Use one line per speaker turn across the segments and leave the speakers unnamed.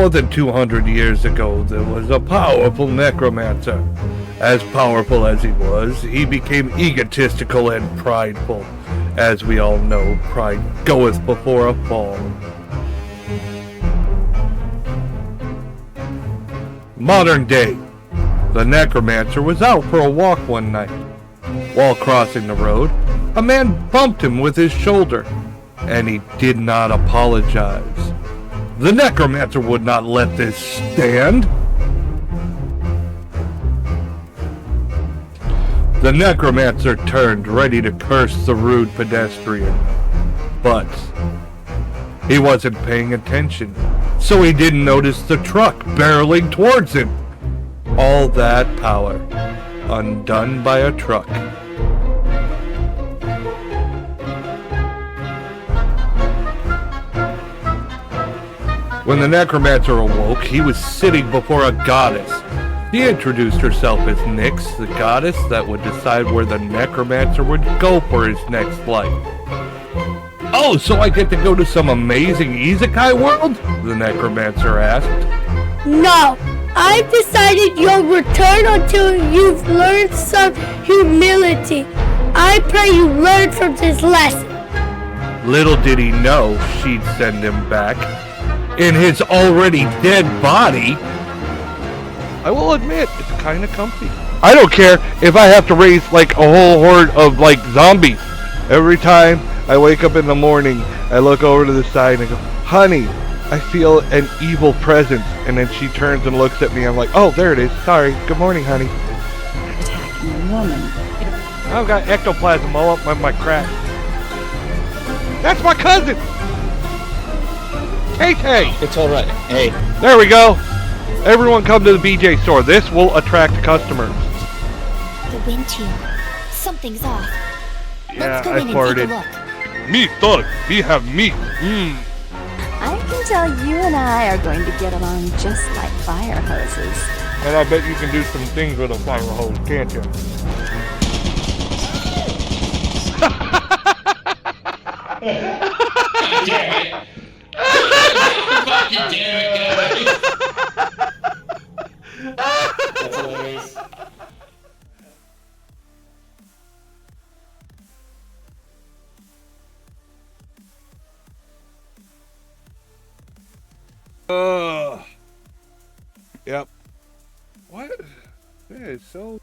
More than 200 years ago, there was a powerful necromancer. As powerful as he was, he became egotistical and prideful. As we all know, pride goeth before a fall. Modern day. The necromancer was out for a walk one night. While crossing the road, a man bumped him with his shoulder, and he did not apologize. The necromancer would not let this stand. The necromancer turned, ready to curse the rude pedestrian. But he wasn't paying attention, so he didn't notice the truck barreling towards him. All that power, undone by a truck. When the necromancer awoke, he was sitting before a goddess. She introduced herself as Nyx, the goddess that would decide where the necromancer would go for his next life. Oh, so I get to go to some amazing isekai world? The necromancer asked.
No, I've decided you'll return until you've learned some humility. I pray you learn from this lesson.
Little did he know she'd send him back in his already dead body. I will admit, it's kind of comfy. I don't care if I have to raise like a whole horde of like zombies. Every time I wake up in the morning, I look over to the side and I go, honey, I feel an evil presence. And then she turns and looks at me. I'm like, oh, there it is. Sorry. Good morning, honey.
Attacking woman.
I've got ectoplasm all up my crack. That's my cousin! Tay-Tay!
It's alright. Hey.
There we go! Everyone come to the BJ store. This will attract customers.
The wind chill. Something's off.
Yeah,
Let's go
I
in and
farted.
take a look.
Meat, dog. We have meat.
I can tell you and I are going to get along just like fire hoses.
And I bet you can do some things with a fire hose, can't you?
Damn it. Fucking damn it, guys. That's hilarious.
Yep. What? That is so...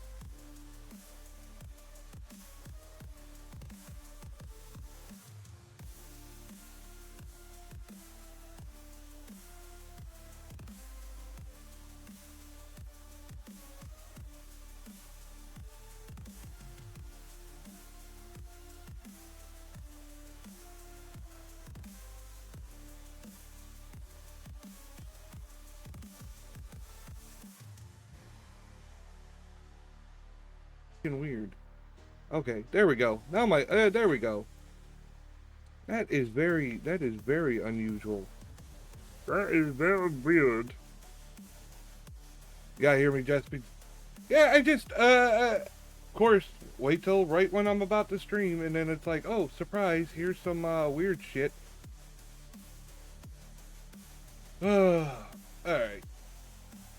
weird. Okay, there we go. Now my there we go. That is very unusual. That is very weird. You gotta hear me, Jessica? Yeah, I just of course wait till right when I'm about to stream, and then it's like, oh, surprise, here's some weird shit. Alright.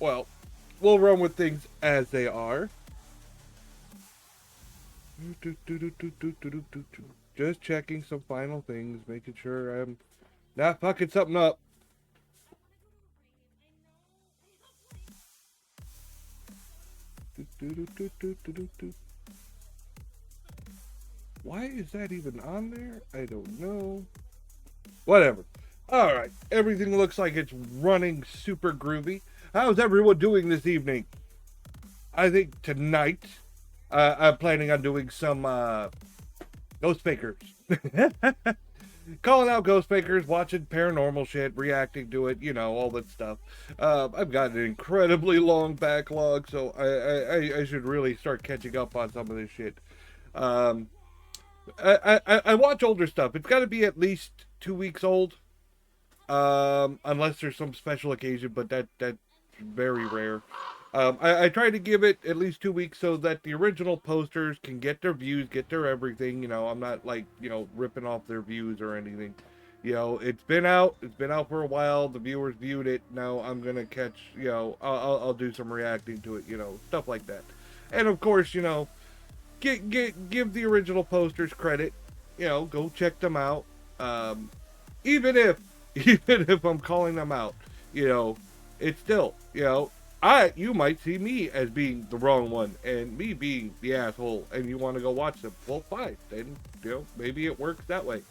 Well, we'll run with things as they are. Just checking some final things, making sure I'm not fucking something up. Why is that even on there? I don't know. Whatever. Alright, everything looks like it's running super groovy. How's everyone doing this evening? I think tonight I'm planning on doing some ghost fakers. Calling out ghost fakers, watching paranormal shit, reacting to it, you know, all that stuff. I've got an incredibly long backlog, so I should really start catching up on some of this shit. I watch older stuff. It's got to be at least 2 weeks old, unless there's some special occasion, but that's very rare. I try to give it at least 2 weeks so that the original posters can get their views, get their everything. You know, I'm not like, you know, ripping off their views or anything. You know, it's been out for a while. The viewers viewed it. Now I'm gonna catch. You know, I'll do some reacting to it. You know, stuff like that. And of course, you know, give the original posters credit. You know, go check them out. Even if I'm calling them out, you know, it's still, you know, you might see me as being the wrong one and me being the asshole, and you want to go watch them. Well, fine, then, you know, maybe it works that way.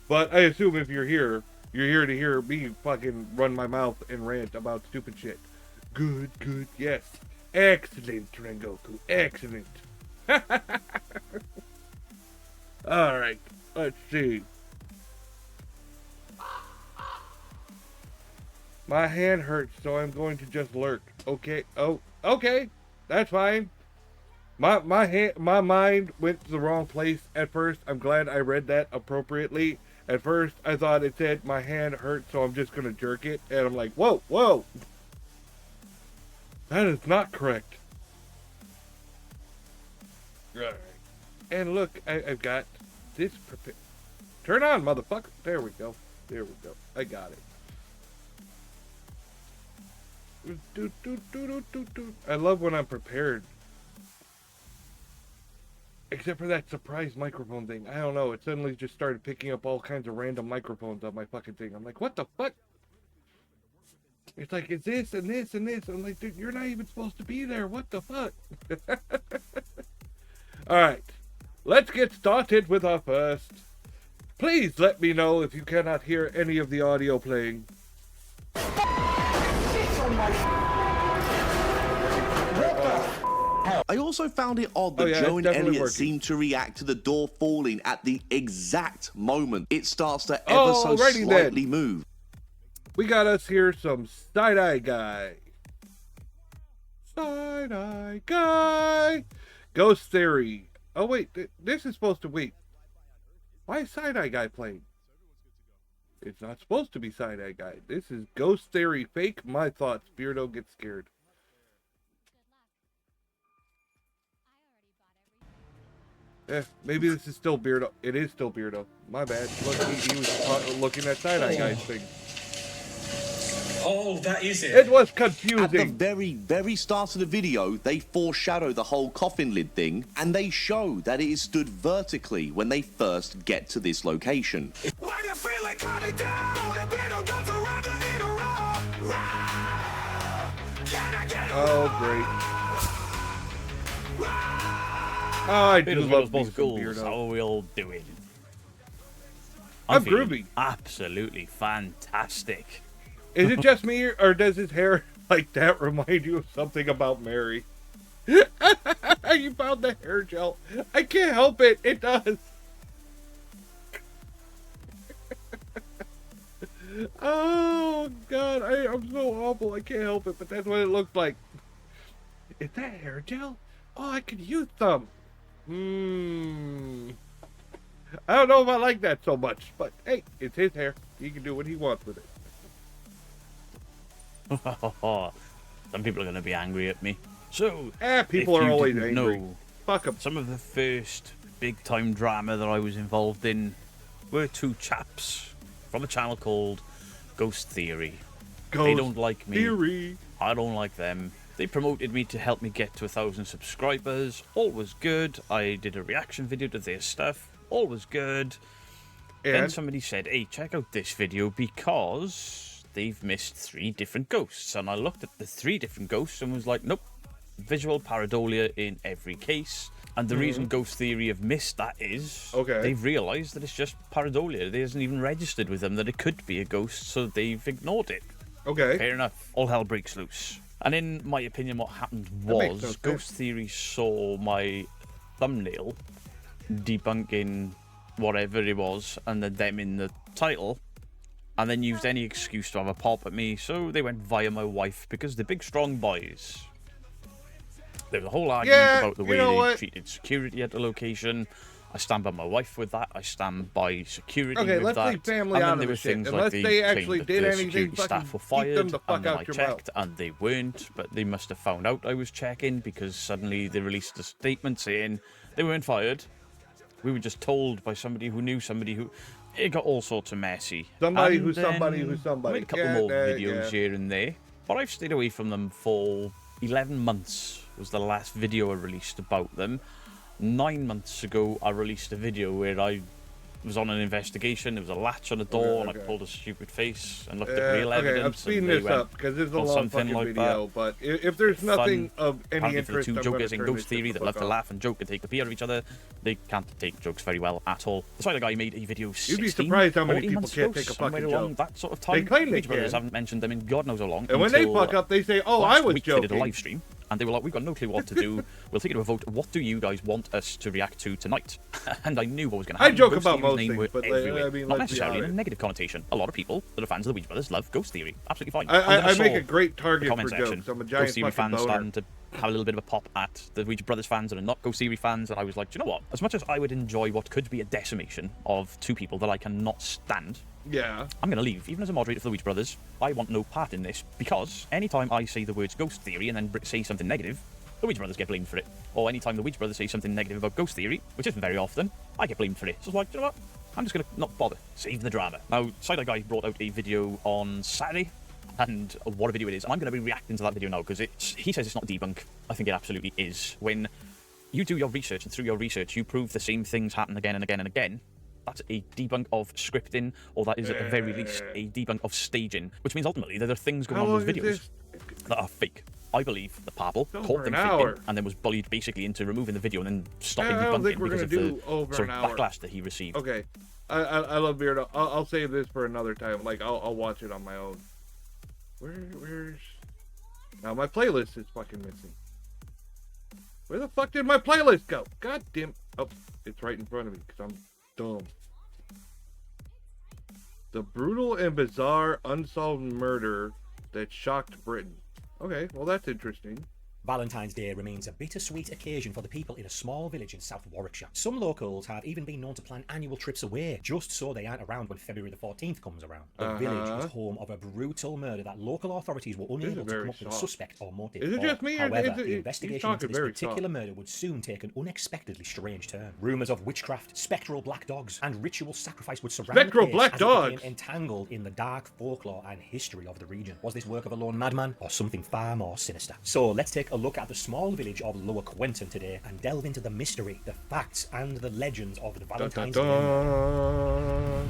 But I assume if you're here to hear me fucking run my mouth and rant about stupid shit. Good, yes. Excellent, Rengoku, excellent. Alright, let's see. My hand hurts, so I'm going to just lurk. Okay. Oh, okay. That's fine. My mind went to the wrong place at first. I'm glad I read that appropriately. At first, I thought it said my hand hurts, so I'm just going to jerk it. And I'm like, whoa. That is not correct. Alright. And look, I've got this prepared. Turn on, motherfucker. There we go. I got it. I love when I'm prepared. Except for that surprise microphone thing. I don't know. It suddenly just started picking up all kinds of random microphones on my fucking thing. I'm like, what the fuck? It's like, it's this and this and this. I'm like, dude, you're not even supposed to be there. What the fuck? Alright. Let's get started with our first. Please let me know if you cannot hear any of the audio playing.
I also found it odd that Joe and Elliot seem to react to the door falling at the exact moment it starts to ever so slightly move.
We got us here some side-eye guy. Side-eye guy. Ghost Theory. Oh wait, this is supposed to wait. Why is side-eye guy playing? It's not supposed to be side-eye guy. This is Ghost Theory fake. My thoughts. Beardo gets scared. Maybe this is still Beardo. It is still Beardo. My bad. Look, he was looking at side-eye guy's thing.
Oh, that is it.
It was confusing.
At the very, very start of the video, they foreshadow the whole coffin lid thing, and they show that it is stood vertically when they first get to this location.
Oh, great. Oh, I do love me some Beardo.
How are we all doing?
I'm groovy.
Absolutely fantastic.
Is it just me, or does his hair like that remind you of something about Mary? You found the hair gel. I can't help it. It does. Oh, God. I'm so awful. I can't help it, but that's what it looks like. Is that hair gel? Oh, I could use some. I don't know if I like that so much, but hey, it's his hair. He can do what he wants with it.
Some people are going to be angry at me. So,
people are always angry.
Know,
fuck them.
Some of the first big-time drama that I was involved in were two chaps from a channel called Ghost Theory. They don't like me.
Theory.
I don't like them. They promoted me to help me get to 1,000 subscribers. All was good. I did a reaction video to their stuff. All was good. And then somebody said, hey, check out this video because they've missed 3 different ghosts. And I looked at the 3 different ghosts and was like, nope, visual pareidolia in every case. And the reason Ghost Theory have missed that is they've realised that it's just pareidolia. They hasn't even registered with them that it could be a ghost, so they've ignored it.
Okay.
Fair enough. All hell breaks loose. And in my opinion, what happened was Ghost Theory saw my thumbnail debunking whatever it was and then them in the title, and then used any excuse to have a pop at me, so they went via my wife because they're big strong boys. There was a whole argument about the way they treated security at the location. I stand by my wife with that. I stand by security with that.
Okay, let's leave family out of the shit. Unless they actually did anything,
staff were fired, and then I checked, and they weren't. But they must have found out I was checking because suddenly they released a statement saying they weren't fired. We were just told by somebody who knew somebody who... it got all sorts of messy.
Somebody
And
who's
then
somebody who's somebody.
I made a couple more videos here and there, but I've stayed away from them for 11 months was the last video I released about them. 9 months ago, I released a video where I was on an investigation. There was a latch on the door, and I pulled a stupid face and looked at real evidence.
I'm speeding this up because this is a long fucking
like
video. But if there's nothing of any
Apparently
interest,
for the two
I'm
jokers in
turn
Ghost
this
Theory
shit
that
the
love
fuck
to
off.
laugh and joke and take the pee out of each other, they can't take jokes very well at all. That's why the guy made a video 16,
You'd be surprised how many
14
people
months
can't
ago,
take a
somewhere
fucking
along
joke.
that sort of
They
time.
claim they
Beach Brothers
can.
haven't mentioned them in God knows how long.
And when they
until
fuck up, they say, "Oh,
last
I was
week They did a
joking."
live stream, and they were like, "We've got no clue what to do. We'll take it to a vote. What do you guys want us to react to tonight?" And I knew what was going to happen.
I joke
Ghost
about
Theory's
most
name
things,
were
but
everywhere.
I mean,
Not
let's be
necessarily in a
honest.
negative connotation. A lot of people that are fans of the Beach Brothers love Ghost Theory. Absolutely fine.
I
saw
make a great
the
target for
comment section.
jokes. I'm a giant
Ghost Theory
fucking
fans
boner.
starting to have a little bit of a pop at the Ouija Brothers fans that are not Ghost Theory fans, and I was like, do you know what? As much as I would enjoy what could be a decimation of two people that I cannot stand,
Yeah.
I'm going to leave. Even as a moderator for the Ouija Brothers, I want no part in this, because anytime I say the words Ghost Theory and then say something negative, the Ouija Brothers get blamed for it. Or anytime the Ouija Brothers say something negative about Ghost Theory, which isn't very often, I get blamed for it. So it's like, do you know what? I'm just going to not bother. Save the drama. Now, Side Guy brought out a video on Saturday, and what a video it is. And I'm going to be reacting to that video now, because he says it's not debunk. I think it absolutely is. When you do your research, and through your research, you prove the same things happen again and again and again, that's a debunk of scripting, or that is at the very least a debunk of staging, which means ultimately that there are things going on in those videos that are fake. I believe the Pablo caught them faking and then was bullied basically into removing the video and then stopping debunking because of the sort of backlash that he received.
Okay, I love Beardo. I'll save this for another time. Like I'll watch it on my own. Where's now my playlist is fucking missing. Where the fuck did my playlist go? God damn! Oh, it's right in front of me because I'm dumb. The brutal and bizarre unsolved murder that shocked Britain. Okay, well that's interesting.
Valentine's Day remains a bittersweet occasion for the people in a small village in South Warwickshire. Some locals have even been known to plan annual trips away, just so they aren't around when February the 14th comes around. The village was home of a brutal murder that local authorities were unable to come up with a suspect or motive.
Is it just me, or
however,
is
the
it,
investigation into this particular murder would soon take an unexpectedly strange turn. Rumours of witchcraft, spectral black dogs, and ritual sacrifice would surround the case as it became entangled in the dark folklore and history of the region. Was this work of a lone madman, or something far more sinister? So let's take a look at the small village of Lower Quentin today and delve into the mystery, the facts, and the legends of the Valentine's Day murder.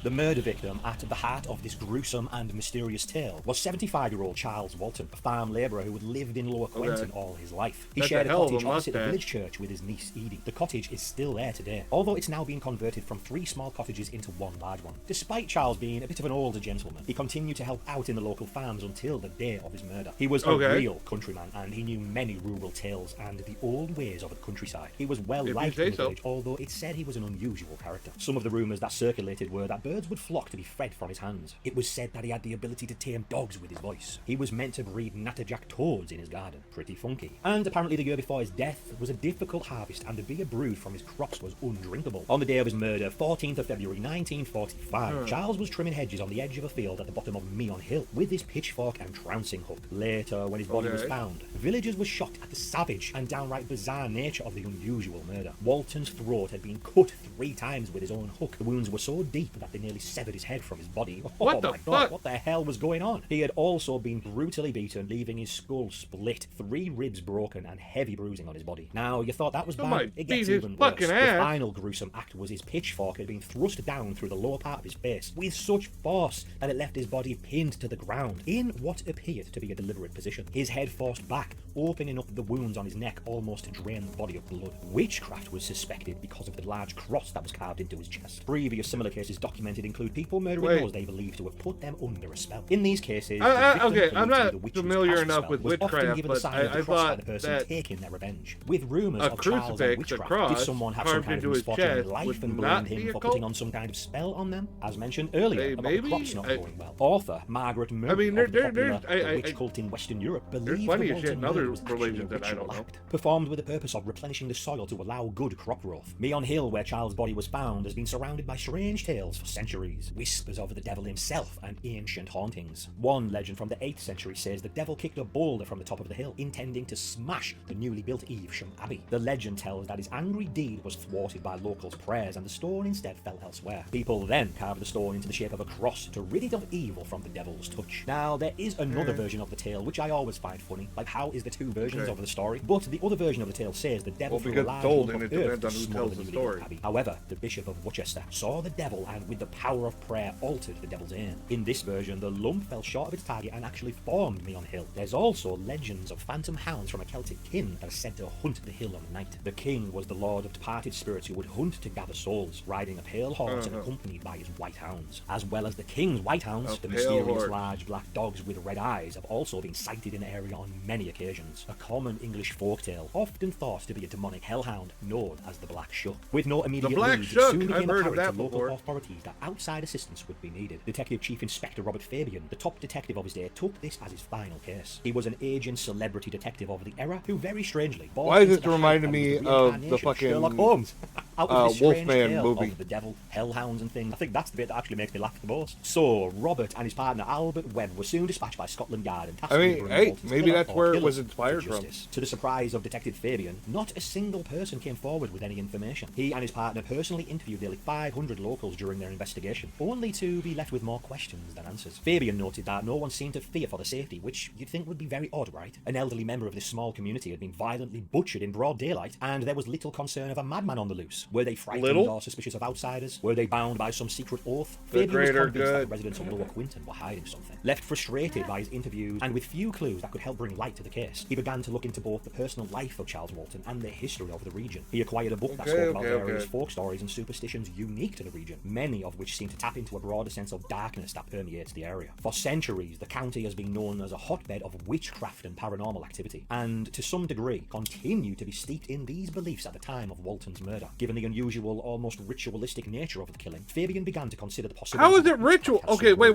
The murder victim at the heart of this gruesome and mysterious tale was 75-year-old Charles Walton, a farm labourer who had lived in Lower Quentin all his life. He shared a cottage opposite the village church with his niece Edie. The cottage is still there today, although it's now been converted from 3 small cottages into 1 large one. Despite Charles being a bit of an older gentleman, he continued to help out in the local farms until the day of his murder. He was a real countryman, and he knew many rural tales and the old ways of the countryside. He was well liked in the village, although it said he was an unusual character. Some of the rumours that circulated were that birds would flock to be fed from his hands. It was said that he had the ability to tame dogs with his voice. He was meant to breed natterjack toads in his garden. Pretty funky. And apparently the year before his death was a difficult harvest, and the beer brewed from his crops was undrinkable. On the day of his murder, 14th of February 1945, Charles was trimming hedges on the edge of a field at the bottom of Meon Hill with his pitchfork and trouncing hook. Later, when his body was found, villagers were shocked at the savage and downright bizarre nature of the unusual murder. Walton's throat had been cut 3 times with his own hook. The wounds were so deep that they nearly severed his head from his body.
What the fuck?
What the hell was going on? He had also been brutally beaten, leaving his skull split, 3 ribs broken, and heavy bruising on his body. Now, you thought that was bad? It gets even worse. The final gruesome act was his pitchfork had been thrust down through the lower part of his face with such force that it left his body pinned to the ground in what appeared to be a deliberate position. His head forced back, opening up the wounds on his neck almost to drain the body of blood. Witchcraft was suspected because of the large cross that was carved into his chest. Previous similar cases documented include people murdering those they believed to have put them under a spell. In these cases,
I'm not familiar enough with witchcraft, but I thought
the person
that
taking their revenge. With rumours
a
of Charles and
crucifix, a
witchcraft,
cross,
did someone have some kind of misfortune in life and blamed him for
occult?
putting on some kind of spell on them? As mentioned earlier, about
maybe?
the crops not going well. Author Margaret Murray of the popular The Witch Cult in Western Europe believed
plenty
the
of shit
Walton
in other
murder was actually a
religions that I
ritual
don't know.
act, performed with the purpose of replenishing the soil to allow good crop growth. Meon Hill, where Charles' body was found, has been surrounded by strange tales for centuries. Whispers of the devil himself and ancient hauntings. One legend from the 8th century says the devil kicked a boulder from the top of the hill, intending to smash the newly built Evesham Abbey. The legend tells that his angry deed was thwarted by locals' prayers and the stone instead fell elsewhere. People then carved the stone into the shape of a cross to rid it of evil from the devil's touch. Now, there is another version of the tale which I always find funny. Like, how is the two versions of the story? But the other version of the tale says the devil threw a large lump of earth to smother the newly built abbey. However, the Bishop of Worcester saw the devil and with the power of prayer altered the devil's aim. In this version, the lump fell short of its target and actually formed Meon Hill. There's also legends of phantom hounds from a Celtic king that are said to hunt the hill on the night. The king was the lord of departed spirits who would hunt to gather souls, riding a pale horse and accompanied by his white hounds. As well as the king's white hounds, the mysterious large black dogs with red eyes have also been sighted in the area on many occasions. A common English folktale, often thought to be a demonic hellhound known as the Black Shuck. With no immediate leads, it soon became apparent to local authorities that outside assistance would be needed. Detective Chief Inspector Robert Fabian, the top detective of his day, took this as his final case. He was an aging celebrity detective of the era who very strangely...
Why is it reminding me of the fucking
Sherlock Holmes? Out of this
Wolfman movie.
Of the devil, hellhounds and things. I think that's the bit that actually makes me laugh the most. So, Robert and his partner Albert Webb were soon dispatched by Scotland Yard and tasked with bringing Walton's
maybe
killer
that's
or
where it
killers
was inspired
to
from.
justice. To the surprise of Detective Fabian, not a single person came forward with any information. He and his partner personally interviewed nearly 500 locals during their investigation, only to be left with more questions than answers. Fabian noted that no one seemed to fear for their safety, which you'd think would be very odd, right? An elderly member of this small community had been violently butchered in broad daylight, and there was little concern of a madman on the loose. Were they frightened or suspicious of outsiders? Were they bound by some secret oath? Fabian was convinced that the residents of Lower Quinton were hiding something. Left frustrated by his interviews and with few clues that could help bring light to the case, he began to look into both the personal life of Charles Walton and the history of the region. He acquired a book that spoke about various folk stories and superstitions unique to the region, many of which seem to tap into a broader sense of darkness that permeates the area. For centuries, the county has been known as a hotbed of witchcraft and paranormal activity, and to some degree continued to be steeped in these beliefs at the time of Walton's murder. Given the unusual, almost ritualistic nature of the killing, Fabian began to consider the possibility.
How is it ritual? Okay, wait.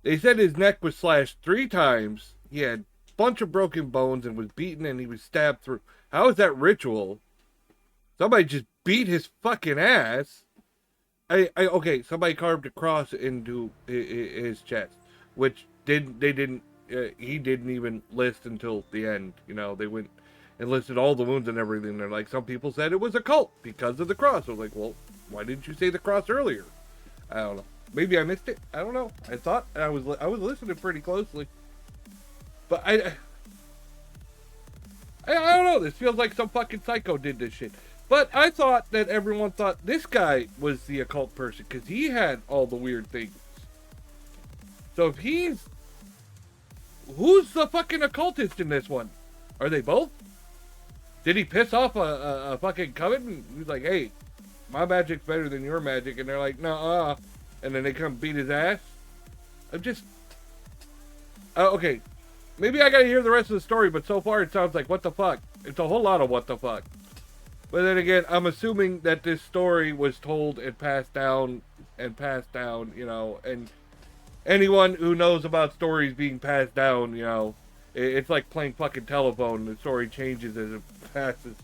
They said his neck was slashed 3 times. He had a bunch of broken bones and was beaten and he was stabbed through. How is that ritual? Somebody just beat his fucking ass. Okay, somebody carved a cross into his chest, which he didn't even list until the end. You know, they went and listed all the wounds and everything. They're like, some people said it was a cult because of the cross. I was like, well, why didn't you say the cross earlier? I don't know. Maybe I missed it. I don't know. I thought I was listening pretty closely, but I don't know. This feels like some fucking psycho did this shit. But I thought that everyone thought this guy was the occult person because he had all the weird things. So if who's the fucking occultist in this one? Are they both? Did he piss off a fucking coven? He's like, hey, my magic's better than your magic. And they're like, nah. And then they come beat his ass. I'm just... okay. Maybe I gotta hear the rest of the story, but so far it sounds like what the fuck. It's a whole lot of what the fuck. But then again, I'm assuming that this story was told and passed down, you know, and anyone who knows about stories being passed down, you know, it's like playing fucking telephone. The story changes as it passes.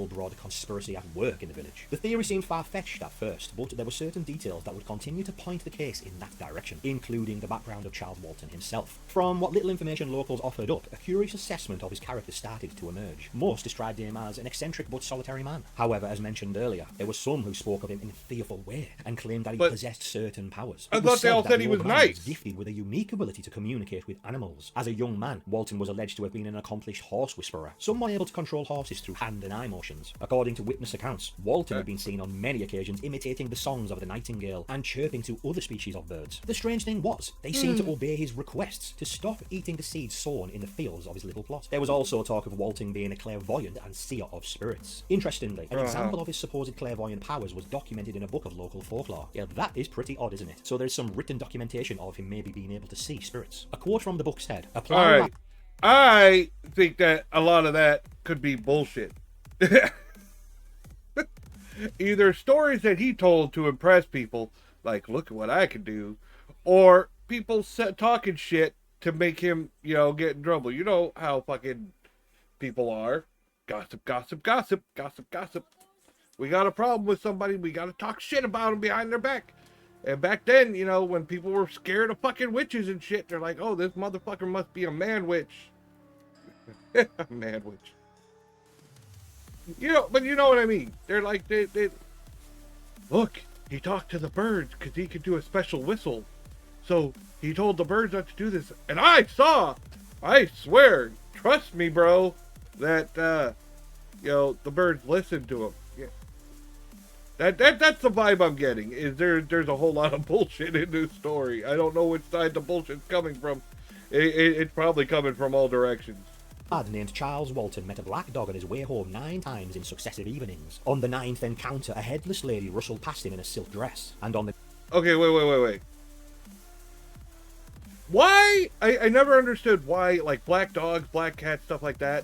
Broad conspiracy at work in the village. The theory seemed far-fetched at first, but there were certain details that would continue to point the case in that direction, including the background of Charles Walton himself. From what little information locals offered up, a curious assessment of his character started to emerge. Most described him as an eccentric but solitary man. However, as mentioned earlier, there were some who spoke of him in a fearful way and claimed that he possessed certain powers.
I thought they all said he was nice.
Gifted with a unique ability to communicate with animals. As a young man, Walton was alleged to have been an accomplished horse whisperer, someone able to control horses through hand and eye motions. According to witness accounts, Walton had been seen on many occasions imitating the songs of the nightingale and chirping to other species of birds. The strange thing was, they seemed to obey his requests to stop eating the seeds sown in the fields of his little plot. There was also talk of Walton being a clairvoyant and seer of spirits. Interestingly, an example of his supposed clairvoyant powers was documented in a book of local folklore. Yeah, that is pretty odd, isn't it? So there's some written documentation of him maybe being able to see spirits. A quote from the book said,
Alright, I think that a lot of that could be bullshit. Either stories that he told to impress people, like, look at what I can do, or people talking shit to make him, you know, get in trouble. You know how fucking people are. Gossip, gossip, gossip, gossip, gossip. We got a problem with somebody, we gotta talk shit about them behind their back. And back then, you know, when people were scared of fucking witches and shit, they're like, oh, this motherfucker must be a man witch. Man witch. You know, but you know what I mean. They're like, they look, he talked to the birds because he could do a special whistle. So he told the birds not to do this. And I swear, trust me, bro, that, you know, the birds listened to him. Yeah. That's the vibe I'm getting. Is there's a whole lot of bullshit in this story. I don't know which side the bullshit's coming from. It's probably coming from all directions.
A lad named Charles Walton met a black dog on his way home 9 times in successive evenings. On the 9th encounter, a headless lady rustled past him in a silk dress. And on the...
Okay, wait. Why? I never understood why, like, black dogs, black cats, stuff like that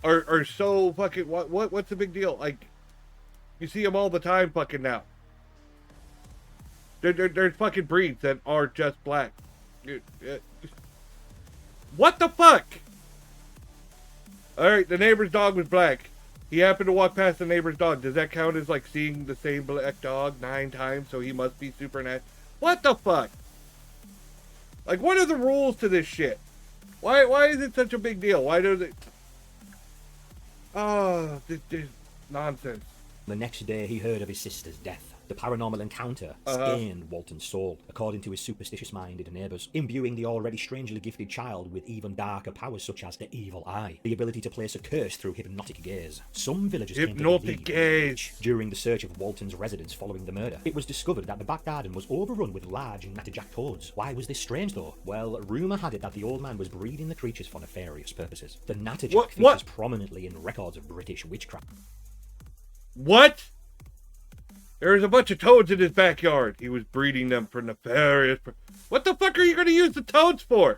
are so fucking... What's the big deal? Like, you see them all the time fucking now. There's fucking breeds that are just black. What the fuck? Alright, the neighbor's dog was black. He happened to walk past the neighbor's dog. Does that count as, like, seeing the same black dog 9 times, so he must be supernatural? What the fuck? Like, what are the rules to this shit? Why is it such a big deal? Why do they... Oh, this nonsense.
The next day, he heard of his sister's death. The paranormal encounter stained Walton's soul, according to his superstitious-minded neighbours, imbuing the already strangely gifted child with even darker powers such as the evil eye, the ability to place a curse through hypnotic gaze. Some villagers came to believe
gaze.
During the search of Walton's residence following the murder, it was discovered that the back garden was overrun with large natterjack toads. Why was this strange, though? Well, rumour had it that the old man was breeding the creatures for nefarious purposes. The natterjack features prominently in records of British witchcraft.
What? There's a bunch of toads in his backyard. He was breeding them for nefarious... What the fuck are you going to use the toads for?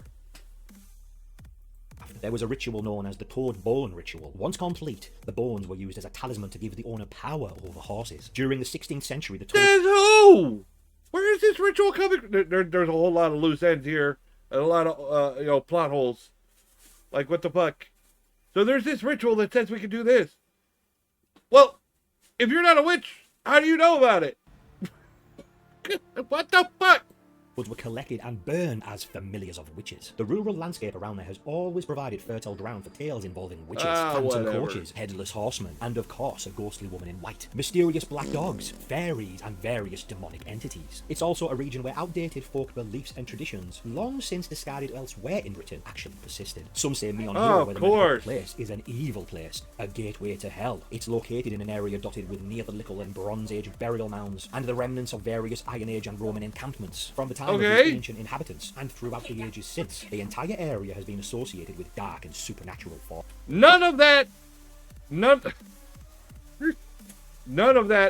There was a ritual known as the Toad Bone Ritual. Once complete, the bones were used as a talisman to give the owner power over horses. During the 16th century, the toad...
Says who? Where is this ritual coming from? There's a whole lot of loose ends here. And a lot of, you know, plot holes. Like, what the fuck? So there's this ritual that says we can do this. Well, if you're not a witch... How do you know about it? What the fuck?
Were collected and burned as familiars of witches. The rural landscape around there has always provided fertile ground for tales involving witches, phantom coaches, headless horsemen, and of course a ghostly woman in white, mysterious black dogs, fairies, and various demonic entities. It's also a region where outdated folk beliefs and traditions, long since discarded elsewhere in Britain, actually persisted. Some say Meon Hill, where the medical place, is an evil place, a gateway to hell. It's located in an area dotted with Neolithic and Bronze Age burial mounds, and the remnants of various Iron Age and Roman encampments. From the time of the ancient inhabitants, and throughout the ages since, the entire area has been associated with dark and supernatural force.
None of that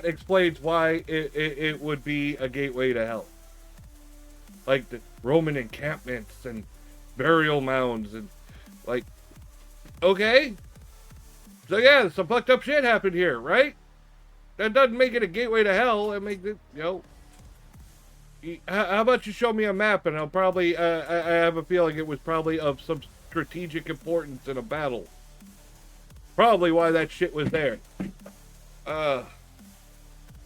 explains why it would be a gateway to hell. Like the Roman encampments and burial mounds and like, okay. So yeah, some fucked up shit happened here, right? That doesn't make it a gateway to hell. It makes it, you know. How about you show me a map and I'll probably, I have a feeling it was probably of some strategic importance in a battle. Probably why that shit was there.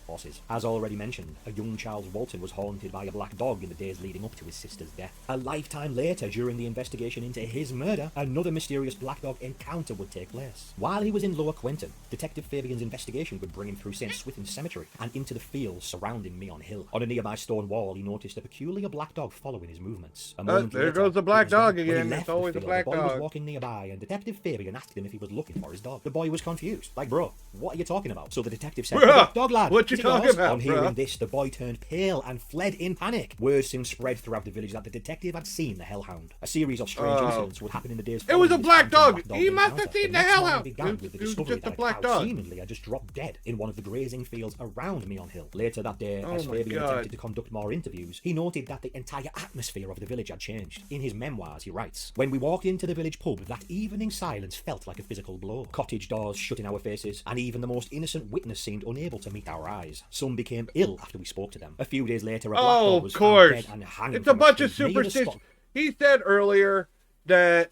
Horses. As already mentioned, a young Charles Walton was haunted by a black dog in the days leading up to his sister's death. A lifetime later, during the investigation into his murder, another mysterious black dog encounter would take place. While he was in Lower Quentin, Detective Fabian's investigation would bring him through St. Swithin's Cemetery and into the fields surrounding Meon Hill. On a nearby stone wall, he noticed a peculiar black dog following his movements.
There goes the black dog again. It's always a black dog.
The boy was walking nearby, and Detective Fabian asked him if he was looking for his dog. The boy was confused. Like, bro, what are you talking about? So the detective said, dog lad,
what you talking about?
On hearing this, the boy turned pale and fled in panic. Word soon spread throughout the village that the detective had seen the hellhound. A series of strange incidents would happen in the days following.
It was a black dog! He must have seen the hellhound!
It was just a black dog. Seemingly had just dropped dead in one of the grazing fields around Meon Hill. Later that day, as Fabian attempted to conduct more interviews, he noted that the entire atmosphere of the village had changed. In his memoirs, he writes, "When we walked into the village pub, that evening silence felt like a physical blow. Cottage doors shut in our faces, and even the most innocent witness seemed unable to meet our eyes. Some became ill after we spoke to them. A few days later, a black dog was found dead and hanging.
It's a bunch of superstition. He said earlier that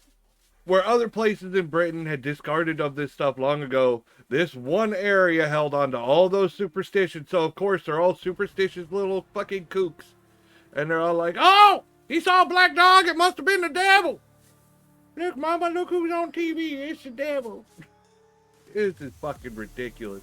where other places in Britain had discarded of this stuff long ago, this one area held on to all those superstitions. So, of course, they're all superstitious little fucking kooks. And they're all like, oh, he saw a black dog. It must have been the devil. Look, Mama, look who's on TV. It's the devil. This is fucking ridiculous.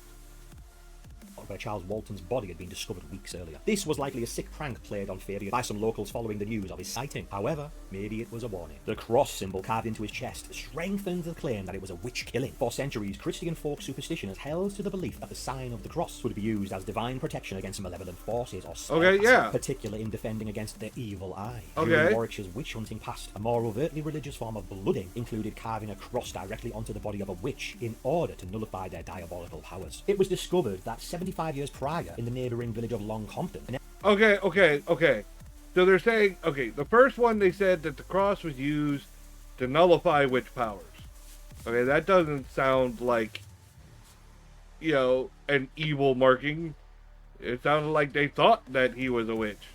Where Charles Walton's body had been discovered weeks earlier. This was likely a sick prank played on Fabian by some locals following the news of his sighting. However, maybe it was a warning. The cross symbol carved into his chest strengthened the claim that it was a witch killing. For centuries, Christian folk superstition has held to the belief that the sign of the cross would be used as divine protection against malevolent forces or spells, particularly in defending against the evil eye. During Warwickshire's witch hunting past, a more overtly religious form of blooding included carving a cross directly onto the body of a witch in order to nullify their diabolical powers. It was discovered that 75 years prior in the neighbouring village of Long Compton.
Okay. So they're saying, the first one they said that the cross was used to nullify witch powers. Okay, that doesn't sound like, an evil marking. It sounded like they thought that he was a witch.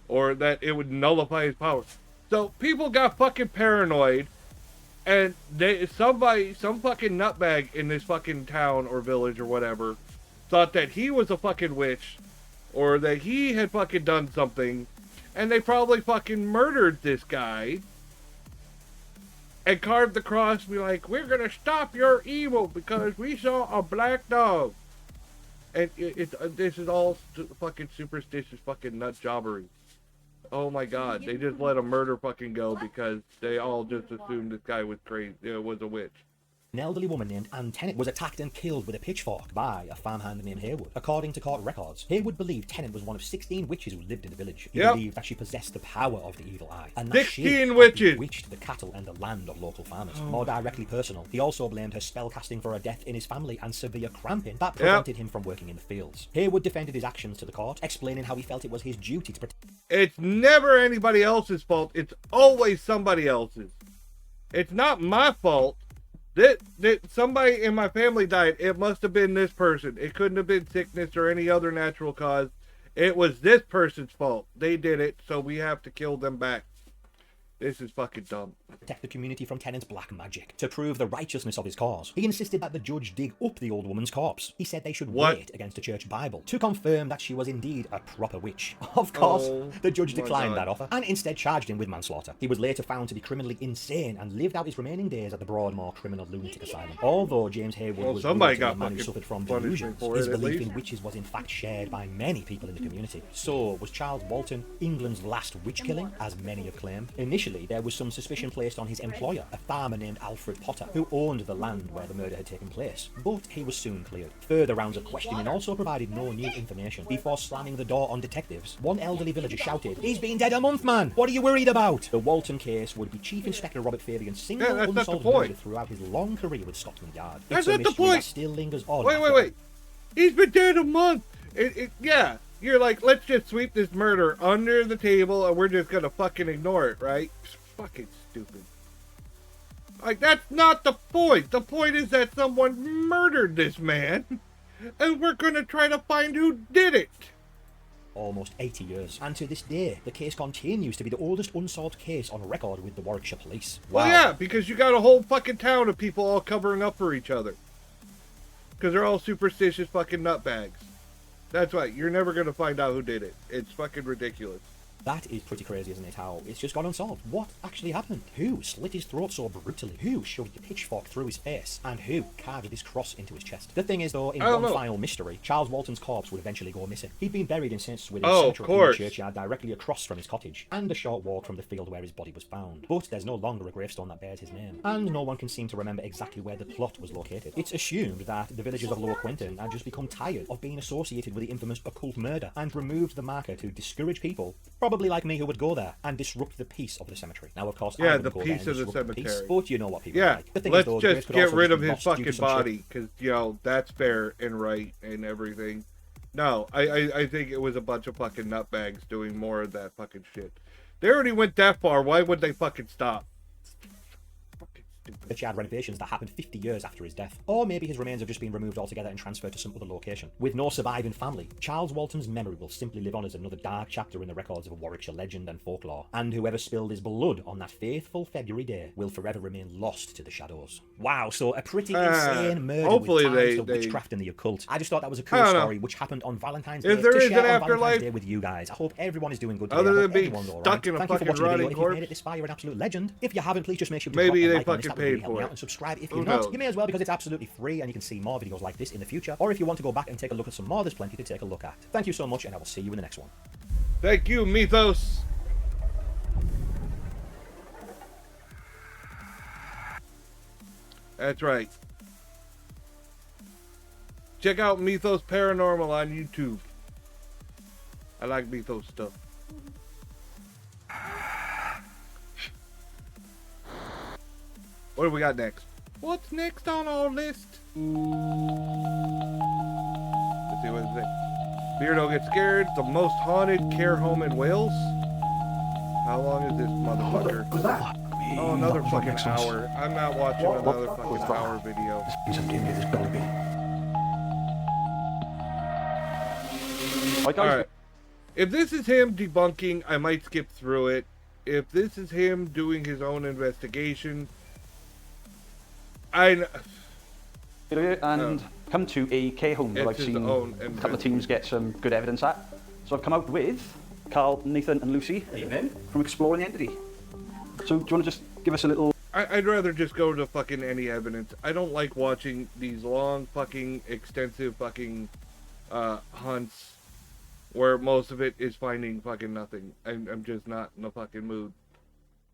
Or that it would nullify his powers. So people got fucking paranoid. And some fucking nutbag in this fucking town or village or whatever thought that he was a fucking witch, or that he had fucking done something, and they probably fucking murdered this guy, and carved the cross and be like, we're gonna stop your evil because we saw a black dog. And this is all fucking superstitious fucking nut jobbery. Oh my god, they just let a murder fucking go because they all just assumed this guy was crazy, was a witch.
An elderly woman named Anne Tennant was attacked and killed with a pitchfork by a farmhand named Haywood. According to court records, Haywood believed Tennant was one of 16 witches who lived in the village. He believed that she possessed the power of the evil eye, and that
16 witches
bewitched the cattle and the land of local farmers. More directly personal, he also blamed her spellcasting for a death in his family and severe cramping that prevented him from working in the fields. Haywood defended his actions to the court, explaining how he felt it was his duty to protect.
It's never anybody else's fault. It's always somebody else's. It's not my fault. That somebody in my family died. It must have been this person. It couldn't have been sickness or any other natural cause. It was this person's fault. They did it, so we have to kill them back. This is fucking dumb.
Protect the community from Tennant's black magic. To prove the righteousness of his cause, he insisted that the judge dig up the old woman's corpse. He said they should weigh it against a church Bible to confirm that she was indeed a proper witch. Of course, the judge declined that offer and instead charged him with manslaughter. He was later found to be criminally insane and lived out his remaining days at the Broadmoor Criminal Lunatic Asylum. Although James Haywood was believed to be a man who suffered from delusions, his belief in witches was in fact shared by many people in the community. So, was Charles Walton England's last witch killing, as many have claimed? Initially, there was some suspicion placed on his employer, a farmer named Alfred Potter, who owned the land where the murder had taken place, but he was soon cleared. Further rounds of questioning also provided no new information. Before slamming the door on detectives, one elderly villager shouted, "He's been dead a month, man! What are you worried about?" The Walton case would be Chief Inspector Robert Fabian's single unsolved murder throughout his long career with Scotland Yard.
That's not the point!
That still lingers on.
Wait. He's been dead a month! Yeah. You're like, let's just sweep this murder under the table and we're just gonna fucking ignore it, right? It's fucking stupid. Like, that's not the point. The point is that someone murdered this man and we're gonna try to find who did it.
Almost 80 years. And to this day, the case continues to be the oldest unsolved case on record with the Warwickshire Police. Wow.
Well, yeah, because you got a whole fucking town of people all covering up for each other. Because they're all superstitious fucking nutbags. That's right, you're never going to find out who did it. It's fucking ridiculous.
That is pretty crazy, isn't it? How it's just gone unsolved. What actually happened? Who slit his throat so brutally? Who shoved a pitchfork through his face? And who carved this cross into his chest? The thing is, though, in one final mystery, Charles Walton's corpse would eventually go missing. He'd been buried in St. Swithin's Cemetery in the churchyard directly across from his cottage, and a short walk from the field where his body was found. But there's no longer a gravestone that bears his name, and no one can seem to remember exactly where the plot was located. It's assumed that the villagers of Lower Quentin had just become tired of being associated with the infamous occult murder, and removed the marker to discourage people, probably like me, who would go there and disrupt the peace of the cemetery. Now, of course, I
the peace of the cemetery.
But you know what people are like. The thing
let's
is, though,
just get rid of his fucking body, because, that's fair and right and everything. No, I think it was a bunch of fucking nutbags doing more of that fucking shit. They already went that far. Why would they fucking stop? Fucking stupid.
The Chad renovations that happened 50 years after his death. Or maybe his remains have just been removed altogether and transferred to some other location. With no surviving family, Charles Walton's memory will simply live on as another dark chapter in the records of Warwickshire legend and folklore. And whoever spilled his blood on that faithful February day will forever remain lost to the shadows. Wow, so a pretty insane murder
hopefully
with ties to
they-
witchcraft and the occult. I just thought that was a cool story which happened on Valentine's Day.
If there
to
is
share
an
on
afterlife-
Valentine's Day with you guys. I hope everyone is doing good today.
Other
I
than
hope
being
everyone's all
stuck
right.
in a
Thank you for
fucking
watching the video.
rotting
If you've made
corpse.
it this far, you're an absolute legend. If you haven't, please just make sure to
Maybe
drop a
they
like on this.
fucking
That would really
paid
help me
for
out.
it.
And subscribe if
Who
you're not.
knows?
You may as well, because it's absolutely free and you can see more videos like this in the future. Or if you want to go back and take a look at some more, there's plenty to take a look at. Thank you so much, and I will see you in the next one.
Thank you, Mythos. That's right. Check out Mythos Paranormal on YouTube. I like Mythos stuff. What do we got next? What's next on our list? Let's see what it says. Beardo gets scared. The most haunted care home in Wales. How long is this motherfucker? Oh, another fucking hour. I'm not watching another fucking hour video. Alright. If this is him debunking, I might skip through it. If this is him doing his own investigation, and
come to a care home that I've
his
seen
own
a couple of teams get some good evidence at. So I've come out with Carl, Nathan and Lucy from Exploring the Entity. So do you want to just give us a little...
I'd rather just go to fucking any evidence. I don't like watching these long fucking extensive fucking hunts where most of it is finding fucking nothing. I'm just not in the fucking mood.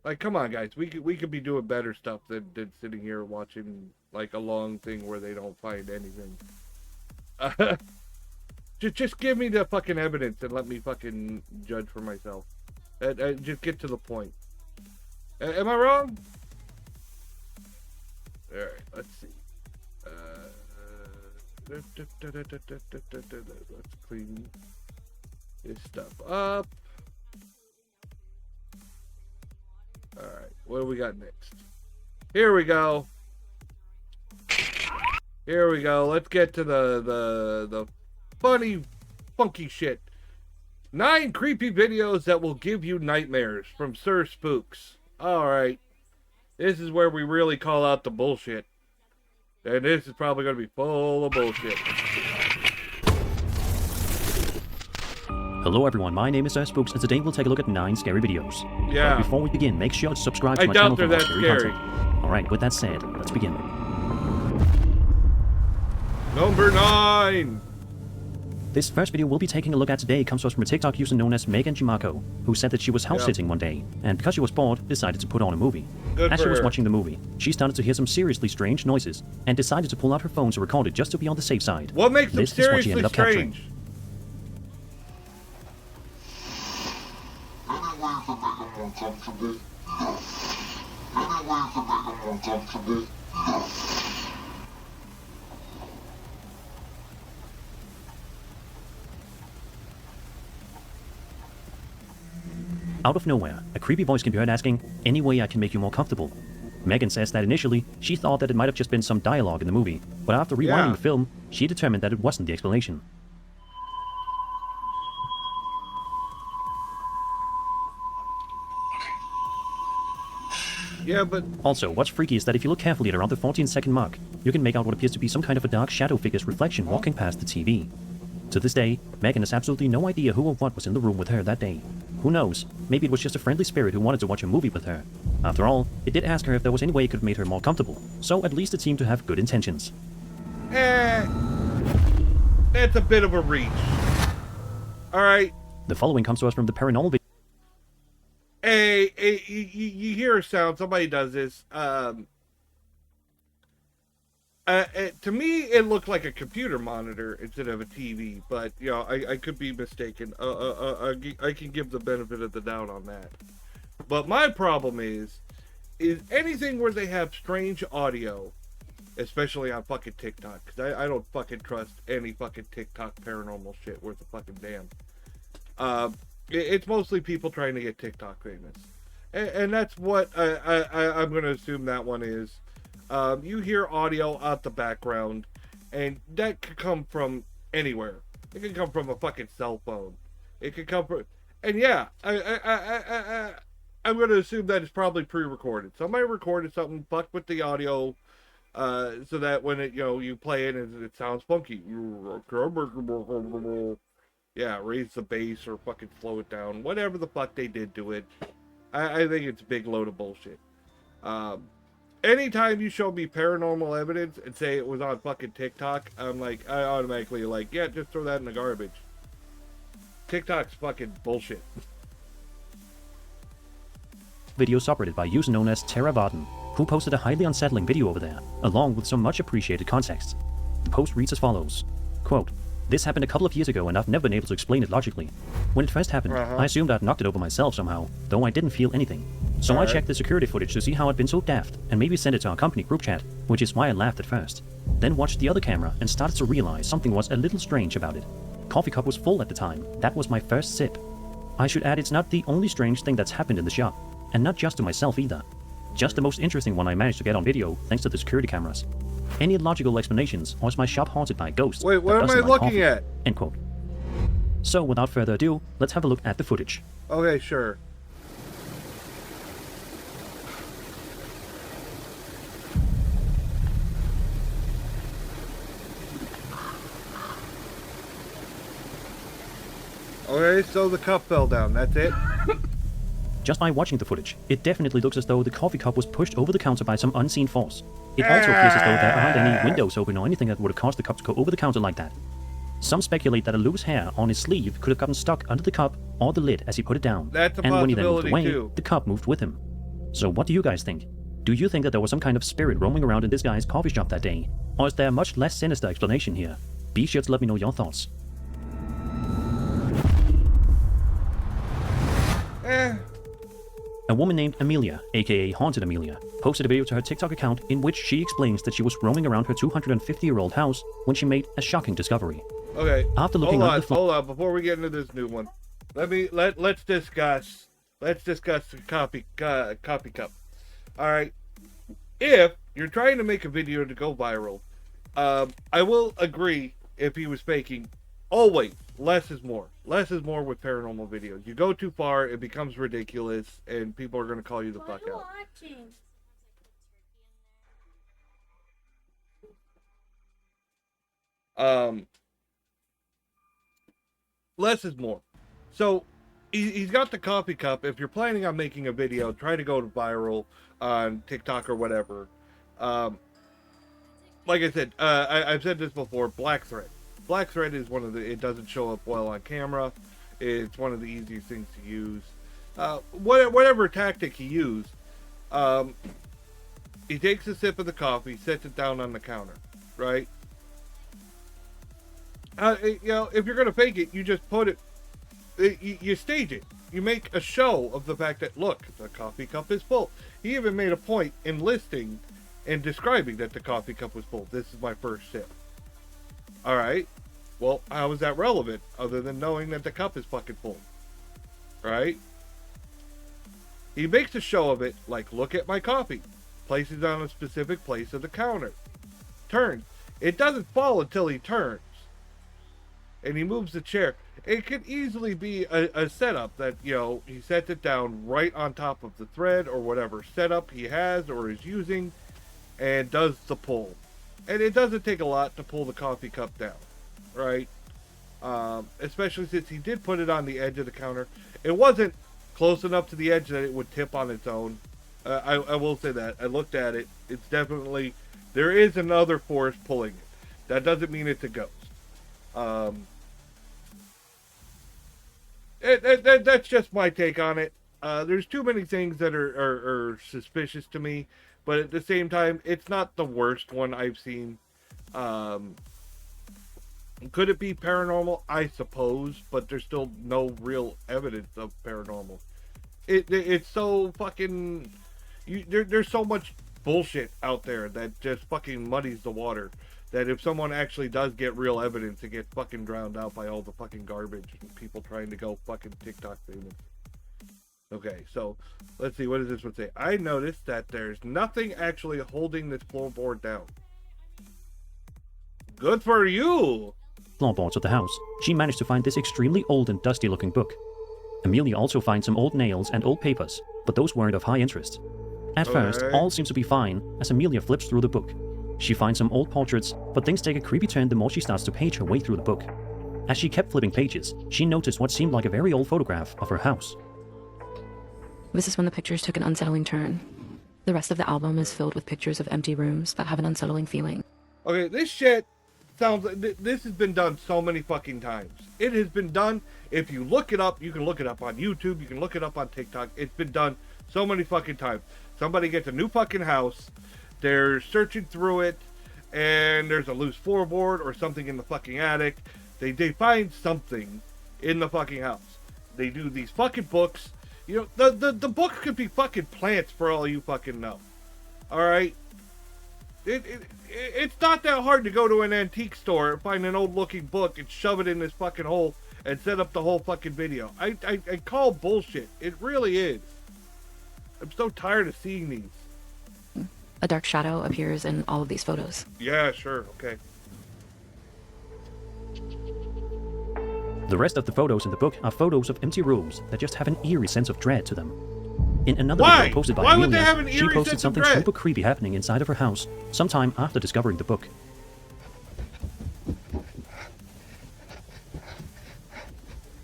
Like, come on, guys. We could be doing better stuff than sitting here watching like a long thing where they don't find anything. Just give me the fucking evidence and let me fucking judge for myself. Just get to the point. Am I wrong? All right. Let's see. Let's clean this stuff up. Alright, what do we got next? Here we go. Here we go. Let's get to the funny, funky shit. 9 creepy videos that will give you nightmares from Sir Spooks. Alright. This is where we really call out the bullshit. And this is probably going to be full of bullshit.
Hello everyone, my name is Sir Spooks, and today we'll take a look at 9 scary videos.
Yeah.
But before we begin, make sure to subscribe to
I
my
doubt
channel
they're
for more
that
scary
scary.
content. Alright, with that said, let's begin.
Number 9!
This first video we'll be taking a look at today comes to us from a TikTok user known as Megan Jimako, who said that she was house-sitting one day, and because she was bored, decided to put on a movie.
Good
As
for
she was
her.
watching the movie, she started to hear some seriously strange noises, and decided to pull out her phone to record it just to be on the safe side.
What makes them
This is what she
seriously
ended up capturing.
strange?
Out of nowhere, a creepy voice can be heard asking, "Any way I can make you more comfortable?" Megan says that initially, she thought that it might have just been some dialogue in the movie, but after rewinding
Yeah.
the film, she determined that it wasn't the explanation.
Yeah, but
Also, what's freaky is that if you look carefully at around the 14-second mark, you can make out what appears to be some kind of a dark shadow figure's reflection walking past the TV. To this day, Megan has absolutely no idea who or what was in the room with her that day. Who knows, maybe it was just a friendly spirit who wanted to watch a movie with her. After all, it did ask her if there was any way it could have made her more comfortable, so at least it seemed to have good intentions.
That's a bit of a reach. Alright.
The following comes to us from the paranormal video.
Hey, you hear a sound, somebody does this. To me, it looked like a computer monitor instead of a TV, but, you know, I could be mistaken. I can give the benefit of the doubt on that. But my problem is anything where they have strange audio, especially on fucking TikTok, because I don't fucking trust any fucking TikTok paranormal shit worth a fucking damn. It's mostly people trying to get TikTok famous. And that's what I'm going to assume that one is. You hear audio out the background, and that could come from anywhere. It could come from a fucking cell phone. It could come from, and yeah, I'm going to assume that it's probably pre-recorded. Somebody recorded something, fucked with the audio, so that when it, you play it and it sounds funky. Yeah, raise the bass or fucking slow it down. Whatever the fuck they did to it. I think it's a big load of bullshit. Anytime you show me paranormal evidence and say it was on fucking TikTok, I'm like, I automatically like, yeah, just throw that in the garbage. TikTok's fucking bullshit.
Video subreddit by user known as VoD, who posted a highly unsettling video over there, along with some much appreciated context. The post reads as follows, quote, "This happened a couple of years ago and I've never been able to explain it logically. When it first happened, I assumed I'd knocked it over myself somehow, though I didn't feel anything. So I checked the security footage to see how I'd been so daft, and maybe sent it to our company group chat, which is why I laughed at first. Then watched the other camera and started to realize something was a little strange about it. Coffee cup was full at the time. That was my first sip. I should add it's not the only strange thing that's happened in the shop, and not just to myself either. Just the most interesting one I managed to get on video thanks to the security cameras. Any logical explanations, or is my shop haunted by ghosts?
Wait, what am I looking at?
End quote. So without further ado, let's have a look at the footage.
Okay, sure. Okay, so the cup fell down, that's it?
Just by watching the footage, it definitely looks as though the coffee cup was pushed over the counter by some unseen force. It also appears as though there aren't any windows open or anything that would have caused the cup to go over the counter like that. Some speculate that a loose hair on his sleeve could have gotten stuck under the cup or the lid as he put it down.
That's a
and when he then moved
possibility
away,
too.
the cup moved with him. So what do you guys think? Do you think that there was some kind of spirit roaming around in this guy's coffee shop that day? Or is there a much less sinister explanation here? Be sure to let me know your thoughts. A woman named Amelia, aka Haunted Amelia, posted a video to her TikTok account in which she explains that she was roaming around her 250-year-old house when she made a shocking discovery.
Okay.
After looking under the
hold on, before we get into this new one, let's discuss the coffee cup. All right. If you're trying to make a video to go viral, I will agree if he was faking. Always, less is more. Less is more with paranormal videos. You go too far, it becomes ridiculous, and people are going to call you the fuck out. Less is more. So, he's got the coffee cup. If you're planning on making a video, try to go to viral on TikTok or whatever. Like I said, I've said this before, black thread. Black thread is one of the, it doesn't show up well on camera. It's one of the easiest things to use. Whatever tactic he used, he takes a sip of the coffee, sets it down on the counter, right? If you're going to fake it, you just put it, you stage it. You make a show of the fact that, look, the coffee cup is full. He even made a point in listing and describing that the coffee cup was full. This is my first sip. All right. Well, how is that relevant other than knowing that the cup is fucking full? Right? He makes a show of it, like, look at my coffee. Places it on a specific place of the counter. Turns. It doesn't fall until he turns. And he moves the chair. It could easily be a setup that, he sets it down right on top of the thread or whatever setup he has or is using and does the pull. And it doesn't take a lot to pull the coffee cup down, right? Especially since he did put it on the edge of the counter. It wasn't close enough to the edge that it would tip on its own. I will say that. I looked at it. It's definitely, there is another force pulling it. That doesn't mean it's a ghost. That's just my take on it. There's too many things that are suspicious to me. But at the same time, it's not the worst one I've seen. Could it be paranormal? I suppose, but there's still no real evidence of paranormal. It's so fucking... There's so much bullshit out there that just fucking muddies the water. That if someone actually does get real evidence, it gets fucking drowned out by all the fucking garbage and people trying to go fucking TikTok famous. Okay, so let's see. What does this one say? I noticed that there's nothing actually holding this floorboard down. Good for you!
Floorboards of the house, she managed to find this extremely old and dusty looking book. Amelia also finds some old nails and old papers, but those weren't of high interest. At first, all seems to be fine as Amelia flips through the book. She finds some old portraits, but things take a creepy turn the more she starts to page her way through the book. As she kept flipping pages, she noticed what seemed like a very old photograph of her house.
This is when the pictures took an unsettling turn. The rest of the album is filled with pictures of empty rooms that have an unsettling feeling.
Okay, this shit sounds like this has been done so many fucking times. It has been done. If you look it up, you can look it up on YouTube, you can look it up on TikTok. It's been done so many fucking times. Somebody gets a new fucking house, they're searching through it, and there's a loose floorboard or something in the fucking attic. They find something in the fucking house. They do these fucking books. You know, the books could be fucking plants for all you fucking know. Alright? It's not that hard to go to an antique store and find an old looking book and shove it in this fucking hole and set up the whole fucking video. I call bullshit. It really is. I'm so tired of seeing these.
A dark shadow appears in all of these photos.
Yeah, sure, okay.
The rest of the photos in the book are photos of empty rooms that just have an eerie sense of dread to them. In another video posted by Amelia, she posted something super creepy happening inside of her house sometime after discovering the book.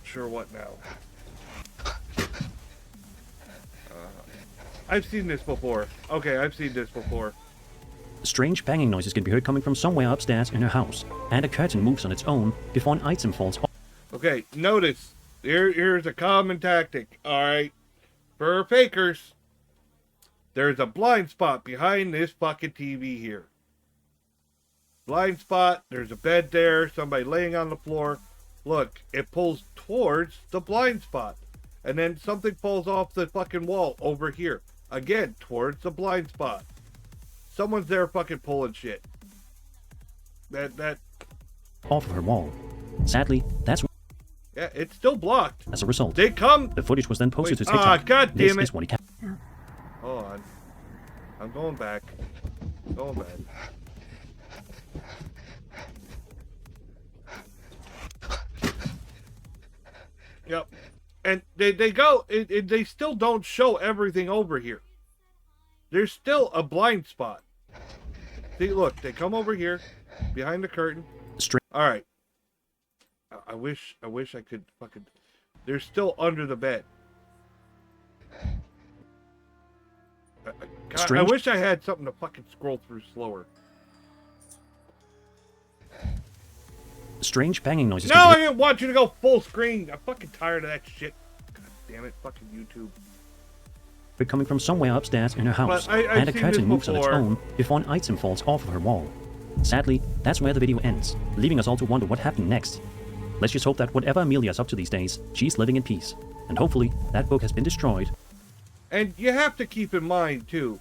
Sure, what now? I've seen this before. Okay, I've seen this before.
Strange banging noises can be heard coming from somewhere upstairs in her house, and a curtain moves on its own before an item falls off.
Okay, notice. Here's a common tactic, alright? For fakers, there's a blind spot behind this fucking TV here. Blind spot, there's a bed there, somebody laying on the floor. Look, it pulls towards the blind spot. And then something falls off the fucking wall over here. Again, towards the blind spot. Someone's there fucking pulling shit. That...
Off of her wall. Sadly, that's...
Yeah, it's still blocked.
As a result,
they come...
The footage was then posted to TikTok.
God damn it.
This is what he can...
Hold on. I'm going back. I'm going back. Yep. And they go... they still don't show everything over here. There's still a blind spot. See, look. They come over here. Behind the curtain. Alright. I wish I could fucking... They're still under the bed. God, I wish I had something to fucking scroll through slower.
Strange banging noises.
No, I didn't want you to go full screen. I'm fucking tired of that shit. God damn it, fucking YouTube.
But coming from somewhere upstairs in her house, and a curtain moves on its own before an item falls off of her wall. Sadly, that's where the video ends, leaving us all to wonder what happened next. Let's just hope that whatever Amelia's up to these days, she's living in peace. And hopefully, that book has been destroyed.
And you have to keep in mind, too,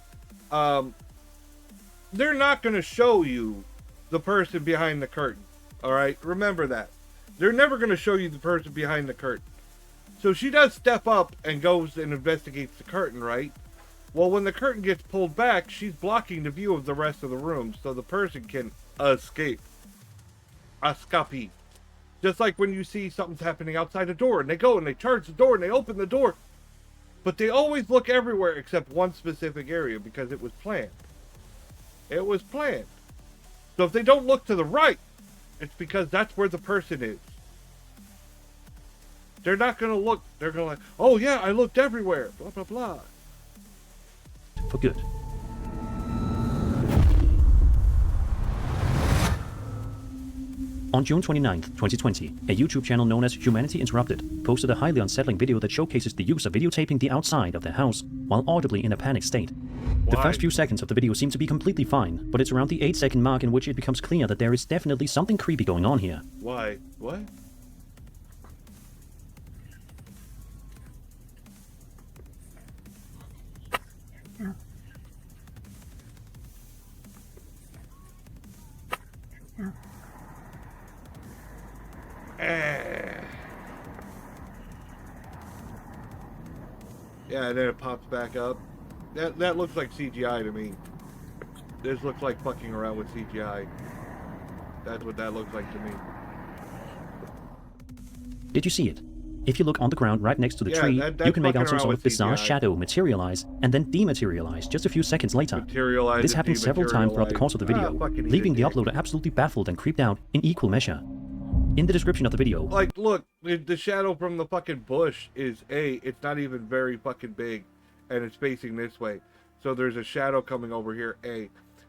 they're not going to show you the person behind the curtain. Alright? Remember that. They're never going to show you the person behind the curtain. So she does step up and goes and investigates the curtain, right? Well, when the curtain gets pulled back, she's blocking the view of the rest of the room so the person can escape. Escape. Just like when you see something's happening outside the door and they go and they charge the door and they open the door. But they always look everywhere except one specific area because it was planned. It was planned. So if they don't look to the right, it's because that's where the person is. They're not going to look. They're going to like, oh yeah, I looked everywhere. Blah, blah, blah.
For good. On June 29th, 2020, a YouTube channel known as Humanity Interrupted posted a highly unsettling video that showcases the use of videotaping the outside of their house while audibly in a panic state. The first few seconds of the video seem to be completely fine, but it's around the 8-second mark in which it becomes clear that there is definitely something creepy going on here.
Why? What? Yeah, and then it pops back up. That looks like CGI to me. This looks like fucking around with CGI. That's what that looks like to me.
Did you see it? If you look on the ground right next to the
Yeah,
tree,
that's
you can make out some
fucking
sort
around
of
with
bizarre
CGI.
shadow materialize and then dematerialize just a few seconds later.
Materialize
This
and
happened several times throughout the course of the video,
fucking eat
leaving
it,
the
dick.
uploader absolutely baffled and creeped out in equal measure. In the description of the video,
Like, look, the shadow from the fucking bush is it's not even very fucking big, and it's facing this way. So there's a shadow coming over here,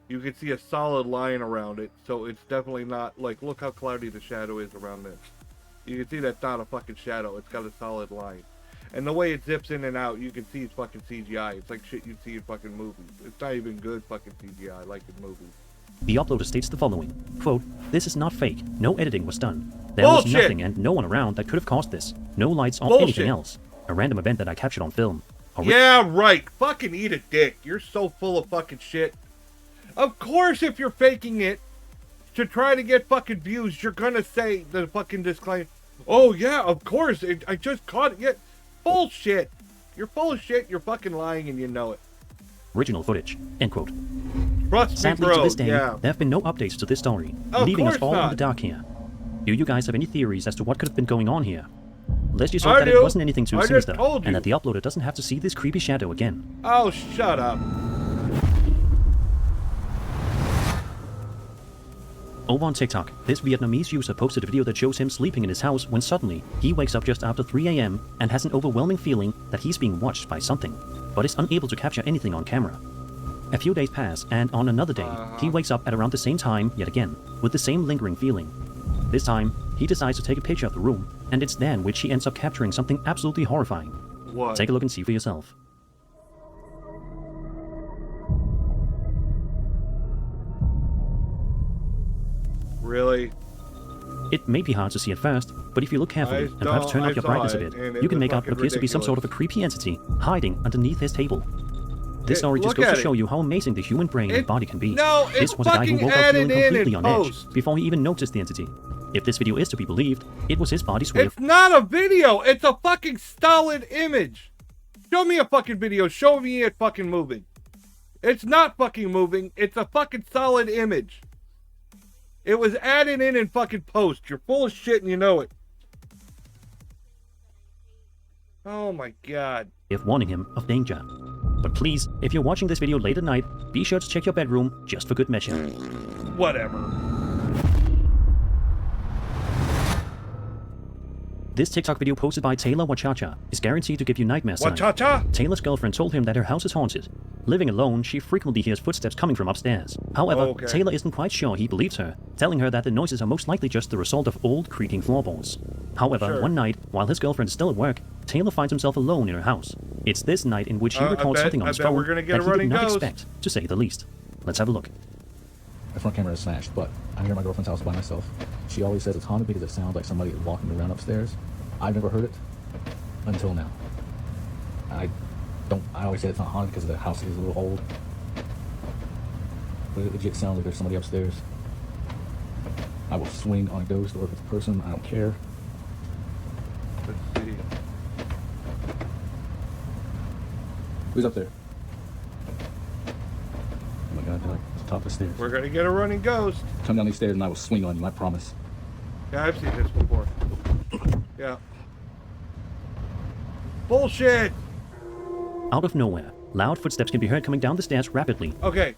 You can see a solid line around it, so it's definitely not, like, look how cloudy the shadow is around this. You can see that's not a fucking shadow, it's got a solid line. And the way it zips in and out, you can see it's fucking CGI. It's like shit you'd see in fucking movies. It's not even good fucking CGI like in movies.
the uploader states the following, quote, "This is not fake. No editing was done. There
Bullshit!
was nothing and no one around that could have caused this. No lights or
Bullshit!
anything else. A random event that I captured on film."
Yeah, right. Fucking eat a dick. You're so full of fucking shit. Of course, if you're faking it to try to get fucking views, you're gonna say the fucking disclaimer. Oh, yeah, of course. I just caught it. Yeah. Bullshit. You're full of shit. You're fucking lying and you know it.
Original footage, end quote.
Trust me,
Sadly,
bro.
to this day,
Yeah.
there have been no updates to this story,
Of
leaving us
course
all in
not.
the dark here. Do you guys have any theories as to what could have been going on here? Let's just
I
hope that
do.
it wasn't anything too
I just
sinister,
told you.
and that the uploader doesn't have to see this creepy shadow again.
Oh, shut up.
Over on TikTok, this Vietnamese user posted a video that shows him sleeping in his house when suddenly he wakes up just after 3 a.m. and has an overwhelming feeling that he's being watched by something, but is unable to capture anything on camera. A few days pass, and on another day, he wakes up at around the same time yet again, with the same lingering feeling. This time, he decides to take a picture of the room, and it's then which he ends up capturing something absolutely horrifying.
What?
Take a look and see for yourself.
Really?
It may be hard to see at first, but if you look carefully and perhaps turn up your brightness a bit, you can make out what appears to be some sort of a creepy entity hiding underneath his table. This story just goes to show you how amazing the human brain and body can be.
No,
This
it's
was a guy who
fucking
woke up feeling
added in
completely on edge
post.
before he even noticed the entity. If this video is to be believed, it was his body's way of...
It's not a video. It's a fucking solid image. Show me a fucking video. Show me it fucking moving. It's not fucking moving. It's a fucking solid image. It was added in fucking post. You're full of shit and you know it. Oh my god.
of warning him of danger. But please, if you're watching this video late at night, be sure to check your bedroom just for good measure.
Whatever.
This TikTok video posted by Taylor Wachacha is guaranteed to give you nightmares tonight.
Wachacha?
Taylor's girlfriend told him that her house is haunted. Living alone, she frequently hears footsteps coming from upstairs. However, Taylor isn't quite sure he believes her, telling her that the noises are most likely just the result of old creaking floorboards. However, one night, while his girlfriend is still at work, Taylor finds himself alone in her house. It's this night in which he records something on his phone that he did not expect, to say the least. Let's have a look.
My front camera is smashed, but I'm here at my girlfriend's house by myself. She always says it's haunted because it sounds like somebody walking around upstairs. I've never heard it until now. I always say it's not haunted because the house is a little old. But it legit sounds like there's somebody upstairs. I will swing on a ghost or if it's a person, I don't care.
Let's see.
Who's up there? Oh my god, they're like at the top of the stairs.
We're gonna get a running ghost.
Come down these stairs and I will swing on you, I promise.
Yeah, I've seen this before. Yeah. Bullshit!
Out of nowhere, loud footsteps can be heard coming down the stairs rapidly.
Okay,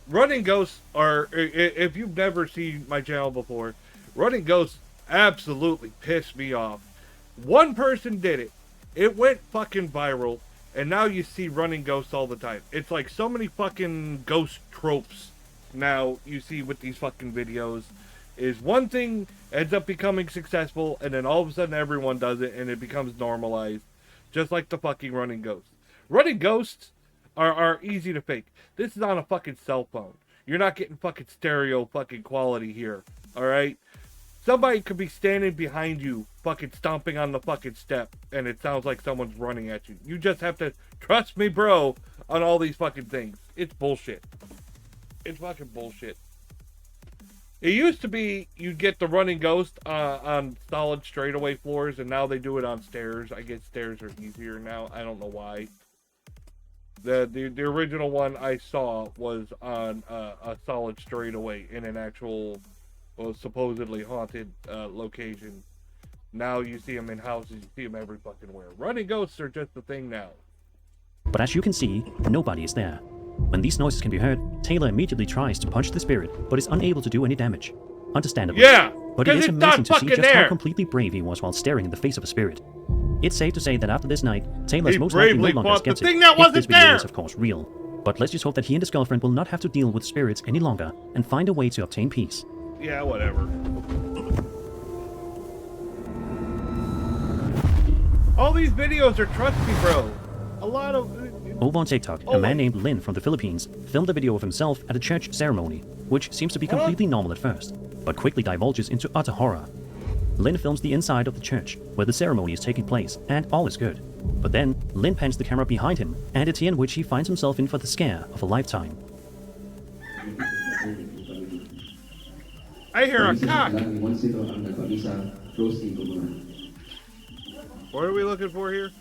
running ghosts are, if you've never seen my channel before, running ghosts absolutely piss me off. One person did it. It went fucking viral, and now you see running ghosts all the time. It's like so many fucking ghost tropes now you see with these fucking videos. Is one thing ends up becoming successful, and then all of a sudden everyone does it, and it becomes normalized. Just like the fucking running ghosts. Running ghosts are easy to fake. This is on a fucking cell phone. You're not getting fucking stereo fucking quality here. Alright? Somebody could be standing behind you, fucking stomping on the fucking step, and it sounds like someone's running at you. You just have to trust me, bro, on all these fucking things. It's bullshit. It's fucking bullshit. It used to be you'd get the running ghost on solid straightaway floors, and now they do it on stairs. I guess stairs are easier now. I don't know why. The original one I saw was on a solid straightaway in an actual, well, supposedly haunted location. Now you see them in houses, you see them every fucking where. Running ghosts are just a thing now.
But as you can see, nobody is there. When these noises can be heard, Taylor immediately tries to punch the spirit, but is unable to do any damage. Understandably.
Yeah!
But it is
it's not
amazing to see just
there.
how completely brave he was while staring in the face of a spirit. It's safe to say that after this night, Taylor's
He
most likely no
bravely
longer
fought the
skeptic,
thing that
if
wasn't
this video
there.
is of course real. But let's just hope that he and his girlfriend will not have to deal with spirits any longer, and find a way to obtain peace.
Yeah, whatever. All these videos are trust me, bro. A lot of...
Over on TikTok, a man named Lin from the Philippines filmed a video of himself at a church ceremony, which seems to be completely normal at first, but quickly divulges into utter horror. Lin films the inside of the church, where the ceremony is taking place, and all is good. But then, Lin pans the camera behind him, and it's here in which he finds himself in for the scare of a lifetime.
I hear a cock. What are we looking for here?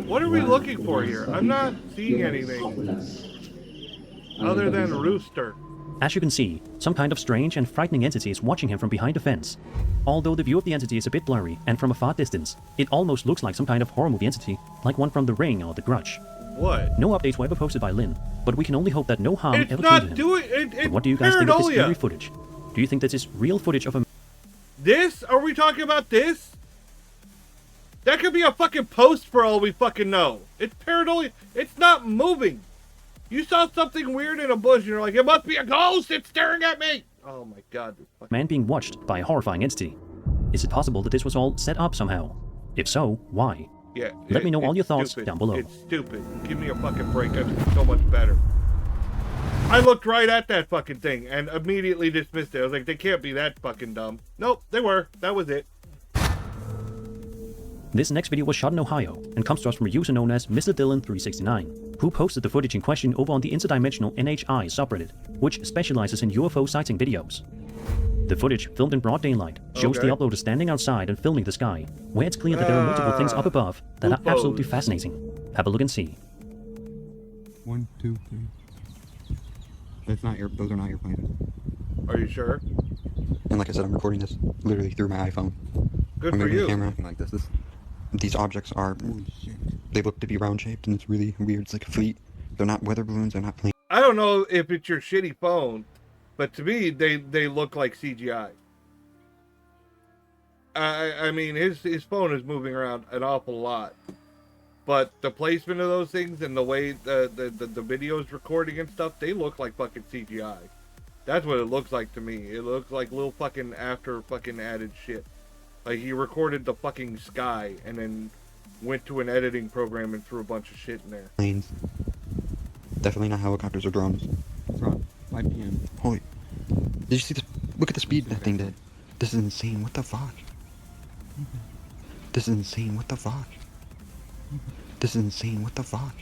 What are we looking for here? I'm not seeing anything other than rooster.
As you can see, some kind of strange and frightening entity is watching him from behind a fence. Although the view of the entity is a bit blurry, and from a far distance, it almost looks like some kind of horror movie entity, like one from The Ring or The Grudge.
What?
No updates were ever posted by Lin, but we can only hope that no harm
It's
ever
not
came to him.
doing it.
But what do you guys think of this
paranoia.
eerie footage? Do you think this is real footage of a...
This? Are we talking about this? That could be a fucking post for all we fucking know. It's paranoia. It's not moving. You saw something weird in a bush and you're like, it must be a ghost. It's staring at me. Oh my god. This fucking...
man being watched by a horrifying entity? Is it possible that this was all set up somehow? If so, why?
Yeah.
Let me know all your thoughts
stupid.
down below.
It's stupid. Give me a fucking break. That's so much better. I looked right at that fucking thing and immediately dismissed it. I was like, they can't be that fucking dumb. Nope, they were. That was it.
This next video was shot in Ohio and comes to us from a user known as Mr. Dylan369, who posted the footage in question over on the interdimensional NHI subreddit, which specializes in UFO sighting videos. The footage, filmed in broad daylight, shows the uploader standing outside and filming the sky, where it's clear that there are multiple things up above that are absolutely fascinating. Have a look and see.
1, 2, 3. That's not those are not airplanes.
Are you sure?
And like I said, I'm recording this literally through my iPhone.
Good
I'm
for
moving
you.
the camera like this. These objects are, they look to be round shaped and it's really weird. It's like a fleet. They're not weather balloons, they're not planes.
I don't know if it's your shitty phone, but to me, they look like CGI. I mean, his phone is moving around an awful lot. But the placement of those things and the way the video's recording and stuff, they look like fucking CGI. That's what it looks like to me. It looks like little fucking after fucking added shit. Like he recorded the fucking sky and then went to an editing program and threw a bunch of shit in there.
Planes. Definitely not helicopters or drones. It's around 5 p.m. Holy. Did you see this? Look at the speed that thing did. This is insane. What the fuck? This is insane. What the fuck? This is insane. What the fuck?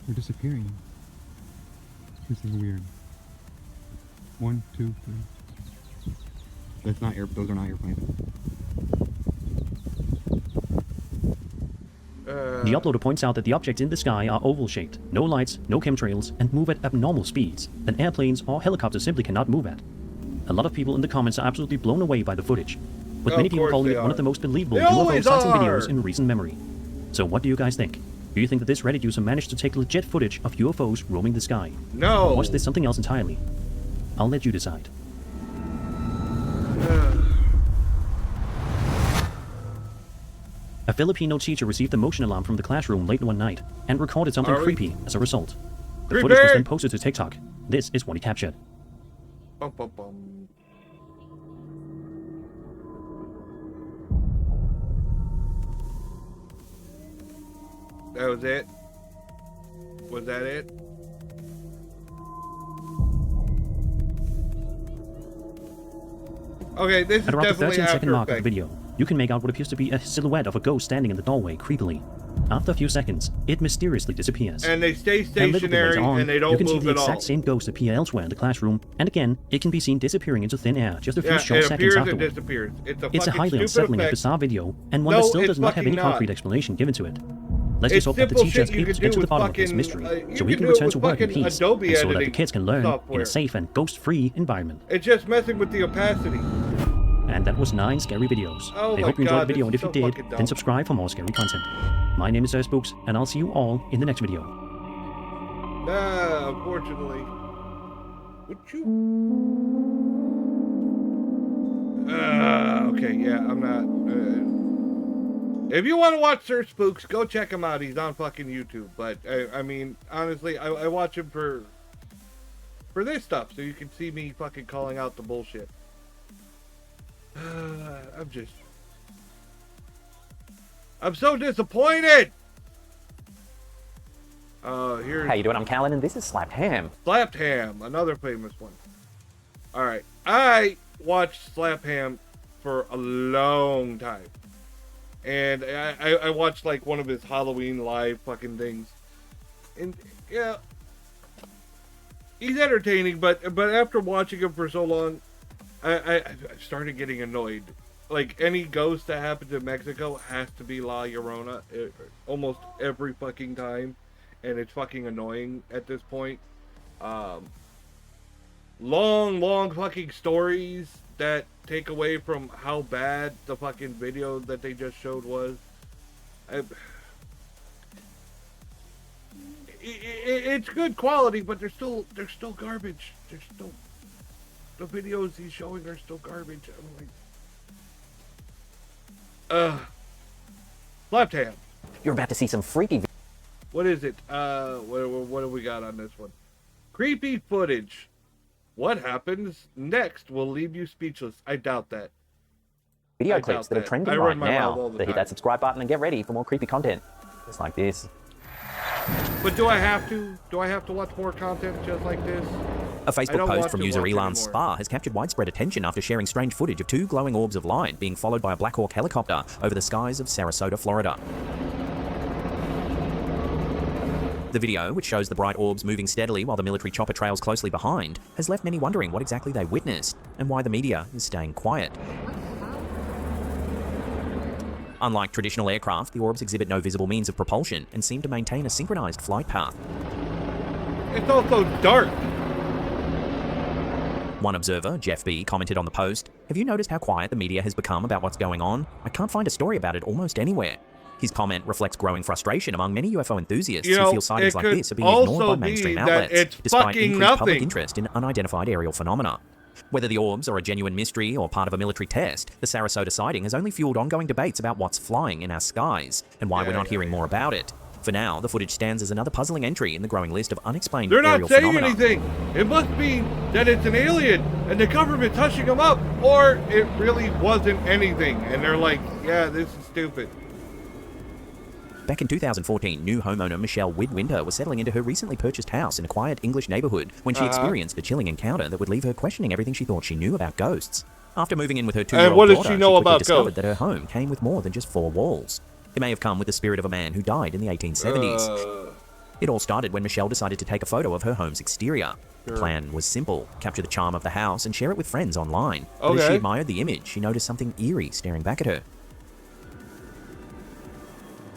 They're disappearing. This is weird. 1, 2, 3. That's not those are not airplanes.
The uploader points out that the objects in the sky are oval-shaped, no lights, no chemtrails, and move at abnormal speeds that airplanes or helicopters simply cannot move at. A lot of people in the comments are absolutely blown away by the footage, with many people calling it one of the most believable UFO sighting videos in recent memory. So what do you guys think? Do you think that this Reddit user managed to take legit footage of UFOs roaming the sky?
No!
Or was this something else entirely? I'll let you decide. A Filipino teacher received a motion alarm from the classroom late one night and recorded something creepy as a result. The footage was then posted to TikTok. This is what he captured.
Bum, bum, bum. That was it? Was that it? Okay, this is
at around the
definitely
13-second
After
mark of the
Effects.
video, you can make out what appears to be a silhouette of a ghost standing in the doorway creepily. After a few seconds, it mysteriously disappears.
And they stay
A little bit
stationary
later on,
and they don't
you can see
move
the
at all.
exact same ghost appear elsewhere in the classroom, and again, it can be seen disappearing into thin air just a few
Yeah,
short
it
seconds
appears and
afterward.
disappears. It's a
It's a
fucking
highly
stupid
unsettling and
effect.
bizarre video, and one
No,
that still
it's
does not have any
fucking
concrete
not.
explanation given to it. Let's
It's
just hope that the
simple
teacher
shit
has
you
peeped
can do
into the
with
bottom of this
fucking,
mystery,
you
so we
can
can
do it
return
with
to work in
fucking
peace,
Adobe
and so that the
editing
kids can learn in
software.
a safe and ghost-free environment.
It's just messing with the opacity.
And that was 9 scary videos.
Oh
I
my
hope you enjoyed
God,
the video,
this
and if
is
you
so
did,
fucking dumb.
then subscribe for more scary content. My name is Spooks, and I'll see you all in the next video.
Nah, unfortunately. Would you? Okay, yeah, I'm not. If you want to watch Sir Spooks, go check him out. He's on fucking YouTube. But I mean, honestly, I watch him for this stuff, so you can see me fucking calling out the bullshit. I'm so disappointed. Here's
How you doing? I'm Callan, and this is Slapped Ham.
Slapped Ham, another famous one. All right, I watched Slap Ham for a long time, and I watched like one of his Halloween live fucking things, and yeah, he's entertaining, but after watching him for so long, I started getting annoyed. Like, any ghost that happens in Mexico has to be La Llorona almost every fucking time, and it's fucking annoying at this point. Long fucking stories that take away from how bad the fucking video that they just showed was. It's good quality, but they're still garbage. The videos he's showing are still garbage. I'm like, Left hand.
You're about to see some freaky.
What is it? What do we got on this one? Creepy footage. What happens next will leave you speechless. I doubt that.
Video clips that are trending right now.
So
Hit that subscribe button and get ready for more creepy content. Just like this.
But do I have to? Do I have to watch more content just like this?
A Facebook post from user Elan Spa has captured widespread attention after sharing strange footage of 2 glowing orbs of light being followed by a Black Hawk helicopter over the skies of Sarasota, Florida. The video, which shows the bright orbs moving steadily while the military chopper trails closely behind, has left many wondering what exactly they witnessed and why the media is staying quiet. Unlike traditional aircraft, the orbs exhibit no visible means of propulsion and seem to maintain a synchronized flight path.
It's also dark.
One observer, Jeff B., commented on the post, "Have you noticed how quiet the media has become about what's going on? I can't find a story about it almost anywhere." His comment reflects growing frustration among many UFO enthusiasts who feel sightings like this are being ignored by mainstream outlets, despite increased public interest in unidentified aerial phenomena. Whether the orbs are a genuine mystery or part of a military test, the Sarasota sighting has only fueled ongoing debates about what's flying in our skies and why we're not hearing more about it. For now, the footage stands as another puzzling entry in the growing list of unexplained
They're
aerial
not saying
phenomena.
anything. It must mean that it's an alien and the government's hushing them up, or it really wasn't anything and they're like, yeah, this is stupid.
Back in 2014, new homeowner Michelle Widwinter was settling into her recently purchased house in a quiet English neighborhood when she experienced a chilling encounter that would leave her questioning everything she thought she knew about ghosts. After moving in with her 2-year-old
what does
daughter,
she know
quickly
about
discovered
ghosts?
that her home came with more than just 4 walls. It may have come with the spirit of a man who died in the 1870s. It all started when Michelle decided to take a photo of her home's exterior. The plan was simple: capture the charm of the house and share it with friends online. But as she admired the image, she noticed something eerie staring back at her.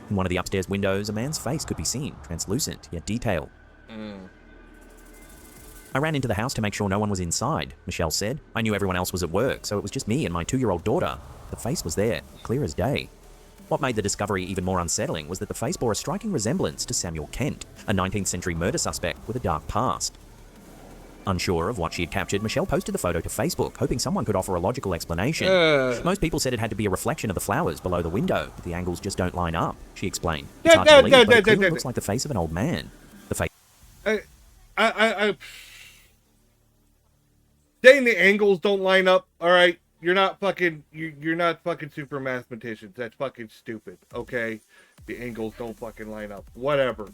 In one of the upstairs windows, a man's face could be seen, translucent yet detailed. "I ran into the house to make sure no one was inside," Michelle said. "I knew everyone else was at work, so it was just me and my 2-year-old daughter. The face was there, clear as day." What made the discovery even more unsettling was that the face bore a striking resemblance to Samuel Kent, a 19th century murder suspect with a dark past. Unsure of what she had captured, Michelle posted the photo to Facebook, hoping someone could offer a logical explanation. Most people said it had to be a reflection of the flowers below the window, but the angles just don't line up, she explained. "It's hard to believe, but it clearly looks like the face of an old man." The face...
Saying the angles don't line up, alright? You're not fucking super mathematicians. That's fucking stupid, okay? The angles don't fucking line up. Whatever.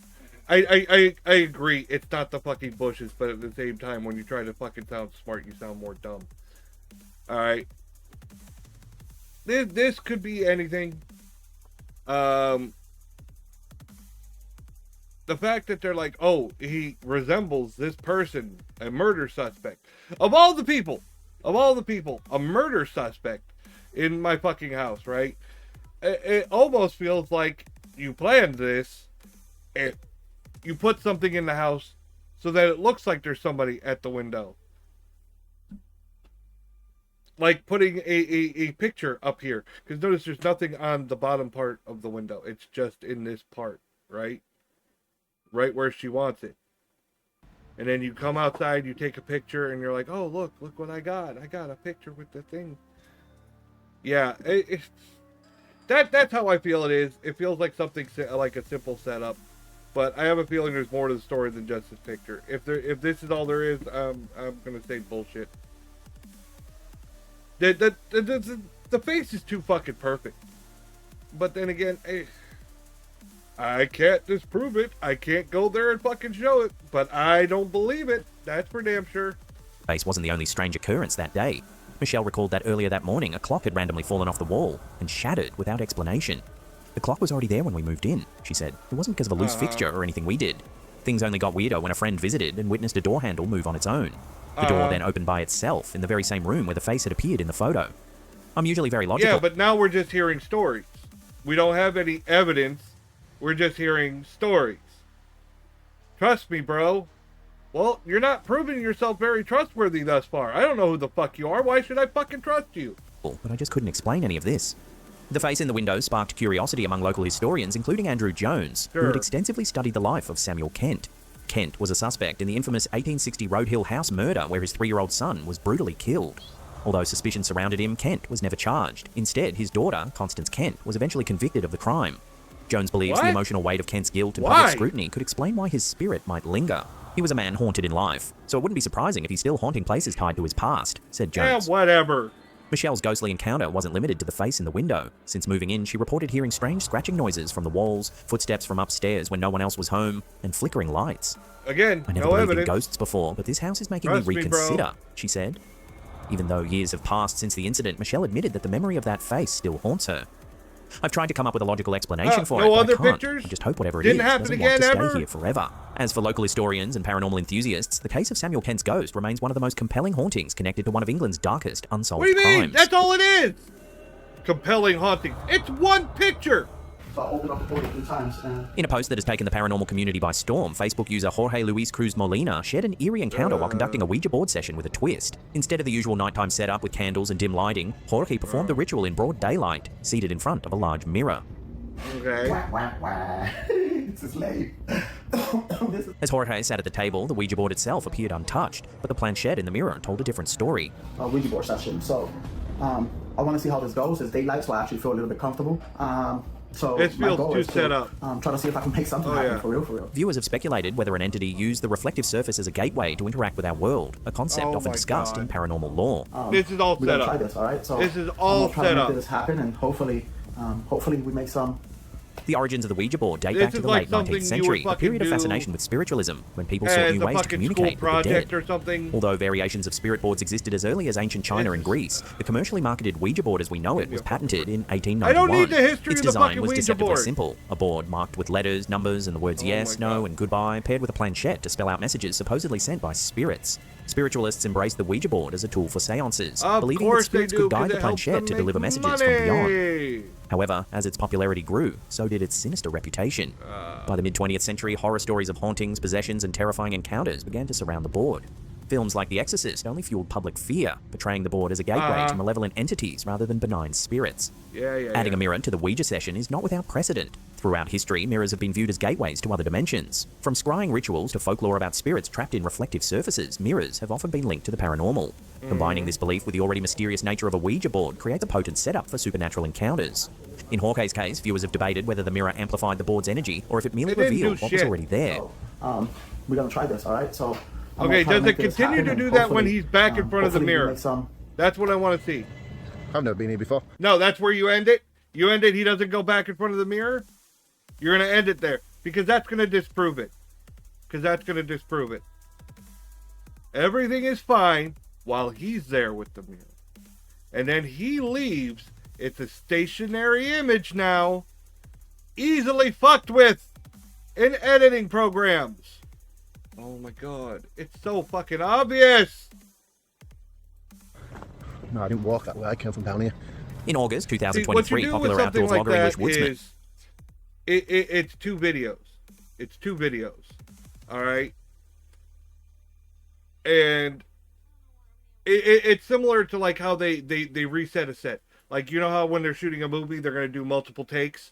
I agree, it's not the fucking bushes, but at the same time, when you try to fucking sound smart, you sound more dumb. Alright. This could be anything. the fact that they're like, oh, he resembles this person, a murder suspect. Of all the people, a murder suspect in my fucking house, right? It almost feels like you planned this. You put something in the house so that it looks like there's somebody at the window. Like putting a picture up here. Because notice there's nothing on the bottom part of the window. It's just in this part, right? Right where she wants it. And then you come outside, you take a picture, and you're like, oh, look what I got. I got a picture with the thing. Yeah, that's how I feel it is. It feels like something like a simple setup. But I have a feeling there's more to the story than just this picture. If this is all there is, I'm going to say bullshit. The face is too fucking perfect. But then again, I can't disprove it. I can't go there and fucking show it. But I don't believe it. That's for damn sure.
Face wasn't the only strange occurrence that day. Michelle recalled that earlier that morning, a clock had randomly fallen off the wall and shattered without explanation. The clock was already there when we moved in, she said. It wasn't because of a loose fixture or anything we did. Things only got weirder when a friend visited and witnessed a door handle move on its own. The door then opened by itself in the very same room where the face had appeared in the photo. I'm usually very logical.
Yeah, but now we're just hearing stories. We don't have any evidence. We're just hearing stories. Trust me, bro. Well, you're not proving yourself very trustworthy thus far. I don't know who the fuck you are. Why should I fucking trust you?
But I just couldn't explain any of this. The face in the window sparked curiosity among local historians, including Andrew Jones, who had extensively studied the life of Samuel Kent. Kent was a suspect in the infamous 1860 Road Hill house murder where his 3-year-old son was brutally killed. Although suspicion surrounded him, Kent was never charged. Instead, his daughter, Constance Kent, was eventually convicted of the crime. Jones believes the emotional weight of Kent's guilt and public scrutiny could explain why his spirit might linger. He was a man haunted in life, so it wouldn't be surprising if he's still haunting places tied to his past, said Jones.
Yeah, whatever.
Michelle's ghostly encounter wasn't limited to the face in the window. Since moving in, she reported hearing strange scratching noises from the walls, footsteps from upstairs when no one else was home, and flickering lights.
Again,
I never
no
believed
evidence.
in ghosts before, but this house is making me reconsider, she said. Even though years have passed since the incident, Michelle admitted that the memory of that face still haunts her. I've tried to come up with a logical explanation for it, but I can't. I just hope whatever it is doesn't want to stay here forever. As for local historians and paranormal enthusiasts, the case of Samuel Kent's ghost remains one of the most compelling hauntings connected to one of England's darkest unsolved crimes.
What do you mean? That's all it is! Compelling hauntings. It's one picture!
So I opened up the portal 3 times and...
In a post that has taken the paranormal community by storm, Facebook user Jorge Luis Cruz Molina shared an eerie encounter while conducting a Ouija board session with a twist. Instead of the usual nighttime setup with candles and dim lighting, Jorge performed the ritual in broad daylight, seated in front of a large mirror.
Okay.
This is lame.
As Jorge sat at the table, the Ouija board itself appeared untouched, but the planchette in the mirror told a different story.
A Ouija board session. So, I want to see how this goes. It's daylight, so I actually feel a little bit comfortable. So
it feels too set up.
Trying to see if I can make something happen for real.
Viewers have speculated whether an entity used the reflective surface as a gateway to interact with our world, a concept often discussed in paranormal lore.
This is all set up.
Try this, all right? So
this is all set up.
Make this happen, and hopefully we make some.
The origins of the Ouija board date back to the late 19th century, a period of fascination with spiritualism, when people sought new ways to communicate with the dead.
Or something.
Although variations of spirit boards existed as early as ancient China and Greece, the commercially marketed Ouija board as we know it was patented in 1891.
I don't need the history
Its
of the
design
fucking
was
Ouija
deceptively
board.
simple. A board marked with letters, numbers, and the words yes, no, and goodbye, paired with a planchette to spell out messages supposedly sent by spirits. Spiritualists embraced the Ouija board as a tool for seances, believing that spirits could guide the planchette to deliver messages from beyond. However, as its popularity grew, so did its sinister reputation. By the mid-20th century, horror stories of hauntings, possessions, and terrifying encounters began to surround the board. Films like The Exorcist only fueled public fear, portraying the board as a gateway to malevolent entities rather than benign spirits. Adding a mirror to the Ouija session is not without precedent. Throughout history, mirrors have been viewed as gateways to other dimensions. From scrying rituals to folklore about spirits trapped in reflective surfaces, mirrors have often been linked to the paranormal. Combining this belief with the already mysterious nature of a Ouija board creates a potent setup for supernatural encounters. In Jorge's case, viewers have debated whether the mirror amplified the board's energy or if it merely revealed what was already there.
So, we're gonna try this, all right? So.
Okay, does it continue to do that when he's back in front of the mirror? That's what I want to see.
I've never been here before.
No, that's where you end it? You end it, he doesn't go back in front of the mirror? You're going to end it there. Because that's going to disprove it. Everything is fine while he's there with the mirror. And then he leaves. It's a stationary image now. Easily fucked with. in editing programs. Oh my god, it's so fucking obvious.
No, I didn't walk that way. I came from down here.
In August
See,
2023,
what you do with
popular outdoor
something like
vlogger English
that
Woodsman.
is, it's two videos. It's two videos. All right. And it's similar to like how they reset a set. Like, you know how when they're shooting a movie, they're going to do multiple takes.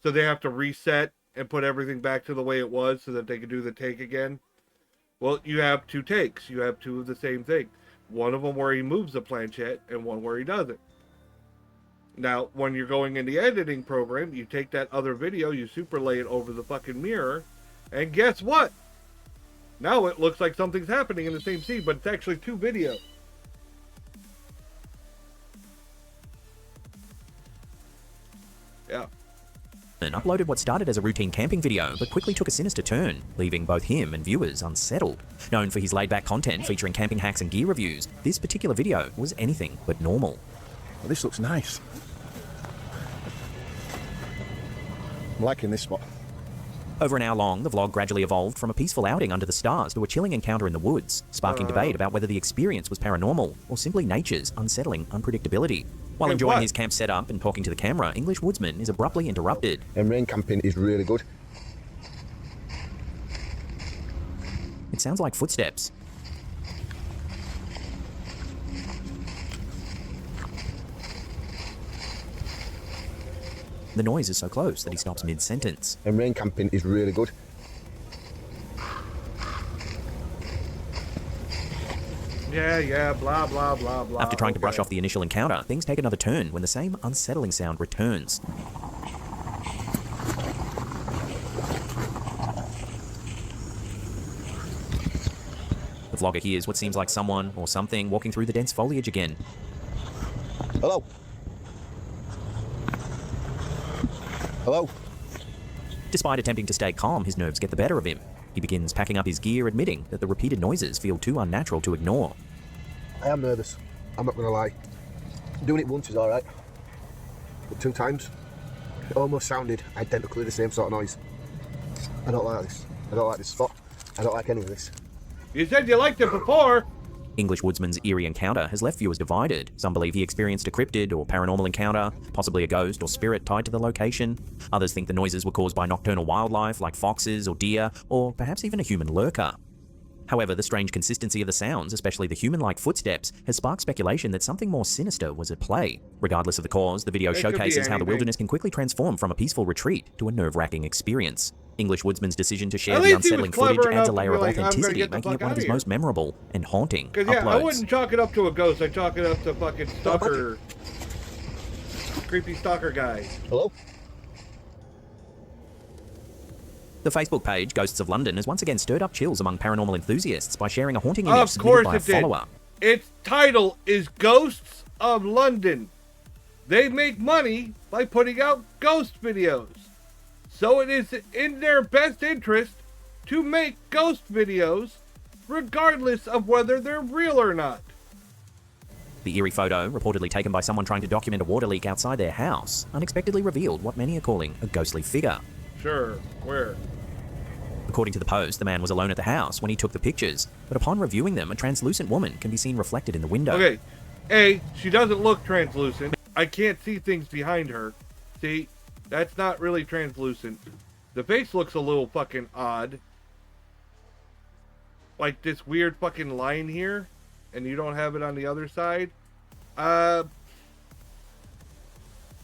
So they have to reset and put everything back to the way it was so that they can do the take again. Well, you have two takes. You have two of the same thing. One of them where he moves the planchette and one where he doesn't. Now, when you're going in the editing program, you take that other video, you superlay it over the fucking mirror, and guess what? Now it looks like something's happening in the same scene, but it's actually two videos. Yeah.
And uploaded what started as a routine camping video, but quickly took a sinister turn, leaving both him and viewers unsettled. Known for his laid-back content featuring camping hacks and gear reviews, this particular video was anything but normal.
Well, this looks nice. I'm liking this spot.
Over an hour long, the vlog gradually evolved from a peaceful outing under the stars to a chilling encounter in the woods, sparking debate about whether the experience was paranormal or simply nature's unsettling unpredictability. While enjoying his camp setup and talking to the camera, English Woodsman is abruptly interrupted.
And rain camping is really good.
It sounds like footsteps. The noise is so close that he stops mid-sentence.
And rain camping is really good.
Yeah, blah, blah, blah, blah.
After trying to brush off the initial encounter, things take another turn when the same unsettling sound returns. The vlogger hears what seems like someone or something walking through the dense foliage again.
Hello? Hello?
Despite attempting to stay calm, his nerves get the better of him. He begins packing up his gear, admitting that the repeated noises feel too unnatural to ignore.
I am nervous. I'm not going to lie. Doing it once is alright. But 2 times, it almost sounded identically the same sort of noise. I don't like this. I don't like this spot. I don't like any of this.
You said you liked it before.
English Woodsman's eerie encounter has left viewers divided. Some believe he experienced a cryptid or paranormal encounter, possibly a ghost or spirit tied to the location. Others think the noises were caused by nocturnal wildlife like foxes or deer, or perhaps even a human lurker. However, the strange consistency of the sounds, especially the human-like footsteps, has sparked speculation that something more sinister was at play. Regardless of the cause, the video showcases how the wilderness can quickly transform from a peaceful retreat to a nerve-wracking experience. English Woodsman's decision to share the unsettling footage adds a layer of authenticity, making it one of his most memorable and haunting
Because, yeah, I
uploads.
wouldn't chalk it up to a ghost. I chalk it up to fucking stalker. Creepy stalker guy.
Hello?
The Facebook page Ghosts of London has once again stirred up chills among paranormal enthusiasts by sharing a haunting image submitted by a follower.
Its title is Ghosts of London. They make money by putting out ghost videos. So it is in their best interest to make ghost videos, regardless of whether they're real or not.
The eerie photo, reportedly taken by someone trying to document a water leak outside their house, unexpectedly revealed what many are calling a ghostly figure.
Sure, where?
According to the post, the man was alone at the house when he took the pictures, but upon reviewing them, a translucent woman can be seen reflected in the window.
Okay, A, she doesn't look translucent. I can't see things behind her. See, that's not really translucent. The face looks a little fucking odd. Like this weird fucking line here, and you don't have it on the other side. I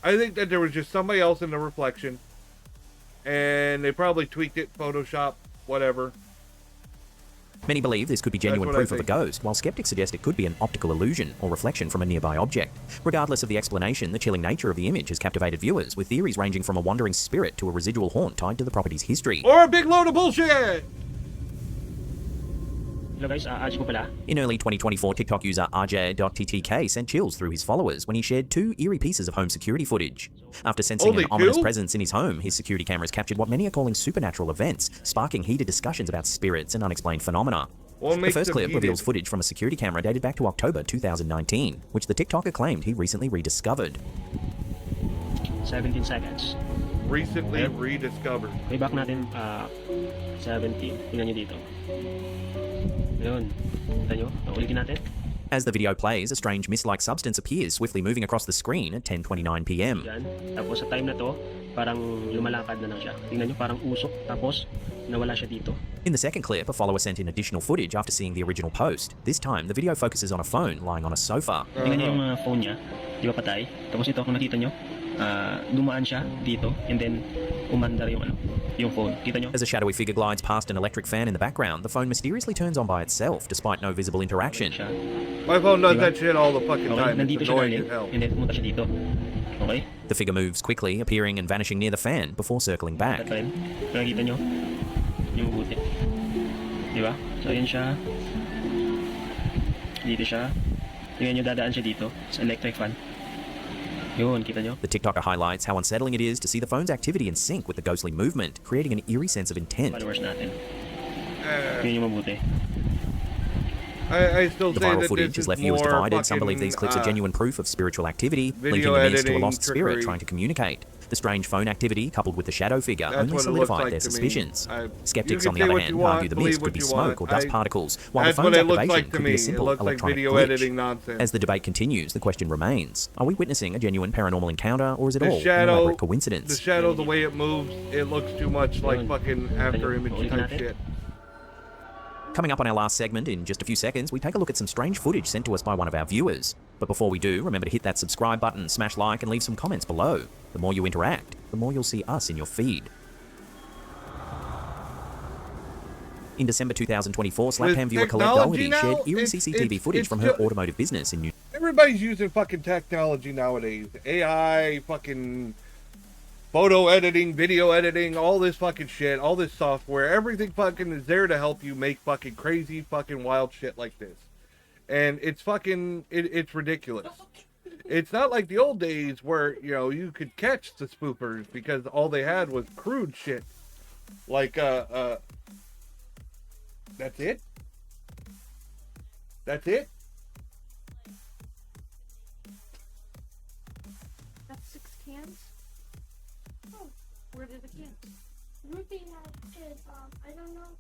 think that there was just somebody else in the reflection, and they probably tweaked it, Photoshop, whatever.
Many believe this could be genuine
That's what I
proof of a ghost, while skeptics suggest it could be an optical illusion or reflection from a nearby object. Regardless of the explanation, the chilling nature of the image has captivated viewers, with theories ranging from a wandering spirit to a residual haunt tied to the property's history.
Or a big load of bullshit!
Hello guys, ads ko pala.
In early 2024, TikTok user RJ.TTK sent chills through his followers when he shared 2 eerie pieces of home security footage. After sensing
Only
an ominous
2?
presence in his home, his security cameras captured what many are calling supernatural events, sparking heated discussions about spirits and unexplained phenomena.
What
The
makes
first
them
clip
heated?
reveals footage from a security camera dated back to October 2019, which the TikToker claimed he recently rediscovered.
17 seconds.
recently rediscovered.
Way back natin, 17. Tingnan nyo dito. Ayun. Kita nyo? Ulitin natin.
As the video plays, a strange mist-like substance appears, swiftly moving across the screen at 10:29 p.m.
Yan. Tapos sa time na to, parang lumalakad na lang siya. Tingnan nyo, parang usok. Tapos, nawala siya dito.
In the second clip, a follower sent in additional footage after seeing the original post. This time, the video focuses on a phone lying on a sofa.
Tingnan nyo yung phone niya. Di ba patay? Tapos ito, kung nakita nyo, dumaan siya dito, and then umandar yung phone. Kita nyo?
As a shadowy figure glides past an electric fan in the background, the phone mysteriously turns on by itself, despite no visible interaction.
My phone does that shit all the fucking time.
Nandito
It's
siya
annoying
galing,
as hell.
and then pumunta siya dito. Okay?
The figure moves quickly, appearing and vanishing near the fan before circling back.
Nakikita nyo? Yung buti. Di ba? So, ayan siya. Dito siya. Tingnan nyo, dadaan siya dito sa electric fan. Yun, kita nyo?
The TikToker highlights how unsettling it is to see the phone's activity in sync with the ghostly movement, creating an eerie sense of intent.
Followers natin. Tingnan nyo mabuti.
I still
The
say
viral
that
footage
this
has left
is
viewers
more
divided. Some believe these clips are
fucking,
genuine proof of spiritual activity,
video
linking the mist to a
editing,
lost spirit
trickery.
trying to communicate. The strange phone activity, coupled with the shadow figure,
That's
only
what it looks
solidified
like
their
to me.
suspicions. Skeptics,
You
on
can
the
say
other
what
hand,
you want,
argue the
believe
mist could
what
be
you
smoke
want.
or dust particles, while
That's
the
what
phone's
it looks
activation
like to
could be a
me.
simple
It looks like
electronic
video
glitch.
editing nonsense.
As the debate continues, the question remains: are we witnessing a genuine paranormal encounter, or is it
The
all an
shadow,
elaborate coincidence?
the shadow, the way it moves, it looks too much like fucking after image type shit.
Coming up on our last segment, in just a few seconds, we take a look at some strange footage sent to us by one of our viewers. But before we do, remember to hit that subscribe button, smash like, and leave some comments below. The more you interact, the more you'll see us in your feed. In December 2024, Slapcam viewer Colette
technology
Doherty shared
now,
eerie CCTV footage from her automotive business in New
Everybody's using fucking technology nowadays. AI, fucking photo editing, video editing, all this fucking shit, all this software, everything fucking is there to help you make fucking crazy, fucking wild shit like this. And it's fucking, it's ridiculous. It's not like the old days where, you know, you could catch the spoofers because all they had was crude shit. Like, that's it? That's it?
That's 6 cans? Oh, where did the cans?
Ruby had it, I don't know.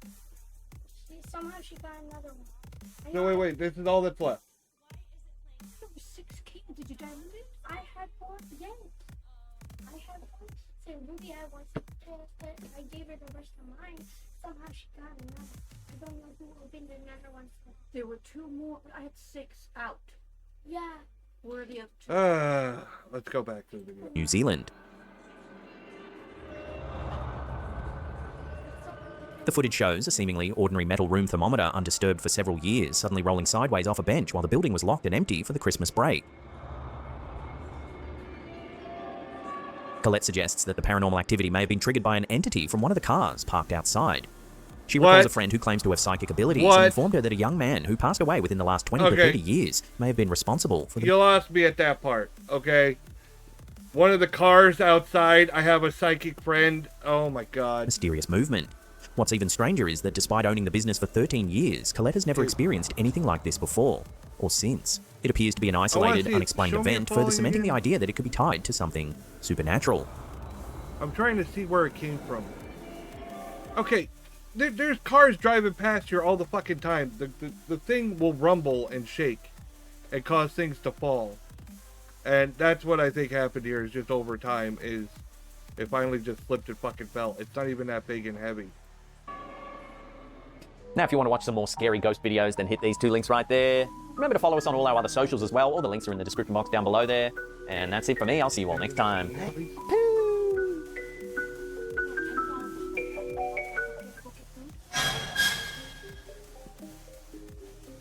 Somehow she got another one.
No, wait, this is all that's left.
There were 6 cans. Did you dilute it?
I had 4, yes. I had 4. So Ruby had one, but I gave her the rest of mine. Somehow she got another. I don't know who opened another one for.
There were 2 more, but I had 6 out.
Yeah.
Where are the other 2?
Let's go back to the video.
New Zealand. The footage shows a seemingly ordinary metal room thermometer undisturbed for several years, suddenly rolling sideways off a bench while the building was locked and empty for the Christmas break. Colette suggests that the paranormal activity may have been triggered by an entity from one of the cars parked outside. She recalls a friend who claims to have psychic abilities and informed her that a young man who passed away within the last 20 to 30 years may have been responsible for the...
You lost me at that part, okay? One of the cars outside, I have a psychic friend. Oh my god.
Mysterious movement. What's even stranger is that despite owning the business for 13 years, Colette has never experienced anything like this before, or since. It appears to be an isolated, unexplained event, further cementing the idea that it could be tied to something supernatural.
I'm trying to see where it came from. Okay, there's cars driving past here all the fucking time. The thing will rumble and shake and cause things to fall. And that's what I think happened here, is just over time, is it finally just slipped and fucking fell. It's not even that big and heavy.
Now, if you want to watch some more scary ghost videos, then hit these 2 links right there. Remember to follow us on all our other socials as well. All the links are in the description box down below there. And that's it for me. I'll see you all next time.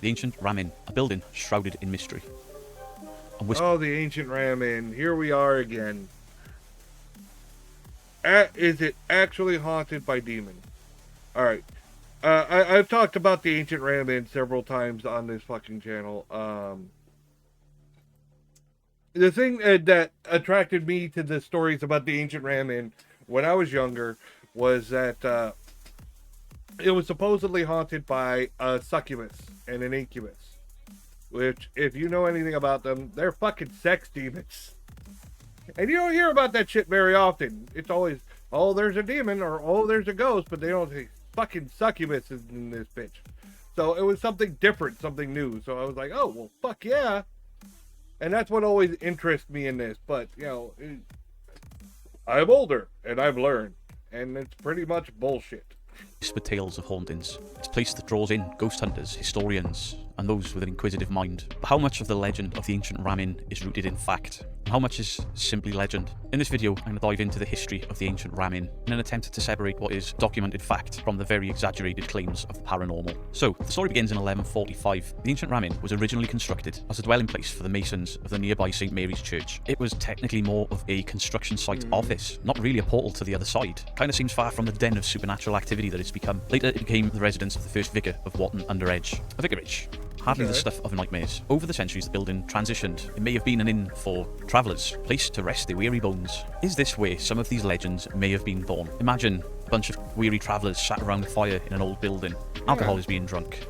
The ancient ramen, a building shrouded in mystery.
Oh, the ancient ramen. Here we are again. Is it actually haunted by demons? Alright. I've talked about the ancient ramen several times on this fucking channel. The thing that attracted me to the stories about the ancient ramen when I was younger was that it was supposedly haunted by a succubus and an incubus. Which, if you know anything about them, they're fucking sex demons. And you don't hear about that shit very often. It's always, oh, there's a demon, or oh, there's a ghost, but they don't say fucking succubus is in this bitch. So it was something different, something new. So I was like, oh, well, fuck yeah. And that's what always interests me in this. But, you know, I'm older, and I've learned. And it's pretty much bullshit.
With tales of hauntings. It's a place that draws in ghost hunters, historians, and those with an inquisitive mind. But how much of the legend of the ancient Ramin is rooted in fact? And how much is simply legend? In this video, I'm going to dive into the history of the ancient Ramin in an attempt to separate what is documented fact from the very exaggerated claims of the paranormal. So, the story begins in 1145. The ancient Ramin was originally constructed as a dwelling place for the masons of the nearby St. Mary's Church. It was technically more of a construction site office, not really a portal to the other side. Kind of seems far from the den of supernatural activity that it's become. Later, it became the residence of the first vicar of Watton under Edge, a vicarage. Hardly the stuff of nightmares. Over the centuries, the building transitioned. It may have been an inn for travellers, a place to rest their weary bones. Is this where some of these legends may have been born? Imagine a bunch of weary travellers sat around a fire in an old building. Alcohol is being drunk,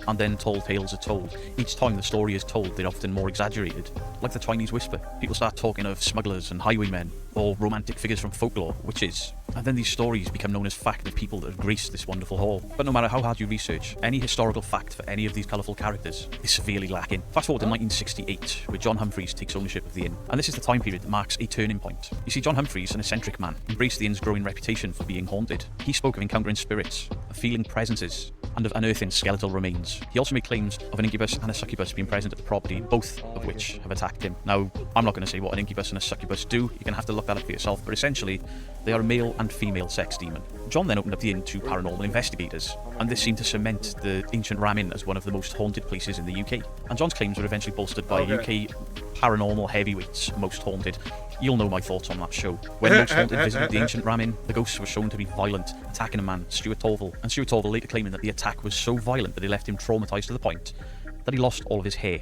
and then tall tales are told. Each time the story is told, they're often more exaggerated. Like the Chinese whisper. People start talking of smugglers and highwaymen, or romantic figures from folklore, witches. And then these stories become known as fact of people that have graced this wonderful hall. But no matter how hard you research, any historical fact for any of these colourful characters is severely lacking. Fast forward to 1968, where John Humphreys takes ownership of the inn. And this is the time period that marks a turning point. You see, John Humphreys, an eccentric man, embraced the inn's growing reputation for being haunted. He spoke of encountering spirits, of feeling presences, and of unearthing skeletal remains. He also made claims of an incubus and a succubus being present at the property, both of which have attacked him. Now, I'm not going to say what an incubus and a succubus do, you're going to have to look that up for yourself, but essentially, they are a male and female sex demon. John then opened up the inn to paranormal investigators, and this seemed to cement the ancient Ramin as one of the most haunted places in the UK. And John's claims were eventually bolstered by UK paranormal heavyweights, Most Haunted. You'll know my thoughts on that show. When Most Haunted visited the ancient Ramin, the ghosts were shown to be violent, attacking a man, Stuart Torval, and Stuart Torval later claiming that the attack was so violent that it left him traumatised to the point that he lost all of his hair.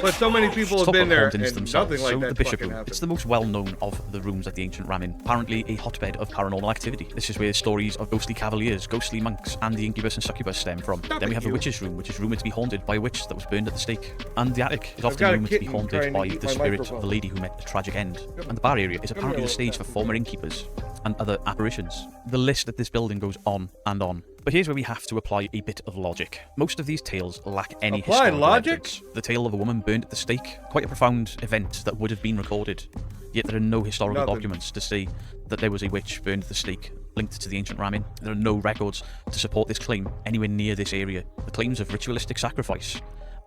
But so many people have been there, and
themselves.
nothing like
So
that
the Bishop
fucking
Room.
happened.
It's the most well-known of the rooms at the ancient Ramin. Apparently a hotbed of paranormal activity. This is where stories of ghostly cavaliers, ghostly monks, and the incubus and succubus stem from. Then we have the Witch's Room, which is rumoured to be haunted by a witch that was burned at the stake. And the attic is often rumoured to be haunted by the spirit of the lady who met a tragic end. And the bar area is apparently the stage for former innkeepers and other apparitions. The list at this building goes on and on. But here's where we have to apply a bit of logic. Most of these tales lack any historical evidence. The tale of a woman burned at the stake, quite a profound event that would have been recorded. Yet there are no historical documents to say that there was a witch burned at the stake linked to the ancient Ramin. There are no records to support this claim anywhere near this area. The claims of ritualistic sacrifice.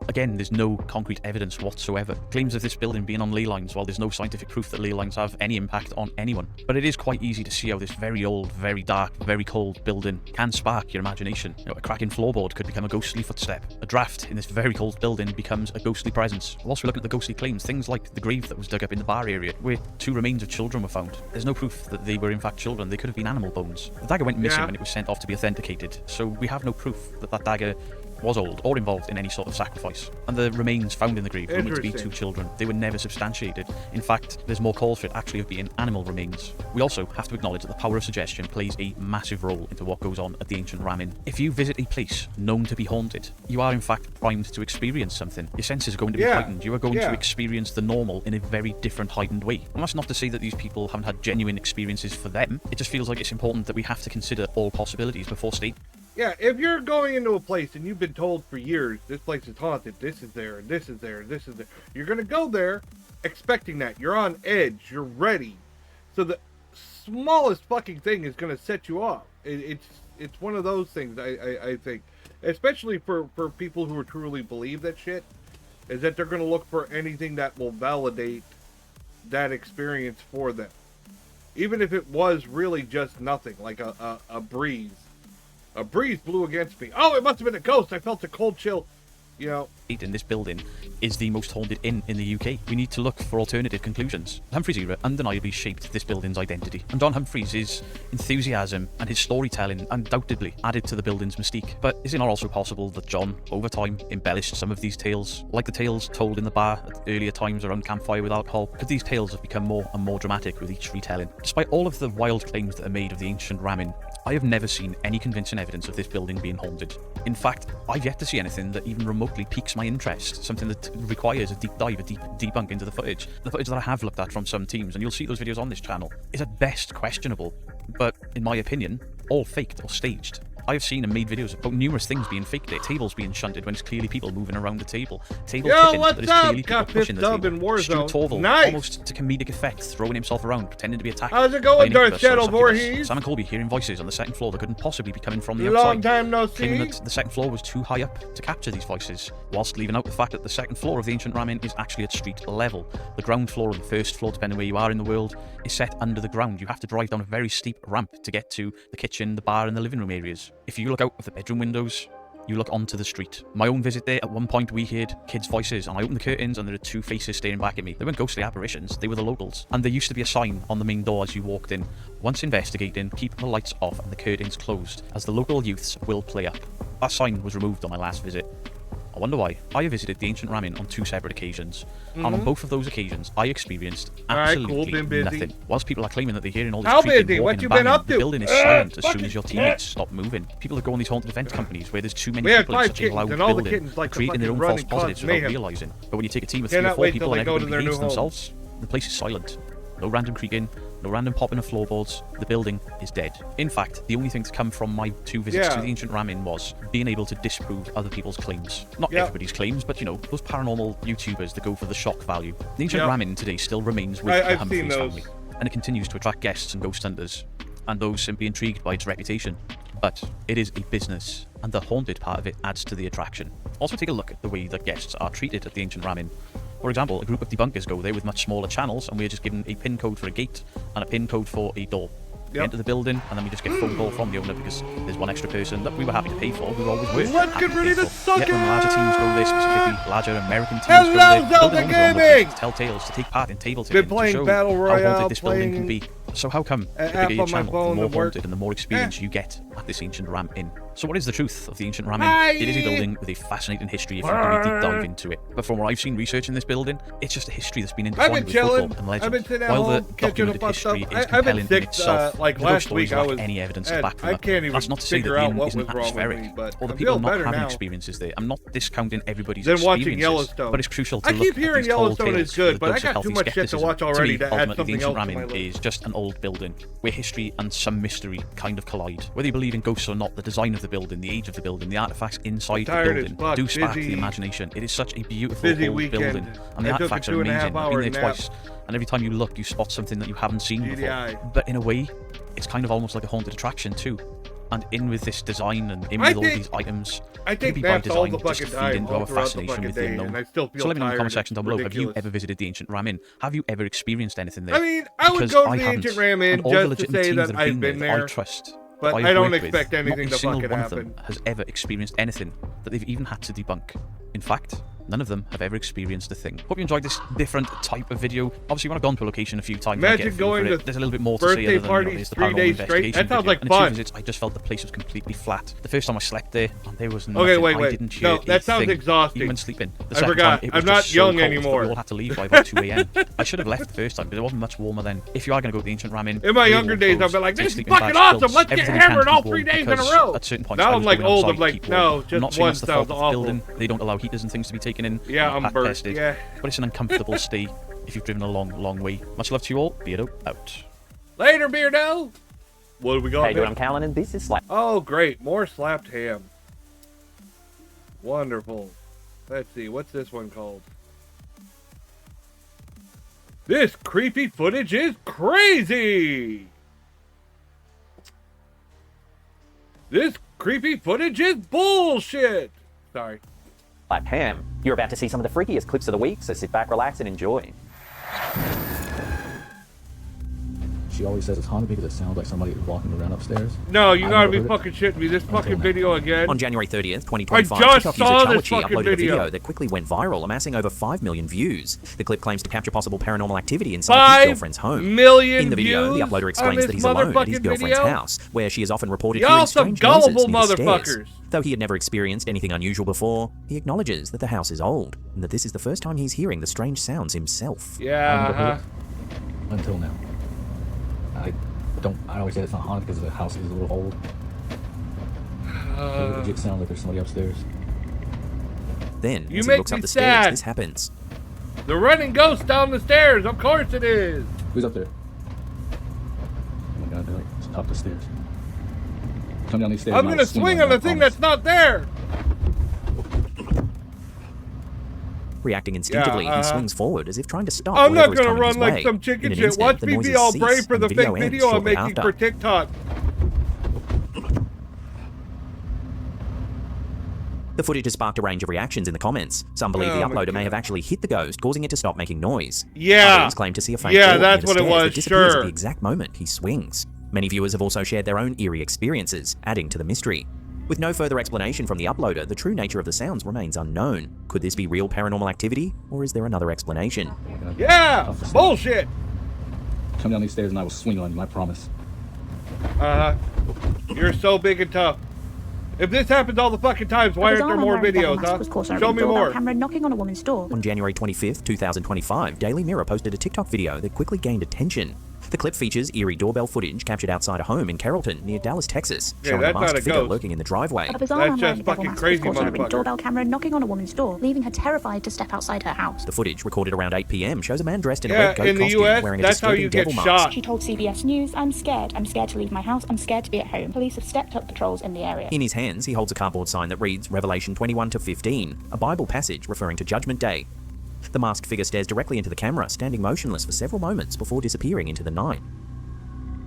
Again, there's no concrete evidence whatsoever. Claims of this building being on ley lines, while there's no scientific proof that ley lines have any impact on anyone. But it is quite easy to see how this very old, very dark, very cold building can spark your imagination. You know, a cracking floorboard could become a ghostly footstep. A draft in this very cold building becomes a ghostly presence. Whilst we're looking at the ghostly claims, things like the grave that was dug up in the bar area, where 2 remains of children were found. There's no proof that they were in fact children. They could have been animal bones. The dagger went missing when it was sent off to be authenticated, so we have no proof that that dagger was old or involved in any sort of sacrifice. And the remains found in the grave rumored to be 2 children. They were never substantiated. In fact, there's more call for it actually of being animal remains. We also have to acknowledge that the power of suggestion plays a massive role into what goes on at the ancient Ramin. If you visit a place known to be haunted, you are in fact primed to experience something. Your senses are going to be heightened. You are going to experience the normal in a very different heightened way. And that's not to say that these people haven't had genuine experiences for them. It just feels like it's important that we have to consider all possibilities before stating.
Yeah, if you're going into a place and you've been told for years, this place is haunted, this is there, and this is there, and this is there, you're going to go there expecting that. You're on edge. You're ready. So the smallest fucking thing is going to set you off. It's one of those things, I think. Especially for people who truly believe that shit, is that they're going to look for anything that will validate that experience for them. Even if it was really just nothing, like a breeze. A breeze blew against me. Oh, it must have been a ghost. I felt a cold chill. You know.
In this building is the most haunted inn in the UK. We need to look for alternative conclusions. Humphreys' era undeniably shaped this building's identity. And John Humphreys' enthusiasm and his storytelling undoubtedly added to the building's mystique. But is it not also possible that John, over time, embellished some of these tales? Like the tales told in the bar at earlier times around campfire with alcohol, could these tales have become more and more dramatic with each retelling? Despite all of the wild claims that are made of the ancient Ramin, I have never seen any convincing evidence of this building being haunted. In fact, I've yet to see anything that even remotely remotely piques my interest, something that requires a deep dive, a deep debunk into the footage that I have looked at from some teams, and you'll see those videos on this channel, is at best questionable, but in my opinion, all faked or staged. I have seen and made videos about numerous things being faked there. Tables being shunted when it's clearly people moving around the table. Table tipping that is clearly people pushing the table. Stuart Torval, almost to comedic effect, throwing himself around, pretending to be attacked.
How's it going, Darth Shadow Voorhees?
Sam and Colby hearing voices on the second floor that couldn't possibly be coming from the
Long
outside.
time no
Claiming
see.
that the second floor was too high up to capture these voices, whilst leaving out the fact that the second floor of the ancient ramen is actually at street level. The ground floor or the first floor, depending where you are in the world, is set under the ground. You have to drive down a very steep ramp to get to the kitchen, the bar, and the living room areas. If you look out of the bedroom windows, you look onto the street. My own visit there, at one point we heard kids' voices, and I opened the curtains and there are two faces staring back at me. They weren't ghostly apparitions, they were the locals. And there used to be a sign on the main door as you walked in. Once investigating, keep the lights off and the curtains closed, as the local youths will play up. That sign was removed on my last visit. I wonder why. I have visited the ancient ramen on 2 separate occasions, and on both of those occasions, I experienced absolutely nothing. Whilst people are claiming that they're hearing all this creaking, walking and banging, the building is silent as soon as your teammates stop moving. People that go on these haunted event companies where there's too many people in such a loud building, creating their own false positives without realising. But when you take a team of 3 or 4 people and everybody behaves themselves, the place is silent. No random creaking, no random popping of floorboards. The building is dead. In fact, the only thing to come from my 2 visits to the ancient ramen was being able to disprove other people's claims. Not everybody's claims, but you know, those paranormal YouTubers that go for the shock value. The ancient ramen today still remains with the Humphreys family, and it continues to attract guests and ghost hunters, and those simply intrigued by its reputation. But it is a business, and the haunted part of it adds to the attraction. Also take a look at the way that guests are treated at the ancient ramen. For example, a group of debunkers go there with much smaller channels, and we're just given a PIN code for a gate and a PIN code for a door. We enter the building, and then we just get a phone call from the owner because there's one extra person that we were happy to pay for. We were always worth
Let's get ready to suck
Yet when larger teams go there, specifically larger American teams
Hello,
go there,
Zelda
building owners
Gaming!
to tell tales, to take part in table
Been
tipping, to
playing
show
Battle
how
Royale,
haunted this building can
playing
be. So how come the
app
bigger your
on my
channel,
phone
the more
that work.
haunted and the more experience you get at this ancient ramen? So what is the truth of the ancient ramen?
Hi.
It is a building with a fascinating history if you do a deep dive into it. But from what I've seen researching this building, it's just a history that's been intertwined with folklore and legend.
I've been sitting at
While the
home, catching
documented
up on
history
stuff.
is
I've been
compelling in
sick,
itself,
like
the
last
ghost stories
week I
lack
was-
any evidence to
Ed,
back them
I
up.
can't even
That's not to say that
figure
the
out
inn
what
isn't
was wrong with
atmospheric,
me, but
or the
I'm
people
feeling
not
better
having
now.
experiences there. I'm not discounting everybody's
Then watching
experiences,
Yellowstone.
but it's crucial to
I
look
keep
at
hearing
these tall
Yellowstone
tales
is good,
for the
but I
dose of
got too
healthy
much shit to
skepticism.
watch already
To
to
me,
add
ultimately, the
something
ancient
else to my
ramen
list.
is just an old building where history and some mystery kind of collide. Whether you believe in ghosts or not, the design of the building, the age of the building, the artifacts inside the
Tired as
building
fuck,
do spark
busy-
the imagination. It is such a beautiful
busy
old
weekend.
building, and the
I took a
artifacts are
2.5
amazing. I've been
hour
there
nap.
twice, and every time you look, you spot something that you haven't seen before.
GDI.
But in a way, it's kind of almost like a haunted attraction too. And in with this design and in
I
with all
think-
these items,
I think
maybe by
naps all
design
the
just to
fucking
feed
time,
into
all
our
throughout the
fascination
fucking
with the
day,
unknown.
and I still feel
So let me know in the comment
tired
section down
and
below, have you
ridiculous.
ever visited the ancient ramen? Have you ever experienced anything there?
I mean, I would
Because
go to
I
the
haven't.
ancient ramen
And all the
just to
legitimate
say
teams
that
have
I've been
I
there,
trust.
but
I've
I don't
worked with,
expect anything
not a
to
single
fucking
one
happen.
of them has ever experienced anything that they've even had to debunk. In fact, none of them have ever experienced a thing. Hope you enjoyed this different type of video. Obviously, when I've gone to a location a few times, I get
Imagine
a feel
going
for it.
to
There's a little bit more to say
birthday
other than
parties
there's the
3
paranormal
days straight.
investigation
That sounds
video.
like
And
fun.
2 visits, I just felt the place was completely flat. The first time I slept there, and there was nothing.
Okay, wait.
I didn't hear
No, that
a
sounds
thing,
exhausting.
even when sleeping. The
I
second
forgot.
time, it was
I'm not
just so
young
cold that
anymore.
we all had to leave by about 2 a.m. I should have left the first time, but it wasn't much warmer then. If you are going to go to the ancient ramen,
In my
wear
younger
warm
days,
clothes,
I'd be like,
take
this is
sleeping
fucking
bags,
awesome.
quilts,
Let's get
everything you can
hammered
to
all
keep
3
warm,
days in a
because
row.
At certain points,
Now
I
I'm
was
like
going
old.
outside
I'm
to
like,
keep
no,
warm.
just
Not saying
one
that's the fault
sounds
of the
awful.
building. They don't allow heaters and things to be taken in.
Yeah, I'm burnt.
Tested,
Yeah.
but it's an uncomfortable stay if you've driven a long, long way. Much love to you all. Beardo out.
Later, Beardo. What do we got?
Hey, dude,
next?
I'm Callan, and this is Slap.
Oh, great. More slapped ham. Wonderful. Let's see. What's this one called? This creepy footage is crazy. This creepy footage is bullshit. Sorry.
Slap Ham. You're about to see some of the freakiest clips of the week, so sit back, relax, and enjoy.
She always says it's haunted because it sounds like somebody walking around upstairs.
No, you
I
gotta
never
be
heard it.
fucking shitting me. This
Until
fucking
now.
video again.
On January 30th,
I
2025,
just
TikTok user
saw this
Chawachi
fucking
uploaded a
video.
video that quickly went viral, amassing over 5 million views. The clip claims to capture possible paranormal activity inside his girlfriend's home.
5 million
In the video, the
views
uploader
on
explains
this
that he's alone at his
motherfucking
girlfriend's
video?
house, where she is often reported
Y'all
hearing
some
strange
gullible
noises near the
motherfuckers.
stairs. Though he had never experienced anything unusual before, he acknowledges that the house is old, and that this is the first time he's hearing the strange sounds himself.
Yeah.
Until now. I always say it's not haunted because the house is a little old. It legit sounds like there's somebody upstairs.
Then,
You
as he
make
looks
me
up the stairs,
sad.
this happens.
The running ghost down the stairs. Of course it is.
Who's up there? Oh my god, they're like it's up the stairs. Come down these stairs.
I'm
and I
gonna
will
swing
you,
on
I
the thing
promise.
that's not there.
Reacting instinctively,
Yeah,
he swings forward as if trying to stop
I'm not
whatever is
gonna
coming
run
his
like
way.
some
In
chicken
an
shit.
instant,
Watch
the
me be
noises
all
cease,
brave for
and
the
video
fake
ends
video I'm
shortly
making
after.
for TikTok.
The footage has sparked a range of reactions in the comments. Some believe the
Oh my
uploader may have actually hit the ghost, causing it to stop making noise.
Yeah.
Others claim to see a faint
Yeah,
form
that's
near the
what it
stairs
was,
that disappears
sure.
at the exact moment he swings. Many viewers have also shared their own eerie experiences, adding to the mystery. With no further explanation from the uploader, the true nature of the sounds remains unknown. Could this be real paranormal activity, or is there another explanation?
Yeah, bullshit.
Come down these stairs and I will swing on you, I promise.
You're so big and tough. If this happens all the fucking times, why aren't there more videos, huh? Show me more.
Camera knocking on a woman's door.
On January 25th, 2025, Daily Mirror posted a TikTok video that quickly gained attention. The clip features eerie doorbell footage captured outside a home in Carrollton, near Dallas, Texas,
Yeah,
showing a
that's not
masked
a
figure
ghost.
lurking in the driveway.
A bizarre
That's
man
just
wearing a devil
fucking
mask
crazy,
was caught on a Ring
motherfucker.
doorbell camera knocking on a woman's door, leaving her terrified to step outside her house.
The footage, recorded around 8 p.m., shows a man dressed in a
Yeah,
red coat
in the
costume
US,
wearing a
that's how
disturbing
you get
devil mask.
shot.
She told CBS News, I'm scared to leave my house. I'm scared to be at home. Police have stepped up patrols in the area.
In his hands, he holds a cardboard sign that reads Revelation 21-15, a Bible passage referring to Judgment Day. The masked figure stares directly into the camera, standing motionless for several moments before disappearing into the night.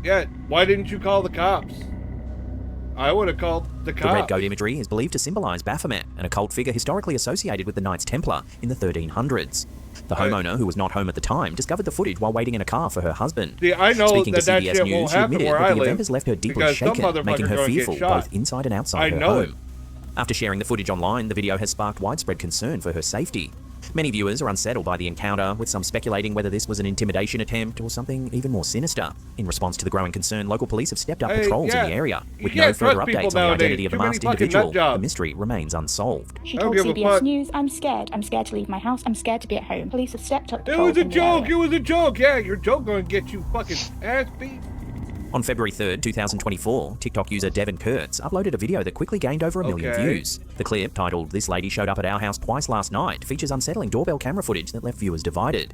Yeah, why didn't you call the cops? I would have called the
The
cops.
red goat imagery is believed to symbolize Baphomet, an occult figure historically associated with the Knights Templar in the 1300s. The homeowner, who was not home at the time, discovered the footage while waiting in a car for her husband.
See, I know
Speaking
that
to
that
CBS
shit
News,
won't
she
happen
admitted
where
that
I
the
live,
event has left her deeply
because some
shaken, making
motherfucker's
her
gonna get
fearful
shot.
both inside and outside
I
her
know
home. After sharing the footage online, the video has sparked widespread concern for her safety. Many viewers are unsettled by the encounter, with some speculating whether this was an intimidation attempt or something even more sinister. In response to the growing concern, local police have stepped up
Hey,
patrols
yeah.
in the area.
You
With no
can't
further
trust people
updates on the identity
nowadays.
of the
Too many
masked
fucking
individual,
nut jobs.
the mystery remains unsolved.
She
I don't
told
give a
CBS
fuck.
News, I'm scared to leave my house. I'm scared to be at home. Police have stepped up
It
patrols
was a
in the
joke.
area.
It was a joke. Yeah, your joke gonna get you fucking ass beat.
On February 3rd, 2024, TikTok user Devin Kurtz uploaded a video that quickly gained over 1 million
Okay.
views. The clip, titled "This Lady Showed Up at Our House Twice Last Night," features unsettling doorbell camera footage that left viewers divided.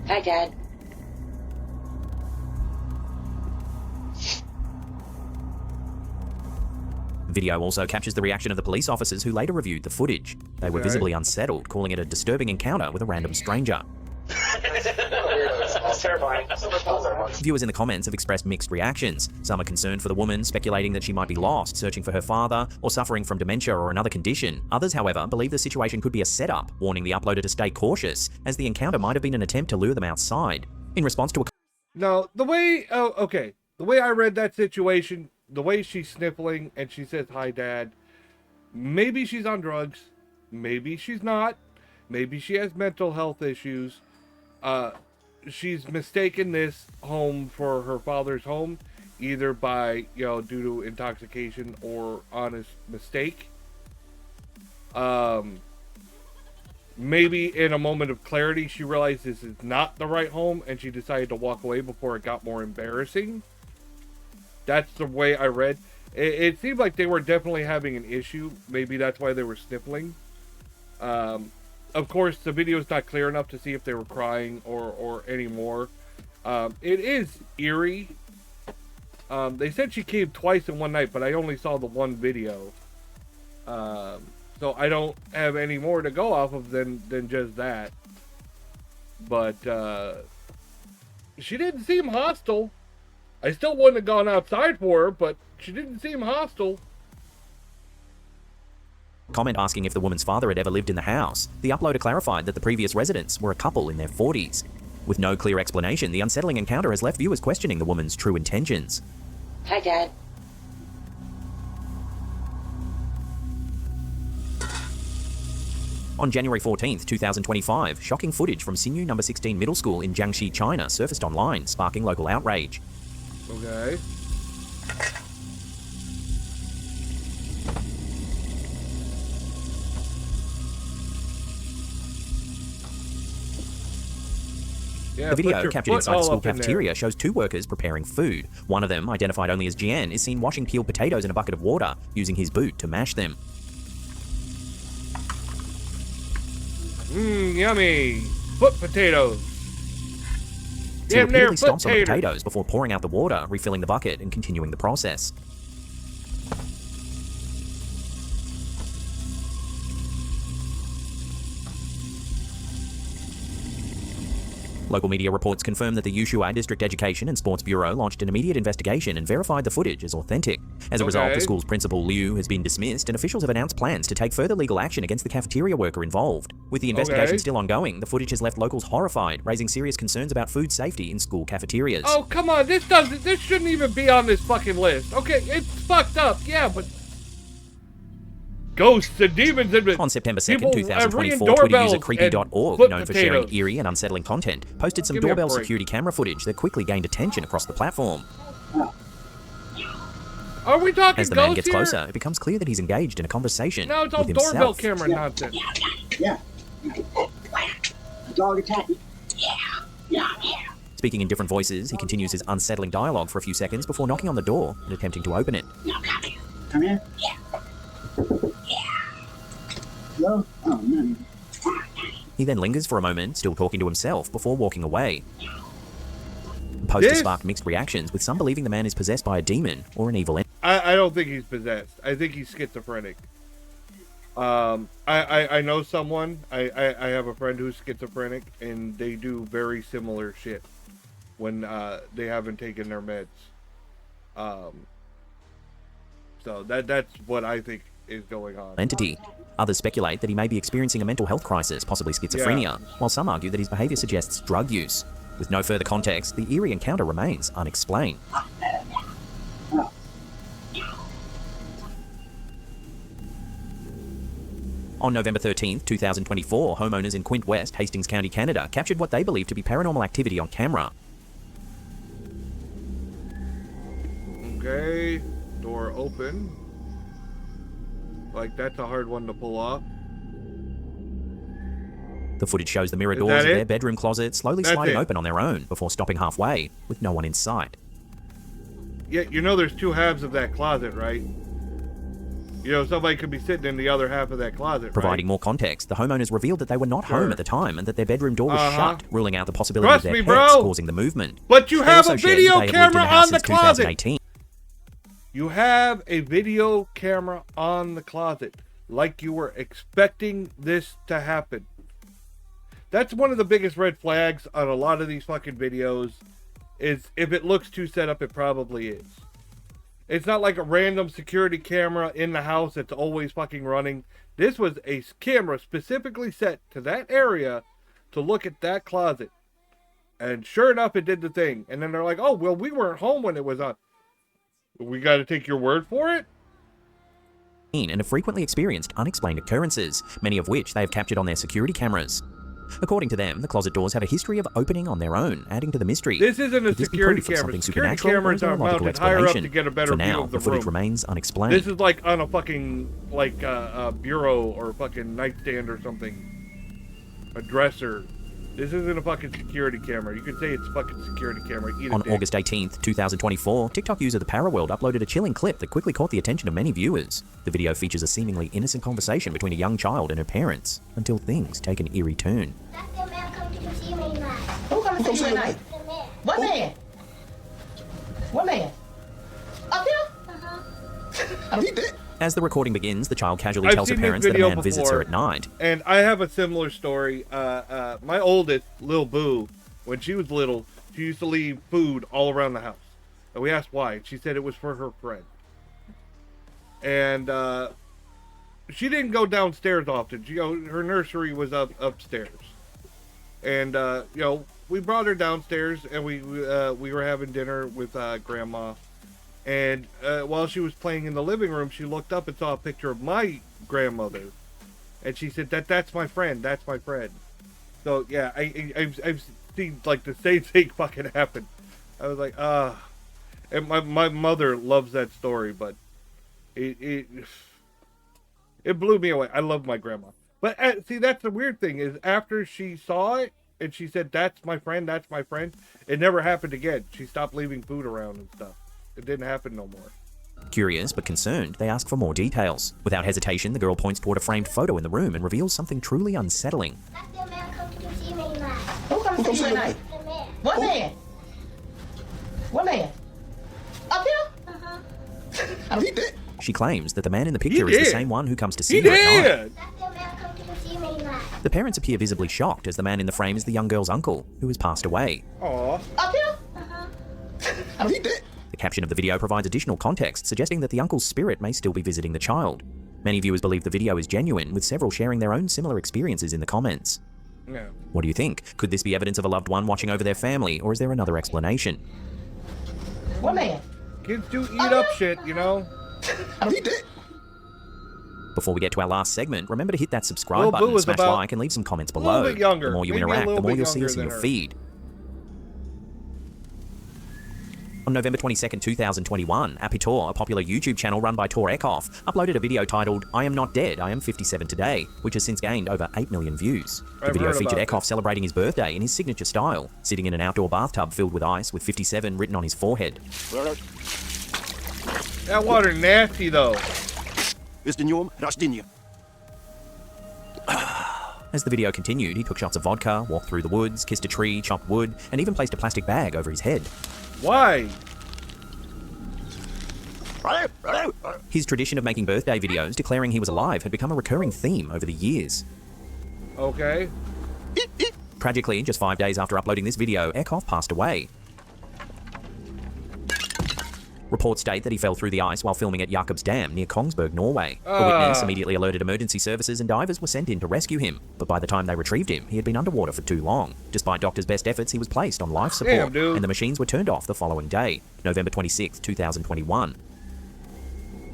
Hi, Dad.
Video also captures the reaction of the police officers who later reviewed the footage. They were
Okay.
visibly unsettled, calling it a disturbing encounter with a random stranger.
That's terrifying.
Viewers in the comments have expressed mixed reactions. Some are concerned for the woman, speculating that she might be lost, searching for her father, or suffering from dementia or another condition. Others, however, believe the situation could be a setup, warning the uploader to stay cautious, as the encounter might have been an attempt to lure them outside. In response to a
No, the way the way I read that situation, the way she's sniffling and she says, "Hi, Dad," maybe she's on drugs, maybe she's not, maybe she has mental health issues. She's mistaken this home for her father's home, either by, due to intoxication or honest mistake. Maybe in a moment of clarity, she realized this is not the right home, and she decided to walk away before it got more embarrassing. That's the way I read. It seemed like they were definitely having an issue. Maybe that's why they were sniffling. Of course, the video is not clear enough to see if they were crying or any more. It is eerie. They said she came twice in one night, but I only saw the one video. So I don't have any more to go off of than just that. But she didn't seem hostile. I still wouldn't have gone outside for her, but she didn't seem hostile.
comment asking if the woman's father had ever lived in the house, the uploader clarified that the previous residents were a couple in their 40s. With no clear explanation, the unsettling encounter has left viewers questioning the woman's true intentions.
Hi, Dad.
On January 14th, 2025, shocking footage from Xinyu No. 16 Middle School in Jiangxi, China surfaced online, sparking local outrage.
Okay. Yeah,
The video,
put your
captured
foot
inside the
all
school
up in there.
cafeteria, shows two workers preparing food. One of them, identified only as Jian, is seen washing peeled potatoes in a bucket of water, using his boot to mash them.
Mmm, yummy. Foot potatoes.
He
Damn near
repeatedly
foot
stomps on the
taters.
potatoes before pouring out the water, refilling the bucket, and continuing the process. Local media reports confirm that the Ushuaia District Education and Sports Bureau launched an immediate investigation and verified the footage as authentic. As a result, the school's principal, Liu, has been dismissed, and officials have announced plans to take further legal action against the cafeteria worker involved. With the investigation still ongoing, the footage has left locals horrified, raising serious concerns about food safety in school cafeterias.
Oh, come on. This shouldn't even be on this fucking list. Okay, it's fucked up. Yeah, but ghosts and demons and
On September 2nd,
people,
2024,
ringing
Twitter user
doorbells
creepy.org,
and
known for
foot
sharing
potatoes.
eerie and unsettling content, posted some
Give me a
doorbell
break.
security camera footage that quickly gained attention across the platform.
Are we talking
As the man
ghosts
gets
here?
closer, it becomes clear that he's engaged in a conversation
No, it's all
with
doorbell
himself.
camera nonsense.
Yeah. Dog attack.
Speaking in different voices, he continues his unsettling dialogue for a few seconds before knocking on the door and attempting to open it.
Come here. Hello? Oh, no.
He then lingers for a moment, still talking to himself, before walking away. The poster
This-
sparked mixed reactions, with some believing the man is possessed by a demon or an evil entity.
I don't think he's possessed. I think he's schizophrenic. I know someone. I have a friend who's schizophrenic, and they do very similar shit when they haven't taken their meds. So that's what I think is going on.
Entity. Others speculate that he may be experiencing a mental health crisis, possibly schizophrenia, while some argue that his behavior suggests drug use. With no further context, the eerie encounter remains unexplained. On November 13th, 2024, homeowners in Quint West, Hastings County, Canada, captured what they believe to be paranormal activity on camera.
Okay, door open. Like, that's a hard one to pull off.
The footage shows the mirror
Is
doors
that
of their
it?
bedroom closet slowly
That's
sliding
it.
open on their own before stopping halfway, with no one in sight.
Yeah, you know there's two halves of that closet, right? You know, somebody could be sitting in the other half of that closet,
Providing
right?
more context, the homeowners revealed that they were not home at the time and that their bedroom door was
Uh-huh.
shut, ruling out the possibility
Trust
of
me,
their pets
bro.
causing the movement.
But you
They
have
also
a
shared
video
that they had lived in
camera
house
on the
since
closet.
2018.
You have a video camera on the closet, like you were expecting this to happen. That's one of the biggest red flags on a lot of these fucking videos, is if it looks too set up, it probably is. It's not like a random security camera in the house that's always fucking running. This was a camera specifically set to that area to look at that closet. And sure enough, it did the thing. And then they're like, oh, well, we weren't home when it was on. We got to take your word for it?
And have frequently experienced unexplained occurrences, many of which they have captured on their security cameras. According to them, the closet doors have a history of opening on their own, adding to the mystery.
This isn't a
Could this be
security
proof of
camera.
something
Security
supernatural, or
cameras
is there a
are
logical
mounted higher up
explanation?
to get a better
For
view
now,
of
the
the
footage
room.
remains unexplained.
This is like on a fucking, like, a bureau or a fucking nightstand or something. A dresser. This isn't a fucking security camera. You could say it's a fucking security camera. Eat a
On
dick.
August 18th, 2024, TikTok user The Paraworld uploaded a chilling clip that quickly caught the attention of many viewers. The video features a seemingly innocent conversation between a young child and her parents, until things take an eerie turn.
Who come to see you tonight? What man? What man? Up here?
As the recording begins, the child casually
I've
tells her
seen this
parents that a
video
man visits her
before,
at night.
And I have a similar story. My oldest, Lil Boo, when she was little, she used to leave food all around the house. And we asked why. And she said it was for her friend. And she didn't go downstairs often. Her nursery was upstairs. And we brought her downstairs, and we were having dinner with Grandma. And while she was playing in the living room, she looked up and saw a picture of my grandmother, and she said, "That's my friend. That's my friend." So yeah, I've seen like the same thing fucking happen. I was like, and my mother loves that story, but it blew me away. I love my grandma, but see, that's the weird thing is after she saw it and she said, "That's my friend. That's my friend," it never happened again. She stopped leaving food around and stuff. It didn't happen no more.
Curious but concerned, they ask for more details. Without hesitation, the girl points toward a framed photo in the room and reveals something truly unsettling.
Who comes to see you at night? What man? What man? Up here? Uh-huh.
He did.
She claims that the man in the picture is the same one who comes to see
He
her at night.
did.
The parents appear visibly shocked as the man in the frame is the young girl's uncle, who has passed away.
Aw.
Up here?
He did.
The caption of the video provides additional context, suggesting that the uncle's spirit may still be visiting the child. Many viewers believe the video is genuine, with several sharing their own similar experiences in the comments.
No.
What do you think? Could this be evidence of a loved one watching over their family, or is there another explanation?
What man?
Kids do eat up shit, you know?
He did.
Before we get to our last segment, remember to hit that
Lil
subscribe
Boo
button,
was
smash
about
like, and leave some comments
a little
below.
bit younger,
The more you
maybe a
interact, the
little
more
bit
you'll see
younger
us in
than
your
her.
feed. On November 22nd, 2021, Apitor, a popular YouTube channel run by Tor Eckhoff, uploaded a video titled I Am Not Dead, I Am 57 Today, which has since gained over 8 million views. The
I've
video
heard
featured
about
Eckhoff celebrating his birthday in his signature style, sitting in an outdoor bathtub filled with ice with 57 written on his forehead.
That water nasty though.
As the video continued, he took shots of vodka, walked through the woods, kissed a tree, chopped wood, and even placed a plastic bag over his head.
Why?
His tradition of making birthday videos declaring he was alive had become a recurring theme over the years.
Okay.
Tragically, just 5 days after uploading this video, Eckhoff passed away. Reports state that he fell through the ice while filming at Jakobs Dam near Kongsberg, Norway. A witness immediately alerted emergency services and divers were sent in to rescue him, but by the time they retrieved him, he had been underwater for too long. Despite doctors' best efforts, he was placed on life support, and the machines were turned off the following day, November 26, 2021.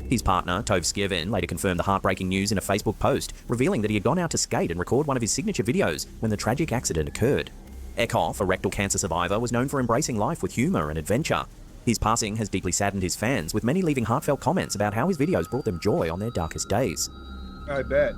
His partner, Tove Skjerven, later confirmed the heartbreaking news in a Facebook post, revealing that he had gone out to skate and record one of his signature videos when the tragic accident occurred. Eckhoff, a rectal cancer survivor, was known for embracing life with humour and adventure. His passing has deeply saddened his fans, with many leaving heartfelt comments about how his videos brought them joy on their darkest days.
I bet.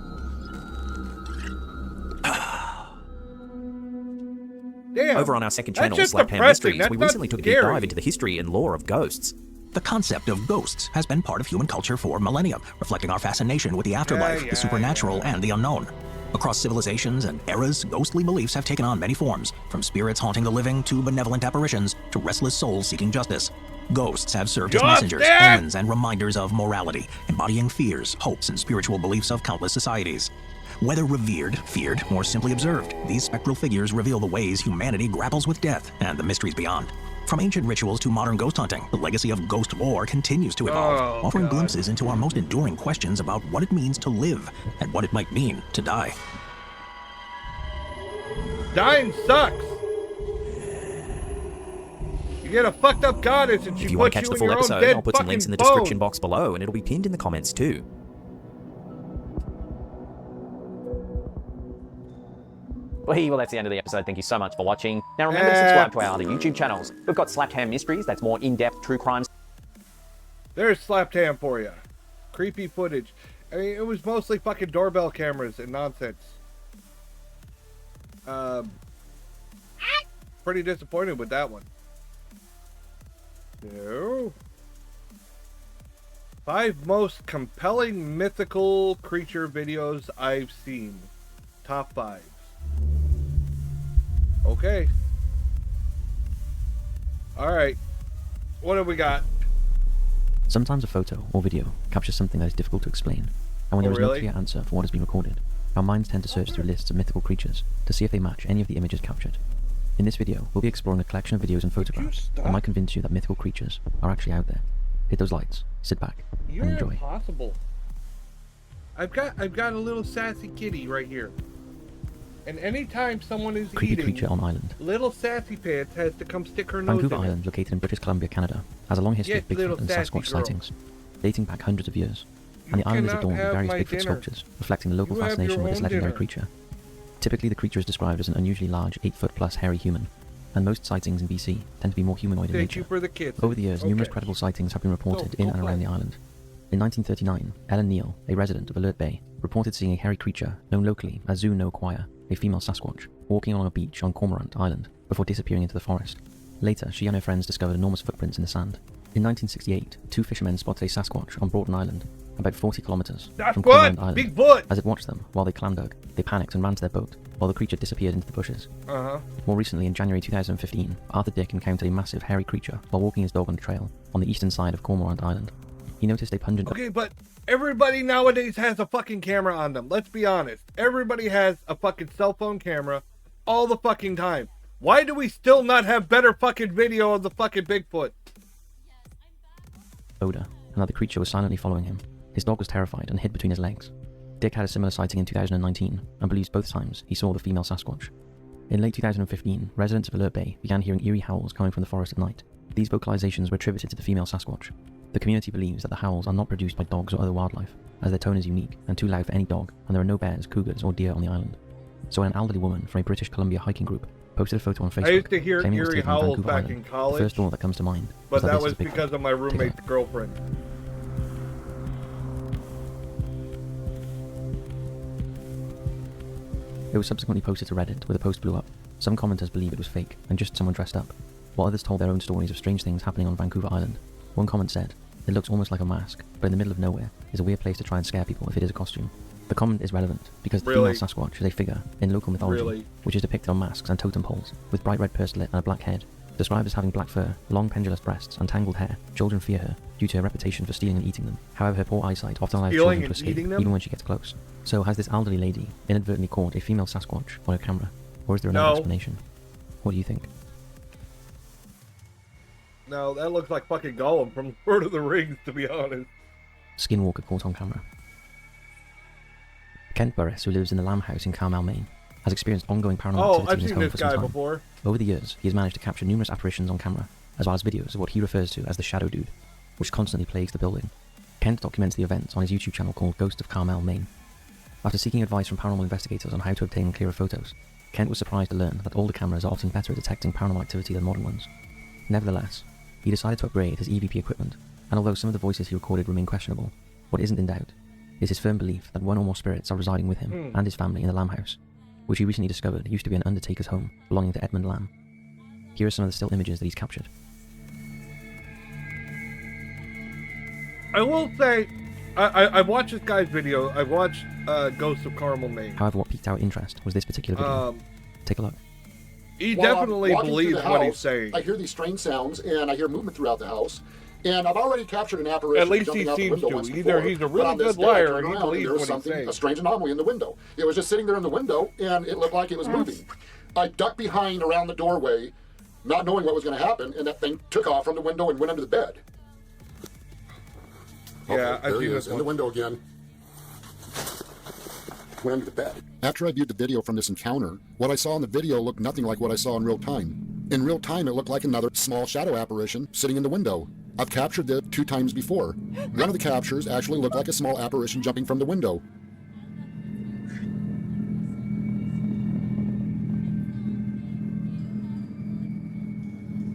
Damn.
Over on our second channel,
That's just
Slap Ham
depressing.
Mysteries,
That's
we
not
recently took a deep
scary.
dive into the history and lore of ghosts.
The concept of ghosts has been part of human culture for millennia, reflecting our fascination with the afterlife, the supernatural, and the unknown. Across civilizations and eras, ghostly beliefs have taken on many forms, from spirits haunting the living to benevolent apparitions to restless souls seeking justice. Ghosts have served as messengers, omens, and reminders of morality, embodying fears, hopes, and spiritual beliefs of countless societies. Whether revered, feared, or simply observed, these spectral figures reveal the ways humanity grapples with death and the mysteries beyond. From ancient rituals to modern ghost hunting, the legacy of ghost lore continues to evolve, offering glimpses into our most enduring questions about what it means to live and what it might mean to die.
Dying sucks. You get a fucked up goddess and she
If you want
puts
to catch
you
the
in
full
your own
episode,
dead
I'll put some links in the
fucking
description
bone.
box below, and it'll be pinned in the comments too.
Well, that's the end of the episode. Thank you so much for watching. Now remember to subscribe to our other YouTube channels. We've got Slapped Ham Mysteries, that's more in-depth true crimes.
There's Slapped Ham for you. Creepy footage. I mean, it was mostly fucking doorbell cameras and nonsense. Pretty disappointed with that one. No. 5 most compelling mythical creature videos I've seen. Top 5. Okay. Alright. What have we got?
Sometimes a photo or video captures something that is difficult to explain, and when there is no
really?
clear answer for what has been recorded, our minds tend to search through lists of mythical creatures to see if they match any of the images captured. In this video, we'll be exploring a collection of videos and photographs that might convince you that mythical creatures are actually out there. Hit those lights, sit back, and
You're
enjoy.
impossible. I've got a little sassy kitty right here. And anytime someone is
Creepy
eating,
creature on island.
little sassy pants has to come stick her nose
Vancouver
in it.
Island, located in British Columbia, Canada, has a long history of
Yes, little
Bigfoot and
sassy
Sasquatch
girl.
sightings, dating back hundreds of years, and the
You
island is
cannot
adorned with
have
various
my
Bigfoot
dinner.
sculptures, reflecting the local
You have
fascination
your
with this
own
legendary
dinner.
creature. Typically, the creature is described as an unusually large, 8-foot-plus hairy human, and most sightings in BC tend to be more humanoid in
Thank
nature.
you for the kids.
Over the years, numerous
Okay.
credible sightings have been reported in and
go
around the island. In 1939, Ellen Neal, a resident of Alert Bay, reported seeing a hairy creature known locally as Zoo No Choir, a female Sasquatch, walking along a beach on Cormorant Island before disappearing into the forest. Later, she and her friends discovered enormous footprints in the sand. In 1968, two fishermen spotted a Sasquatch on Broughton Island, about 40 kilometers from
Sasquatch!
Cormorant Island.
Bigfoot!
As it watched them while they clam dug, they panicked and ran to their boat, while the creature disappeared into the bushes. More recently, in January 2015, Arthur Dick encountered a massive hairy creature while walking his dog on a trail on the eastern side of Cormorant Island. He noticed a pungent...
Okay, but everybody nowadays has a fucking camera on them. Let's be honest. Everybody has a fucking cell phone camera all the fucking time. Why do we still not have better fucking video of the fucking Bigfoot?
odor, and that the creature was silently following him. His dog was terrified and hid between his legs. Dick had a similar sighting in 2019, and believes both times he saw the female Sasquatch. In late 2015, residents of Alert Bay began hearing eerie howls coming from the forest at night. These vocalizations were attributed to the female Sasquatch. The community believes that the howls are not produced by dogs or other wildlife, as their tone is unique and too loud for any dog, and there are no bears, cougars, or deer on the island. So when an elderly woman from a British Columbia hiking group posted a photo on Facebook,
I used to hear
claiming it was
eerie
taken on
howls
Vancouver
back
Island,
in college,
the first thought that comes to mind
but that
this
was
is a Bigfoot.
because of my roommate's girlfriend.
It was subsequently posted to Reddit, where the post blew up. Some commenters believe it was fake, and just someone dressed up, while others told their own stories of strange things happening on Vancouver Island. One comment said, "It looks almost like a mask, but in the middle of nowhere is a weird place to try and scare people if it is a costume." The comment is relevant, because the
Really?
female Sasquatch is a figure in local mythology,
Really?
which is depicted on masks and totem poles, with bright red purslet and a black head. Described as having black fur, long pendulous breasts, and tangled hair, children fear her due to her reputation for stealing and eating them. However, her poor eyesight often allows
Stealing
children to
and
escape,
eating them?
even when she gets close. So has this elderly lady inadvertently caught a female Sasquatch on her camera? Or is there another
No.
explanation? What do you think?
No, that looks like fucking Gollum from Lord of the Rings, to be honest.
Skinwalker caught on camera. Kent Burris, who lives in the Lamb House in Carmel, Maine, has experienced ongoing paranormal
Oh,
activity
I've
in his
seen
home
this
for some
guy
time.
before.
Over the years, he has managed to capture numerous apparitions on camera, as well as videos of what he refers to as the Shadow Dude, which constantly plagues the building. Kent documents the events on his YouTube channel called Ghost of Carmel, Maine. After seeking advice from paranormal investigators on how to obtain clearer photos, Kent was surprised to learn that older cameras are often better at detecting paranormal activity than modern ones. Nevertheless, he decided to upgrade his EVP equipment, and although some of the voices he recorded remain questionable, what isn't in doubt is his firm belief that one or more spirits are residing with him and his family in the Lamb House, which he recently discovered used to be an undertaker's home belonging to Edmund Lamb. Here are some of the still images that he's captured.
I will say, I watched this guy's video. I watched Ghost of Carmel, Maine.
However, what piqued our interest was this particular video. Take a look.
He
While I'm
definitely
walking through
believes
the
what he's
house,
saying.
I hear these strange sounds and I hear movement throughout the house. And I've already captured an apparition.
At least
jumping
he
out the
seems
window
to.
once
Either
before,
he's a
but
really
on this
good
day, I
liar
turned
and he
around
believes
there was
what he's
something,
saying.
a strange anomaly in the window. It was just sitting there in the window and it looked like it was moving. I ducked behind around the doorway, not knowing what was going to happen, and that thing took off from the window and went under the bed.
Yeah,
there he is in the window again. Went under the bed. After I viewed the video from this encounter, what I saw in the video looked nothing like what I saw in real time. In real time, it looked like another small shadow apparition sitting in the window. I've captured it 2 times before. One of the captures actually looked like a small apparition jumping from the window.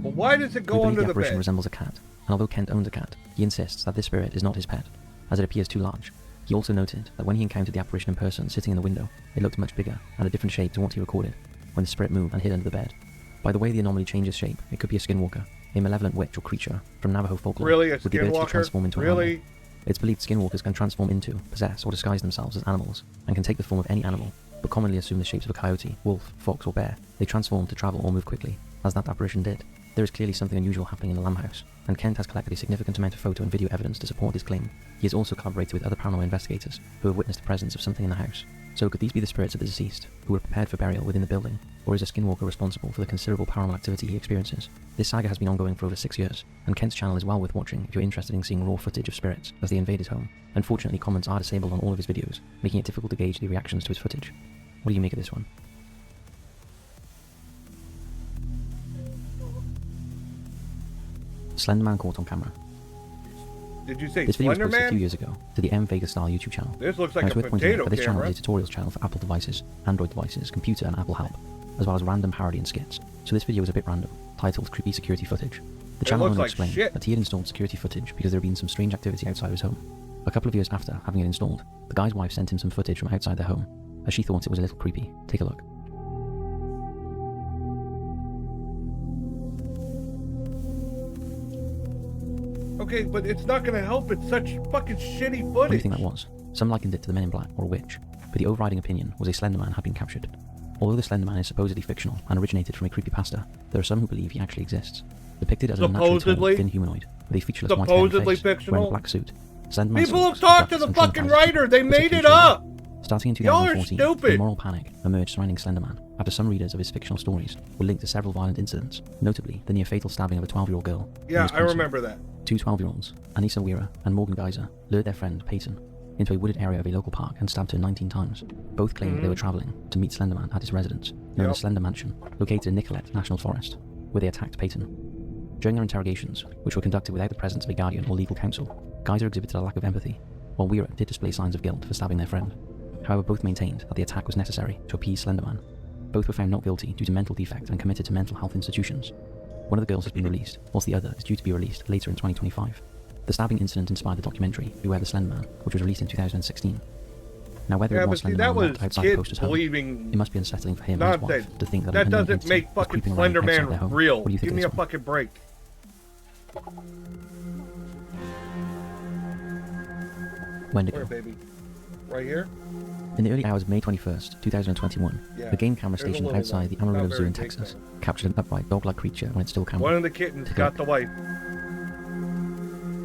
Well, why does it
We
go
believe
under
the
the
apparition
bed?
resembles a cat, and although Kent owns a cat, he insists that this spirit is not his pet, as it appears too large. He also noted that when he encountered the apparition in person sitting in the window, it looked much bigger and a different shape to what he recorded, when the spirit moved and hid under the bed. By the way the anomaly changes shape, it could be a skinwalker, a malevolent witch or creature from Navajo folklore,
Really? A
with the ability to
skinwalker?
transform into an
Really?
animal. It's believed skinwalkers can transform into, possess, or disguise themselves as animals, and can take the form of any animal, but commonly assume the shapes of a coyote, wolf, fox, or bear. They transform to travel or move quickly, as that apparition did. There is clearly something unusual happening in the Lamb House, and Kent has collected a significant amount of photo and video evidence to support his claim. He has also collaborated with other paranormal investigators who have witnessed the presence of something in the house. So could these be the spirits of the deceased, who were prepared for burial within the building, or is a skinwalker responsible for the considerable paranormal activity he experiences? This saga has been ongoing for over 6 years, and Kent's channel is well worth watching if you're interested in seeing raw footage of spirits as they invade his home. Unfortunately, comments are disabled on all of his videos, making it difficult to gauge the reactions to his footage. What do you make of this one? Slenderman caught on camera.
Did you say
This video was
Slender
posted a few
Man?
years ago to the M Vega Style YouTube channel.
This looks like
And it's
a
worth pointing out
potato
that this channel
camera.
is a tutorials channel for Apple devices, Android devices, computer and Apple help, as well as random parody and skits. So this video is a bit random, titled Creepy Security Footage. The channel
looks
owner
like
explained
shit.
that he had installed security footage because there had been some strange activity outside of his home. A couple of years after having it installed, the guy's wife sent him some footage from outside their home, as she thought it was a little creepy. Take a look.
Okay, but it's not gonna help. It's such fucking shitty
What do you
footage.
think that was? Some likened it to the Men in Black or a witch, but the overriding opinion was a Slender Man had been captured. Although the Slender Man is supposedly fictional and originated from a creepypasta, there are some who believe he actually exists. Depicted as an unnaturally tall,
Supposedly?
thin humanoid with a featureless white head and
Supposedly
face, wearing
fictional?
a black suit, Slender Man
People have
stalks,
talked to
abducts,
the
and
fucking
traumatizes
writer.
people,
They made
particularly
it
children.
up.
Starting in
Y'all are
2014,
stupid.
a moral panic emerged surrounding Slender Man after some readers of his fictional stories were linked to several violent incidents, notably the near-fatal stabbing of a 12-year-old girl. in
Yeah, I
Wisconsin.
remember that.
Two 12-year-olds, Anissa Weira and Morgan Geyser, lured their friend, Peyton, into a wooded area of a local park and stabbed her 19 times. Both claimed that they were traveling to meet Slenderman at his residence, known as Slender Mansion, located in Nicollet National Forest, where they attacked Peyton. During their interrogations, which were conducted without the presence of a guardian or legal counsel, Geyser exhibited a lack of empathy, while Weira did display signs of guilt for stabbing their friend. However, both maintained that the attack was necessary to appease Slenderman. Both were found not guilty due to mental defect and committed to mental health institutions. One of the girls has been released, whilst the other is due to be released later in 2025. The stabbing incident inspired the documentary Beware the Slender Man, which was released in 2016. Now, whether
Yeah,
it
but
was
see,
Slender
that
Man
was
locked outside the
kids
poster's home,
believing
it must be unsettling for him and his
nonsense.
wife to think that
That
an unknown
doesn't
entity
make
was
fucking
creeping around
Slender
outside
Man
their home.
real.
What do you think
Give
of
me
this
a
one?
fucking break.
Wendigo.
Where, baby? Right here?
In the early hours of May 21st, 2021,
Yeah,
the game camera
there's a
station
little
outside the
one. Not
Amarillo Zoo
very
in
big,
Texas captured an upright dog-like creature when it still camera.
One of the kittens
Take a
got
look.
the wife.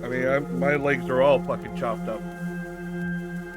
I mean, my legs are all fucking chopped up.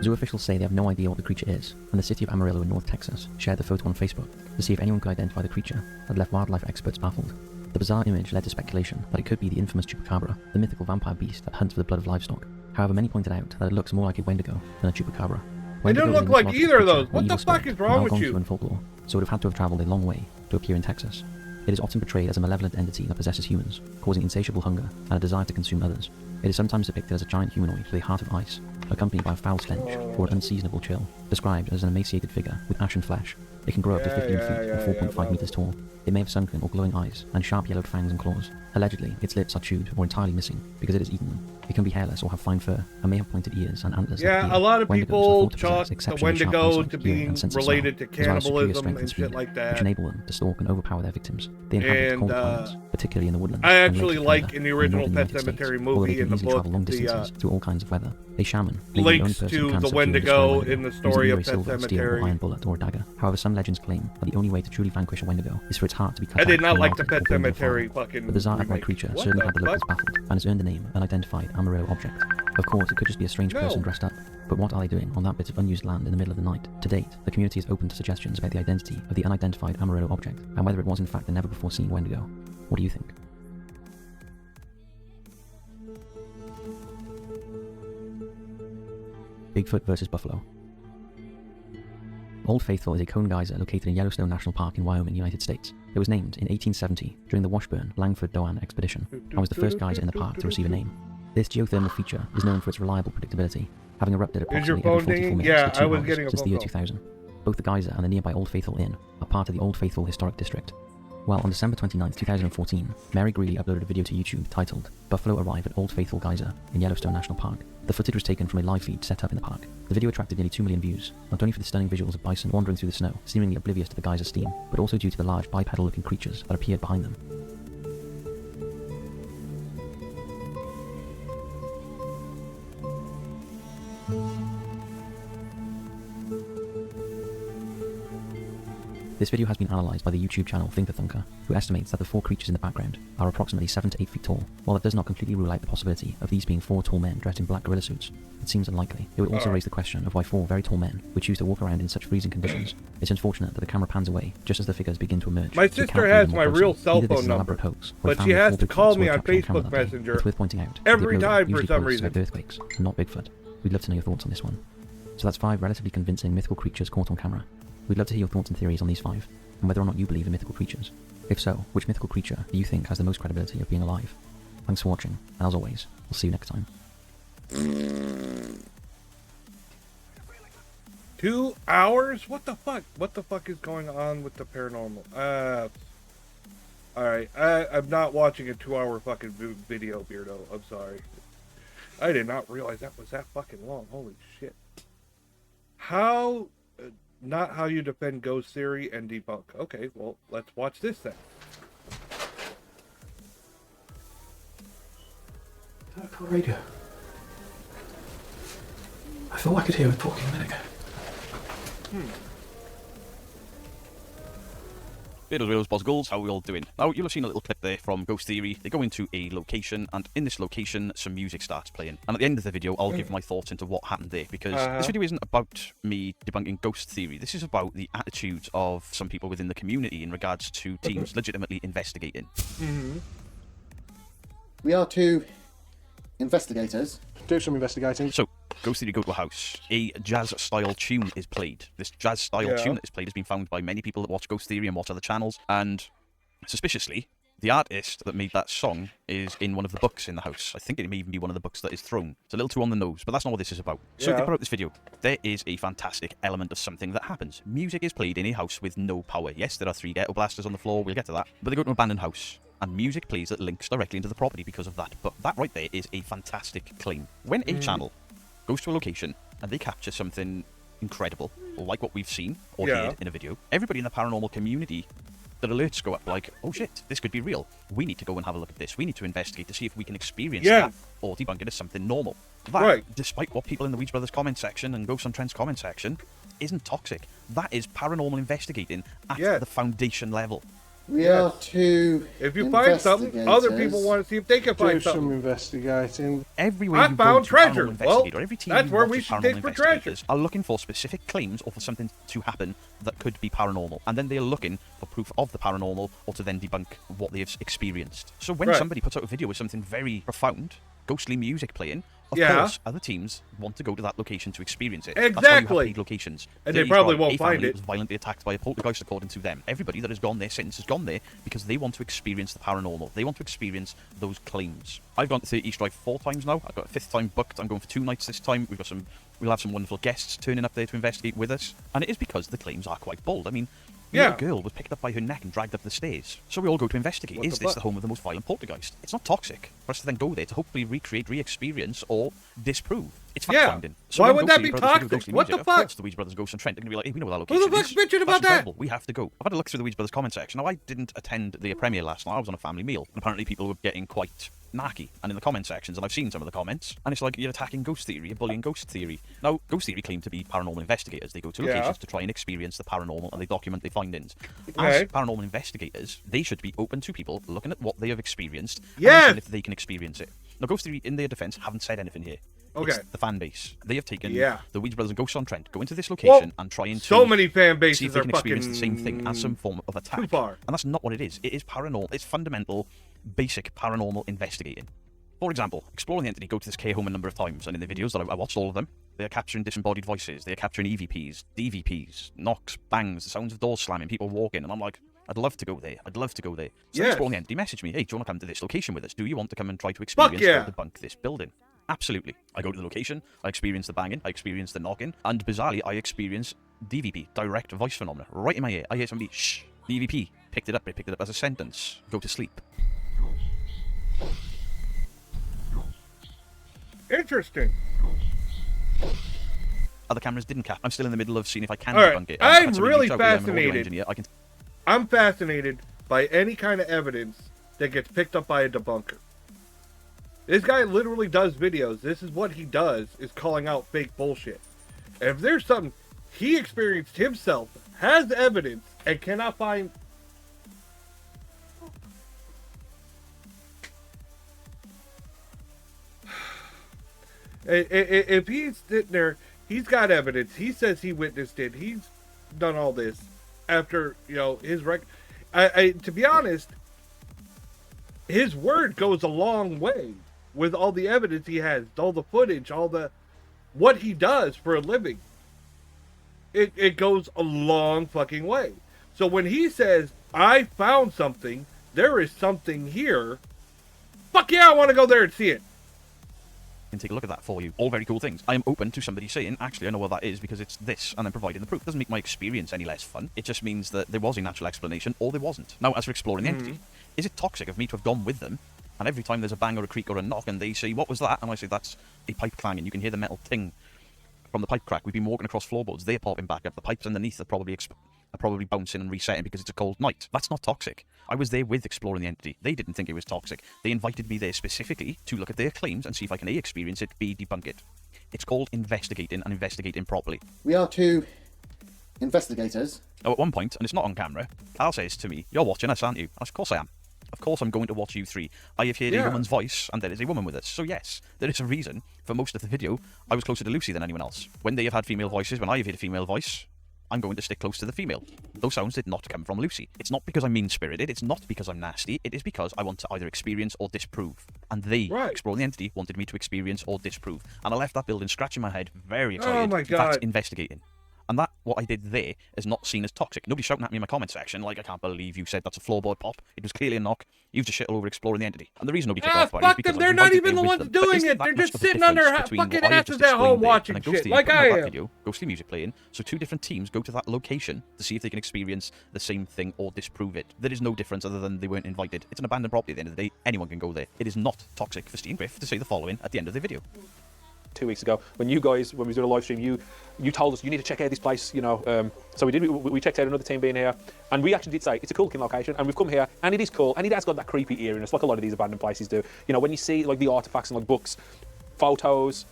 Zoo officials say they have no idea what the creature is, and the city of Amarillo in North Texas shared the photo on Facebook to see if anyone could identify the creature, that left wildlife experts baffled. The bizarre image led to speculation that it could be the infamous chupacabra, the mythical vampire beast that hunts for the blood of livestock. However, many pointed out that it looks more like a wendigo than a chupacabra.
It don't look like either of those. What the fuck is wrong with you?
In folklore, so it would have had to have travelled a long way to appear in Texas. It is often portrayed as a malevolent entity that possesses humans, causing insatiable hunger and a desire to consume others. It is sometimes depicted as a giant humanoid with a heart of ice, accompanied by a foul stench or an unseasonable chill. Described as an emaciated figure with ashen flesh, it can grow up to 15 feet or 4.5 meters tall. It may have sunken or glowing eyes and sharp yellowed fangs and claws. Allegedly, its lips are chewed or entirely missing because it has eaten them. It can be hairless or have fine fur and may have pointed ears and antlers.
Yeah,
like
a lot of
Wendigos are
people
thought to possess
chalk the
exceptionally sharp
Wendigo
eyesight,
to
hearing,
being
and sense of
related to
smell, as well as superior
cannibalism
strength
and
speed,
shit like that.
which enable them to stalk and overpower their victims. They inhabit
And,
cold climates, particularly in the woodlands.
I
and
actually
lakes of
like
Canada
in the
and
original
northern
Pet
United States,
Sematary
although
movie
they
in
can
the
easily
book,
travel long
the,
distances through all kinds of weather. A shaman, maybe the only
links
person
to
who can
the
subdue and destroy
Wendigo
Wendigo
in the
using
story
either
of
a
Pet
silver, steel, or
Sematary.
iron bullet or a dagger. However, some legends claim that the only way to truly vanquish a Wendigo is for its heart to be cut
I
out
did not
and
like the
melted
Pet
or burned in fire.
Sematary fucking
The bizarre upright
remake.
creature
What
certainly
the
had the locals
fuck?
baffled and has earned the name Unidentified Amarillo Object. Of course, it could just be a strange person dressed up, but what are they doing on that bit of unused land in the middle of the night? To date, the community is open to suggestions about the identity of the unidentified Amarillo Object and whether it was in fact the never-before-seen Wendigo. What do you think? Bigfoot versus Buffalo. Old Faithful is a cone geyser located in Yellowstone National Park in Wyoming, United States. It was named in 1870 during the Washburn-Langford-Doan expedition and was the first geyser in the park to receive a name. This geothermal feature is known for its reliable predictability, having erupted approximately every 44 minutes
Yeah,
for 2
I was
hours
getting a
since the
phone
year
call.
2000. Both the geyser and the nearby Old Faithful Inn are part of the Old Faithful Historic District. Well, on December 29, 2014, Mary Greeley uploaded a video to YouTube titled Buffalo Arrive at Old Faithful Geyser in Yellowstone National Park. The footage was taken from a live feed set up in the park. The video attracted nearly 2 million views, not only for the stunning visuals of bison wandering through the snow, seemingly oblivious to the geyser steam, but also due to the large bipedal-looking creatures that appeared behind them. This video has been analysed by the YouTube channel Thinker, who estimates that the 4 creatures in the background are approximately 7 to 8 feet tall. While that does not completely rule out the possibility of these being 4 tall men dressed in black gorilla suits, it seems unlikely. It would also raise the question of why 4 very tall men would choose to walk around in such freezing conditions. It's unfortunate that the camera pans away just as the figures begin to emerge.
My
so it
sister
cannot
has
be
my
more
real
closely.
cell
Either this
phone
is an
number,
elaborate hoax, or
but
a
she
family of
has
4
to
Bigfoots
call me
were
on
captured in
Facebook
Canada that day.
Messenger
It's worth pointing out that
every
the uploader
time for
usually
some
posts
reason.
about earthquakes, and not Bigfoot. We'd love to know your thoughts on this one. So that's 5 relatively convincing mythical creatures caught on camera. We'd love to hear your thoughts and theories on these 5, and whether or not you believe in mythical creatures. If so, which mythical creature do you think has the most credibility of being alive? Thanks for watching, and as always, we'll see you next time.
2 hours? What the fuck? What the fuck is going on with the paranormal? Alright, I'm not watching a 2-hour fucking video, Beardo. I'm sorry. I did not realize that was that fucking long. Holy shit. How... not how you defend ghost theory and debunk. Okay, well, let's watch this then.
Call radio. I thought I could hear her talking a minute ago.
Hey those Wheels, Boss Goals, how are we all doing? Now, you'll have seen a little clip there from Ghost Theory. They go into a location, and in this location, some music starts playing. And at the end of the video, I'll give my thoughts into what happened there, because this video isn't about me debunking Ghost Theory. This is about the attitudes of some people within the community in regards to teams legitimately investigating.
We are two investigators.
Do some investigating.
So, Ghost Theory go to a house. A jazz-style tune is played. This jazz-style tune that is played has been found by many people that watch Ghost Theory and watch other channels, and suspiciously, the artist that made that song is in one of the books in the house. I think it may even be one of the books that is thrown. It's a little too on the nose, but that's not what this is about. So they put out this video. There is a fantastic element of something that happens. Music is played in a house with no power. Yes, there are 3 ghetto blasters on the floor, we'll get to that. But they go to an abandoned house, and music plays that links directly into the property because of that. But that right there is a fantastic claim. When a channel goes to a location and they capture something incredible, like what we've seen or heard in a video, everybody in the paranormal community, their alerts go up like, oh shit, this could be real. We need to go and have a look at this. We need to investigate to see if we can experience that or debunk it as something normal. That, despite what people in the Weeds Brothers comment section and Ghost on Trent's comment section, isn't toxic. That is paranormal investigating at the foundation level.
We are two.
If you find something, other people want to see if they can find something.
some investigating.
Everywhere
I
you
found
go to
treasure.
paranormal
Well,
investigator, every team
that's
who
where
watches
we should
paranormal
dig for treasure.
investigators are looking for specific claims or for something to happen that could be paranormal, and then they're looking for proof of the paranormal or to then debunk what they've experienced. So when somebody puts out a video with something very profound, ghostly music playing, of course, other teams want to go to that location to experience it. That's why you have paid locations.
And they probably won't
a
find
family
it.
was violently attacked by a poltergeist, according to them. Everybody that has gone there since has gone there because they want to experience the paranormal. They want to experience those claims. I've gone to 30 East Drive 4 times now. I've got a 5th time booked. I'm going for 2 nights this time. We'll have some wonderful guests turning up there to investigate with us. And it is because the claims are quite bold. I mean, a little girl was picked up by her neck and dragged up the stairs. So we all go to investigate. Is this the home of the most violent poltergeist? It's not toxic for us to then go there to hopefully recreate, re-experience, or disprove. It's fact-finding. So
why would that be toxic? What the fuck?
Of course the Weeds Brothers Ghost and Trent are going to be like, hey, we know where that location
Who the fuck's bitching about that?
Incredible. We have to go. I've had a look through the Weeds Brothers comment section. Now, I didn't attend the premiere last night. I was on a family meal. And apparently people were getting quite narky and in the comment sections, and I've seen some of the comments, and it's like, you're attacking Ghost Theory, you're bullying Ghost Theory. Now, Ghost Theory claim to be paranormal investigators. They go to locations to try and experience the paranormal, and they document their findings. As paranormal investigators, they should be open to people looking at what they have experienced and seeing if they can experience it. Now, Ghost Theory, in their defense, haven't said anything here. It's the fan base. They have taken the Weeds Brothers and Ghosts on Trent, go into this location and try and
so many fan bases
see if they can
are
experience the same thing as some form of attack.
Too far.
And that's not what it is. It is paranormal. It's fundamental, basic paranormal investigating. For example, exploring the entity, go to this care home a number of times, and in the videos that I watched all of them, they are capturing disembodied voices, they are capturing EVPs, DVPs, knocks, bangs, the sounds of doors slamming, people walking, and I'm like, I'd love to go there. I'd love to go there. So exploring the entity messaged me, hey, do you want to come to this location with us? Do you want to come and try to experience or debunk this building? Absolutely. I go to the location, I experience the banging, I experience the knocking, and bizarrely, I experience DVP, direct voice phenomena, right in my ear. I hear somebody, shh, DVP, picked it up as a sentence, go to sleep.
Interesting.
Other cameras didn't cap. I'm still in the middle of seeing if I can
All right.
debunk it.
I'm really fascinated.
Engineer.
I'm fascinated by any kind of evidence that gets picked up by a debunker. This guy literally does videos. This is what he does, is calling out fake bullshit. And if there's something he experienced himself, has evidence, and cannot find... If he's sitting there, he's got evidence. He says he witnessed it. He's done all this after, you know, his to be honest, his word goes a long way with all the evidence he has, all the footage, all the what he does for a living. It goes a long fucking way. So when he says, I found something, there is something here, fuck yeah, I want to go there and see it.
Can take a look at that for you. All very cool things. I am open to somebody saying, actually, I know what that is because it's this, and then providing the proof. Doesn't make my experience any less fun. It just means that there was a natural explanation, or there wasn't. Now, as for exploring the entity, is it toxic of me to have gone with them, and every time there's a bang or a creak or a knock, and they say, what was that? And I say, that's a pipe clanging. You can hear the metal ting from the pipe crack. We've been walking across floorboards. They're popping back up. The pipes underneath are probably bouncing and resetting because it's a cold night. That's not toxic. I was there with Exploring the Entity. They didn't think it was toxic. They invited me there specifically to look at their claims and see if I can A, experience it, B, debunk it. It's called investigating, and investigating properly.
We are two investigators.
Oh, at one point, and it's not on camera, Carl says to me, "You're watching us, aren't you?" Of course I am. Of course I'm going to watch you three. I have heard a woman's voice, and there is a woman with us. So yes, there is a reason. For most of the video, I was closer to Lucy than anyone else. When they have had female voices, when I have heard a female voice, I'm going to stick close to the female. Those sounds did not come from Lucy. It's not because I'm mean-spirited, it's not because I'm nasty, it is because I want to either experience or disprove. And they, Exploring the Entity, wanted me to experience or disprove. And I left that building scratching my head, very excited.
Oh my God.
That's investigating. And that, what I did there, is not seen as toxic. Nobody's shouting at me in my comment section like, "I can't believe you said that's a floorboard pop." It was clearly a knock. You've just shit all over Exploring the Entity. And the reason nobody kicked off about it is because
they're not even the ones doing it. They're just sitting on their fucking asses at home watching shit, like I am. Video,
ghostly music playing. So two different teams go to that location to see if they can experience the same thing or disprove it. There is no difference other than they weren't invited. It's an abandoned property at the end of the day. Anyone can go there. It is not toxic for Steve Griff to say the following at the end of the video.
2 weeks ago, when you guys, when we was doing a live stream, you told us you need to check out this place, you know. So we did. We checked out another team being here, and we actually did say it's a cool looking location, and we've come here, and it is cool, and it has got that creepy eeriness, like a lot of these abandoned places do. You know, when you see like the artifacts and like books, photos.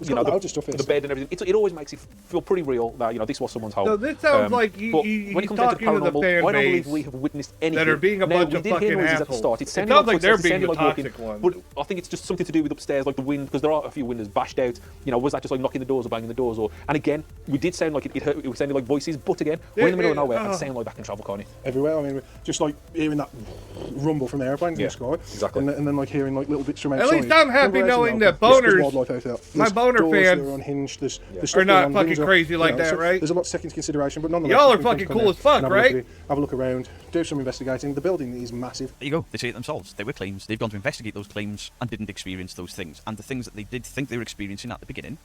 You know, the bed and everything. It always makes it feel pretty real that, you know, this was someone's home.
So this sounds like
when it comes down to the paranormal, I don't believe we have witnessed anything.
That are being a bunch of fucking assholes.
At the start. It
sounds like they're being the toxic ones.
But I think it's just something to do with upstairs, like the wind, because there are a few windows bashed out. You know, was that just like knocking the doors or banging the doors? Or and again, we did sound like it was sounding like voices, but again, we're in the middle of nowhere and sound like that can travel, can't it?
Everywhere. I mean, just like hearing that rumble from airplanes in the sky,
exactly,
and then like hearing like little bits from outside.
At least I'm happy knowing that boners, my boner fans,
there's
are not fucking crazy like that, right?
There's a lot of second consideration, but nonetheless,
y'all are fucking cool as fuck, right?
Have a look around, do some investigating. The building is massive.
There you go. They say it themselves. They were claims. They've gone to investigate those claims and didn't experience those things. And the things that they did think they were experiencing at the beginning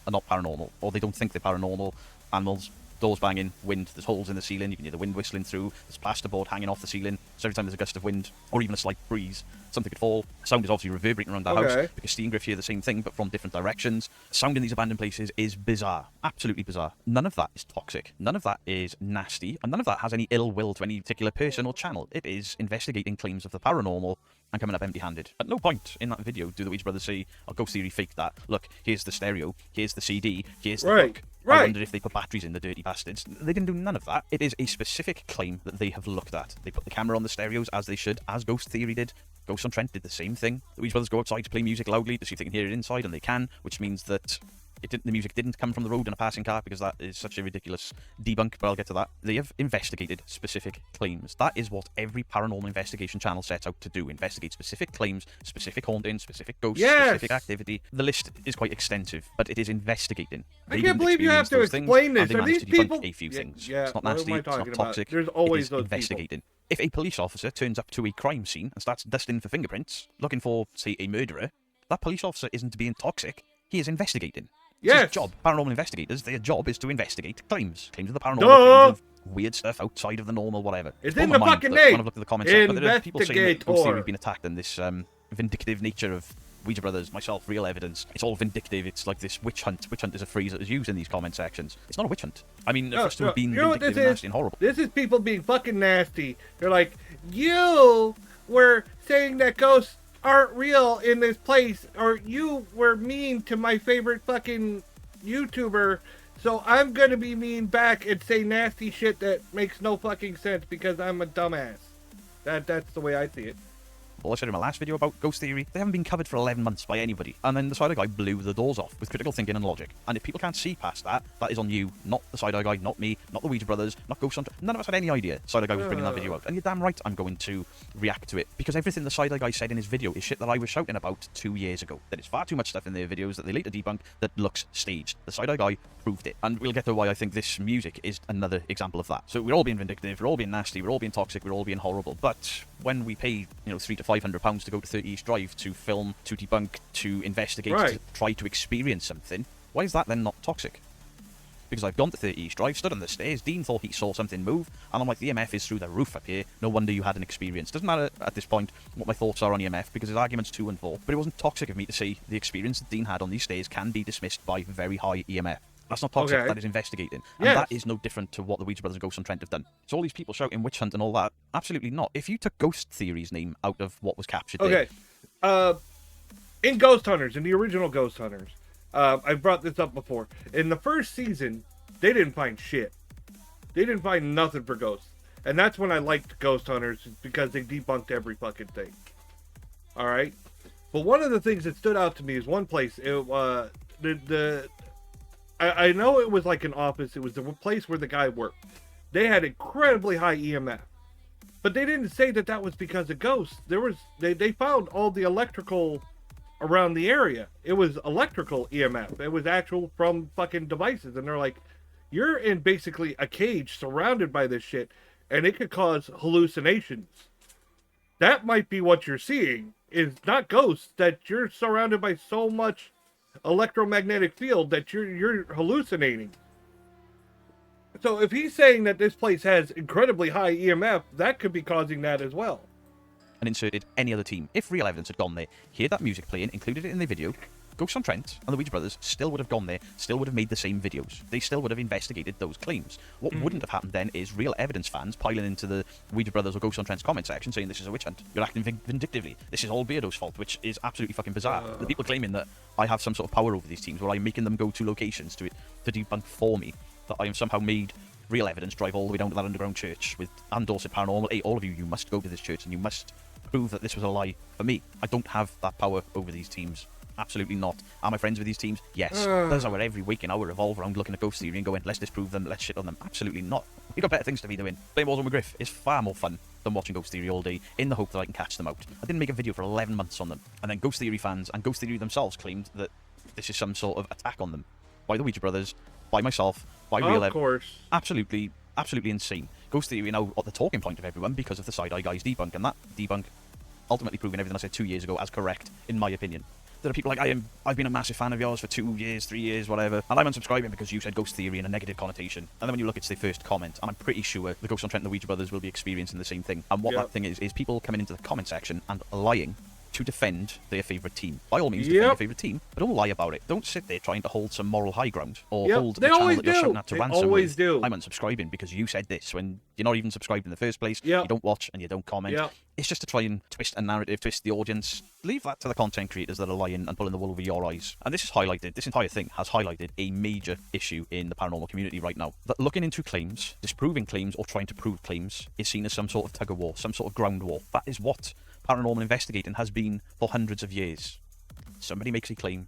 are not paranormal, or they don't think they're paranormal. Animals, doors banging, wind, there's holes in the ceiling, you can hear the wind whistling through, there's plasterboard hanging off the ceiling, so every time there's a gust of wind, or even a slight breeze, something could fall. Sound is obviously reverberating around the house, because Steve and Griff hear the same thing, but from different directions. Sound in these abandoned places is bizarre, absolutely bizarre. None of that is toxic, none of that is nasty, and none of that has any ill will to any particular person or channel. It is investigating claims of the paranormal and coming up empty-handed. At no point in that video do the Weeds brothers say, "Oh, Ghost Theory faked that. Look, here's the stereo, here's the CD, here's the book." I wondered if they put batteries in, the dirty bastards. They didn't do none of that. It is a specific claim that they have looked at. They put the camera on the stereos as they should, as Ghost Theory did. Ghost on Trent did the same thing. The Weeds brothers go outside to play music loudly to see if they can hear it inside, and they can, which means that the music didn't come from the road in a passing car, because that is such a ridiculous debunk, but I'll get to that. They have investigated specific claims. That is what every paranormal investigation channel sets out to do. Investigate specific claims, specific hauntings, specific ghosts, specific activity. The list is quite extensive, but it is investigating.
I can't believe you have to explain this. Are these people...
a few things.
Yeah,
it's not nasty, it's not toxic.
There's always
those investigating. If a police officer turns up to a crime scene and starts dusting for fingerprints, looking for, say, a murderer, that police officer isn't being toxic, he is investigating. Yes. His job. Paranormal investigators, their job is to investigate claims. Claims of the paranormal, claims of weird stuff outside of the normal, whatever.
It's in the fucking name.
When I've looked at the comments, but there are people saying that Ghost Theory have been attacked, and this vindictive nature of Ouija brothers, myself, real evidence. It's all vindictive. It's like this witch hunt. Witch hunt is a phrase that is used in these comment sections. It's not a witch hunt. I mean, for us to have been vindictive and nasty and horrible.
This is people being fucking nasty. They're like, you were saying that ghosts aren't real in this place, or you were mean to my favorite fucking YouTuber, so I'm gonna be mean back and say nasty shit that makes no fucking sense because I'm a dumbass. That's the way I see it.
Well, I said in my last video about Ghost Theory, they haven't been covered for 11 months by anybody. And then the side-eye guy blew the doors off with critical thinking and logic. And if people can't see past that, that is on you, not the side-eye guy, not me, not the Ouija brothers, not Ghost Hunter. None of us had any idea side-eye guy was bringing that video out. And you're damn right I'm going to react to it. Because everything the side-eye guy said in his video is shit that I was shouting about 2 years ago. There is far too much stuff in their videos that they later debunk that looks staged. The side-eye guy proved it. And we'll get to why I think this music is another example of that. So we're all being vindictive, we're all being nasty, we're all being toxic, we're all being horrible. But when we pay, £300 to £500 to go to 30 East Drive to film, to debunk, to investigate, to try to experience something, why is that then not toxic? Because I've gone to 30 East Drive, stood on the stairs, Dean thought he saw something move, and I'm like, the EMF is through the roof up here, no wonder you had an experience. Doesn't matter at this point what my thoughts are on EMF, because his argument's 2 and 4, but it wasn't toxic of me to say the experience that Dean had on these stairs can be dismissed by very high EMF. That's not toxic,
Okay.
that is investigating. And
Yes.
that is no different to what the Ouija Brothers and Ghosts on Trent have done. So all these people shouting witch hunt and all that, absolutely not. If you took Ghost Theory's name out of what was captured there...
Okay. In Ghost Hunters, in the original Ghost Hunters, I've brought this up before. In the first season, they didn't find shit. They didn't find nothing for ghosts. And that's when I liked Ghost Hunters, because they debunked every fucking thing. Alright? But one of the things that stood out to me is one place. I know it was like an office. It was the place where the guy worked. They had incredibly high EMF. But they didn't say that that was because of ghosts. They found all the electrical around the area. It was electrical EMF. It was actual from fucking devices. And they're like, you're in basically a cage surrounded by this shit, and it could cause hallucinations. That might be what you're seeing, is not ghosts, that you're surrounded by so much electromagnetic field that you're hallucinating. So if he's saying that this place has incredibly high EMF, that could be causing that as well.
And inserted any other team. If real evidence had gone there, heard that music playing, included it in the video, Ghosts on Trent and the Ouija Brothers still would have gone there, still would have made the same videos. They still would have investigated those claims. What wouldn't have happened then is real evidence fans piling into the Ouija Brothers or Ghosts on Trent's comment section saying this is a witch hunt. You're acting vindictively. This is all Beardo's fault, which is absolutely fucking bizarre. The people claiming that I have some sort of power over these teams, where I'm making them go to locations to debunk for me, that I have somehow made real evidence drive all the way down to that underground church with Dorset Paranormal. Hey, all of you, you must go to this church and you must prove that this was a lie for me. I don't have that power over these teams. Absolutely not. Am I friends with these teams? Yes. Does our every waking hour revolve around looking at Ghost Theory and going, let's disprove them, let's shit on them? Absolutely not. We've got better things to be doing. Playing Warzone with Griff is far more fun than watching Ghost Theory all day, in the hope that I can catch them out. I didn't make a video for 11 months on them. And then Ghost Theory fans and Ghost Theory themselves claimed that this is some sort of attack on them. By the Ouija Brothers, by myself, by real evidence.
Of course.
Absolutely insane. Ghost Theory now at the talking point of everyone because of the Side-Eye Guys debunk, and that debunk ultimately proving everything I said 2 years ago as correct, in my opinion. There are people like, I've been a massive fan of yours for 2 years, 3 years, whatever, and I'm unsubscribing because you said Ghost Theory in a negative connotation. And then when you look, it's their first comment, and I'm pretty sure the Ghosts on Trent and the Ouija Brothers will be experiencing the same thing. And what that thing is people coming into the comment section and lying to defend their favourite team. By all means, defend your favourite team, but don't lie about it. Don't sit there trying to hold some moral high ground, or hold the channel that you're shouting at to ransom
always
with,
do.
I'm unsubscribing because you said this, when you're not even subscribed in the first place, you don't watch and you don't comment. It's just to try and twist a narrative, twist the audience. Leave that to the content creators that are lying and pulling the wool over your eyes. And this entire thing has highlighted a major issue in the paranormal community right now. That looking into claims, disproving claims, or trying to prove claims is seen as some sort of tug of war, some sort of ground war. That is what paranormal investigating has been for hundreds of years. Somebody makes a claim,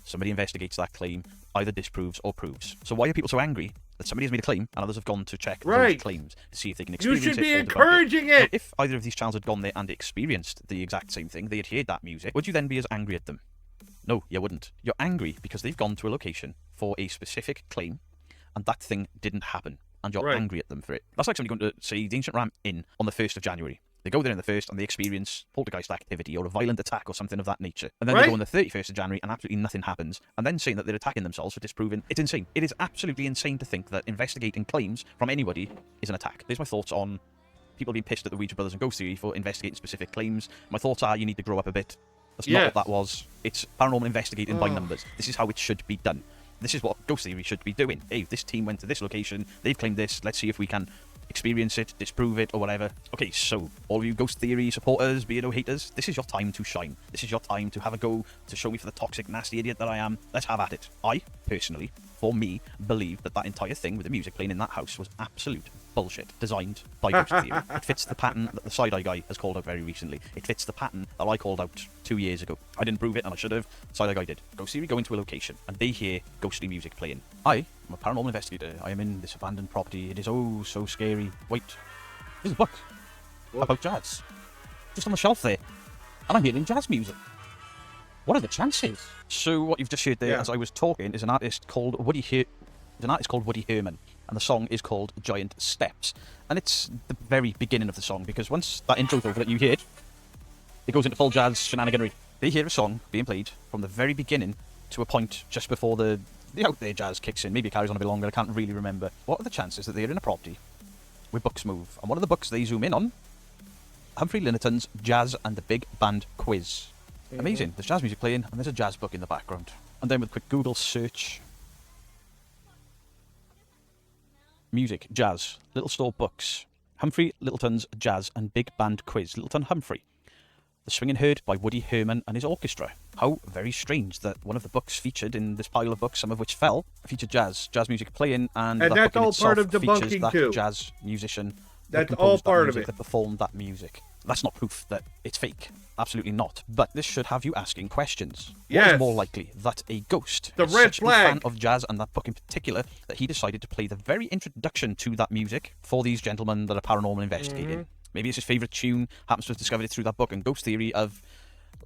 somebody investigates that claim, either disproves or proves. So why are people so angry that somebody has made a claim and others have gone to check those claims to see if they can experience it?
You should be
or
encouraging it!
Now, if either of these channels had gone there and experienced the exact same thing, they had heard that music, would you then be as angry at them? No, you wouldn't. You're angry because they've gone to a location for a specific claim and that thing didn't happen, and you're angry at them for it. That's like somebody going to, say, the Ancient Ram Inn on the 1st of January. They go there in the 1st and they experience poltergeist activity or a violent attack or something of that nature. And then they go on the 31st of January and absolutely nothing happens. And then saying that they're attacking themselves for disproving. It's insane. It is absolutely insane to think that investigating claims from anybody is an attack. There's my thoughts on people being pissed at the Ouija Brothers and Ghost Theory for investigating specific claims. My thoughts are you need to grow up a bit. That's not what that was. It's paranormal investigating by numbers. This is how it should be done. This is what Ghost Theory should be doing. Hey, this team went to this location. They've claimed this. Let's see if we can experience it, disprove it, or whatever. Okay, so all of you Ghost Theory supporters, Beardo haters, this is your time to shine. This is your time to have a go, to show me for the toxic, nasty idiot that I am. Let's have at it. I, personally, for me, believe that entire thing with the music playing in that house was absolute bullshit, designed by Ghost Theory. It fits the pattern that the Side-Eye Guy has called out very recently. It fits the pattern that I called out 2 years ago. I didn't prove it, and I should have. Side-Eye Guy did. Ghost Theory go into a location, and they hear ghostly music playing. I am a paranormal investigator. I am in this abandoned property. It is oh so scary. Wait, there's a book about jazz just on the shelf there, and I'm hearing jazz music. What are the chances? So what you've just heard there, as I was talking, is an artist called Woody Herman, and the song is called Giant Steps. And it's the very beginning of the song, because once that intro's over that you hear, it goes into full jazz shenaniganry. They hear a song being played from the very beginning to a point just before the out there jazz kicks in. Maybe it carries on a bit longer, I can't really remember. What are the chances that they're in a property where books move? And one of the books they zoom in on, Humphrey Linnerton's Jazz and the Big Band Quiz. Amazing. There's jazz music playing and there's a jazz book in the background. And then with a quick Google search, music, jazz, Little Store books, Humphrey Littleton's Jazz and Big Band Quiz, Littleton Humphrey, The Swinging Herd by Woody Herman and his orchestra. How very strange that one of the books featured in this pile of books, some of which fell, featured jazz music playing, and that
that's
book in
all
itself
part of
features
debunking
that
too.
jazz musician.
That's
that
all
composed that
part of
music,
it.
that performed that music. That's not proof that it's fake. Absolutely not. But this should have you asking questions. What
Yes.
is more likely that a ghost
The
is
red
such
flag.
a fan of jazz and that book in particular that he decided to play the very introduction to that music for these gentlemen that are paranormal investigating? Maybe it's his favourite tune, happens to have discovered it through that book, and ghost theory of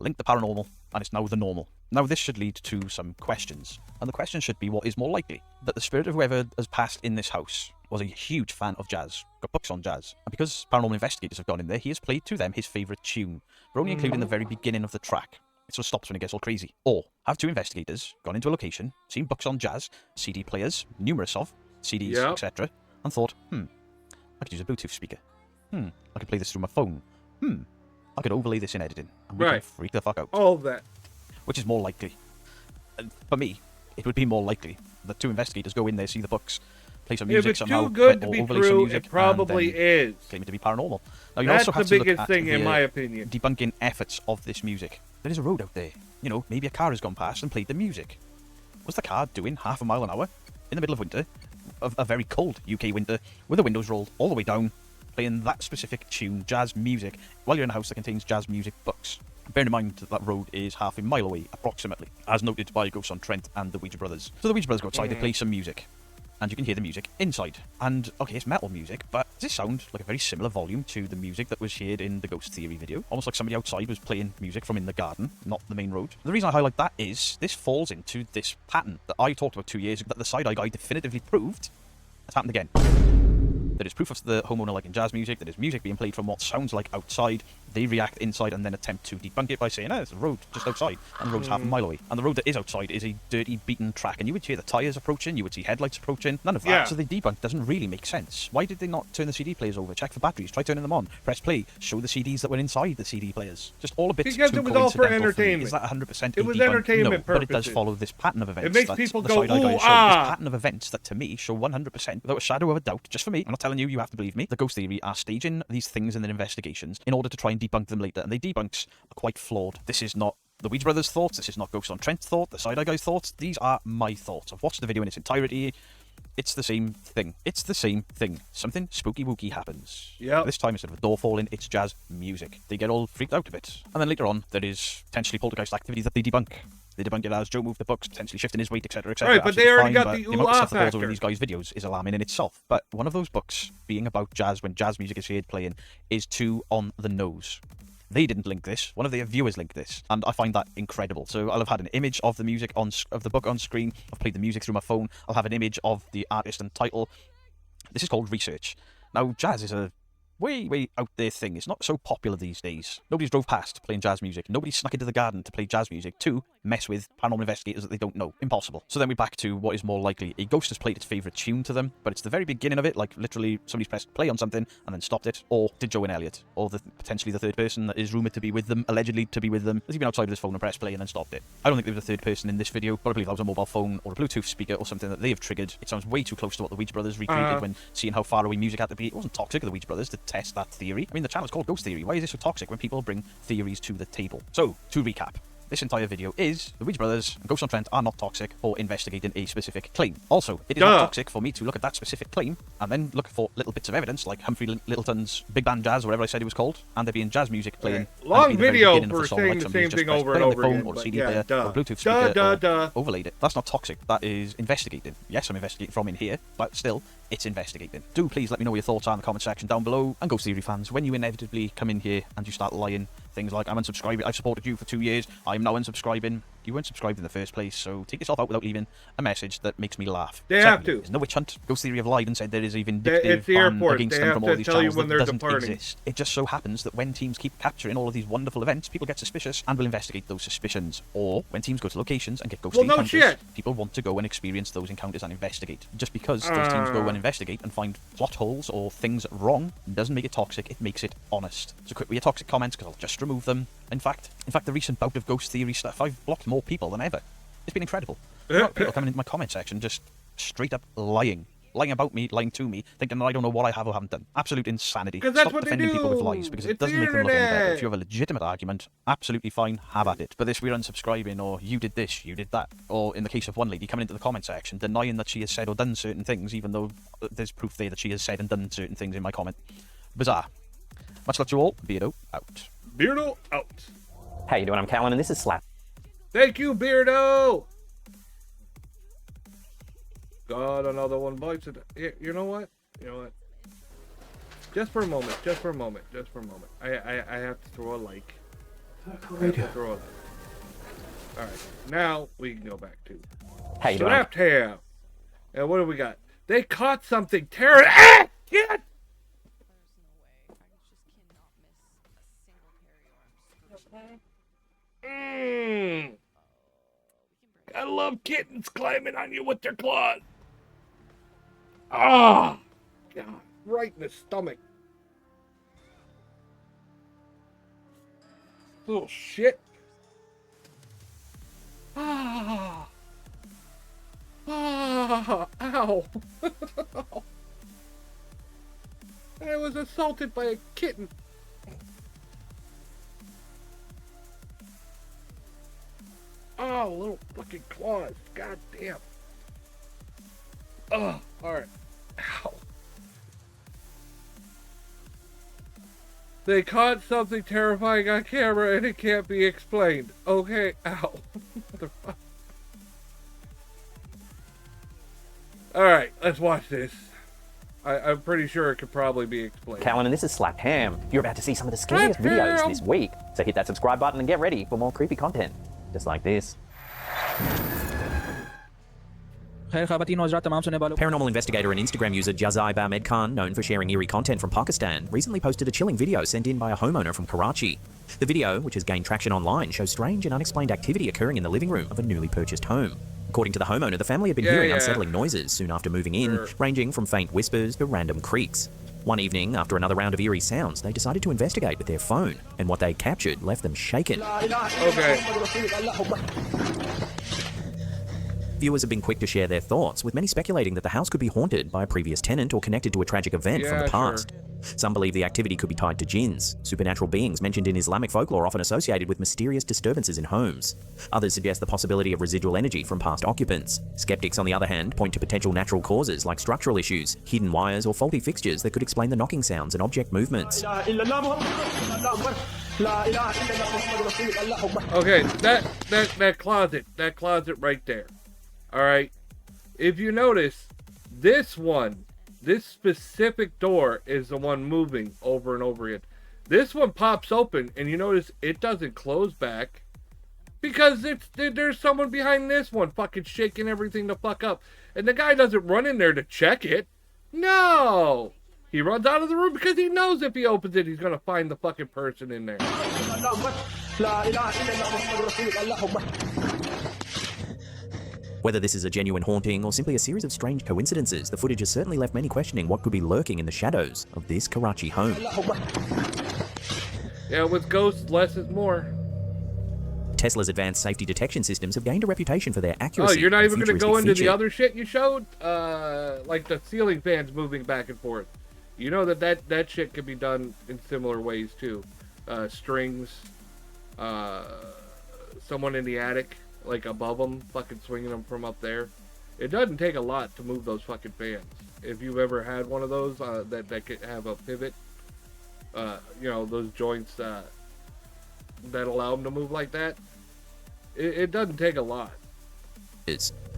linked the paranormal, and it's now the normal. Now this should lead to some questions, and the question should be, what is more likely? That the spirit of whoever has passed in this house was a huge fan of jazz, got books on jazz, and because paranormal investigators have gone in there, he has played to them his favourite tune, but only including the very beginning of the track. It sort of stops when it gets all crazy. Or have two investigators gone into a location, seen books on jazz, CD players, numerous of, CDs,
Yep.
etc., and thought, I could use a Bluetooth speaker. I could play this through my phone. I could overlay this in editing, and we can
Right.
freak the fuck out.
All of that.
Which is more likely? For me, it would be more likely that two investigators go in there, see the books, play some
If
music
it's
somehow,
too good to
or
be
overlay some
true,
music,
it probably
and then
is.
claim it to be paranormal. Now, you
That's
also have
the
to look
biggest
at
thing, in
the
my opinion.
debunking efforts of this music. There is a road out there. You know, maybe a car has gone past and played the music. Was the car doing half a mile an hour in the middle of winter, of a very cold UK winter, with the windows rolled all the way down, playing that specific tune, jazz music, while you're in a house that contains jazz music books? Bear in mind that that road is half a mile away, approximately, as noted by Ghosts on Trent and the Ouija Brothers. So the Ouija Brothers go outside, they play some music, and you can hear the music inside. And, okay, it's metal music, but does this sound like a very similar volume to the music that was heard in the Ghost Theory video? Almost like somebody outside was playing music from in the garden, not the main road. The reason I highlight that is this falls into this pattern that I talked about 2 years ago, that the Side-Eye guy definitively proved has happened again. There is proof of the homeowner liking jazz music, there is music being played from what sounds like outside, they react inside and then attempt to debunk it by saying, there's a road just outside, and the road's half a mile away. And the road that is outside is a dirty, beaten track, and you would hear the tyres approaching, you would see headlights approaching, none of that.
Yeah.
So the debunk doesn't really make sense. Why did they not turn the CD players over, check for batteries, try turning them on, press play, show the CDs that were inside the CD players? Just all a bit
Because
too
it was all for
coincidental for me.
entertainment.
Is that 100%
It was
a debunk?
entertainment
No, but it does
purposes.
follow this pattern of events.
makes
that
people
the
go,
Side-Eye guys
ooh,
show.
ah.
This pattern of events that to me show 100%, without a shadow of a doubt, just for me, I'm not telling you, you have to believe me, the Ghost Theory are staging these things in their investigations in order to try and debunk them later, and they debunks are quite flawed. This is not the Ouija Brothers' thoughts, this is not Ghosts on Trent's thought, the Side-Eye guy's thoughts, these are my thoughts. I've watched the video in its entirety. It's the same thing. It's the same thing. Something spooky wooky happens.
Yep.
This time, instead of a door falling, it's jazz music. They get all freaked out a bit. And then later on, there is potentially poltergeist activity that they debunk. They debunk it as Joe moved the books, potentially shifting his weight, etc., etc.
Right, but they already got the
amount of stuff that falls over
factor.
in these guys' videos is alarming in itself. But one of those books being about jazz when jazz music is heard playing is too on the nose. They didn't link this. One of their viewers linked this, and I find that incredible. So I'll have had an image of the music of the book on screen. I've played the music through my phone. I'll have an image of the artist and title. This is called research. Now, jazz is a way out there thing. It's not so popular these days. Nobody's drove past playing jazz music. Nobody snuck into the garden to play jazz music to mess with paranormal investigators that they don't know. Impossible. So then we're back to what is more likely. A ghost has played its favourite tune to them, but it's the very beginning of it, like literally somebody's pressed play on something and then stopped it. Or did Joe and Elliot, or potentially the third person that is rumoured to be with them, allegedly to be with them, has he been outside of his phone and pressed play and then stopped it? I don't think there was a third person in this video, but I believe that was a mobile phone or a Bluetooth speaker or something that they have triggered. It sounds way too close to what the Ouija Brothers recreated when seeing how far away music had to be. It wasn't toxic of the Ouija Brothers to test that theory. I mean, the channel's called Ghost Theory. Why is it so toxic when people bring theories to the table? So, to recap, this entire video is the Ouija Brothers and Ghosts on Trent are not toxic for investigating a specific claim. Also, it is not toxic for me to look at that specific claim and then look for little bits of evidence like Humphrey Littleton's Big Band Jazz or whatever I said it was called, and there being jazz music playing.
Long video
for
saying the same thing over and over again.
Or a
but
CD
yeah,
player or a Bluetooth speaker or overlaid it. That's not toxic. That is investigating. Yes, I'm investigating from in here, but still, it's investigating. Do please let me know what your thoughts are in the comment section down below. And Ghost Theory fans, when you inevitably come in here and you start lying, things like, I'm unsubscribing, I've supported you for 2 years, I'm now unsubscribing. You weren't subscribed in the first place, so take yourself out without leaving a message that makes me laugh.
They have to.
There's no witch hunt. Ghost Theory have lied and said there is a vindictive
It's the
ban
airport.
against
They
them
have
from
to
all these
tell you
channels
when
that
they're
doesn't
departing.
exist. It just so happens that when teams keep capturing all of these wonderful events, people get suspicious and will investigate those suspicions. Or when teams go to locations and get ghostly encounters, people want to go and experience those encounters and investigate. Just because those teams go and investigate and find plot holes or things wrong doesn't make it toxic, it makes it honest. So quit with your toxic comments because I'll just remove them. In fact, the recent bout of Ghost Theory stuff, I've blocked more people than ever. It's been incredible. People coming into my comment section just straight up lying. lying about me, lying to me, thinking that I don't know what I have or haven't done. Absolute insanity.
'Cause that's
Stop
what they
defending people with
do.
lies, because it
It's
doesn't
the
make them look any better.
internet.
If you have a legitimate argument, absolutely fine, have at it. But this, we're unsubscribing, or you did this, you did that. Or in the case of one lady coming into the comment section, denying that she has said or done certain things, even though there's proof there that she has said and done certain things in my comment. Bizarre. Much love to you all. Beardo out.
Beardo out.
How you doing? I'm Callan, and this is Slap.
Thank you, Beardo. God, another one bites it. You know what? You know what? Just for a moment. Just for a moment. Just for a moment. I have to throw a like. I have to throw a like. All right. Now we can go back to
How you doing?
Slapped Ham. And what do we got? They caught something terrible. Ah! Shit! I love kittens climbing on you with their claws. Ah! God, right in the stomach. Little shit. Ah! Ah! Ow! I was assaulted by a kitten. Oh, little fucking claws. God damn. Oh, alright. Ow. They caught something terrifying on camera and it can't be explained. Okay, ow. Motherfucker. Alright, let's watch this. I'm pretty sure it could probably be explained.
Callan, and this is Slapped Ham. You're about to see some of the scariest
Slapped
videos
Ham.
this week. So hit that subscribe button and get ready for more creepy content. Just like this.
Paranormal investigator and Instagram user Jazai Ahmed Khan, known for sharing eerie content from Pakistan, recently posted a chilling video sent in by a homeowner from Karachi. The video, which has gained traction online, shows strange and unexplained activity occurring in the living room of a newly purchased home. According to the homeowner, the family had been hearing unsettling noises soon after moving in, ranging from faint whispers to random creaks. One evening, after another round of eerie sounds, they decided to investigate with their phone, and what they captured left them shaken.
Okay.
Viewers have been quick to share their thoughts, with many speculating that the house could be haunted by a previous tenant or connected to a tragic event from the past. Some believe the activity could be tied to jinns, supernatural beings mentioned in Islamic folklore often associated with mysterious disturbances in homes. Others suggest the possibility of residual energy from past occupants. Skeptics, on the other hand, point to potential natural causes like structural issues, hidden wires, or faulty fixtures that could explain the knocking sounds and object movements.
Okay, that closet right there. All right. If you notice, this specific door is the one moving over and over again. This one pops open, and you notice it doesn't close back because there's someone behind this one fucking shaking everything the fuck up, and the guy doesn't run in there to check it. No, he runs out of the room because he knows if he opens it, he's gonna find the fucking person in there.
Whether this is a genuine haunting or simply a series of strange coincidences, the footage has certainly left many questioning what could be lurking in the shadows of this Karachi home.
Yeah, with ghosts, less is more.
Tesla's advanced safety detection systems have gained a reputation for their accuracy.
Oh, you're not even going to go into
feature.
the other shit you showed? Like the ceiling fans moving back and forth. You know that shit can be done in similar ways too. Strings, someone in the attic, like above them, fucking swinging them from up there. It doesn't take a lot to move those fucking fans. If you've ever had one of those that could have a pivot, you know, those joints that allow them to move like that, it doesn't take a lot.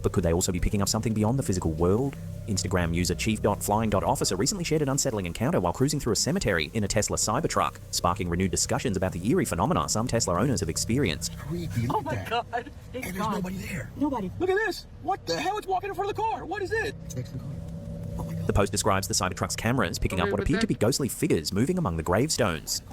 But could they also be picking up something beyond the physical world? Instagram user chief.flying.officer recently shared an unsettling encounter while cruising through a cemetery in a Tesla Cybertruck, sparking renewed discussions about the eerie phenomena some Tesla owners have experienced.
Oh my god! Hey, there's nobody there. Nobody. Look at this. What the hell? It's walking in front of the car. What is it?
The post describes the Cybertruck's cameras picking up what appear to be ghostly figures moving among the gravestones.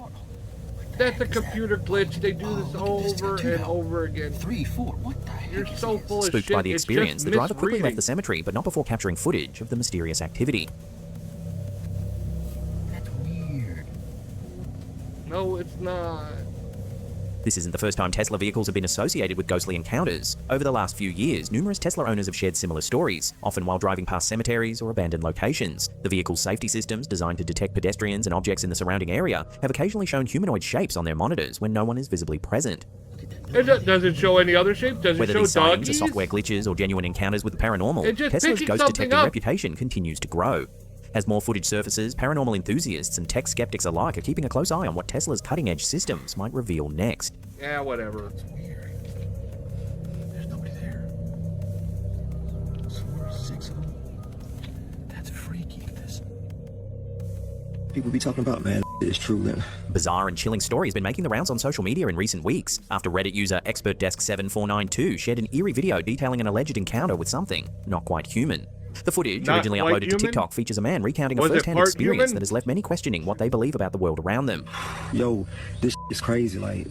That's a computer glitch. They do this over and over again.
3, 4. What the heck?
You're so full of shit.
Spooked by the experience, the driver quickly
misreading.
left the cemetery, but not before capturing footage of the mysterious activity.
That's weird.
No, it's not.
This isn't the first time Tesla vehicles have been associated with ghostly encounters. Over the last few years, numerous Tesla owners have shared similar stories, often while driving past cemeteries or abandoned locations. The vehicle's safety systems, designed to detect pedestrians and objects in the surrounding area, have occasionally shown humanoid shapes on their monitors when no one is visibly present.
Does it show any other shape? Does
Whether
it show
these sightings are
doggies?
software glitches or genuine encounters with the paranormal,
It's just
Tesla's
picking
ghost
something
detecting
up.
reputation continues to grow. As more footage surfaces, paranormal enthusiasts and tech skeptics alike are keeping a close eye on what Tesla's cutting-edge systems might reveal next.
Yeah, whatever.
There's nobody there. 6 of them. That's freaky. This.
People be talking about, man, it's true, man.
Bizarre and chilling story has been making the rounds on social media in recent weeks, after Reddit user ExpertDesk7492 shared an eerie video detailing an alleged encounter with something not quite human. The footage,
Not
originally
quite
uploaded to
human?
TikTok, features a man recounting
Was
a
it
first-hand
part
experience
human?
that has left many questioning what they believe about the world around them.
Yo, this is crazy, like...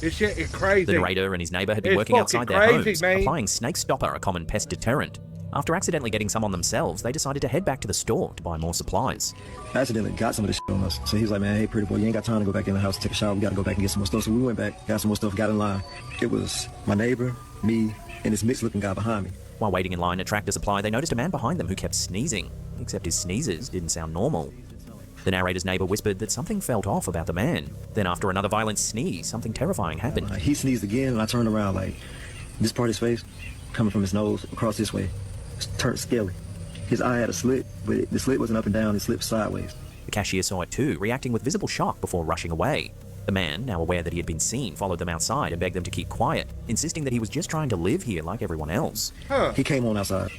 This shit is crazy.
The narrator and his neighbor had been
It's
working
fucking
outside their
crazy,
homes,
mate.
applying Snake Stopper, a common pest deterrent. After accidentally getting some on themselves, they decided to head back to the store to buy more supplies.
I accidentally got some of this shit on us. So he was like, man, hey, pretty boy, you ain't got time to go back in the house, take a shower. We got to go back and get some more stuff. So we went back, got some more stuff, got in line. It was my neighbor, me, and this mixed-looking guy behind me.
While waiting in line at Tractor Supply, they noticed a man behind them who kept sneezing, except his sneezes didn't sound normal. The narrator's neighbor whispered that something felt off about the man. Then after another violent sneeze, something terrifying happened.
He sneezed again, and I turned around, like, this part of his face, coming from his nose, across this way, turned scaly. His eye had a slit, but the slit wasn't up and down, it slipped sideways.
The cashier saw it too, reacting with visible shock before rushing away. The man, now aware that he had been seen, followed them outside and begged them to keep quiet, insisting that he was just trying to live here like everyone else.
He came on outside.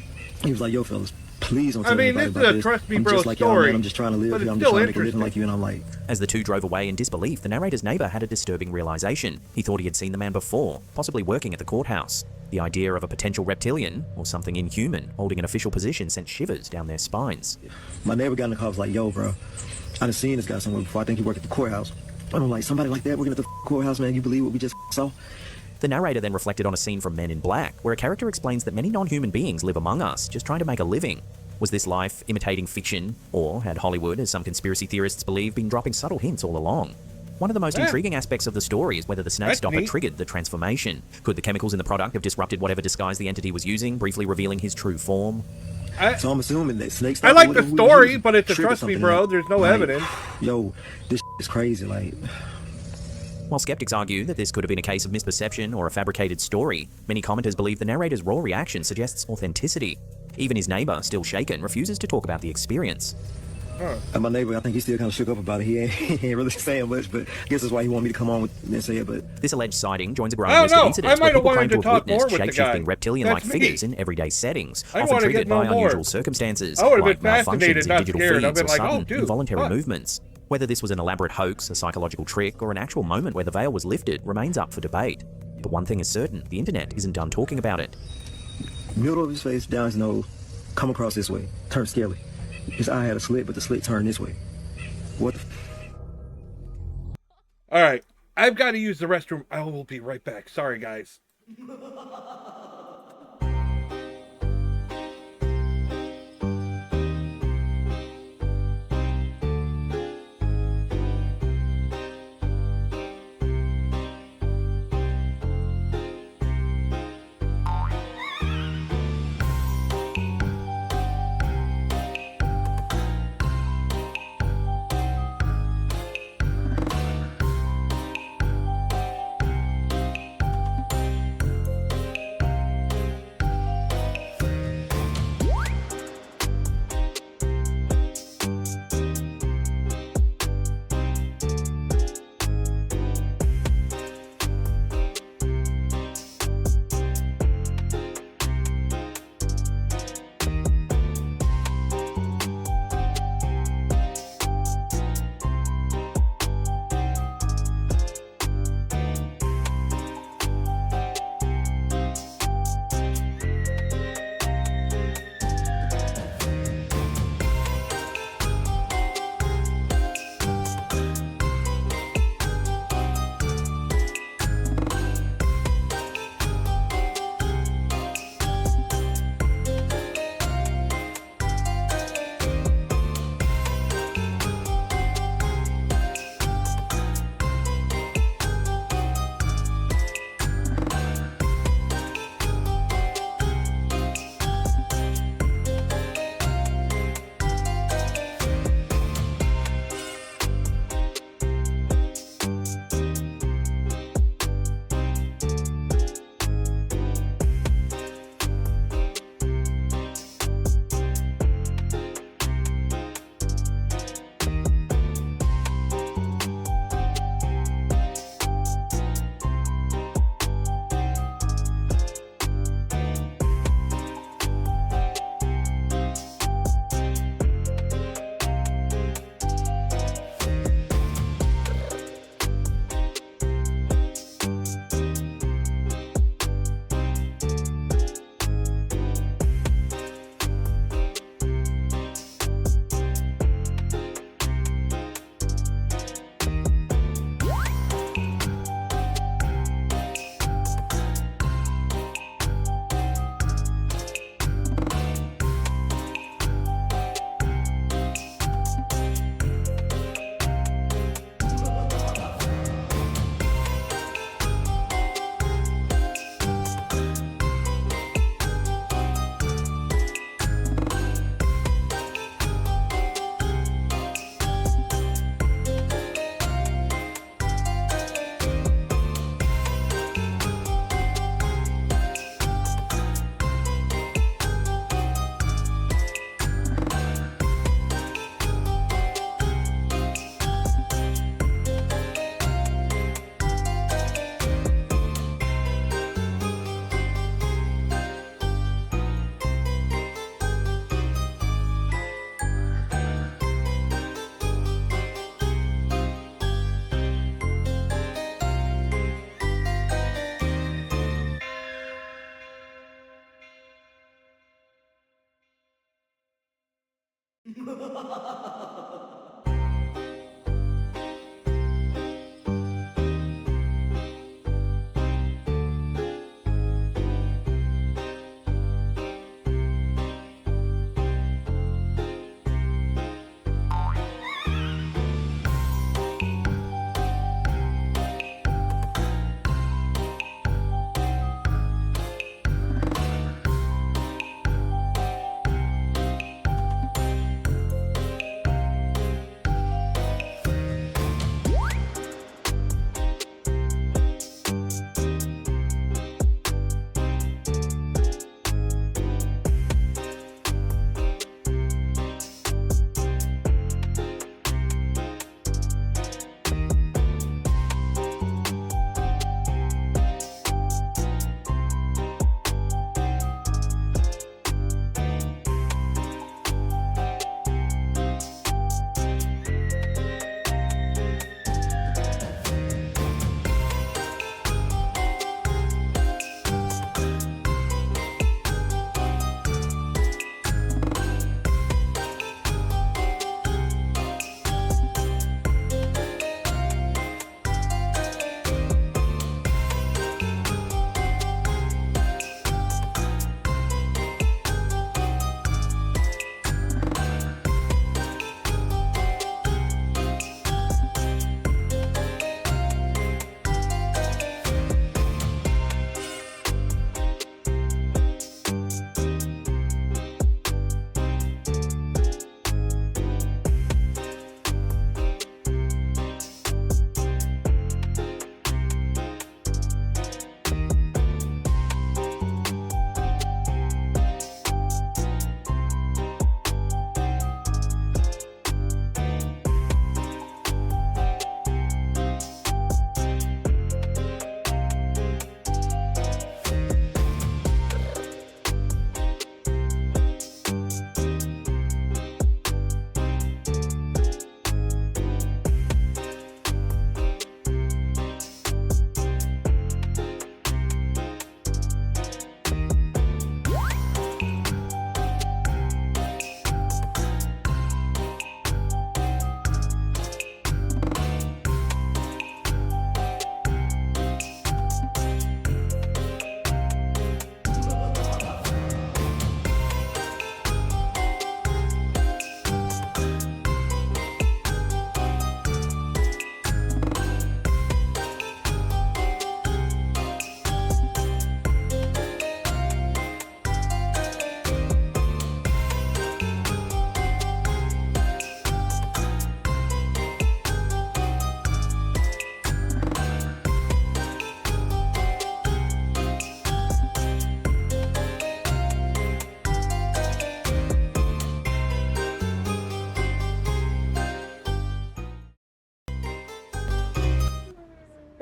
He was like, yo, fellas, please don't
I
tell
mean,
anybody
this
about
is a
this.
trust me
I'm
bro
just like y'all,
story,
man. I'm just trying to live
but
here.
it's
I'm just
still
trying to make a living
interesting.
like you, and I'm like...
As the two drove away in disbelief, the narrator's neighbor had a disturbing realization. He thought he had seen the man before, possibly working at the courthouse. The idea of a potential reptilian, or something inhuman, holding an official position sent shivers down their spines.
My neighbor got in the car, was like, yo, bro, I done seen this guy somewhere before. I think he worked at the courthouse. I'm like, somebody like that working at the courthouse, man, you believe what we just saw?
The narrator then reflected on a scene from Men in Black, where a character explains that many non-human beings live among us, just trying to make a living. Was this life imitating fiction, or had Hollywood, as some conspiracy theorists believe, been dropping subtle hints all along? One of the most intriguing aspects of the story is whether the snake stopper triggered the transformation. Could the chemicals in the product have disrupted whatever disguise the entity was using, briefly revealing his true form?
So I'm assuming that snake
I
stopper
like
would-
the
would
story,
use
but it's a
trigger
trust me,
something
bro.
like-
There's no
like,
evidence.
Yo, this is crazy, like...
While skeptics argue that this could have been a case of misperception or a fabricated story, many commenters believe the narrator's raw reaction suggests authenticity. Even his neighbor, still shaken, refuses to talk about the experience.
And my neighbor, I think he's still kind of shook up about it. He ain't really saying much, but I guess that's why he wanted me to come on and say it. But
This alleged sighting joins a growing
I don't
list of
know.
incidents
I
where
might have
people claim
wanted
to
to
have
talk more
witnessed
with the guy.
shape-shifting reptilian-like
That's me.
figures in everyday settings,
I
often
wanna
triggered
get
by
no more.
unusual circumstances,
I would've
like
been fascinated,
malfunctions in
not
digital
scared.
feeds
I've been
or
like,
sudden,
oh, dude,
involuntary
what?
movements. Whether this was an elaborate hoax, a psychological trick, or an actual moment where the veil was lifted remains up for debate. But one thing is certain, the internet isn't done talking about it.
middle of his face, down his nose, come across this way, turn scaly. His eye had a slit, but the slit turned this way. What the...
All right, I've got to use the restroom. I will be right back. Sorry, guys.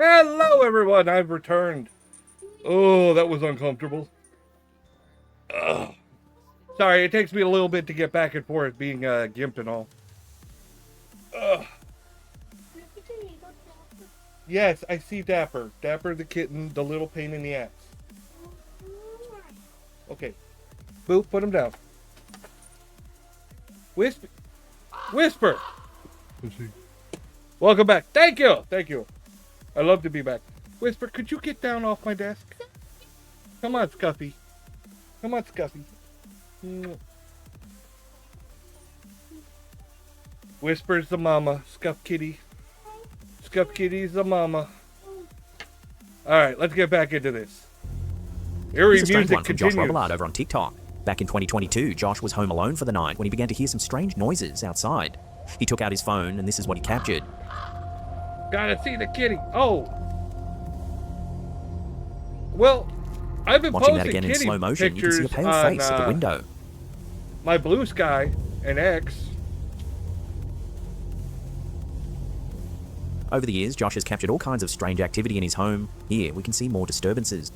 Hello, everyone. I've returned. Oh, that was uncomfortable. Ugh. Sorry, it takes me a little bit to get back and forth, being gimped and all. Ugh. Yes, I see Dapper. Dapper the kitten, the little pain in the ass. Okay. Boop, put him down. Whisper. Whisper. Welcome back. Thank you. Thank you. I love to be back. Whisper, could you get down off my desk? Come on, Scuffy. Come on, Scuffy. Whisper's the mama. Scuff Kitty. Scuff Kitty's the mama. Alright, let's get back into this. Eerie
Here's a strange
music
one from Josh
continues.
Robillard over on TikTok. Back in 2022, Josh was home alone for the night when he began to hear some strange noises outside. He took out his phone, and this is what he captured.
Gotta see the kitty. Oh. Well, I've been
Watching that
posting
again in
kitty
slow motion, you can see a
pictures
pale
on,
face at the window.
My Blue Sky and X.
Over the years, Josh has captured all kinds of strange activity in his home. Here, we can see more disturbances.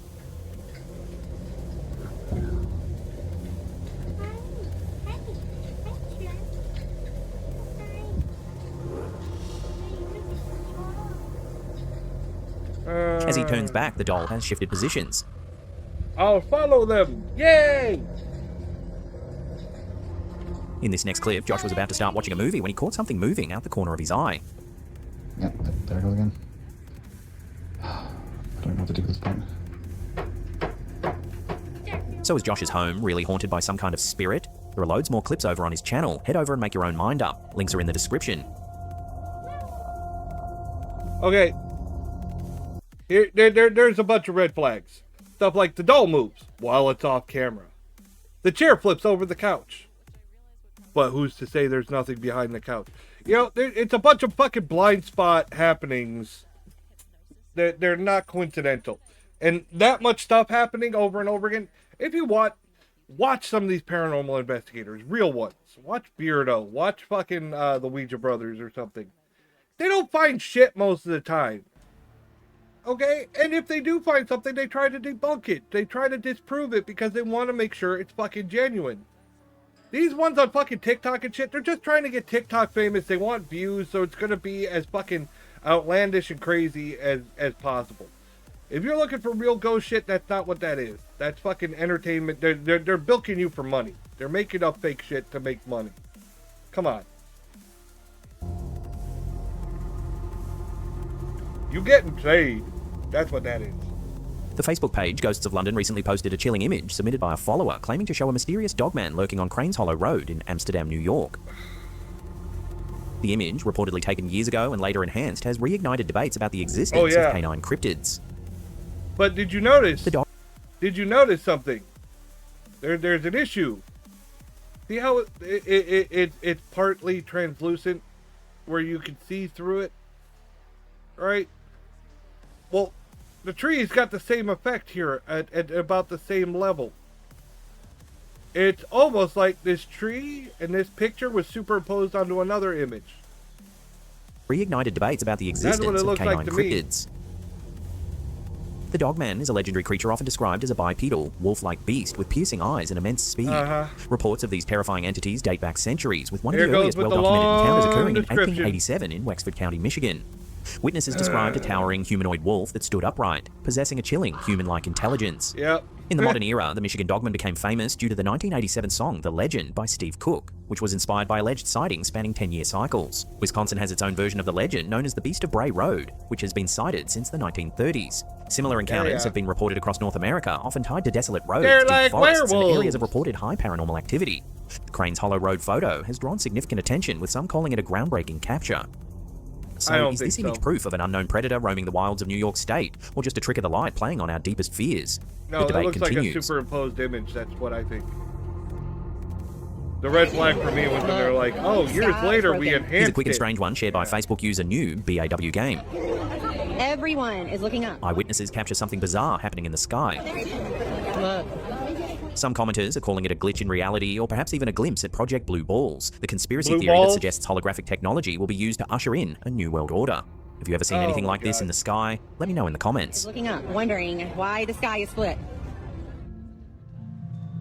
As he turns back, the doll has shifted positions.
I'll follow them. Yay!
In this next clip, Josh was about to start watching a movie when he caught something moving out the corner of his eye.
Yep, there it goes again. I don't know what to do with this point.
So is Josh's home really haunted by some kind of spirit? There are loads more clips over on his channel. Head over and make your own mind up. Links are in the description.
Okay. There's a bunch of red flags. Stuff like the doll moves while it's off camera. The chair flips over the couch. But who's to say there's nothing behind the couch? You know, it's a bunch of fucking blind spot happenings. They're not coincidental. And that much stuff happening over and over again. If you watch some of these paranormal investigators, real ones. Watch Beardo. Watch fucking the Ouija Brothers or something. They don't find shit most of the time. Okay? And if they do find something, they try to debunk it. They try to disprove it because they want to make sure it's fucking genuine. These ones on fucking TikTok and shit, they're just trying to get TikTok famous. They want views, so it's going to be as fucking outlandish and crazy as possible. If you're looking for real ghost shit, that's not what that is. That's fucking entertainment. They're bilking you for money. They're making up fake shit to make money. Come on. You getting paid. That's what that is.
The Facebook page Ghosts of London recently posted a chilling image submitted by a follower claiming to show a mysterious dogman lurking on Cranes Hollow Road in Amsterdam, New York. The image, reportedly taken years ago and later enhanced, has reignited debates about the existence of canine cryptids.
But did you notice? Did you notice something? There's an issue. See how it's partly translucent, where you can see through it, right? Well, the tree's got the same effect here at about the same level. It's almost like this tree and this picture was superimposed onto another image.
Reignited debates about the existence of canine cryptids. The Dogman is a legendary creature often described as a bipedal, wolf-like beast with piercing eyes and immense speed. Reports of these terrifying entities date back centuries, with one of the earliest well-documented encounters occurring in 1887 in Wexford County, Michigan. Witnesses described a towering humanoid wolf that stood upright, possessing a chilling human-like intelligence. In the modern era, the Michigan Dogman became famous due to the 1987 song The Legend by Steve Cook, which was inspired by alleged sightings spanning 10-year cycles. Wisconsin has its own version of the legend known as the Beast of Bray Road, which has been sighted since the 1930s. Similar encounters have been reported across North America, often tied to desolate roads, deep forests, and areas of reported high paranormal activity. The Cranes Hollow Road photo has drawn significant attention, with some calling it a groundbreaking capture. So is this image proof of an unknown predator roaming the wilds of New York State, or just a trick of the light playing on our deepest fears?
No,
the debate
it looks
continues.
like a superimposed image. That's what I think. The red flag for me was when they're like, oh, years later we enhanced it.
Here's a quick and strange one shared by Facebook user New BAW Game.
Everyone is looking up.
Eyewitnesses capture something bizarre happening in the sky.
Look.
Some commenters are calling it a glitch in reality, or perhaps even a glimpse at Project Blue Balls, the conspiracy theory that suggests holographic technology will be used to usher in a new world order. Have you ever seen anything like this in the sky? Let me know in the comments.
Looking up, wondering why the sky is split.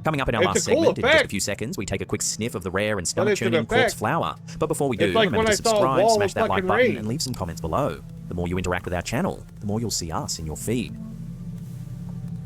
Coming up in our last segment, in just a few seconds, we take a quick sniff of the rare and stomach-churning quartz flower. But before we do, remember to subscribe, smash that like button, and leave some comments below. The more you interact with our channel, the more you'll see us in your feed.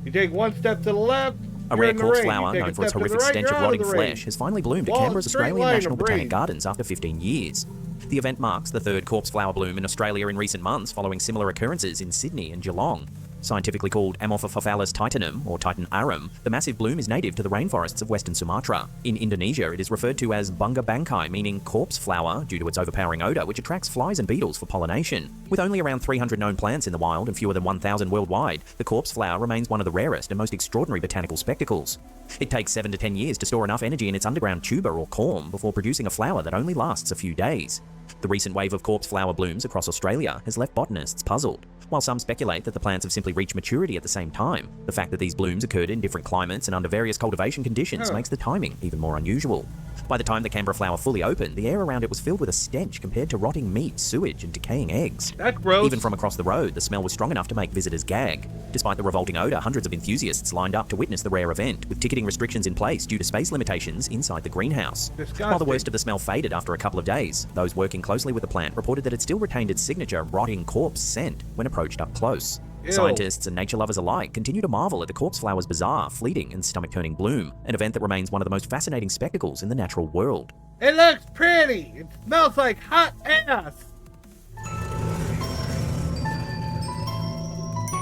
You take one step to the left.
A rare quartz flower, known for its horrific stench of rotting flesh, has finally bloomed at Canberra's Australian National Botanic Gardens after 15 years. The event marks the third corpse flower bloom in Australia in recent months, following similar occurrences in Sydney and Geelong. Scientifically called Amorphophallus titanum, or Titan arum, the massive bloom is native to the rainforests of western Sumatra. In Indonesia, it is referred to as bunga bangkai, meaning corpse flower, due to its overpowering odour, which attracts flies and beetles for pollination. With only around 300 known plants in the wild and fewer than 1,000 worldwide, the corpse flower remains one of the rarest and most extraordinary botanical spectacles. It takes 7 to 10 years to store enough energy in its underground tuber or corm before producing a flower that only lasts a few days. The recent wave of corpse flower blooms across Australia has left botanists puzzled. While some speculate that the plants have simply reached maturity at the same time, the fact that these blooms occurred in different climates and under various cultivation conditions makes the timing even more unusual. By the time the Canberra flower fully opened, the air around it was filled with a stench compared to rotting meat, sewage, and decaying eggs.
That's gross.
Even from across the road, the smell was strong enough to make visitors gag. Despite the revolting odour, hundreds of enthusiasts lined up to witness the rare event, with ticketing restrictions in place due to space limitations inside the greenhouse.
Disgusting.
While the worst of the smell faded after a couple of days, those working closely with the plant reported that it still retained its signature rotting corpse scent when approached up close.
Ew.
Scientists and nature lovers alike continue to marvel at the corpse flower's bizarre, fleeting, and stomach-turning bloom, an event that remains one of the most fascinating spectacles in the natural world.
It looks pretty. It smells like hot ass.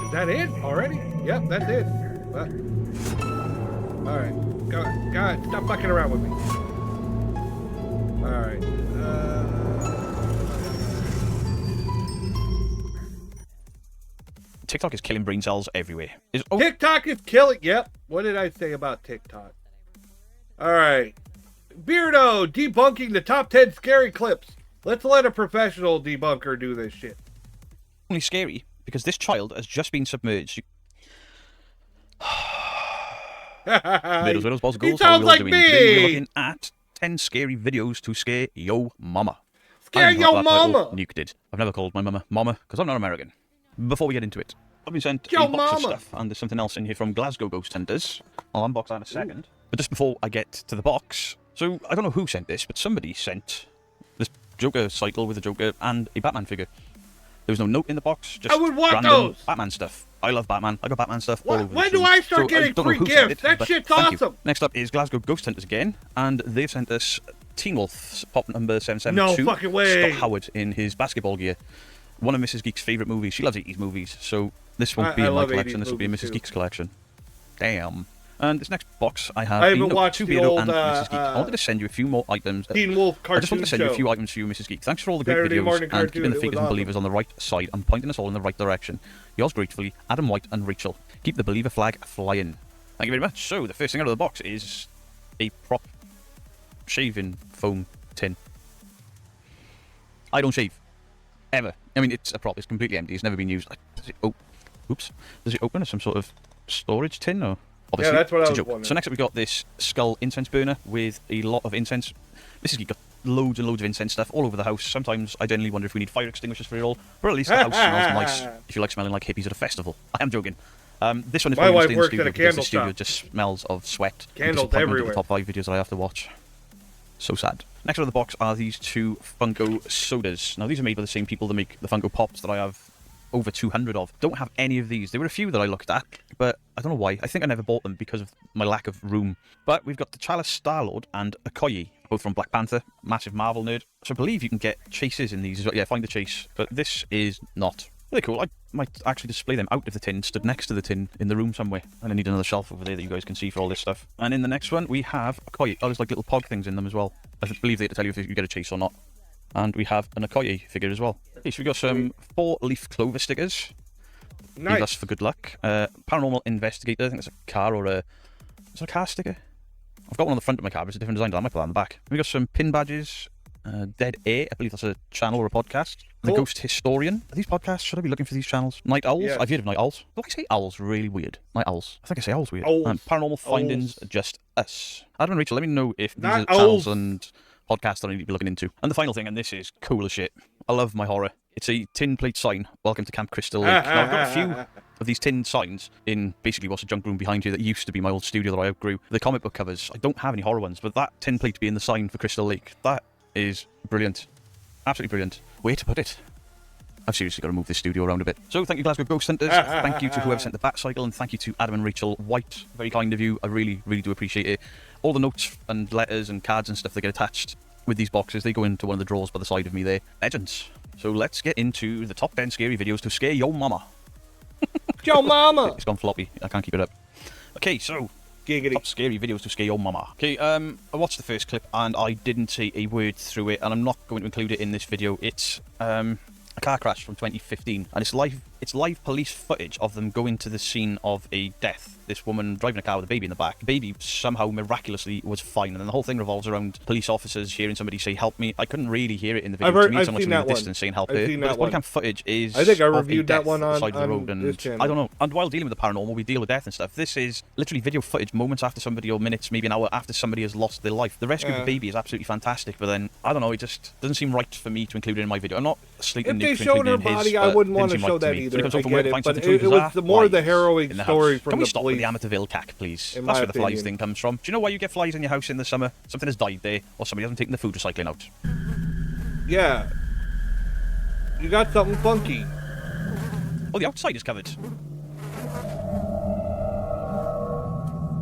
Is that it already? Yep, that's it. All right, God, stop fucking around with me. All right.
TikTok is killing brain cells everywhere.
TikTok is killing. Yep. What did I say about TikTok? All right. Beardo debunking the top 10 scary clips. Let's let a professional debunker do this shit.
Only scary because this child has just been submerged. Widows, balls,
He
goals,
sounds like
doing?
me.
Today we're looking at 10 scary videos to scare yo mama.
Scare yo mama.
Nuke did. I've never called my mama because I'm not American. Before we get into it, I've been sent
Yo
a box of
mama.
stuff, and there's something else in here from Glasgow Ghost Hunters. I'll unbox that in a second. But just before I get to the box, so I don't know who sent this, but somebody sent this Joker cycle with a Joker and a Batman figure. There was no note in the box, just
I would want
random
those.
Batman stuff. I love Batman. I got Batman stuff all over the
When do
show.
I start
So
getting
don't know
free
who sent
gifts?
it,
That
but
shit's
thank you.
awesome.
Next up is Glasgow Ghost Hunters again, and they've sent us Teen Wolf's pop number 772.
No fucking way.
Scott Howard in his basketball gear. One of Mrs. Geek's favourite movies. She loves 80s movies, so this won't be
I
in my
love
collection.
80s
This will be in Mrs.
movies, too.
Geek's collection. Damn. And this next box, I have
I haven't
a note
watched
to
the
Beardo
old,
and Mrs. Geek. I wanted to send you a few more items.
Teen Wolf
I just wanted
cartoon
to send you a
show.
few items for you, Mrs. Geek. Thanks for all the great
Saturday
videos
morning
and
cartoon,
keeping the
it
fakers
was
and
awesome.
believers on the right side and pointing us all in the right direction. Yours gratefully, Adam White and Rachel. Keep the believer flag flying. Thank you very much. So the first thing out of the box is a prop shaving foam tin. I don't shave. Ever. I mean, it's a prop. It's completely empty. It's never been used. Does it, oops. Does it open as some sort of storage tin? Or obviously,
that's what I
it's a
was
joke.
wondering.
So next up, we've got this skull incense burner with a lot of incense. Mrs. Geek got loads and loads of incense stuff all over the house. Sometimes I genuinely wonder if we need fire extinguishers for it all. But at least the house smells nice if you like smelling like hippies at a festival. I am joking. This one is
My
probably
wife
stay in the
works
studio
at a
because
candle
the studio
shop.
just smells of sweat.
Candles
Disappointment of
everywhere.
the top 5 videos that I have to watch. So sad. Next out of the box are these two Funko sodas. Now these are made by the same people that make the Funko Pops that I have over 200 of. Don't have any of these. There were a few that I looked at, but I don't know why. I think I never bought them because of my lack of room. But we've got the Chalice Star-Lord and Okoye, both from Black Panther. Massive Marvel nerd. So I believe you can get chases in these as well. Yeah, find the chase. But this is not. Really cool. I might actually display them out of the tin, stood next to the tin in the room somewhere. And I need another shelf over there that you guys can see for all this stuff. And in the next one, we have Okoye. Oh, there's like little pod things in them as well. I believe they have to tell you if you get a chase or not. And we have an Okoye figure as well. Okay, so we got some 4-leaf clover stickers.
Nice.
Leave us for good luck. Paranormal investigator. I think it's a car or a... Is it a car sticker? I've got one on the front of my car, but it's a different design. I might put that on the back. We got some pin badges. Dead Air. I believe that's a channel or a podcast. The
Cool.
Ghost Historian. Are these podcasts? Should I be looking for these channels? Night Owls.
Yes.
I've heard of Night Owls. Do I say owls really weird? Night Owls. I think I say owls weird.
Owls.
And Paranormal Findings. Just us. Adam and Rachel, let me know if these
Not
are channels
owls.
and podcasts that I need to be looking into. And the final thing, and this is cool as shit. I love my horror. It's a tin plate sign. Welcome to Camp Crystal Lake. Now, I've got a few of these tin signs in basically what's a junk room behind you that used to be my old studio that I outgrew. The comic book covers. I don't have any horror ones, but that tin plate being the sign for Crystal Lake, that is brilliant. Absolutely brilliant. Where to put it? I've seriously got to move this studio around a bit. So thank you, Glasgow Ghost Hunters. Thank you to whoever sent the bat cycle, and thank you to Adam and Rachel White. Very kind of you. I really, really do appreciate it. All the notes and letters and cards and stuff that get attached with these boxes, they go into one of the drawers by the side of me there. Legends. So let's get into the top 10 scary videos to scare your mama.
Yo mama!
It's gone floppy. I can't keep it up. Okay, so
Giggity.
top scary videos to scare your mama. Okay, I watched the first clip and I didn't say a word through it, and I'm not going to include it in this video. It's a car crash from 2015, and it's live police footage of them going to the scene of a death. This woman driving a car with a baby in the back. The baby somehow miraculously was fine, and then the whole thing revolves around police officers hearing somebody say "help me." I couldn't really hear it in the video. To me, someone from the distance saying "help her." But the body cam footage is.
I think I
of a
reviewed that
death
one
at the
on,
side of the road,
on
and
this channel.
I don't know. And while dealing with the paranormal, we deal with death and stuff. This is literally video footage moments after somebody, or minutes, maybe an hour after somebody has lost their life. The rescue of the baby is absolutely fantastic, but then I don't know. It just doesn't seem right for me to include it in my video. I'm not sleeping.
If they showed her body, I wouldn't want to show that either. I get it, but it was more the harrowing story from
Can we
the
stop with
police.
the Amityville cack, please?
In
That's
my
where the flies
opinion.
thing comes from. Do you know why you get flies in your house in the summer? Something has died there, or somebody hasn't taken the food recycling out.
Yeah. You got something funky.
Oh, the outside is covered.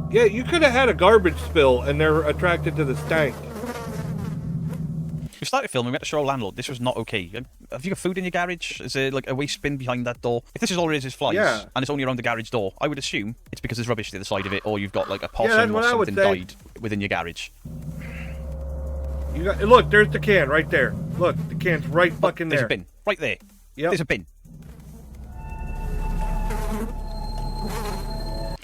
Yeah, you could have had a garbage spill and they're attracted to the stank.
We started filming, we went to show our landlord. This was not okay. Have you got food in your garage? Is there like a waste bin behind that door? If this is all it is flies, and it's only around the garage door, I would assume it's because there's rubbish to the side of it, or you've got like a possum or something died within your garage.
You got, look, there's the can right there. Look, the can's right fucking there.
There's a bin. Right there.
Yep.
There's a bin.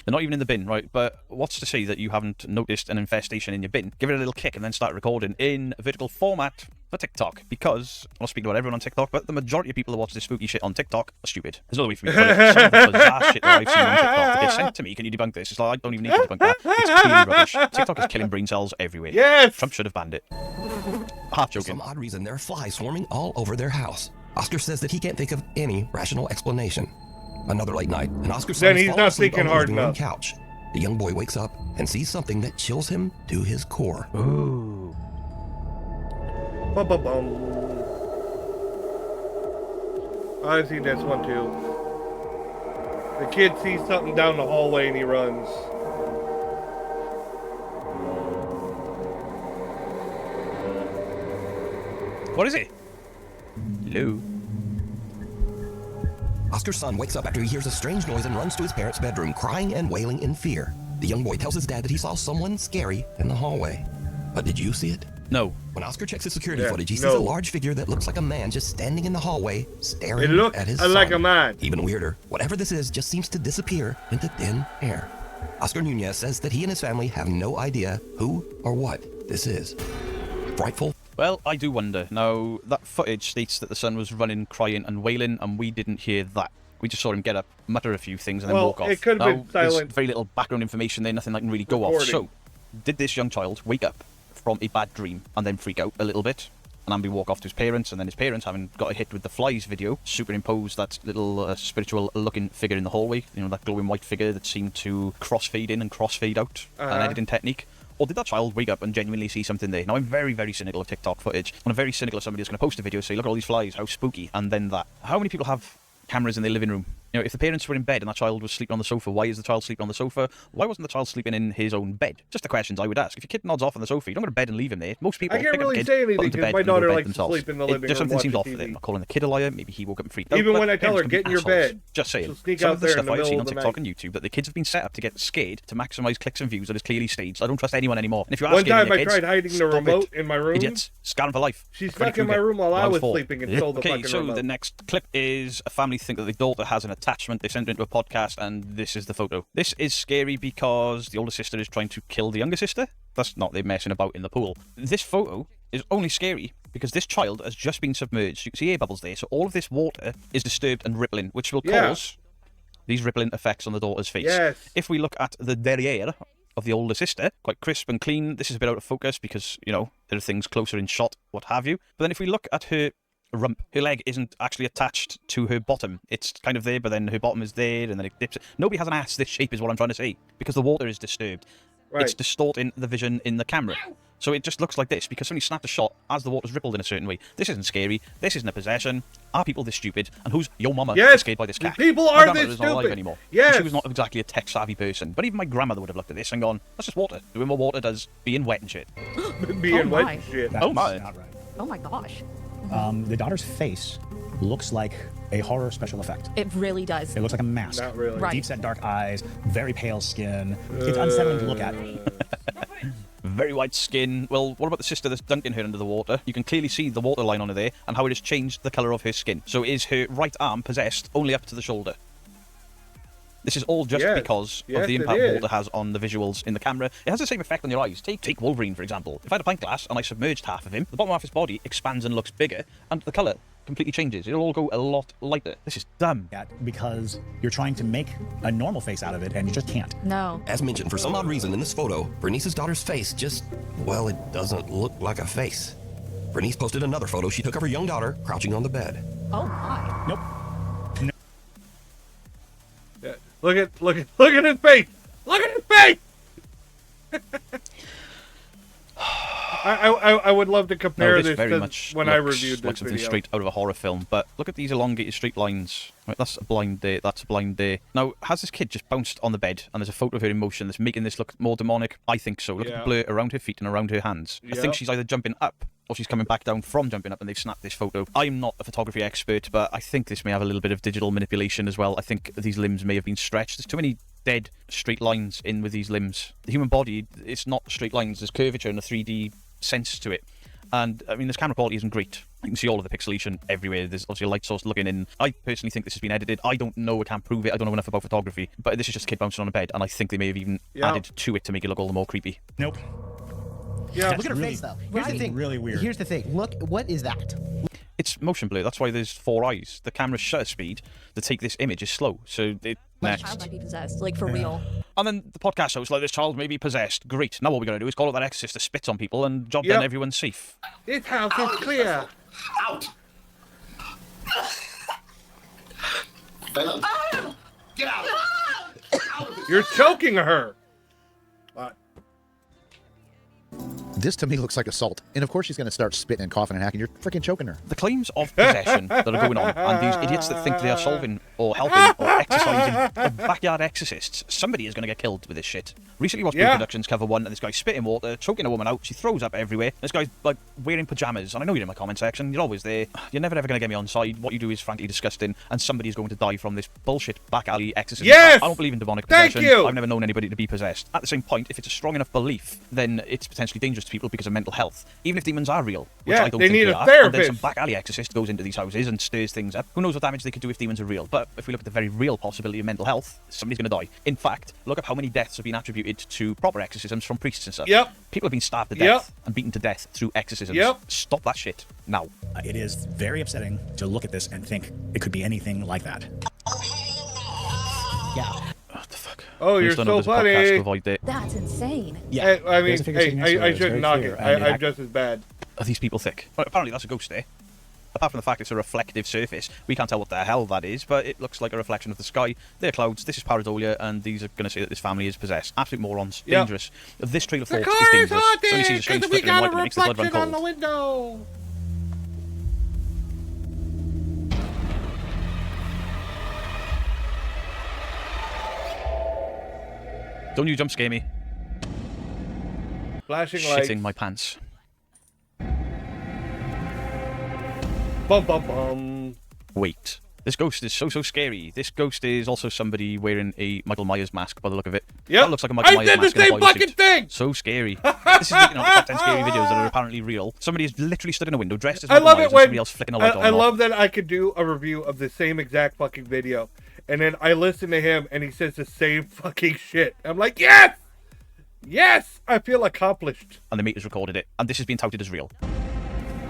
They're not even in the bin, right? But what's to say that you haven't noticed an infestation in your bin? Give it a little kick and then start recording in vertical format for TikTok. Because, I'm not speaking about everyone on TikTok, but the majority of people that watch this spooky shit on TikTok are stupid. There's no way for me to put it. Some of the bizarre shit that I've seen on TikTok that gets sent to me. Can you debunk this? It's like, I don't even need to debunk that. It's clearly rubbish. TikTok is killing brain cells everywhere.
Yes!
Trump should have banned it. Half
For
joking.
some odd reason, there are flies swarming all over their house. Oscar says that he can't think of any rational explanation. Another late night, and Oscar's
Then he's not thinking hard enough.
Couch. The young boy wakes up and sees something that chills him to his core.
Ooh.
Bum, bum, bum. I've seen this one too. The kid sees something down the hallway and he runs.
What is it? Hello?
Oscar's son wakes up after he hears a strange noise and runs to his parents' bedroom, crying and wailing in fear. The young boy tells his dad that he saw someone scary in the hallway. But did you see it?
No.
When Oscar checks his security footage, he sees a large figure that looks like a man just standing in the hallway, staring at his son.
Like a man.
Even weirder, whatever this is just seems to disappear into thin air. Oscar Nunez says that he and his family have no idea who or what this is. Frightful.
Well, I do wonder. Now, that footage states that the son was running, crying and wailing, and we didn't hear that. We just saw him get up, mutter a few things, and then walk off.
It could have been
there's
silent.
very little background information there, nothing that can really go off. So, did this young child wake up from a bad dream and then freak out a little bit? And Ambi walk off to his parents, and then his parents, having got a hit with the flies video, superimpose that little spiritual-looking figure in the hallway, you know, that glowing white figure that seemed to crossfade in and crossfade out, an editing technique. Or did that child wake up and genuinely see something there? Now, I'm very, very cynical of TikTok footage. I'm very cynical of somebody who's going to post a video and say, look at all these flies, how spooky, and then that. How many people have cameras in their living room? You know, if the parents were in bed and that child was sleeping on the sofa, why is the child sleeping on the sofa? Why wasn't the child sleeping in his own bed? Just the questions I would ask. If your kid nods off on the sofa, you don't go to bed and leave him there. Most people
I can't
pick up
really
the kid,
say
put
anything
him to
because
bed
my
and go to
daughter
bed
likes to
themselves.
sleep in the living
Just
room
something seems off
watching
with it. I'm
TV.
not calling the kid a liar. Maybe he woke up and freaked out.
Even
but
when I tell her,
parents
get
can
in
be
your
assholes.
bed,
Just saying.
she'll sneak
Some
out
of the
there in
stuff
the
I've seen
middle
on
of the
TikTok
night.
and YouTube that the kids have been set up to get scared, to maximise clicks and views, that is clearly staged. I don't trust anyone anymore. And if you ask
One time
your
I
kids,
tried hiding the
stop
remote
it.
in my room.
Idiots. Scan for life.
She
Freddy
snuck in my
Krueger.
room while I was
4.
sleeping and stole the
Okay,
fucking
so
remote.
the next clip is a family think that the daughter has an attachment. They sent it into a podcast, and this is the photo. This is scary because the older sister is trying to kill the younger sister. That's not them messing about in the pool. This photo is only scary because this child has just been submerged. You can see air bubbles there, so all of this water is disturbed and rippling, which will cause these rippling effects on the daughter's face.
Yes.
If we look at the derriere of the older sister, quite crisp and clean. This is a bit out of focus because, you know, there are things closer in shot, what have you. But then if we look at her rump, her leg isn't actually attached to her bottom. It's kind of there, but then her bottom is there, and then it dips. Nobody has an ass this shape is what I'm trying to say, because the water is disturbed.
Right.
It's distorting the vision in the camera. So it just looks like this, because somebody snapped a shot as the water's rippled in a certain way. This isn't scary. This isn't a possession. Are people this stupid? And who's your mama
Yes,
scared by this cat?
people
My
are
grandmother
this
is not alive
stupid.
anymore.
Yes.
She was not exactly a tech-savvy person. But even my grandmother would have looked at this and gone, that's just water. Doing what water does, being wet and shit.
Being wet
my.
and shit.
Oh my.
Not right.
Oh my gosh.
The daughter's face looks like a horror special effect.
It really does.
It looks like a mask.
Not really.
Right.
Deep set dark eyes, very pale skin. It's unsettling to look at.
Very white skin. Well, what about the sister that's dunking her under the water? You can clearly see the water line on her there and how it has changed the colour of her skin. So is her right arm possessed only up to the shoulder? This is all just because of the impact water has on the visuals in the camera. It has the same effect on your eyes. Take Wolverine, for example. If I had a pint glass and I submerged half of him, the bottom half of his body expands and looks bigger, and the colour completely changes. It'll all go a lot lighter. This is dumb.
Because you're trying to make a normal face out of it, and you just can't.
No.
As mentioned, for some odd reason in this photo, Bernice's daughter's face just, well, it doesn't look like a face. Bernice posted another photo she took of her young daughter crouching on the bed.
Oh my.
Nope.
Yeah. Look at his face. Look at his face. I would love to compare
this
this
very
to
much
when I
looks
reviewed
like
this
something
video.
straight out of a horror film. But look at these elongated straight lines. Right, that's a blind there. That's a blind there. Now, has this kid just bounced on the bed and there's a photo of her in motion that's making this look more demonic? I think so. Look at the blur around her feet and around her hands. I think she's either jumping up or she's coming back down from jumping up and they've snapped this photo. I'm not a photography expert, but I think this may have a little bit of digital manipulation as well. I think these limbs may have been stretched. There's too many dead straight lines in with these limbs. The human body, it's not straight lines. There's curvature and a 3D sense to it. And, I mean, this camera quality isn't great. You can see all of the pixelation everywhere. There's obviously a light source looking in. I personally think this has been edited. I don't know, I can't prove it. I don't know enough about photography. But this is just a kid bouncing on a bed, and I think they may have even added to it to make it look all the more creepy.
Nope.
Yeah. Look at her face, though. Here's the thing.
Really weird.
Here's the thing. Look, what is that?
It's motion blur. That's why there's 4 eyes. The camera's shutter speed to take this image is slow. So it
My child might be possessed, like for real.
And then the podcast host, like, this child may be possessed. Great. Now what we're going to do is call up that exorcist that spits on people and job done, everyone's safe.
This house is clear.
Out! Venom. Get out!
You're choking her.
This to me looks like assault. And of course she's going to start spitting and coughing and hacking. You're freaking choking her.
The claims of possession that are going on, and these idiots that think they are solving or helping or exercising are backyard exorcists. Somebody is going to get killed with this shit. Recently watched Blue Productions cover 1, and this guy's spitting water, choking a woman out. She throws up everywhere. This guy's like wearing pajamas, and I know you're in my comment section. You're always there. You're never ever going to get me on side. What you do is frankly disgusting, and somebody is going to die from this bullshit back alley exorcism.
Yes!
I don't believe in demonic
Thank
possession.
you!
I've never known anybody to be possessed. At the same point, if it's a strong enough belief, then it's potentially dangerous to people because of mental health. Even if demons are real, which I don't think
need
they
a
are,
therapist.
and then some back alley exorcist goes into these houses and stirs things up. Who knows what damage they could do if demons are real? But if we look at the very real possibility of mental health, somebody's going to die. In fact, look up how many deaths have been attributed to proper exorcisms from priests and stuff. People have been stabbed to death and beaten to death through exorcisms. Stop that shit now.
It is very upsetting to look at this and think it could be anything like that.
Yeah.
What the fuck?
Oh, you're so funny.
That's insane.
Yeah. I mean, hey, I shouldn't knock it. I'm just as bad.
Are these people thick? Well, apparently that's a ghost there. Apart from the fact it's a reflective surface, we can't tell what the hell that is, but it looks like a reflection of the sky. They're clouds, this is pareidolia, and these are going to say that this family is possessed. Absolute morons. Dangerous. This trail of thought is dangerous. Somebody sees a strange flickering light that makes the blood run cold.
On the window.
Don't you jump scare me.
Flashing lights.
Shitting my pants.
Bum bum bum.
Wait. This ghost is so scary. This ghost is also somebody wearing a Michael Myers mask by the look of it.
Yeah.
That looks like a Michael Myers mask.
I said the same fucking thing!
So scary. This is like, the top 10 scary videos that are apparently real. Somebody is literally stood in a window dressed as Michael Myers and somebody else flicking a light on.
I love that I could do a review of the same exact fucking video. And then I listen to him and he says the same fucking shit. I'm like, yes! Yes! I feel accomplished.
And the meters recorded it. And this has been touted as real.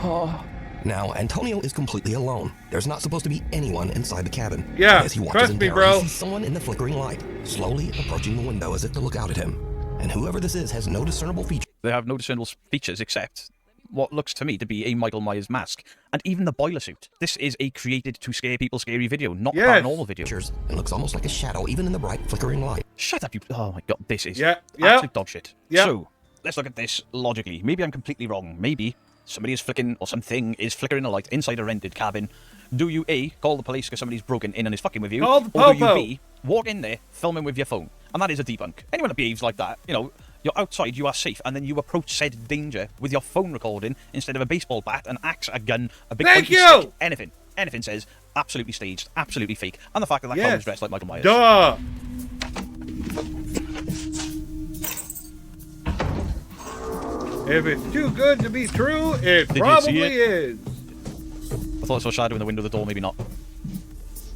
Oh. Now, Antonio is completely alone. There's not supposed to be anyone inside the cabin.
Yeah,
as he watches
trust
in
me,
terror,
bro.
he sees someone in the flickering light, slowly approaching the window as if to look out at him. And whoever this is has no discernible features.
They have no discernible features except what looks to me to be a Michael Myers mask. And even the boiler suit. This is a created to scare people scary video, not paranormal video.
It looks almost like a shadow, even in the bright flickering light.
Shut up, you... Oh my god, this is
yeah.
absolute dog shit.
Yeah.
So, let's look at this logically. Maybe I'm completely wrong. Maybe somebody is flicking, or something is flickering a light inside a rented cabin. Do you A, call the police because somebody's broken in and is fucking with you?
Call the
or do you
popo.
B, walk in there, filming with your phone? And that is a debunk. Anyone that behaves like that, you know, you're outside, you are safe, and then you approach said danger with your phone recording instead of a baseball bat, an axe, a gun, a big pointy stick, anything. Anything says absolutely staged, absolutely fake. And the fact that clown is dressed like Michael Myers.
Duh! If it's too good to be true, it
Did
probably
you see it?
is.
I thought I saw a shadow in the window of the door, maybe not.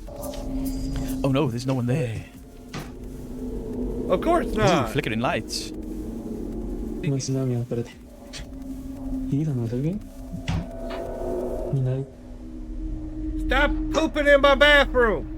Oh no, there's no one there.
Of course not.
Ooh, flickering lights.
Stop pooping in my bathroom.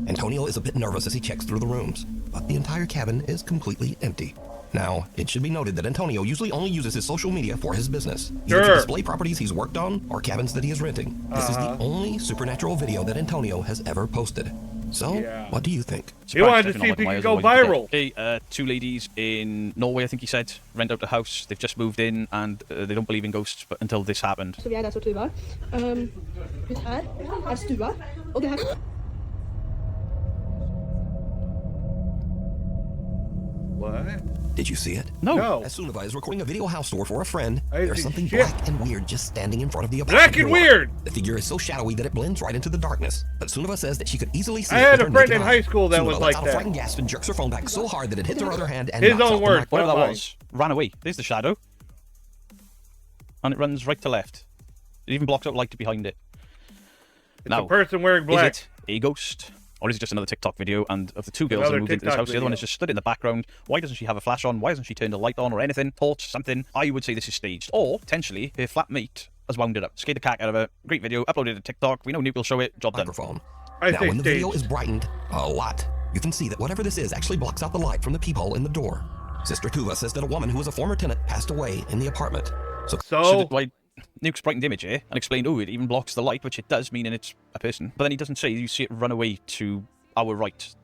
Antonio is a bit nervous as he checks through the rooms, but the entire cabin is completely empty. Now, it should be noted that Antonio usually only uses his social media for his business, either to display properties he's worked on or cabins that he is renting. This is the only supernatural video that Antonio has ever posted. So, what do you think?
He wanted to see if he could go viral.
Okay, 2 ladies in Norway, I think he said, rent out the house. They've just moved in and they don't believe in ghosts but until this happened.
Så vi der så Tuva. Her stua, og det her...
What?
Did you see it?
No.
As Sunniva is recording a video house tour for a friend,
I
there's
see
something
shit.
black and weird just standing in front of the apartment
Black and
door.
weird!
The figure is so shadowy that it blends right into the darkness. But Sunniva says that she could easily see
I
it
had
with
a
her
friend
naked
in
eye.
high school that
Sunniva
was
lets
like
out
that.
a frightened gasp and jerks her phone back so hard that it hits her other hand and
His
knocks
own
out the
words,
mic.
Whatever that
not
was, ran away. There's the shadow. And it runs right to left. It even blocks out light behind it.
It's a person wearing black.
Is it a ghost? Or is it just another TikTok video? And of the 2 girls
Another
that moved into this
TikTok
house, the other one
video.
is just stood in the background. Why doesn't she have a flash on? Why hasn't she turned the light on or anything? Torch, something. I would say this is staged. Or, potentially, her flatmate has wound it up. Scared the cat out of her. Great video. Uploaded to TikTok. We know Nuke will show it. Job done.
Microphone.
I
Now,
say
when the video
staged.
is brightened a lot, you can see that whatever this is actually blocks out the light from the peephole in the door. Sister Tuva says that a woman who was a former tenant passed away in the apartment.
So why Nuke's brightened image here and explained, oh, it even blocks the light, which it does, meaning it's a person. But then he doesn't say you see it run away to our right.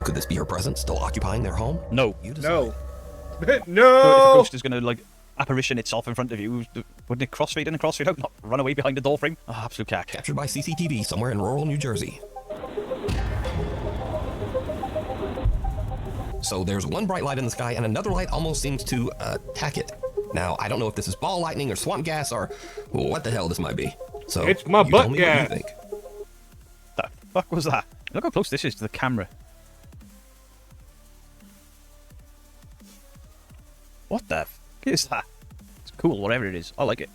Could this be her presence still occupying their home?
No.
No.
So if a
No!
ghost is going to, like, apparition itself in front of you, wouldn't it crossfade in and crossfade out, not run away behind the door frame? Oh, absolute cack.
Captured by CCTV somewhere in rural New Jersey. So there's one bright light in the sky and another light almost seems to attack it. Now, I don't know if this is ball lightning or swamp gas or what the hell this might be. So
It's my
you
butt
tell me
gas.
what you think.
The fuck was that? Look how close this is to the camera. What the fuck is that? It's cool, whatever it is. I like it.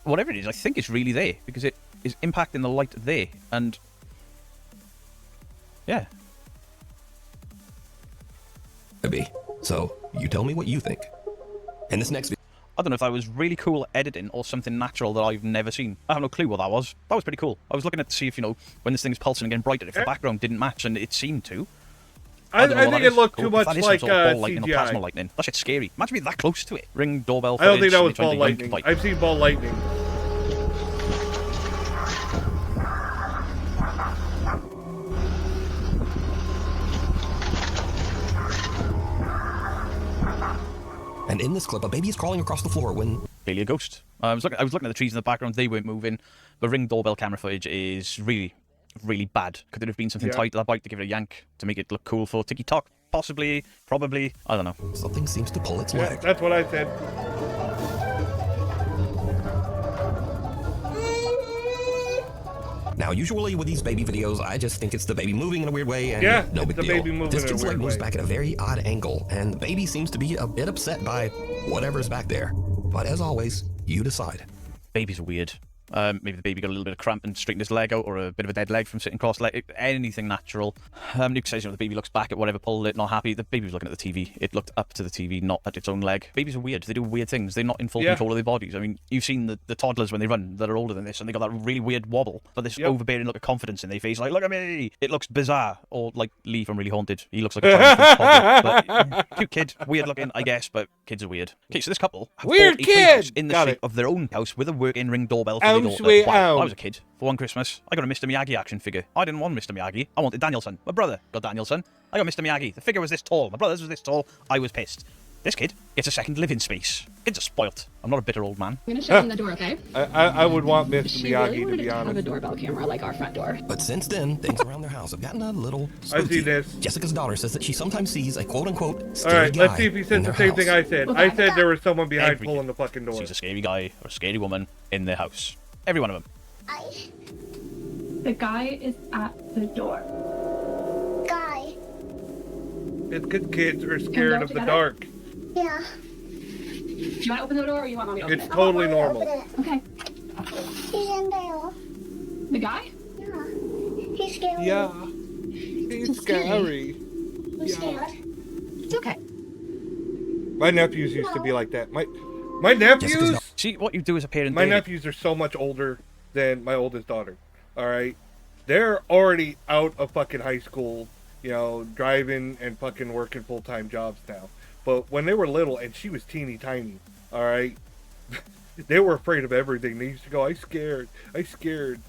Whatever it is, I think it's really there because it is impacting the light there. And yeah.
Maybe. So you tell me what you think. In this next video.
I don't know if that was really cool editing or something natural that I've never seen. I have no clue what that was. That was pretty cool. I was looking at to see if, you know, when this thing's pulsing and getting brighter, if the background didn't match, and it seemed to.
I
don't know what
think
that
it
is.
looked
Cool.
too
If
much
that is
like
some sort of ball lightning or
CGI.
plasma lightning. That shit's scary. Imagine being that close to it. Ring doorbell
I don't think
footage,
that
and
was
they're trying
ball
to yank
lightning.
light.
I've seen ball lightning.
And in this clip, a baby is crawling across the floor when...
Clearly a ghost. I was looking at the trees in the background. They weren't moving. The Ring doorbell camera footage is really, really bad. Could there have been something
Yeah.
tied to that bike to give it a yank to make it look cool for TikTok? Possibly. Probably. I don't know.
Something seems to pull its
Yeah,
leg.
that's what I said.
Now, usually with these baby videos, I just think it's the baby moving in a weird way, and
Yeah,
no
it's
big
the
deal.
baby moving
This
in a
kid's leg
weird
moves
way.
back at a very odd angle, and the baby seems to be a bit upset by whatever's back there. But as always, you decide.
Babies are weird. Maybe the baby got a little bit of cramp and straightened his leg out, or a bit of a dead leg from sitting cross-legged. Anything natural. Nuke says, you know, the baby looks back at whatever pulled it, not happy. The baby was looking at the TV. It looked up to the TV, not at its own leg. Babies are weird. They do weird things. They're not in full
Yeah.
control of their bodies. I mean, you've seen the toddlers when they run that are older than this, and they got that really weird wobble, but this overbearing look of confidence in their face, like, look at me. It looks bizarre. Or like Lee from Really Haunted. He looks like a triumphant toddler. But, cute kid, weird looking, I guess, but kids are weird. Okay, so this couple have
Weird
bought a
kid!
playhouse in the
Got
shape
it.
of their own house with a working Ring doorbell for
Ow,
their daughter.
sweet
Wow,
ow.
when I was a kid, for one Christmas, I got a Mr. Miyagi action figure. I didn't want Mr. Miyagi. I wanted Danielson. My brother got Danielson. I got Mr. Miyagi. The figure was this tall. My brother's was this tall. I was pissed. This kid gets a second living space. Kids are spoilt. I'm not a bitter old man.
I'm gonna show him the door, okay?
I would want Mr.
She
Miyagi
really
to
wanted
be
it to have a
honest.
doorbell camera like our front door.
But since then, things around their house have gotten a little
I see
spooky.
this.
Jessica's daughter says that she sometimes sees a quote-unquote
All
scary
right,
guy
let's see if he
in
says the
their
same
house.
thing I said. I said there was someone behind
Every
pulling the fucking door.
She's a scary guy or a scary woman in their house. Every one of them.
The guy is at the door.
Guy.
It's because kids are scared of the
together?
dark.
Yeah. Do you want to open the door or you want mommy to open
It's
it?
totally normal.
Okay.
He's in there.
The guy?
Yeah. He's scary.
Yeah. He's scary.
I'm scared.
It's okay.
My nephews used to be like that. My nephews.
See, what you do as a parent.
My
David,
nephews are so much older than my oldest daughter. All right, they're already out of fucking high school, you know, driving and fucking working full-time jobs now. But when they were little and she was teeny tiny, all right, they were afraid of everything. They used to go, "I scared, I scared."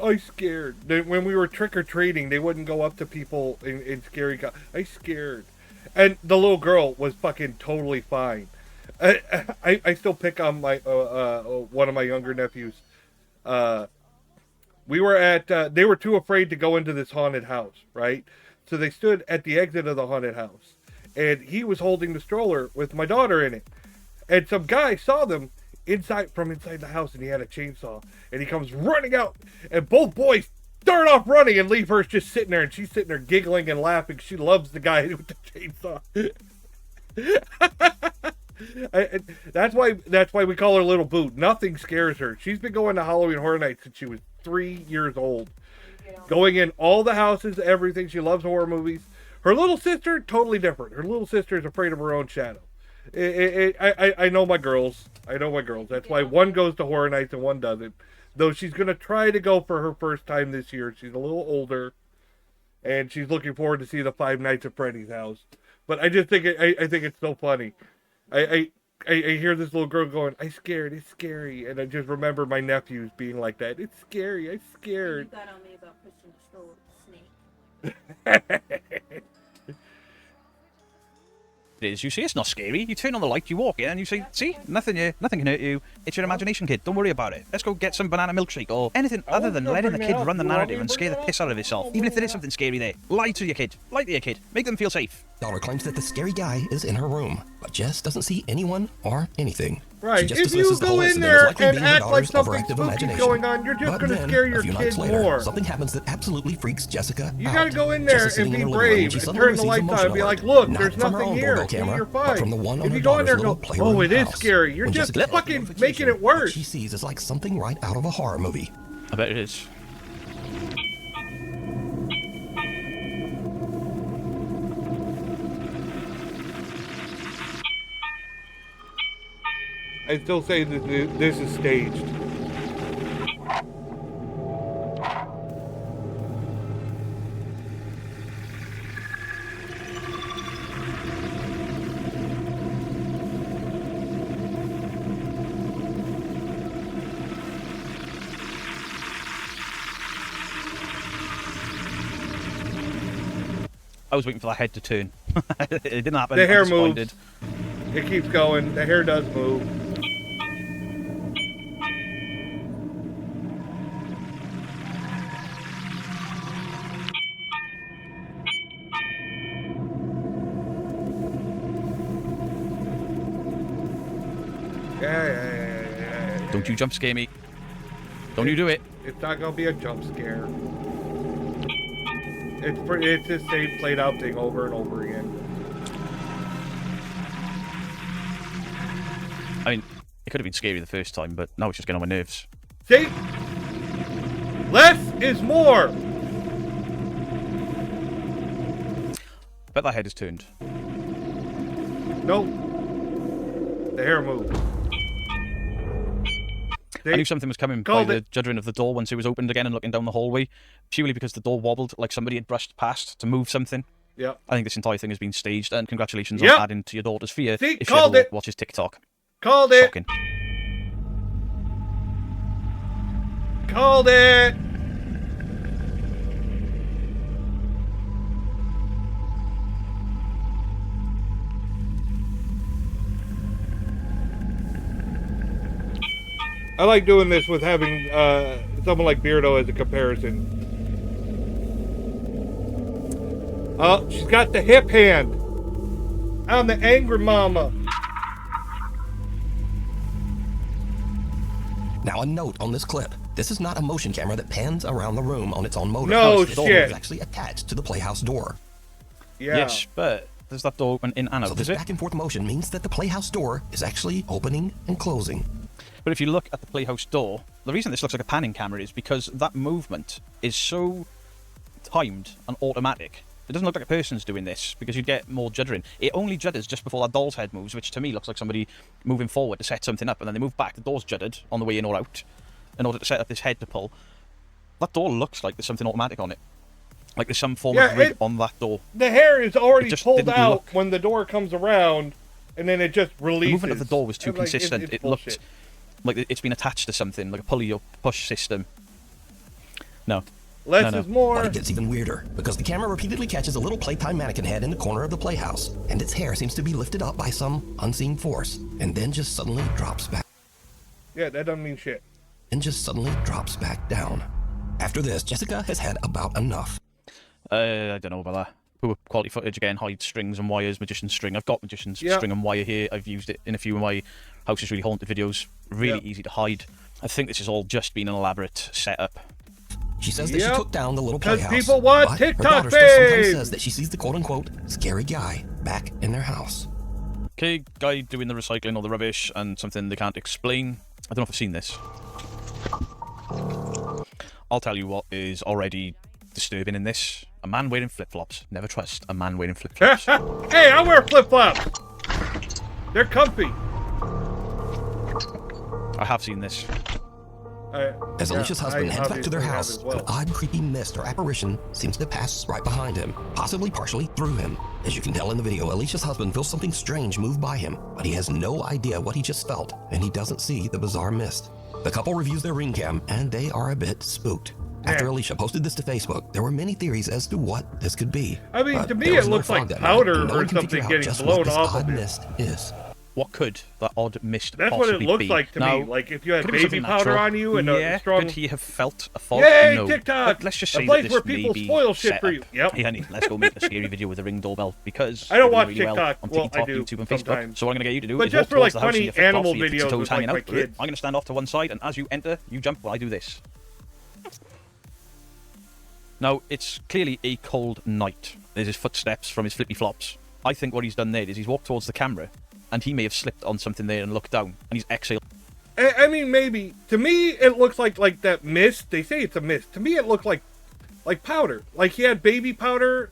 I scared. When we were trick-or-treating, they wouldn't go up to people in scary... I scared. And the little girl was fucking totally fine. I still pick on my one of my younger nephews. We were at... they were too afraid to go into this haunted house, right? So they stood at the exit of the haunted house. And he was holding the stroller with my daughter in it. And some guy saw them from inside the house, and he had a chainsaw. And he comes running out, and both boys start off running, and leave her just sitting there, and she's sitting there giggling and laughing. She loves the guy with the chainsaw. That's why we call her Little Boot. Nothing scares her. She's been going to Halloween Horror Nights since she was 3 years old. Going in all the houses, everything. She loves horror movies. Her little sister, totally different. Her little sister is afraid of her own shadow. I know my girls. I know my girls. That's why one goes to Horror Nights and one doesn't. Though she's going to try to go for her first time this year. She's a little older. And she's looking forward to see the Five Nights at Freddy's house. But I just think I think it's so funny. I hear this little girl going, "I scared, it's scary." And I just remember my nephews being like that. "It's scary, I'm scared."
You got on me about pushing the stroller with the snake.
It is. You see, it's not scary. You turn on the light, you walk in, and you say, "See, nothing can hurt you. It's your imagination, kid. Don't worry about it. Let's go get some banana milkshake or anything other than letting the kid run the narrative and scare the piss out of himself. Even if there is something scary there, lie to your kid. Lie to your kid. Make them feel safe."
Daughter claims that the scary guy is in her room, but Jess doesn't see anyone or anything.
Right.
She just
If you
dismisses the
go
whole
in
incident
there
as likely
and
being her
act like
daughter's
something
overactive
spooky's
imagination.
going on, you're just
But
going to
then,
scare
a
your
few
kid
nights later,
more.
something happens that absolutely freaks Jessica
You
out.
got to go in
Jess
there
is sitting
and
in
be
her living room when
brave
she
and
suddenly
turn the
receives a
lights on and be
motion
like,
alert.
"Look,
Not
there's
from her
nothing
own
here.
doorbell
See,
camera,
you're
but
fine."
from the one on
If
her
you go in there
daughter's
and
little
go,
playroom
"Oh, it is
house.
scary," you're
When
just
Jessica
fucking making it worse.
What she sees is like something right out of a horror movie.
I bet it is.
I still say that this is staged.
I was waiting for that head to turn. It didn't happen.
The hair
I'm disappointed.
moves. It keeps going. The hair does move. Yeah.
Don't you jump scare me. Don't you do it.
It's not gonna be a jump scare. It's the same played out thing over and over again.
I mean, it could have been scary the first time, but now it's just getting on my nerves.
See? Less is more!
I bet that head is turned.
Nope. The hair moved.
I knew something was coming by the juddering of the door once it was opened again and looking down the hallway, purely because the door wobbled like somebody had brushed past to move something.
Yeah.
I think this entire thing has been staged, and congratulations
Yep.
on adding to your daughter's fear
See,
if she
called
ever
it.
watches TikTok.
Called it!
Shocking.
Called it! I like doing this with having someone like Beardo as a comparison. Oh, she's got the hip hand. I'm the angry mama.
Now a note on this clip. This is not a motion camera that pans around the room on its own motor.
No
This door
shit.
is actually attached to the playhouse door.
Yeah.
Yes, but does that door open in and out,
So
does
this
it?
back and forth motion means that the playhouse door is actually opening and closing.
But if you look at the playhouse door, the reason this looks like a panning camera is because that movement is so timed and automatic. It doesn't look like a person's doing this, because you'd get more juddering. It only judders just before that doll's head moves, which to me looks like somebody moving forward to set something up, and then they move back, the door's juddered on the way in or out, in order to set up this head to pull. That door looks like there's something automatic on it. Like there's some form of rig on that door.
The hair is already
It just
pulled
didn't
out
look-
when the door comes around, and then it just releases.
The movement of the door was too
I'm like,
consistent.
it's
It
bullshit.
looked like it's been attached to something, like a pulley or push system. No.
Less is more.
But it gets even weirder, because the camera repeatedly catches a little playtime mannequin head in the corner of the playhouse, and its hair seems to be lifted up by some unseen force, and then just suddenly drops back.
Yeah, that doesn't mean shit.
And just suddenly drops back down. After this, Jessica has had about enough.
I don't know about that. Poor quality footage again, hide strings and wires, magician's string. I've got magician's string and wire here. I've used it in a few of my House is Really Haunted videos. Really easy to hide. I think this has all just been an elaborate setup.
She says that she took down the little playhouse.
People want
but
TikTok,
her daughter still sometimes
babe!
says that she sees the quote-unquote scary guy back in their house.
Okay, guy doing the recycling or the rubbish and something they can't explain. I don't know if I've seen this. I'll tell you what is already disturbing in this. A man wearing flip-flops. Never trust a man wearing flip-flops.
Hey, I wear flip-flops! They're comfy.
I have seen this.
As Alicia's husband heads back to their house, an odd, creepy mist or apparition seems to pass right behind him, possibly partially through him. As you can tell in the video, Alicia's husband feels something strange move by him, but he has no idea what he just felt, and he doesn't see the bizarre mist. The couple reviews their ring cam, and they are a bit spooked. After Alicia posted this to Facebook, there were many theories as to what this could be.
I mean, to me, it looks like powder or something getting blown off of it.
Mist is.
What could that odd mist
That's what
possibly
it looks
be?
like to me. Like if you had
could it be
baby
something
powder
natural?
on you and a strong.
Could he have felt a fog?
Yay,
No.
TikTok!
Let's just
A
say
place
that this
where
may
people
be
spoil shit
set
for you.
up.
Yep.
Hey, honey, let's go make a scary video with a ring doorbell because
I don't
we do
watch
really well
TikTok.
on
Well,
TikTok,
I do
YouTube, and
sometimes.
Facebook. So what I'm going to get you to do
But
is
just
walk
for, like,
towards the house
funny
with your flip-flops,
animal
with your
videos
toes
with,
hanging
like,
out.
my kids.
I'm going to stand off to one side, and as you enter, you jump while I do this. Now, it's clearly a cold night. There's his footsteps from his flippy flops. I think what he's done there is he's walked towards the camera, and he may have slipped on something there and looked down, and he's exhaled.
I mean, maybe. To me, it looks like that mist. They say it's a mist. To me, it looked like powder. Like he had baby powder,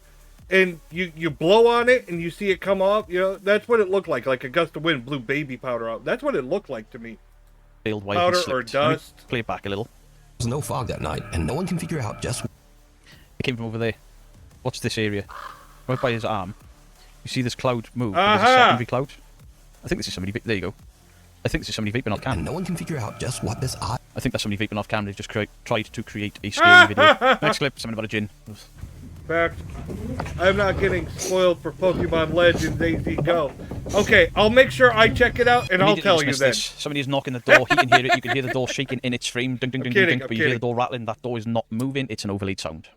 and you blow on it, and you see it come off. You know, that's what it looked like. Like a gust of wind blew baby powder out. That's what it looked like to me. Powder or dust.
Play it back a little.
There's no fog that night, and no one can figure out just...
It came from over there. Watch this area. Right by his arm. You see this cloud move?
Aha!
There's a secondary cloud. I think this is somebody... There you go. I think this is somebody vaping off camera.
And no one can figure out just what this odd...
I think that's somebody vaping off camera. They've just tried to create a scary video. Next clip, something about a gin.
Fact, I'm not getting spoiled for Pokemon Legends AZ Go. Okay, I'll make sure I check it out, and I'll tell you then.
Somebody is knocking the door. He can hear it. You can hear the door shaking in its frame. Ding, ding, ding, ding, ding. But you hear the door rattling. That door is not moving. It's an overlaid sound.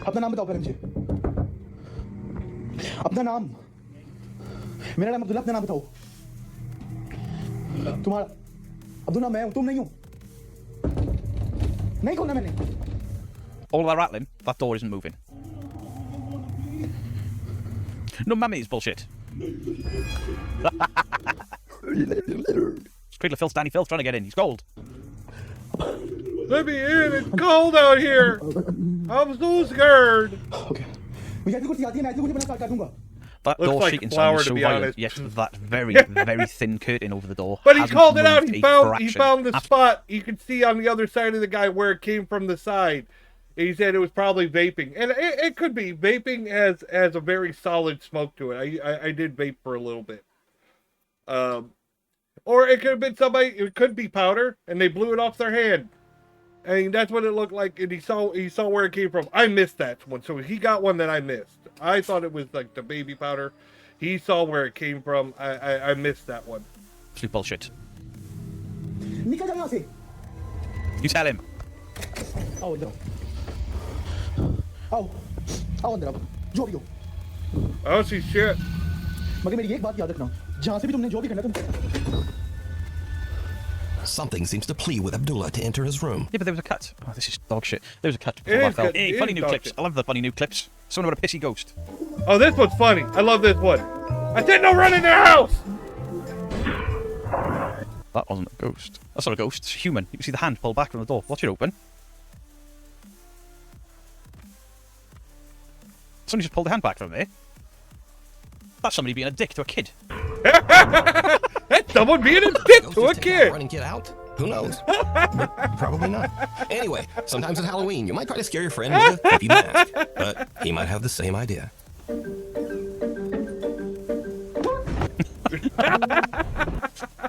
अपना नाम बताओ पहले मुझे अपना नाम मेरा नाम अब्दुल्ला अपना नाम बताओ तुम्हारा अब्दुल्ला मैं हूं तुम नहीं हो नहीं खोलना मैंने
All that rattling, that door isn't moving. No, mammy, it's bullshit. It's Cradle of Filth, Danny Filth trying to get in. He's cold.
Let me in. It's cold out here. I'm so scared.
Okay. मुझे ऐसी कुर्सी आती है मैं ऐसी कुर्सी बना काट दूंगा
That
Looks
door
like
shaking
flour,
sound is
to
so
be
violent,
honest.
yet that very, very thin curtain over the door.
But he
hasn't
called it out.
moved
He
a
found
fraction.
the spot. You can see on the other side of the guy where it came from the side. He said it was probably vaping, and it could be. Vaping has a very solid smoke to it. I did vape for a little bit. Or it could have been somebody. It could be powder, and they blew it off their hand. I mean, that's what it looked like, and he saw where it came from. I missed that one, so he got one that I missed. I thought it was like the baby powder. He saw where it came from. I missed that one.
Absolute bullshit.
निकल जा यहाँ से
You tell him.
आओ अंदर आओ आओ अंदर आओ जो भी हो
Oh, see shit.
मगर मेरी एक बात याद रखना जहाँ से भी तुमने जो भी करना तुम
Something seems to plead with Abdullah to enter his room.
Yeah, but there was a cut. Oh, this is dog shit. There was a cut.
It is good.
Hey,
It
funny
is
new
dog
clips.
shit.
I love the funny new clips. Someone about a pissy ghost.
Oh, this one's funny. I love this one. I said no run in their house.
That wasn't a ghost. That's not a ghost. It's a human. You can see the hand pull back from the door. Watch it open. Somebody just pulled the hand back from there. That's somebody being a dick to a kid.
That's someone being a dick to a kid.
Run and get out? Who knows? But probably not. Anyway, sometimes at Halloween, you might try to scare your friend with a creepy mask, but he might have the same idea.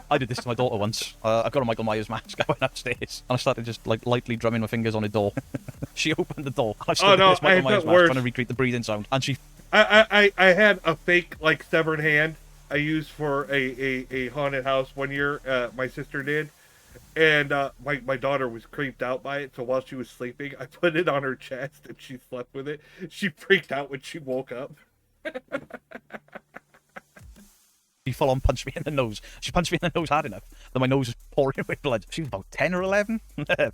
I did this to my daughter once. I got a Michael Myers mask. I went upstairs and I started just like lightly drumming my fingers on a door. She opened the door. I stood with this Michael Myers mask trying to recreate the breathing sound, and she.
I had a fake like severed hand I used for a haunted house one year. My sister did, and my daughter was creeped out by it. So while she was sleeping, I put it on her chest and she slept with it. She freaked out when she woke up.
She full on punched me in the nose. She punched me in the nose hard enough that my nose was pouring with blood. She was about 10 or 11.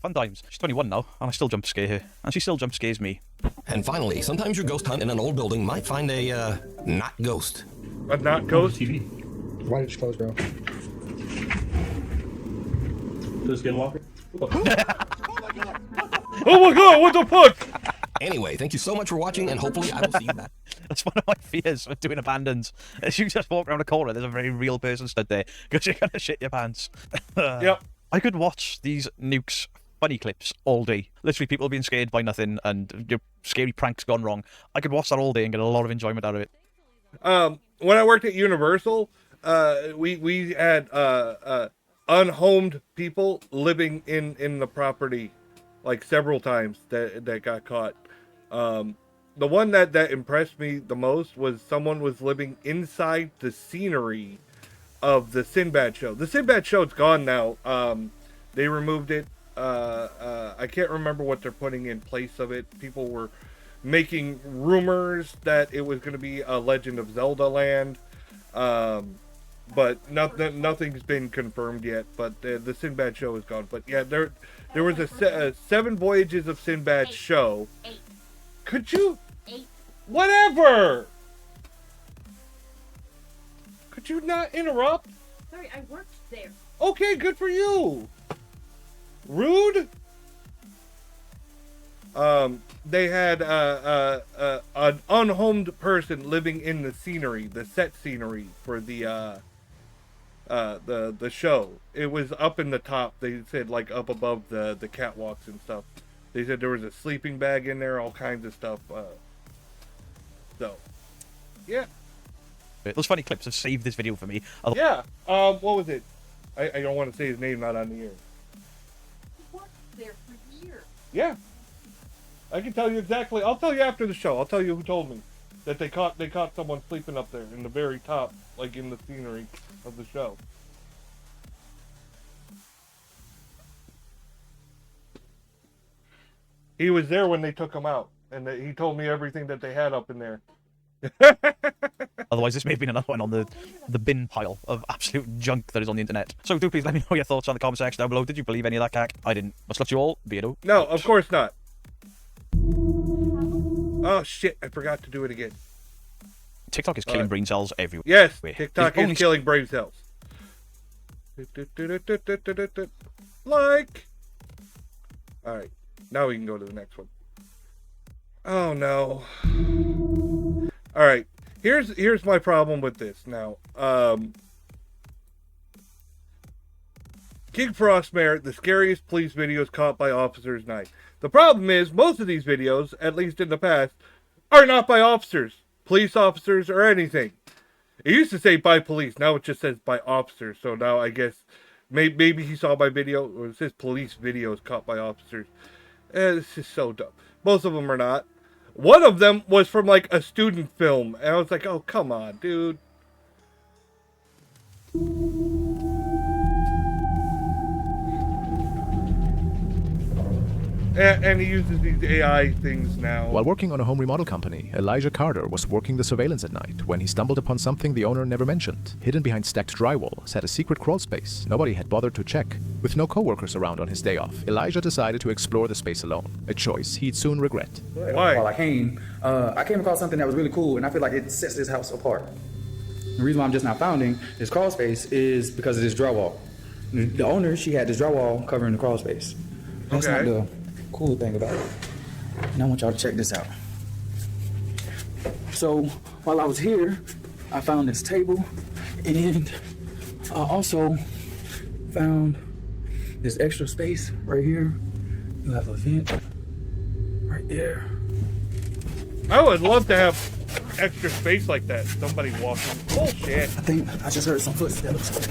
Fun times. She's 21 now, and I still jump scare her. And she still jump scares me.
And finally, sometimes your ghost hunt in an old building might find a, not ghost.
A not ghost?
TV. Why did you close, bro? Does it Skinwalker?
Oh my god, what the fuck?
Anyway, thank you so much for watching, and hopefully I will see you back.
That's one of my fears with doing abandons. As you just walk around a corner, there's a very real person stood there, because you're going to shit your pants.
Yep.
I could watch these nukes funny clips all day. Literally people being scared by nothing and your scary pranks gone wrong. I could watch that all day and get a lot of enjoyment out of it.
When I worked at Universal, we had unhomed people living in the property like several times that got caught. The one that impressed me the most was someone was living inside the scenery of the Sinbad show. The Sinbad show's gone now. They removed it. I can't remember what they're putting in place of it. People were making rumors that it was going to be a Legend of Zelda land, but nothing's been confirmed yet. But the Sinbad show is gone. But yeah, there was a 7 Voyages of Sinbad show. Could you? Whatever. Could you not interrupt?
Sorry, I worked there.
Okay, good for you. Rude. They had an unhomed person living in the scenery, the set scenery for the show. It was up in the top. They said like up above the catwalks and stuff. They said there was a sleeping bag in there, all kinds of stuff. So, yeah.
Those funny clips have saved this video for me.
Yeah. What was it? I don't want to say his name, not on the air.
I worked there for years.
Yeah. I can tell you exactly. I'll tell you after the show. I'll tell you who told me that they caught someone sleeping up there in the very top, like in the scenery of the show. He was there when they took him out, and he told me everything that they had up in there.
Otherwise, this may have been another one on the bin pile of absolute junk that is on the internet. So do please let me know your thoughts on the comment section down below. Did you believe any of that cack? I didn't. Much luck to you all. Beardo.
No, of course not. Oh shit, I forgot to do it again.
TikTok is killing brain cells everywhere.
Yes, TikTok is killing brain cells. Like. Alright, now we can go to the next one. Oh no. Alright, here's my problem with this now. King Frostmare, the scariest police videos caught by officers night. The problem is, most of these videos, at least in the past, are not by officers, police officers, or anything. It used to say by police, now it just says by officers, so now I guess maybe he saw my video, or it says police videos caught by officers. This is so dumb. Most of them are not. One of them was from like a student film, and I was like, oh, come on, dude. And he uses these AI things now.
While working on a home remodel company, Elijah Carter was working the surveillance at night when he stumbled upon something the owner never mentioned. Hidden behind stacked drywall sat a secret crawl space nobody had bothered to check. With no co-workers around on his day off, Elijah decided to explore the space alone, a choice he'd soon regret.
Why?
While I came across something that was really cool, and I feel like it sets this house apart. The reason why I'm just now founding this crawl space is because of this drywall. The owner, she had this drywall covering the crawl space. That's not the cool thing about it. And I want y'all to check this out. So while I was here, I found this table, and I also found this extra space right here. You have a vent right there.
I would love to have extra space like that. Somebody walking. Bullshit.
I think I just heard some footsteps.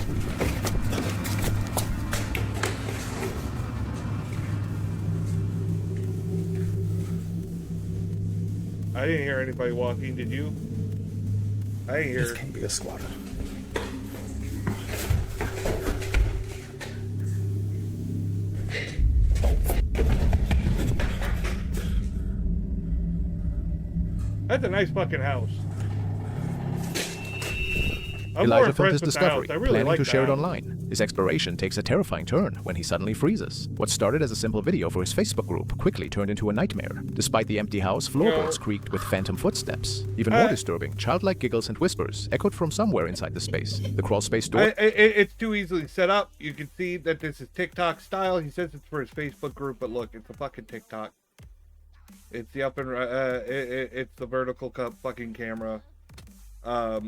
I didn't hear anybody walking. Did you? I didn't hear.
This can't be a squatter.
That's a nice fucking house. I'm
Elijah felt his discovery,
I really
planning
like
to share it
that.
online. His exploration takes a terrifying turn when he suddenly freezes. What started as a simple video for his Facebook group quickly turned into a nightmare. Despite the empty house, floorboards creaked with phantom footsteps. Even more disturbing, childlike giggles and whispers echoed from somewhere inside the space. The crawl space door...
It's too easily set up. You can see that this is TikTok style. He says it's for his Facebook group, but look, it's a fucking TikTok. It's the up and it's the vertical cup fucking camera. I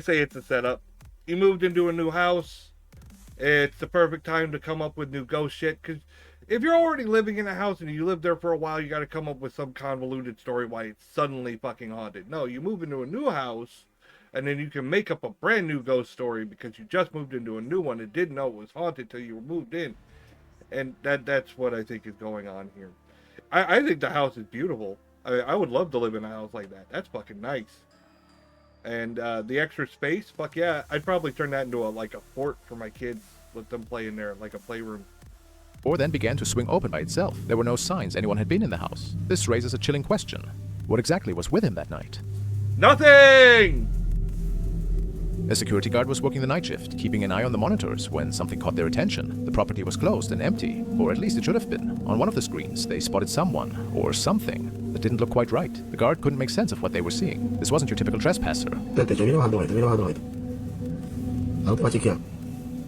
say it's a setup. He moved into a new house. It's the perfect time to come up with new ghost shit. Because if you're already living in a house and you live there for a while, you got to come up with some convoluted story why it's suddenly fucking haunted. No, you move into a new house, and then you can make up a brand new ghost story because you just moved into a new one and didn't know it was haunted till you moved in. And that's what I think is going on here. I think the house is beautiful. I would love to live in a house like that. That's fucking nice. And the extra space, fuck yeah, I'd probably turn that into a fort for my kids. Let them play in there, like a playroom.
Or then began to swing open by itself. There were no signs anyone had been in the house. This raises a chilling question. What exactly was with him that night?
Nothing!
A security guard was working the night shift, keeping an eye on the monitors when something caught their attention. The property was closed and empty, or at least it should have been. On one of the screens, they spotted someone, or something, that didn't look quite right. The guard couldn't make sense of what they were seeing. This wasn't your typical trespasser.
Vente, yo viene bajando ahí, te viene bajando ahí. ¿A dónde va a chequear?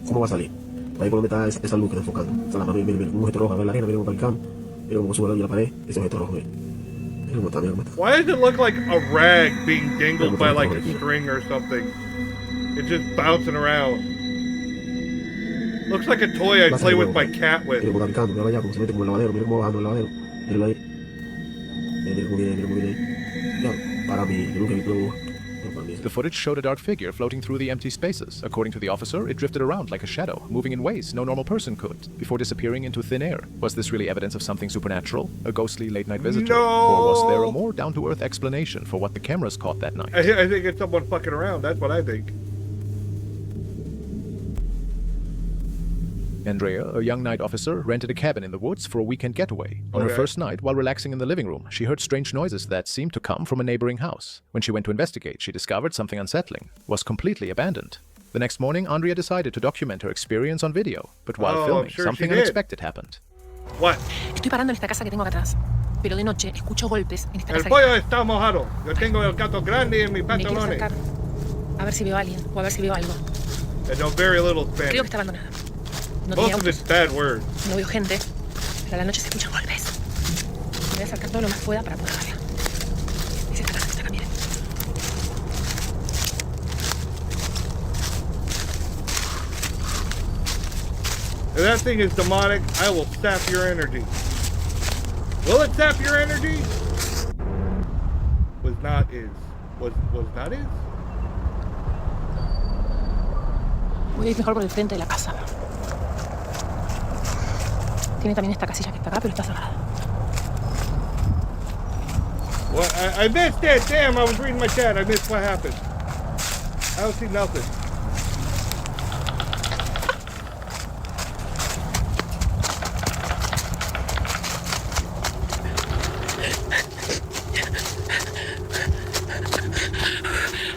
¿Cómo va a salir? Ahí por donde está esa luz que está enfocando. Está la mano, mira, un objeto rojo, a ver la arena, mira cómo va el mira cómo sube la pared, ese objeto rojo, mira. Mira cómo está, mira cómo está.
Why does it look like a rag being dangled by like a string or something? It's just bouncing around. Looks like a toy I play with my cat with.
Mira cómo está picando, mira allá, cómo se mete como el lavadero, mira cómo va bajando el lavadero. Míralo ahí. Mira cómo viene, mira cómo viene ahí. Ya, para mí, yo nunca he visto.
The footage showed a dark figure floating through the empty spaces. According to the officer, it drifted around like a shadow, moving in ways no normal person could, before disappearing into thin air. Was this really evidence of something supernatural? A ghostly late-night visitor?
No!
Or was there a more down-to-earth explanation for what the cameras caught that night?
I think it's someone fucking around. That's what I think.
Andrea, a young night officer, rented a cabin in the woods for a weekend getaway. On her first night, while relaxing in the living room, she heard strange noises that seemed to come from a neighboring house. When she went to investigate, she discovered something unsettling. It was completely abandoned. The next morning, Andrea decided to document her experience on video. But while filming, something unexpected happened.
What?
Estoy parando en esta casa que tengo acá atrás. Pero de noche escucho golpes en esta casa.
El pollo está mojado. Yo tengo el gato grande en mis
Me quiero
pantalones.
acercar a ver si veo a alguien o a ver si veo algo.
I know very little Spanish.
Creo que está abandonada. No
Most
tiene
of
autos,
it's bad words.
no veo gente, pero a la noche se escuchan golpes. Me voy a acercar todo lo más pueda para poder verla. Es esta casa que está acá, miren.
If that thing is demonic, I will sap your energy. Will it sap your energy? Was not is. Was not is?
Voy a ir mejor por el frente de la casa. Tiene también esta casilla que está acá, pero está cerrada.
What? I missed it! Damn, I was reading my chat. I missed what happened. I don't see nothing.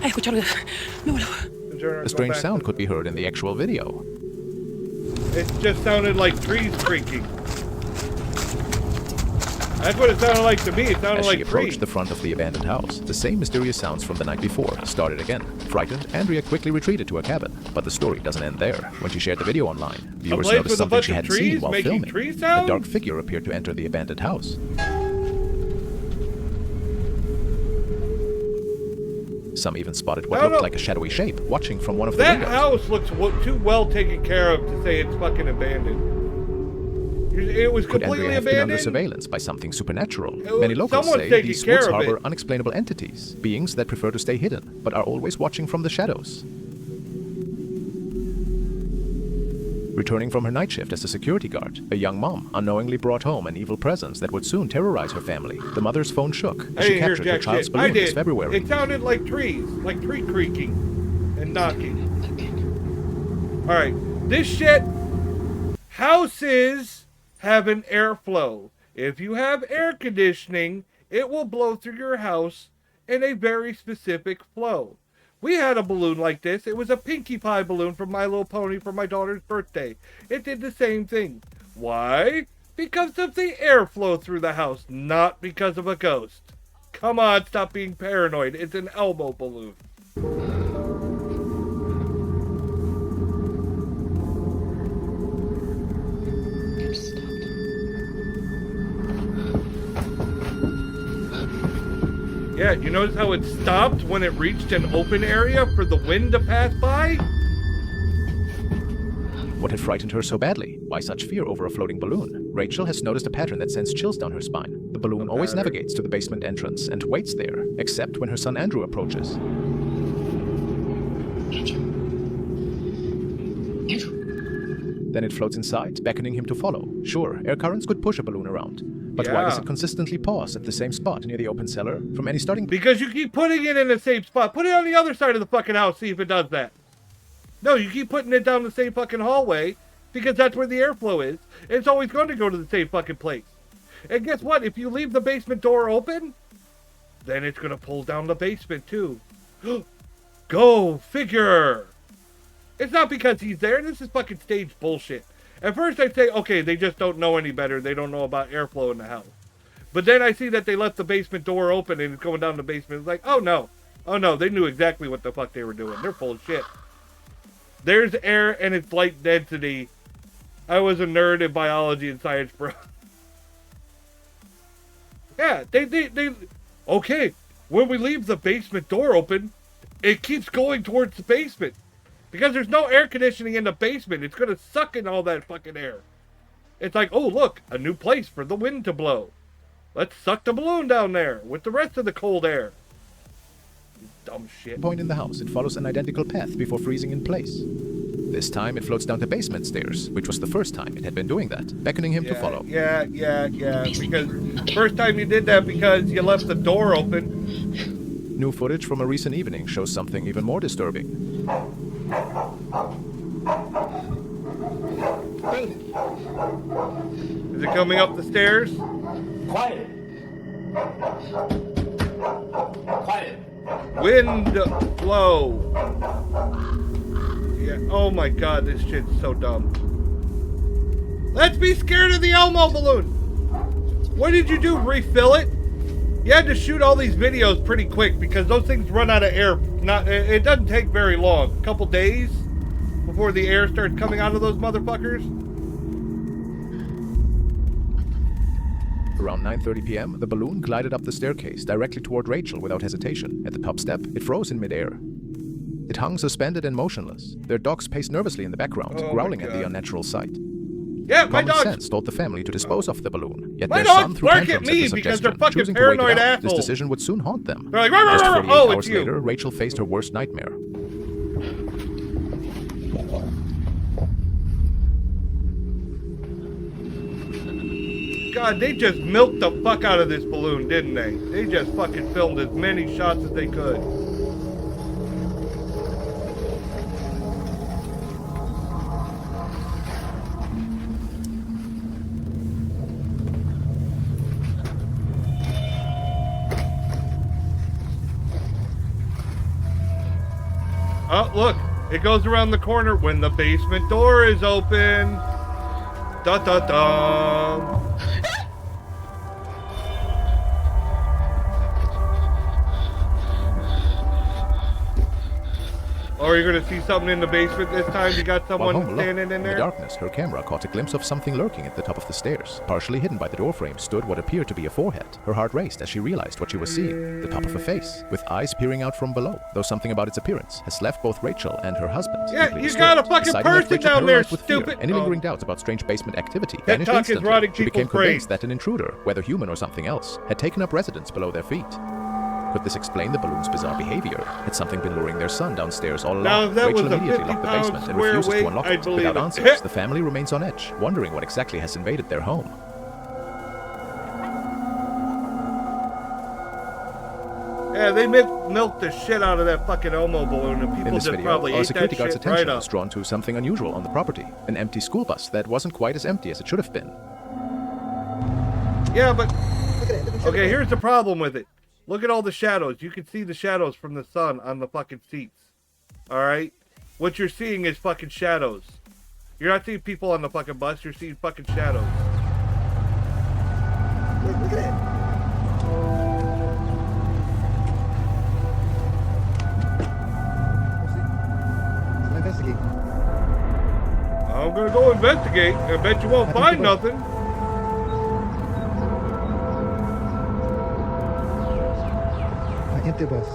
Ay, escucho ruido. Me vuelvo.
A strange sound could be heard in the actual video.
It just sounded like trees creaking. That's what it sounded like to me. It sounded
As
like
she approached
trees.
the front of the abandoned house, the same mysterious sounds from the night before started again. Frightened, Andrea quickly retreated to her cabin. But the story doesn't end there. When she shared the video online, viewers
place
noticed
with a
something
bunch
she
of
hadn't
trees
seen while
making
filming.
tree
A
sounds?
dark figure appeared to enter the abandoned house. Some even spotted what looked like a shadowy shape watching from one of the
That
windows.
house looks too well taken care of to say it's fucking abandoned. It was
Could
completely
Andrea have been under
abandoned?
surveillance by something supernatural?
was-
Many locals
someone's
say
taking
these
care
woods
of
harbor
it.
unexplainable entities, beings that prefer to stay hidden, but are always watching from the shadows. Returning from her night shift as a security guard, a young mom unknowingly brought home an evil presence that would soon terrorize her family. The mother's phone shook
I
as she
didn't hear
captured her
jack
child's
shit. I
balloon this
did.
February.
It sounded like trees, like tree creaking and knocking. All right, this shit. Houses have an airflow. If you have air conditioning, it will blow through your house in a very specific flow. We had a balloon like this. It was a Pinkie Pie balloon from My Little Pony for my daughter's birthday. It did the same thing. Why? Because of the airflow through the house, not because of a ghost. Come on, stop being paranoid. It's an Elmo balloon. Yeah, you notice how it stopped when it reached an open area for the wind to pass by?
What had frightened her so badly? Why such fear over a floating balloon? Rachel has noticed a pattern that sends chills down her spine. The balloon always navigates to the basement entrance and waits there, except when her son Andrew approaches. Then it floats inside, beckoning him to follow. Sure, air currents could push a balloon around. But why does
Yeah.
it consistently pause at the same spot near the open cellar from any starting point?
Because you keep putting it in the same spot. Put it on the other side of the fucking house, see if it does that. No, you keep putting it down the same fucking hallway because that's where the airflow is. It's always going to go to the same fucking place. And guess what? If you leave the basement door open, then it's going to pull down the basement too. Go figure. It's not because he's there. This is fucking stage bullshit. At first I'd say, okay, they just don't know any better. They don't know about airflow in the house. But then I see that they left the basement door open and it's going down the basement. It's like, oh no. Oh no, they knew exactly what the fuck they were doing. They're full of shit. There's air and it's light density. I was a nerd in biology and science, bro. Yeah, they okay, when we leave the basement door open, it keeps going towards the basement. Because there's no air conditioning in the basement. It's going to suck in all that fucking air. It's like, oh, look, a new place for the wind to blow. Let's suck the balloon down there with the rest of the cold air. Dumb shit.
Point in the house, it follows an identical path before freezing in place. This time it floats down the basement stairs, which was the first time it had been doing that, beckoning him to follow.
Yeah. Because first time you did that because you left the door open.
New footage from a recent evening shows something even more disturbing.
Is it coming up the stairs?
Quiet. Quiet.
Wind flow. Yeah. Oh my god, this shit's so dumb. Let's be scared of the Elmo balloon. What did you do? Refill it? You had to shoot all these videos pretty quick because those things run out of air. It doesn't take very long. A couple days before the air starts coming out of those motherfuckers.
Around 9:30 p.m., the balloon glided up the staircase directly toward Rachel without hesitation. At the top step, it froze in midair. It hung suspended and motionless. Their dogs paced nervously in the background, growling at the unnatural sight.
Yeah, my
Common
dogs.
sense told the family to dispose of the balloon. Yet
My
their
dogs
son threw
bark at
tantrums
me
the
because they're
suggestion,
fucking
choosing to wait it
paranoid
out. This
assholes.
decision would soon haunt them.
They're like, "Rah, rah,
Just
rah, rah."
48
Oh,
hours
it's you.
later, Rachel faced her worst nightmare.
God, they just milked the fuck out of this balloon, didn't they? They just fucking filmed as many shots as they could. Oh, look, it goes around the corner when the basement door is open. Da da da. Or you're gonna see something in the basement this time? You got someone
While home alone,
standing in
in the
there?
darkness, her camera caught a glimpse of something lurking at the top of the stairs. Partially hidden by the doorframe stood what appeared to be a forehead. Her heart raced as she realized what she was seeing, the top of a face, with eyes peering out from below, though something about its appearance has left both Rachel and her husband.
Yeah,
deeply
you
disturbed.
got a fucking
Deciding that
person
Rachel
down there,
paralyzed with fear,
stupid.
Any lingering doubts about strange basement activity vanished
TikTok is
instantly.
rotting
She became
people's brains.
convinced that an intruder, whether human or something else, had taken up residence below their feet. Could this explain the balloon's bizarre behavior? Had something been luring their son downstairs all along?
Now, if that
Rachel
was a
immediately locked the
50-pound
basement and
square
refuses
weight,
to unlock
I'd
it.
believe
Without
it.
answers, the family remains on edge, wondering what exactly has invaded their home.
Yeah, they milked the shit out of that fucking Elmo balloon, and people
In this
just
video,
probably
our
ate
security
that
guard's
shit
attention
right
was
up.
drawn to something unusual on the property. An empty school bus that wasn't quite as empty as it should have been.
Yeah, but... Okay, here's the problem with it. Look at all the shadows. You can see the shadows from the sun on the fucking seats. Alright? What you're seeing is fucking shadows. You're not seeing people on the fucking bus, you're seeing fucking shadows.
Look at it. Investigate.
I'm gonna go investigate. I bet you won't find nothing.
Empty bus.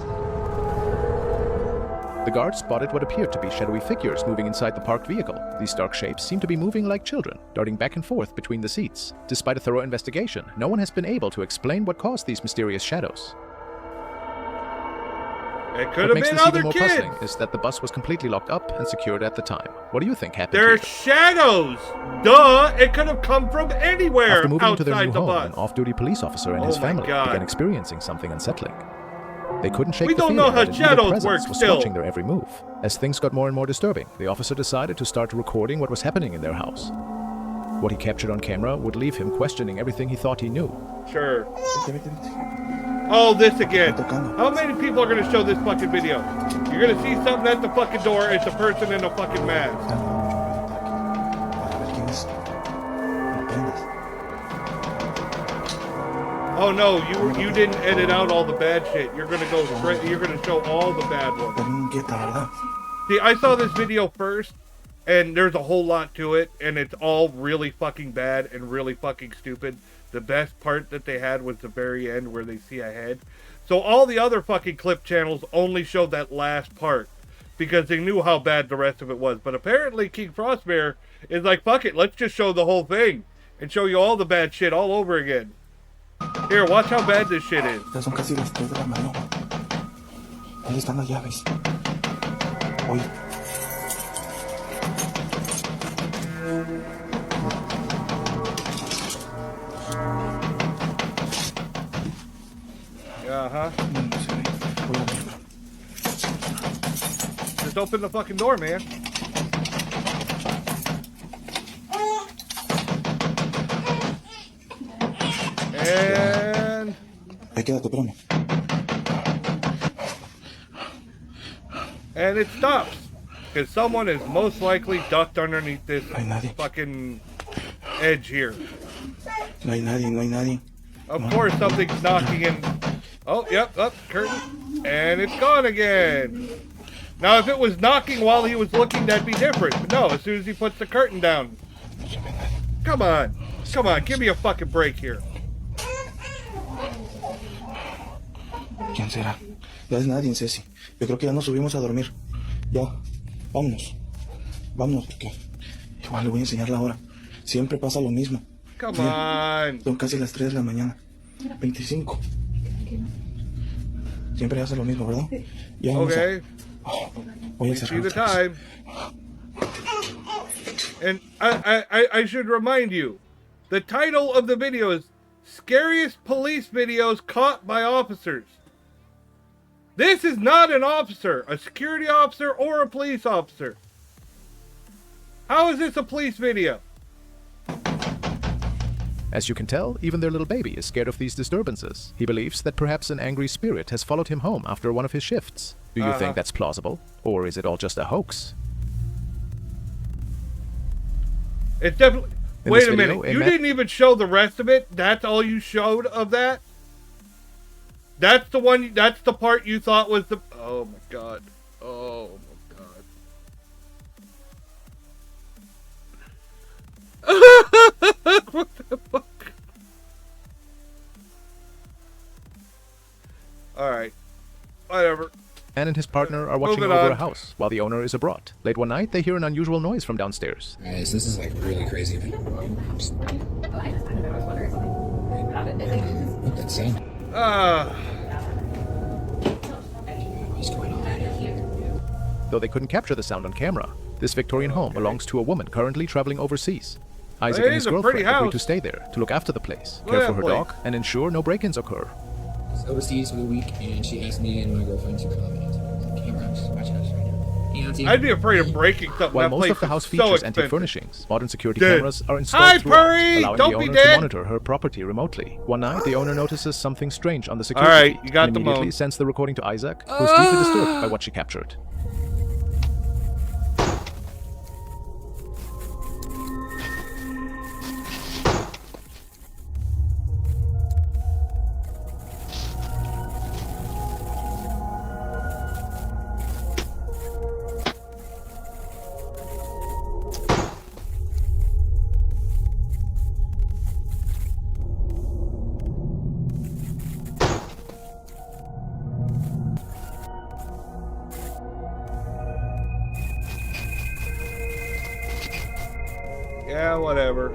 The guard spotted what appeared to be shadowy figures moving inside the parked vehicle. These dark shapes seemed to be moving like children, darting back and forth between the seats. Despite a thorough investigation, no one has been able to explain what caused these mysterious shadows.
It could
What
have
makes
been
this
other
even more
kids.
puzzling is that the bus was completely locked up and secured at the time. What do you think happened
They're
here?
shadows. Duh. It could have come from anywhere
After moving into
outside
their new
the
home,
bus.
an off-duty police officer and
Oh
his
my
family
God.
began experiencing something unsettling. They couldn't shake
We
the
don't
feeling
know how
that an evil
shadows
presence
work
was
still.
watching their every move. As things got more and more disturbing, the officer decided to start recording what was happening in their house. What he captured on camera would leave him questioning everything he thought he knew.
Sure. Oh, this again. How many people are going to show this fucking video? You're going to see something at the fucking door. It's a person in a fucking mask. Oh no, you didn't edit out all the bad shit. You're going to go straight. You're going to show all the bad ones. See, I saw this video first, and there's a whole lot to it, and it's all really fucking bad and really fucking stupid. The best part that they had was the very end where they see a head. So all the other fucking clip channels only showed that last part because they knew how bad the rest of it was. But apparently King Frostbear is like, fuck it, let's just show the whole thing and show you all the bad shit all over again. Here, watch how bad this shit is.
Ya son casi las 3 de la mañana. ¿Dónde están las llaves? Oye.
Uh-huh. Just open the fucking door, man. And...
Ahí quédate, espérame.
And it stops. Because someone is most likely ducked underneath this fucking edge here.
No hay nadie, no hay nadie.
Of course something's knocking in. Oh, yep, up, curtain. And it's gone again. Now, if it was knocking while he was looking, that'd be different. But no, as soon as he puts the curtain down. Come on. Come on, give me a fucking break here.
¿Quién será? Ya es nadie, Ceci. Yo creo que ya nos subimos a dormir. Ya, vámonos. Vámonos, porque igual le voy a enseñar la hora. Siempre pasa lo mismo.
Come
Mira,
on.
son casi las 3 de la mañana. 25. Siempre hace lo mismo, ¿verdad? Ya vamos
Okay.
Voy a
We see
cerrar
the
otra vez.
time. And I should remind you, the title of the video is Scariest Police Videos Caught by Officers. This is not an officer, a security officer, or a police officer. How is this a police video?
As you can tell, even their little baby is scared of these disturbances. He believes that perhaps an angry spirit has followed him home after one of his shifts. Do you think that's plausible? Or is it all just a hoax?
It's definitely...
In
Wait
this
a
video,
minute. You didn't even show the rest of it? That's all you showed of that? That's the one... That's the part you thought was the... Oh my god. Oh my What the fuck? Alright. Whatever.
And his partner are watching
Moving
over
on.
a house while the owner is abroad. Late one night, they hear an unusual noise from downstairs.
Guys, this is like really crazy. That sound. What's going on?
Though they couldn't capture the sound on camera, this Victorian home belongs to a woman currently traveling overseas. Isaac
It
and his
is a pretty
girlfriend agreed
house.
to stay there to look after the place,
Look at
care for
that
her
place.
dog, and ensure no break-ins occur.
She's overseas for the week, and she asked me and my girlfriend to come and the camera's watching us right now. You know,
I'd be afraid of breaking something.
While
That
most
place
of the
is
house
so
features
expensive.
antique furnishings, modern security
Dead.
cameras are installed
Hi,
throughout,
Purry!
allowing
Don't
the
be
owner
dead!
to monitor her property remotely. One night, the owner notices something strange on the security
Alright,
feed
you got
and
the
immediately
moan.
sends the recording to Isaac, who's deeply disturbed by what she captured.
Yeah, whatever.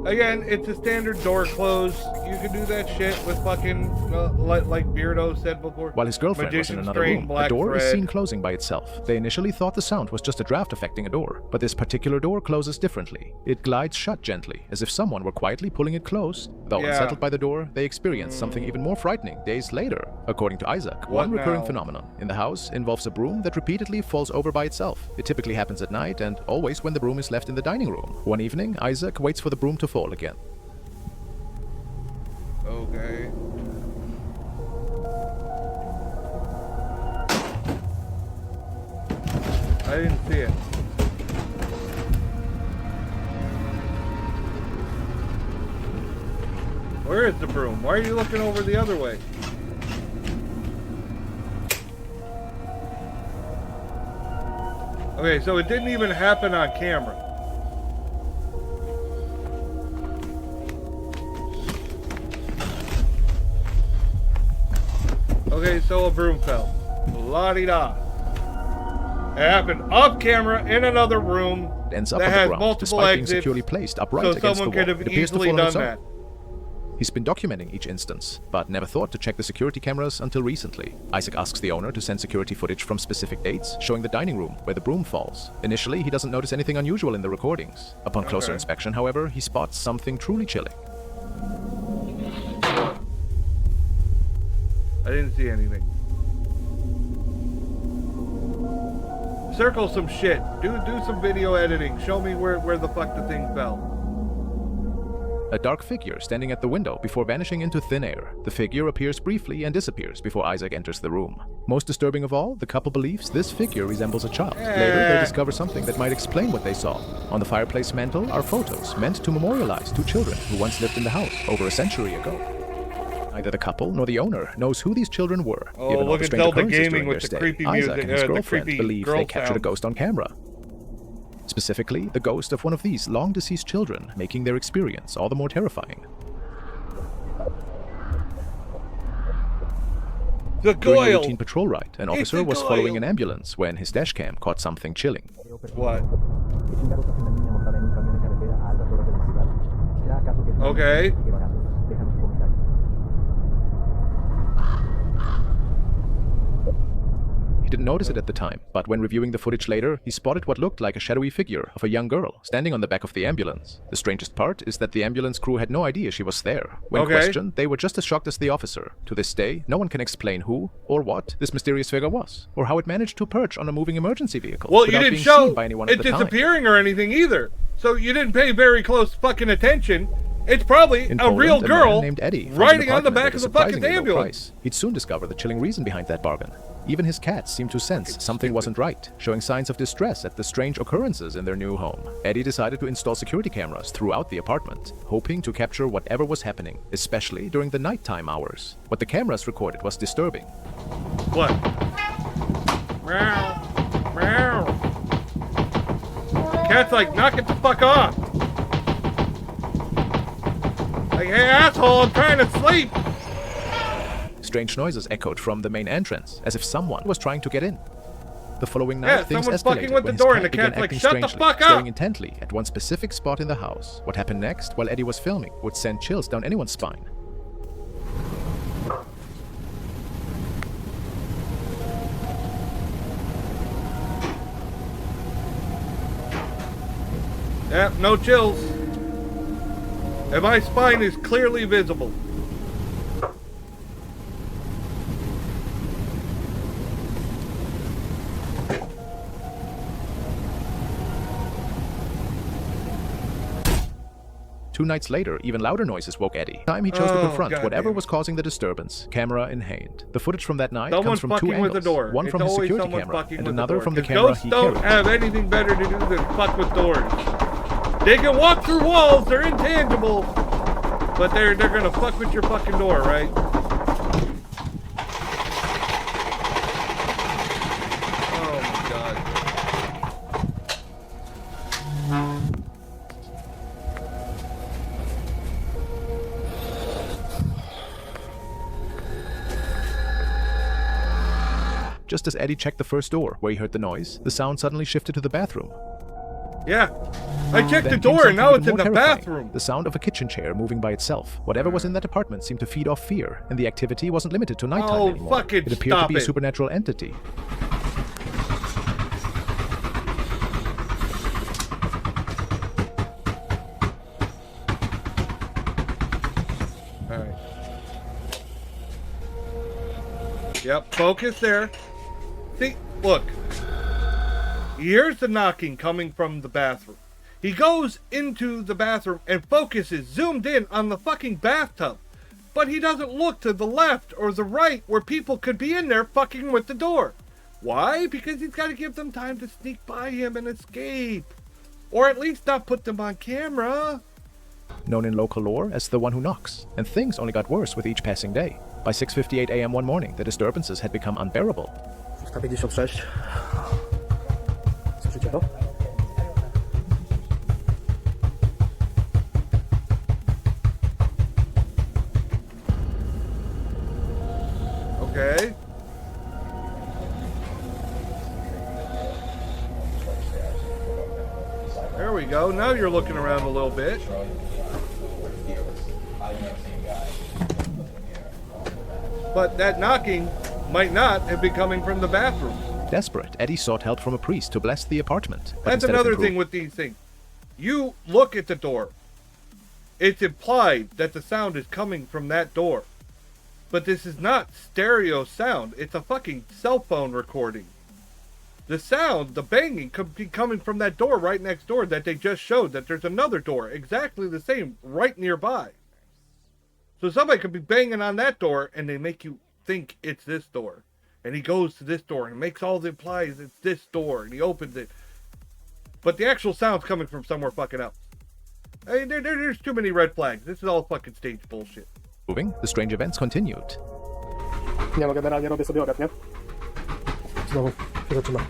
Again, it's a standard door close. You can do that shit with fucking, like Beardo said before.
While his girlfriend was in
Magician
another
string,
room, a
black
door is
thread.
seen closing by itself. They initially thought the sound was just a draft affecting a door, but this particular door closes differently. It glides shut gently, as if someone were quietly pulling it closed. Though
Yeah.
unsettled by the door, they experience something even more frightening days later. According to Isaac, one
What
recurring
now?
phenomenon in the house involves a broom that repeatedly falls over by itself. It typically happens at night and always when the broom is left in the dining room. One evening, Isaac waits for the broom to fall again.
Okay. I didn't see it. Where is the broom? Why are you looking over the other way? Okay, so it didn't even happen on camera. Okay, so a broom fell. La-di-da. It happened off camera in another room
Ends up
that
on the
has
ground,
multiple
despite being
exits.
securely placed upright
So
against the
someone
wall.
could have
It appears to
easily
fall on
done
its own.
that.
He's been documenting each instance, but never thought to check the security cameras until recently. Isaac asks the owner to send security footage from specific dates, showing the dining room where the broom falls. Initially, he doesn't notice anything unusual in the recordings. Upon closer
Okay.
inspection, however, he spots something truly chilling.
I didn't see anything. Circle some shit. Do some video editing. Show me where the fuck the thing fell.
A dark figure standing at the window before vanishing into thin air. The figure appears briefly and disappears before Isaac enters the room. Most disturbing of all, the couple believes this figure resembles a child. Later, they discover something that might explain what they saw. On the fireplace mantel are photos meant to memorialize two children who once lived in the house over a century ago. Neither the couple nor the owner knows who these children were.
Oh,
Given all
look
the
at
strange
Zelda
occurrences
Gaming
during
with
their
the
stay,
creepy
Isaac
music,
and his
the
girlfriend
creepy
believe
girl
they captured a
sound.
ghost on camera. Specifically, the ghost of one of these long-deceased children, making their experience all the more terrifying.
The
During a
Goyle!
routine patrol ride, an
It's
officer
the
was
Goyle!
following an ambulance when his dashcam caught something chilling.
What? Okay.
He didn't notice it at the time, but when reviewing the footage later, he spotted what looked like a shadowy figure of a young girl standing on the back of the ambulance. The strangest part is that the ambulance crew had no idea she was there. When
Okay.
questioned, they were just as shocked as the officer. To this day, no one can explain who or what this mysterious figure was, or how it managed to perch on a moving emergency vehicle
Well, you
without
didn't
being
show
seen by anyone
it
at the time.
disappearing or anything either. So you didn't pay very close fucking attention. It's probably
In
a
Poland,
real
man
girl
named Eddie finds an
riding on the
apartment
back
at
of
a
the fucking
surprisingly low
ambulance.
price. He'd soon discover the chilling reason behind that bargain. Even his cats seemed to sense something wasn't right, showing signs of distress at the strange occurrences in their new home. Eddie decided to install security cameras throughout the apartment, hoping to capture whatever was happening, especially during the nighttime hours. What the cameras recorded was disturbing.
What? Meow. Meow. cat's like, knock it the fuck off. Like, hey asshole, I'm trying to sleep.
Strange noises echoed from the main entrance, as if someone was trying to get in. The following night, things
someone's
escalated
fucking with
when
the door
his
and the
cat
cat's
began
like,
acting
shut the
strangely,
fuck up!
staring intently at one specific spot in the house. What happened next, while Eddie was filming, would send chills down anyone's spine.
Yep, no chills. And my spine is clearly visible.
Two nights later, even louder noises woke Eddie. This time he chose to confront
God
whatever
damn.
was causing the disturbance, camera in hand. The footage from that night
Someone's
comes from two
fucking with
angles.
the door.
One
It's
from his
always
security
someone
camera,
fucking
and
with the
another
door.
from the
'Cause
camera
ghosts
he
don't
carried.
have anything better to do than fuck with doors. They can walk through walls, they're intangible, but they're gonna fuck with your fucking door, right? Oh my god.
Just as Eddie checked the first door, where he heard the noise, the sound suddenly shifted to the bathroom.
Yeah. I checked the
Then came
door and
something
now
even
it's in
more
the
terrifying.
bathroom.
The sound of a kitchen chair moving by itself. Whatever was in that apartment seemed to feed off fear, and the activity wasn't limited to nighttime
Oh,
anymore.
fucking
It appeared to
stop
be a
it.
supernatural entity.
Alright. Yep, focus there. See, look. Here's the knocking coming from the bathroom. He goes into the bathroom and focuses, zoomed in on the fucking bathtub. But he doesn't look to the left or the right where people could be in there fucking with the door. Why? Because he's got to give them time to sneak by him and escape. Or at least not put them on camera.
Known in local lore as the one who knocks, and things only got worse with each passing day. By 6:58 a.m. one morning, the disturbances had become unbearable.
656. Słyszycie to?
Okay. There we go. Now you're looking around a little bit. But that knocking might not have been coming from the bathroom.
Desperate, Eddie sought help from a priest to bless the apartment. but
That's
instead of
another
improving-
thing with these things. You look at the door. It's implied that the sound is coming from that door. But this is not stereo sound. It's a fucking cell phone recording. The sound, the banging, could be coming from that door right next door that they just showed. That there's another door exactly the same right nearby. So somebody could be banging on that door and they make you think it's this door. And he goes to this door and makes all the implies it's this door and he opens it. But the actual sound's coming from somewhere fucking else. I mean, there's too many red flags. This is all fucking stage bullshit.
Moving, the strange events continued.
Nie no, generalnie robię sobie obiad, nie? Znowu się zaczyna.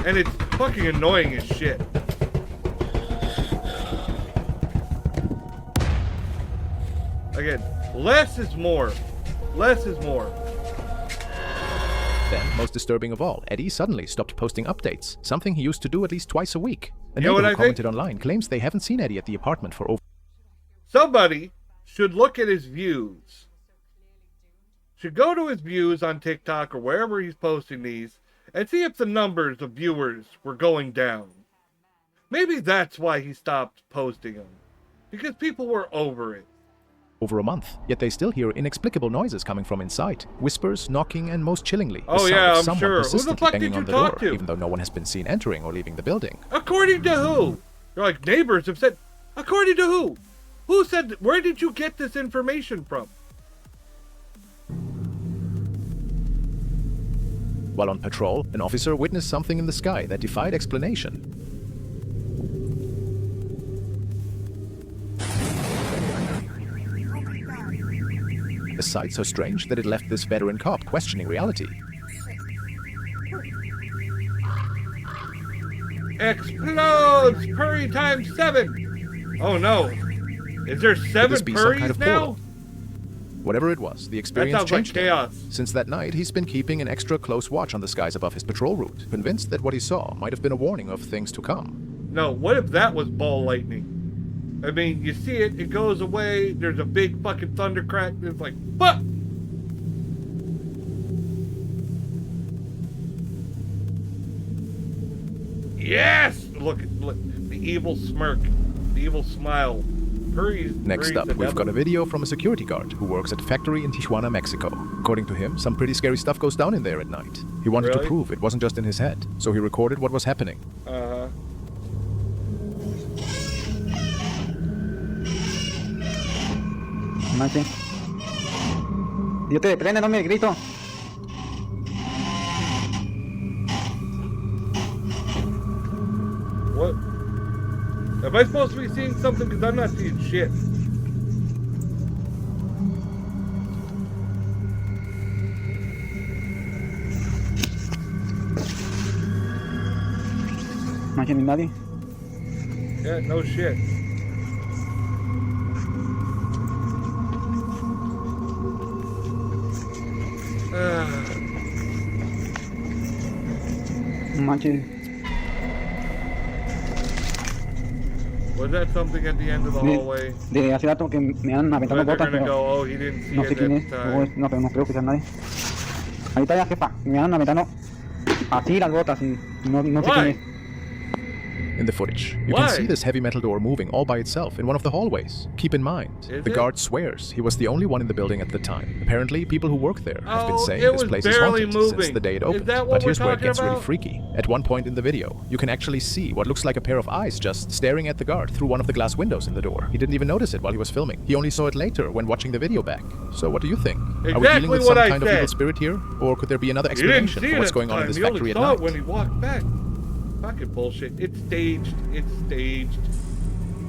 And it's fucking annoying as shit. Again, less is more. Less is more.
Then, most disturbing of all, Eddie suddenly stopped posting updates, something he used to do at least twice a week. A
You know
neighbor
what
who
I think?
commented online claims they haven't seen Eddie at the apartment for over...
Somebody should look at his views. Should go to his views on TikTok or wherever he's posting these and see if the numbers of viewers were going down. Maybe that's why he stopped posting them. Because people were over it.
over a month, yet they still hear inexplicable noises coming from inside. Whispers, knocking, and most chillingly, the
Oh,
sound
yeah,
of
I'm
someone
sure. Who the
persistently
fuck
banging
did you
on the
talk
door,
to?
even though no one has been seen entering or leaving the building.
According to who? You're like, neighbors have said, according to who? Who said, where did you get this information from?
While on patrol, an officer witnessed something in the sky that defied explanation. A sight so strange that it left this veteran cop questioning reality.
Explodes! Purry times 7! Oh no. Is there 7
be
Purries
some kind of
now?
portal? Whatever it was, the experience
sounds like
changed him.
chaos.
Since that night, he's been keeping an extra close watch on the skies above his patrol route, convinced that what he saw might have been a warning of things to come.
No, what if that was ball lightning? I mean, you see it, it goes away, there's a big fucking thunder crack, it's like, fuck! Yes! Look, the evil smirk, the evil smile.
Next up, we've got a video from a security guard who works at a factory in Tijuana, Mexico. According to him, some pretty scary stuff goes down in there at night. He wanted to prove it wasn't just in his head, so he recorded what was happening.
Uh-huh.
Manche. Dios te prende, no me grito.
What? Am I supposed to be seeing something? Because I'm not seeing shit.
Manche, ni nadie.
Yeah, no shit.
Manche.
Was that something at the end of the hallway?
De hace rato que me han aventado
They're
botas,
gonna
pero
go, oh, he didn't see
no
it
sé quién
at
es.
the
O es-
time.
No, pero no creo que sea nadie. Ahorita ya, jefa, me han aventado así las botas y no sé quién es.
In the footage, you
Why?
can see this heavy metal door moving all by itself in one of the hallways. Keep in mind,
Is
the
it?
guard swears he was the only one in the building at the time. Apparently, people who work there have been
Oh,
saying
it
this
was
place is
barely
haunted since
moving.
the day it
Is
opened.
that what
But
we're
here's where it
talking
gets really
about?
freaky. At one point in the video, you can actually see what looks like a pair of eyes just staring at the guard through one of the glass windows in the door. He didn't even notice it while he was filming. He only saw it later when watching the video back. So what do you think? Are we
Exactly
dealing with
what
some
I
kind of evil
said.
spirit here? Or could there be another
He didn't
explanation
see
for
it
what's
at
going
the
on in
time.
this
He only
factory at
saw
night?
it when he walked back. Fucking bullshit. It's staged. It's staged.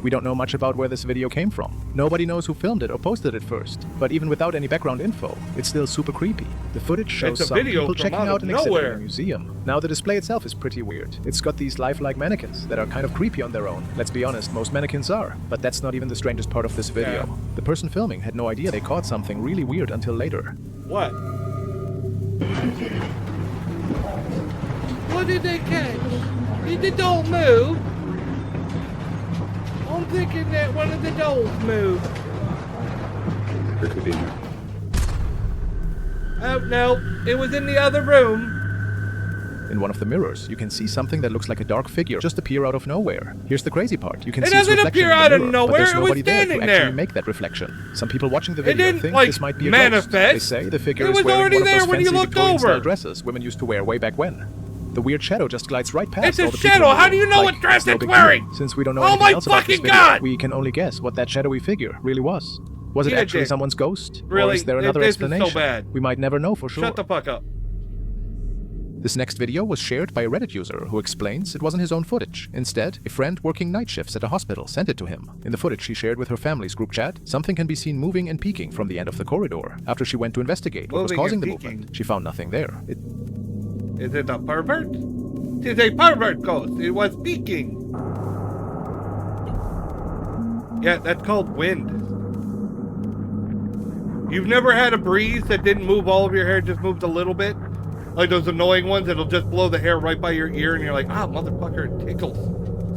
We don't know much about where this video came from. Nobody knows who filmed it or posted it first. But even without any background info, it's still super creepy. The footage shows
It's a
some
video
people
from
checking
out
out
of
an exhibit in
nowhere.
a museum. Now the display itself is pretty weird. It's got these lifelike mannequins that are kind of creepy on their own. Let's be honest, most mannequins are. But that's not even the strangest part of this video.
Yeah.
The person filming had no idea they caught something really weird until later.
What? What did they catch? Did the doll move? I'm thinking that one of the dolls moved.
It could be.
Oh, no. It was in the other room.
In one of the mirrors, you can see something that looks like a dark figure just appear out of nowhere. Here's the crazy part. You can
It
see its
doesn't
reflection
appear
in the
out of
mirror,
nowhere,
but there's
it was
nobody there to
standing
actually
there.
make that reflection. Some people watching the
It
video
didn't,
think
like,
this might be a
manifest.
ghost. They say the figure
It
is
was
wearing
already
one of
there
those
when you
fancy
looked
Victorian-style
over.
dresses women used to wear way back when. The weird shadow just glides right past
It's a
all the people
shadow.
in the
How do you
room,
know
like
what dress
no
it's
big deal.
wearing?
Since we don't know
Oh
anything
my
else about this
fucking
video,
God!
we can only guess what that shadowy figure really was. Was it
Yeah,
actually
Dick.
someone's ghost? Or
Really?
is there another
This is so
explanation?
bad.
We might never know for sure.
Shut the fuck up.
This next video was shared by a Reddit user who explains it wasn't his own footage. Instead, a friend working night shifts at a hospital sent it to him. In the footage she shared with her family's group chat, something can be seen moving and peeking from the end of the corridor. After she went to investigate what was
Moving
causing
and
the
peeking.
movement, she found nothing there.
Is it a pervert? It is a pervert ghost. It was speaking. Yeah, that's called wind. You've never had a breeze that didn't move all of your hair, just moved a little bit? Like those annoying ones that'll just blow the hair right by your ear and you're like, ah, motherfucker, it tickles.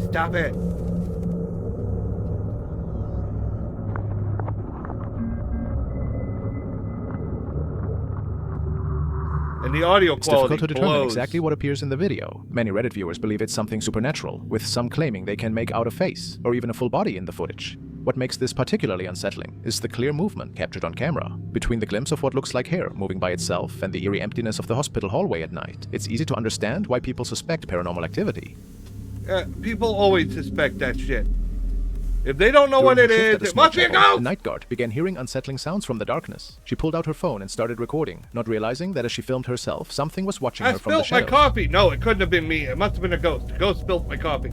Stop it. And the audio
It's
quality
difficult to determine
blows.
exactly what appears in the video. Many Reddit viewers believe it's something supernatural, with some claiming they can make out a face, or even a full body in the footage. What makes this particularly unsettling is the clear movement captured on camera. Between the glimpse of what looks like hair moving by itself and the eerie emptiness of the hospital hallway at night, it's easy to understand why people suspect paranormal activity.
People always suspect that shit. If they don't know
During
what
her
it
shift at
is,
the
it
small
must be a
chapel,
ghost!
The night guard began hearing unsettling sounds from the darkness. She pulled out her phone and started recording, not realizing that as she filmed herself, something was watching
I
her from the
spilled my
shadows.
coffee. No, it couldn't have been me. It must have been a ghost. The ghost spilled my coffee.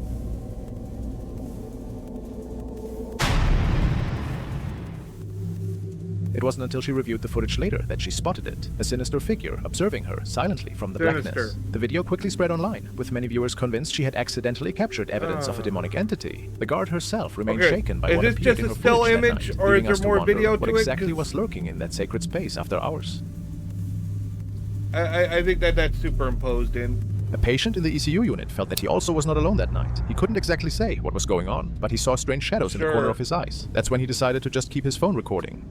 It wasn't until she reviewed the footage later that she spotted it, a sinister figure observing her silently from the blackness. The video quickly spread online, with many viewers convinced she had accidentally captured evidence of a demonic entity. The guard herself remained shaken by what appeared in her footage that night, leaving us to wonder what exactly was lurking in that sacred space after hours.
I think that's superimposed in.
A patient in the ECU unit felt that he also was not alone that night. He couldn't exactly say what was going on, but he saw strange shadows in the corner of his eyes. That's when he decided to just keep his phone recording.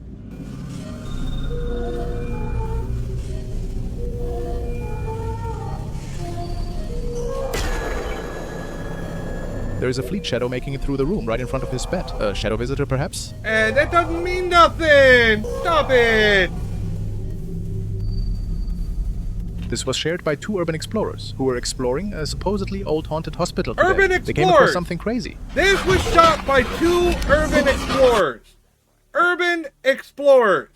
There is a fleet shadow making it through the room right in front of his bed. A shadow visitor, perhaps?
That doesn't mean nothing! Stop it!
This was shared by 2 urban explorers who were exploring a supposedly old haunted hospital today.
Urban explorers!
They came across something crazy.
This was shot by 2 urban explorers. Urban explorers.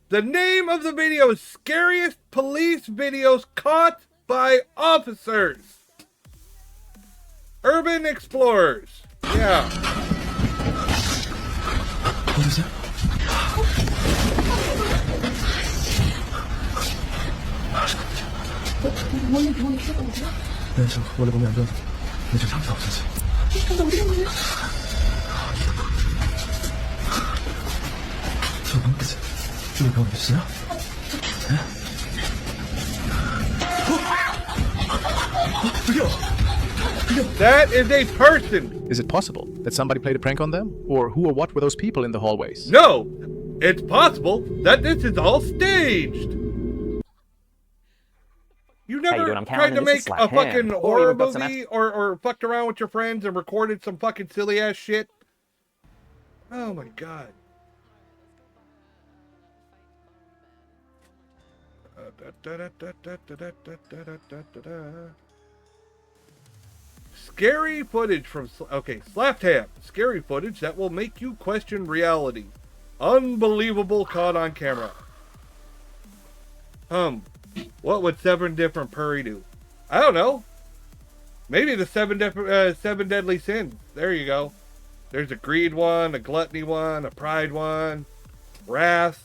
The name of the video is Scariest Police Videos Caught by Officers. Urban explorers. Yeah.
What is that? Eso, huele como algo. Me estoy cansado, sí.
That is a person.
Is it possible that somebody played a prank on them? Or who or what were those people in the hallways?
No, it's possible that this is all staged. You never tried to make a fucking horror movie or fucked around with your friends and recorded some fucking silly ass shit? Oh my god. Scary footage from... Okay, Slap Tab. Scary footage that will make you question reality. Unbelievable caught on camera. What would 7 different Purry do? I don't know. Maybe the 7 deadly sins. There you go. There's a greed one, a gluttony one, a pride one, wrath.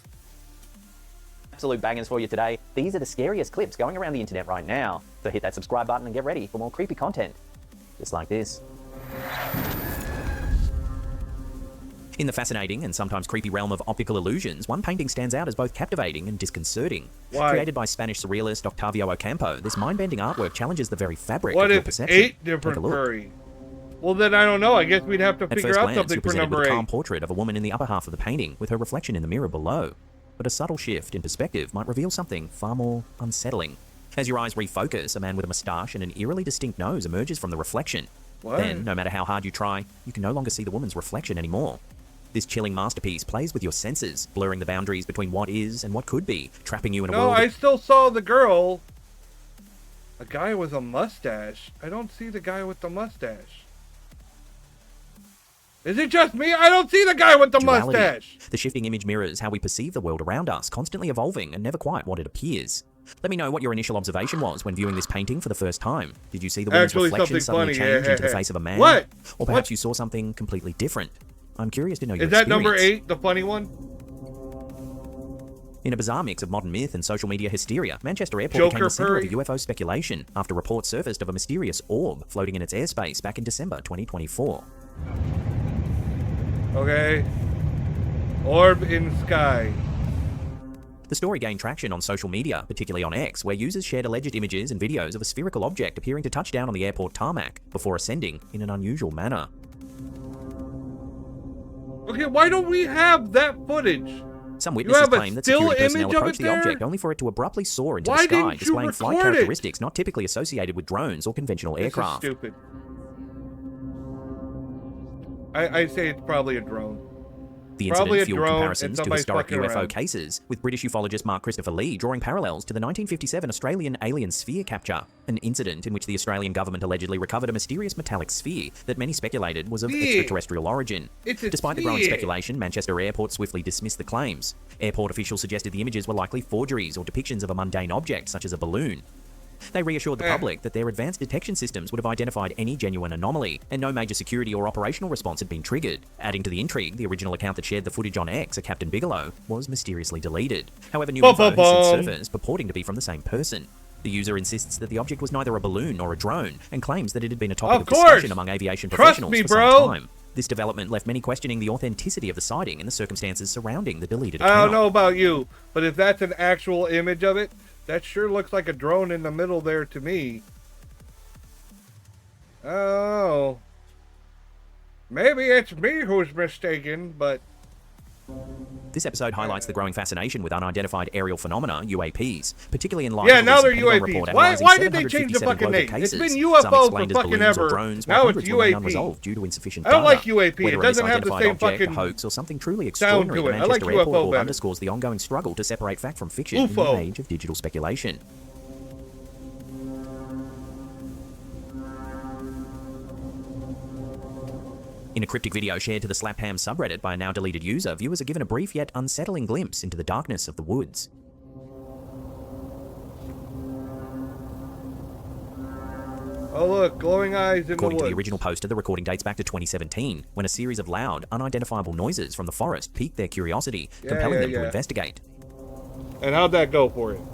Absolute bangers for you today. These are the scariest clips going around the internet right now. So hit that subscribe button and get ready for more creepy content. Just like this. In the fascinating and sometimes creepy realm of optical illusions, one painting stands out as both captivating and disconcerting.
Why?
Created by Spanish surrealist Octavio Ocampo, this mind-bending artwork challenges the very fabric
What
of your
if
perception.
8 different Purry? Well, then I don't know. I guess we'd have to figure out something for number 8.
A calm portrait of a woman in the upper half of the painting, with her reflection in the mirror below. But a subtle shift in perspective might reveal something far more unsettling. As your eyes refocus, a man with a moustache and an eerily distinct nose emerges from the reflection.
What?
Then, no matter how hard you try, you can no longer see the woman's reflection anymore. This chilling masterpiece plays with your senses, blurring the boundaries between what is and what could be, trapping you in a world...
No, I still saw the girl. A guy with a mustache. I don't see the guy with the mustache. Is it just me? I don't see the guy with the mustache!
The shifting image mirrors how we perceive the world around us, constantly evolving and never quite what it appears. Let me know what your initial observation was when viewing this painting for the first time. Did you see the woman's reflection suddenly change into the face of a man?
What?
Or perhaps you saw something completely different? I'm curious to know your
experience. Is that number 8, the funny one?
In a bizarre mix of modern myth and social media hysteria, Manchester Airport became the center of UFO speculation after reports surfaced of a mysterious orb floating in its airspace back in December 2024.
Okay. Orb in sky.
The story gained traction on social media, particularly on X, where users shared alleged images and videos of a spherical object appearing to touch down on the airport tarmac before ascending in an unusual manner.
Okay, why don't we have that footage?
Some witnesses claim that security personnel approached the object only for it to abruptly soar into the sky, displaying flight characteristics not typically associated with drones or conventional aircraft.
This is stupid. I say it's probably a drone.
The incident fueled comparisons to historic UFO cases, with British ufologist Mark Christopher Lee drawing parallels to the 1957 Australian alien sphere capture, an incident in which the Australian government allegedly recovered a mysterious metallic sphere that many speculated was of extraterrestrial origin. Despite the growing speculation, Manchester Airport swiftly dismissed the claims. Airport officials suggested the images were likely forgeries or depictions of a mundane object, such as a balloon. They reassured the public that their advanced detection systems would have identified any genuine anomaly, and no major security or operational response had been triggered. Adding to the intrigue, the original account that shared the footage on X, a Captain Bigelow, was mysteriously deleted. However, new info has since surfaced purporting to be from the same person. The user insists that the object was neither a balloon nor a drone, and claims that it had been a topic of discussion among aviation professionals for some time. This development left many questioning the authenticity of the sighting and the circumstances surrounding the deleted account.
I don't know about you, but if that's an actual image of it, that sure looks like a drone in the middle there to me. Oh. Maybe it's me who's mistaken, but...
This episode highlights the growing fascination with unidentified aerial phenomena, UAPs, particularly in light
yeah,
of the
now they're
recent Pentagon report
UAPs. Why did they
757
change the fucking name?
cases,
It's been UFO
some
for
explained as
fucking
balloons or
ever.
drones,
Now
while
it's
hundreds remain
UAP.
unresolved due to insufficient
I don't
data.
like UAP. It
Whether
doesn't have the
unidentified
same
object,
fucking
a hoax, or something truly
sound
extraordinary,
to
the
it. I like
Manchester
UFO
Airport
better.
underscores the ongoing struggle to separate fact from fiction
UFO.
in the age of digital speculation. In a cryptic video shared to the Slapham subreddit by a now deleted user, viewers are given a brief yet unsettling glimpse into the darkness of the woods.
Oh look, glowing eyes in the
According to
woods.
the original poster, the recording dates back to 2017, when a series of loud, unidentifiable noises from the forest piqued their curiosity, compelling them to investigate.
And how'd that go for you?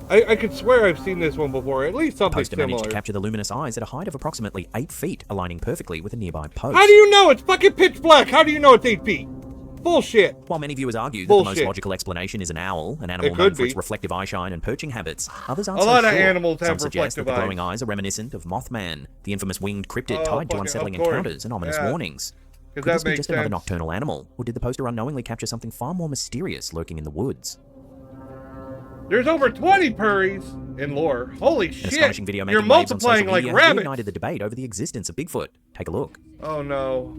I could swear I've seen this one before, at least something
Poster managed
similar.
to capture the luminous eyes at a height of approximately 8 feet, aligning perfectly with a nearby post.
How do you know? It's fucking pitch black. How do you know it's 8 feet? Bullshit.
While many viewers argue that the most logical explanation is an owl, an animal known for its reflective eyeshine and perching habits, others aren't
A
so
lot of
sure.
animals have
Some suggest that
reflective
the glowing
eyes.
eyes are reminiscent of Mothman, the infamous winged cryptid
Oh,
tied to
fucking-
unsettling
of course.
encounters and ominous
Yeah.
warnings.
'Cause
Could
that
this be
makes
just another
sense.
nocturnal animal, or did the poster unknowingly capture something far more mysterious lurking in the woods?
There's over 20 purries in lore. Holy
An
shit.
astonishing video
You're
making waves on
multiplying
social
like
media has
rabbits.
reignited the debate over the existence of Bigfoot. Take a look.
Oh no.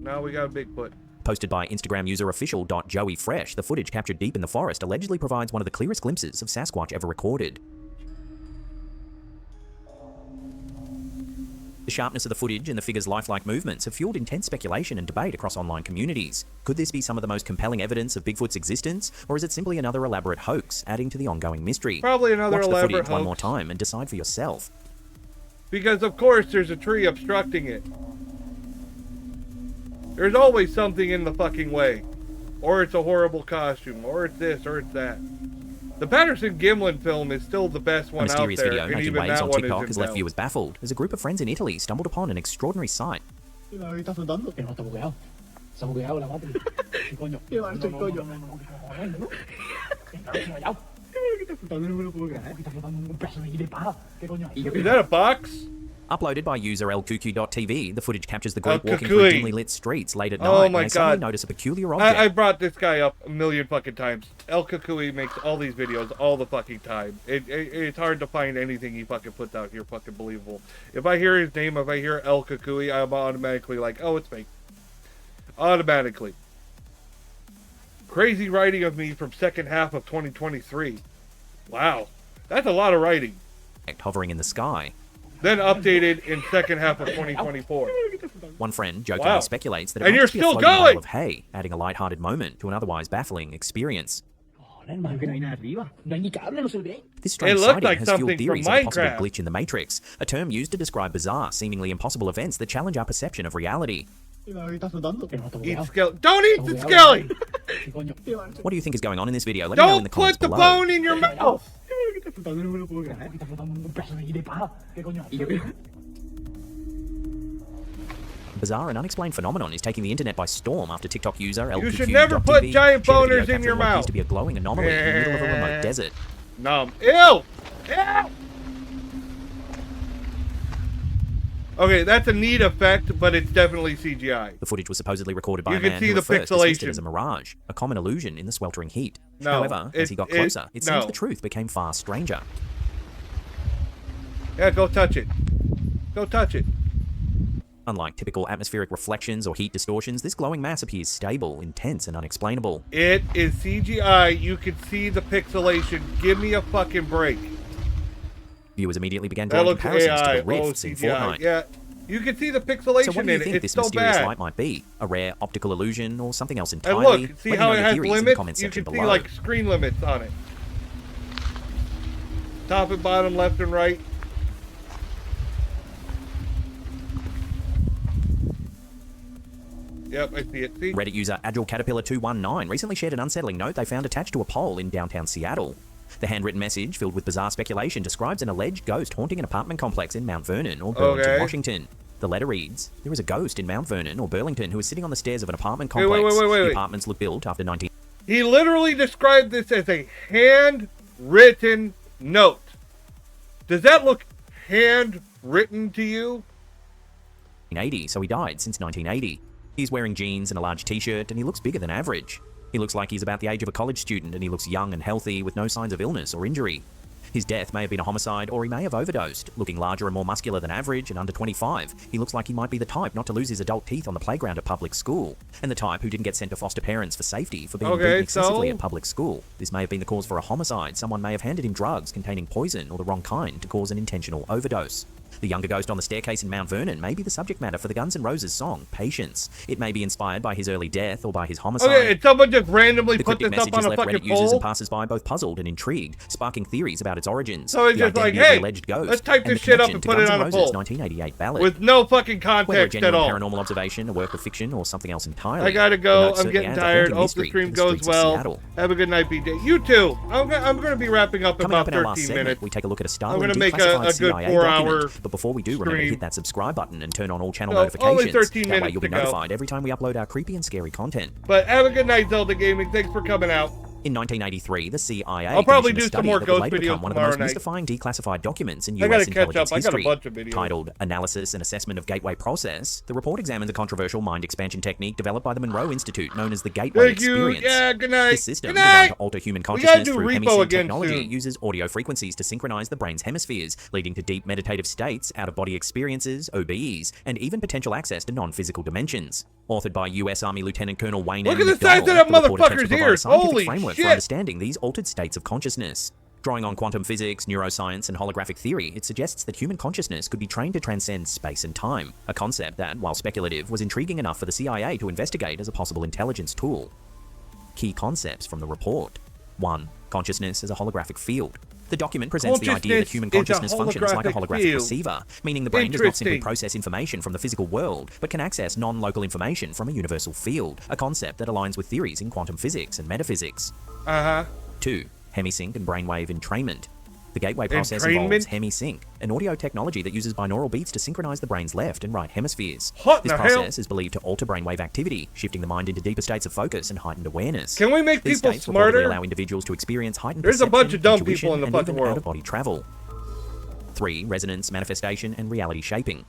Now we got a Bigfoot.
Posted by Instagram user official.joeyfresh, the footage captured deep in the forest allegedly provides one of the clearest glimpses of Sasquatch ever recorded. The sharpness of the footage and the figure's lifelike movements have fueled intense speculation and debate across online communities. Could this be some of the most compelling evidence of Bigfoot's existence, or is it simply another elaborate hoax, adding to the ongoing mystery?
Probably another
Watch the
elaborate
footage one
hoax.
more time and decide for yourself.
Because of course there's a tree obstructing it. There's always something in the fucking way. Or it's a horrible costume, or it's this, or it's that. The Patterson Gimlin film is still the best
A
one out
mysterious
there,
video
and
making
even
waves
that
on
one
TikTok
is
has
in
left
doubt.
viewers baffled as a group of friends in Italy stumbled upon an extraordinary sight.
Is that a box?
Uploaded by user lqq.tv, the footage captures the group
El
walking through
Cucuy.
dimly lit streets late at
Oh
night
my
when they suddenly
God.
notice a peculiar object.
I brought this guy up a million fucking times. El Cucuy makes all these videos all the fucking time. It's hard to find anything he fucking puts out here fucking believable. If I hear his name, if I hear El Cucuy, I'm automatically like, oh, it's fake. Automatically. Crazy writing of me from second half of 2023. Wow. That's a lot of writing.
Hovering in the sky.
Then updated in second half of 2024.
One friend jokingly
Wow.
speculates that it
And
might
you're
just be a
still
floating pile
going!
of hay, adding a light-hearted moment to an otherwise baffling experience. This strange
It looked
sighting
like
has
something
fueled theories
from
of a possible
Minecraft.
glitch in the Matrix, a term used to describe bizarre, seemingly impossible events that challenge our perception of reality.
Eat skeleton. Don't eat the skeleton!
What do you think is going on in this video? Let me know in the
Don't
comments
put the
below.
bone in your mouth!
A bizarre and unexplained phenomenon is taking the internet by storm after TikTok user
You should never put
LQQ.TV
giant
shared a video
boners in
capturing
your
what appears
mouth.
to be a glowing anomaly in the middle of a remote desert.
Numb. Ew! Ew! Okay, that's a neat effect, but it's definitely CGI.
The footage was supposedly recorded by
You
a
can
man
see
who
the
at first dismissed it
pixelation.
as a mirage, a common illusion in the sweltering heat.
No,
However, as he got closer, it seems
no.
the truth became far stranger.
Yeah, go touch it. Go touch it.
Unlike typical atmospheric reflections or heat distortions, this glowing mass appears stable, intense, and unexplainable.
It is CGI. You can see the pixelation. Give me a fucking break.
Viewers immediately began
That
drawing
looks
comparisons
AI.
to the rifts in
CGI.
Fortnite.
Yeah, you can see the pixelation
So what do you
in
think
it.
this
It's so
mysterious
bad.
light might be? A rare optical illusion or something else
And
entirely?
look, see
Let me
how
know
it
your
has
theories in the
limits?
comment
You
section
can see
below.
like screen limits on it. Top and bottom, left and right. Yep, I see it. See?
Reddit user AgileCaterpillar219 recently shared an unsettling note they found attached to a pole in downtown Seattle. The handwritten message, filled with bizarre speculation, describes an alleged ghost haunting an apartment complex in Mount Vernon or Burlington, Washington. The letter reads, "There is a ghost in Mount Vernon or Burlington who is sitting on the stairs of an apartment complex. The apartments look built after 19...
He literally described this as a handwritten note. Does that look handwritten to you?
1980, so he died since 1980. He's wearing jeans and a large t-shirt, and he looks bigger than average. He looks like he's about the age of a college student, and he looks young and healthy with no signs of illness or injury. His death may have been a homicide, or he may have overdosed. Looking larger and more muscular than average and under 25, he looks like he might be the type not to lose his adult teeth on the playground at public school, and the type who didn't get sent to foster parents for safety for being beaten excessively at public school. This may have been the cause for a homicide. Someone may have handed him drugs containing poison or the wrong kind to cause an intentional overdose. The younger ghost on the staircase in Mount Vernon may be the subject matter for the Guns N' Roses song, Patience. It may be inspired by his early death or by his homicide.
Okay, and someone just randomly put this up on a
left
fucking
Reddit users
poll?
and passers-by both puzzled and intrigued, sparking theories about its origins.
So it's
the
just like,
identity of the
hey,
alleged ghost,
let's type
and
this
the
shit up
connection
and
to
put it
Guns N'
on a
Roses'
poll.
1988 ballad.
With no fucking
Whether a
context
genuine
at all.
paranormal observation, a work of fiction, or something else entirely.
I gotta
the
go.
note
I'm
certainly
getting
adds a
tired.
haunting
Hope the
mystery
stream
to the
goes
streets of
well.
Seattle.
Have a good night, BJ. You too. I'm gonna be wrapping up in
Coming
about
up in our last
13
segment,
minutes.
we take a look at a
I'm
startling
gonna make a
declassified
good
CIA
4-hour
document. But before we do, remember to hit that subscribe button and turn on all channel
So, only
notifications.
13
That way
minutes
you'll be
to go.
notified every time we upload our creepy and scary content.
But have a good night, Zelda Gaming. Thanks for coming out.
In 1983, the CIA
I'll probably
commissioned
do
a
some
study
more
that would
ghost
later
videos
become one of the
tomorrow
most
night.
mystifying declassified documents in
I gotta
U.S.
catch up.
intelligence
I got a
history.
bunch of videos.
Titled Analysis and Assessment of Gateway Process, the report examines a controversial mind expansion technique developed by the Monroe Institute known as the Gateway
Thank you.
Experience.
Yeah, good night.
This system,
Good night.
designed to alter human
We gotta
consciousness
do
through
repo
hemisync
again
technology,
soon.
uses audio frequencies to synchronize the brain's hemispheres, leading to deep meditative states, out-of-body experiences, OBEs, and even potential access to non-physical dimensions. Authored by U.S. Army Lieutenant Colonel Wayne
Look
M.
at the size of
McDonald,
that
the report attempts
motherfucker's
to provide a
ears.
scientific
Holy
framework
shit.
for understanding these altered states of consciousness. Drawing on quantum physics, neuroscience, and holographic theory, it suggests that human consciousness could be trained to transcend space and time, a concept that, while speculative, was intriguing enough for the CIA to investigate as a possible intelligence tool. Key concepts from the report. 1. Consciousness as a holographic field. The document presents the idea that human consciousness functions like a holographic receiver, meaning the brain does not simply process information from the physical world, but can access non-local information from a universal field, a concept that aligns with theories in quantum physics and metaphysics. 2. Hemisync and brainwave entrainment. The gateway process involves hemisync, an audio technology that uses binaural beats to synchronize the brain's left and right hemispheres. This process is believed to alter brainwave activity, shifting the mind into deeper states of focus and heightened awareness.
Can we make
These
people
states
smarter?
reportedly allow individuals to experience heightened
There's a bunch
perception,
of dumb
intuition,
people in the
and
fucking
even
world.
out-of-body travel. 3. Resonance, manifestation, and reality shaping.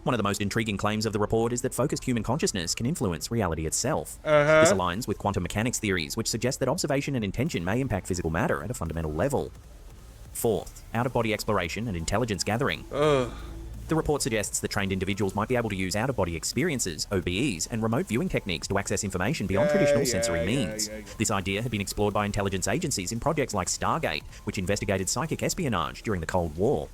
One of the most intriguing claims of the report is that focused human consciousness can influence reality itself. This aligns with quantum mechanics theories, which suggest that observation and intention may impact physical matter at a fundamental level. 4th, out-of-body exploration and intelligence gathering. The report suggests that trained individuals might be able to use out-of-body experiences, OBEs, and remote viewing techniques to access information beyond traditional sensory means. This idea had been explored by intelligence agencies in projects like Stargate, which investigated psychic espionage during the Cold War.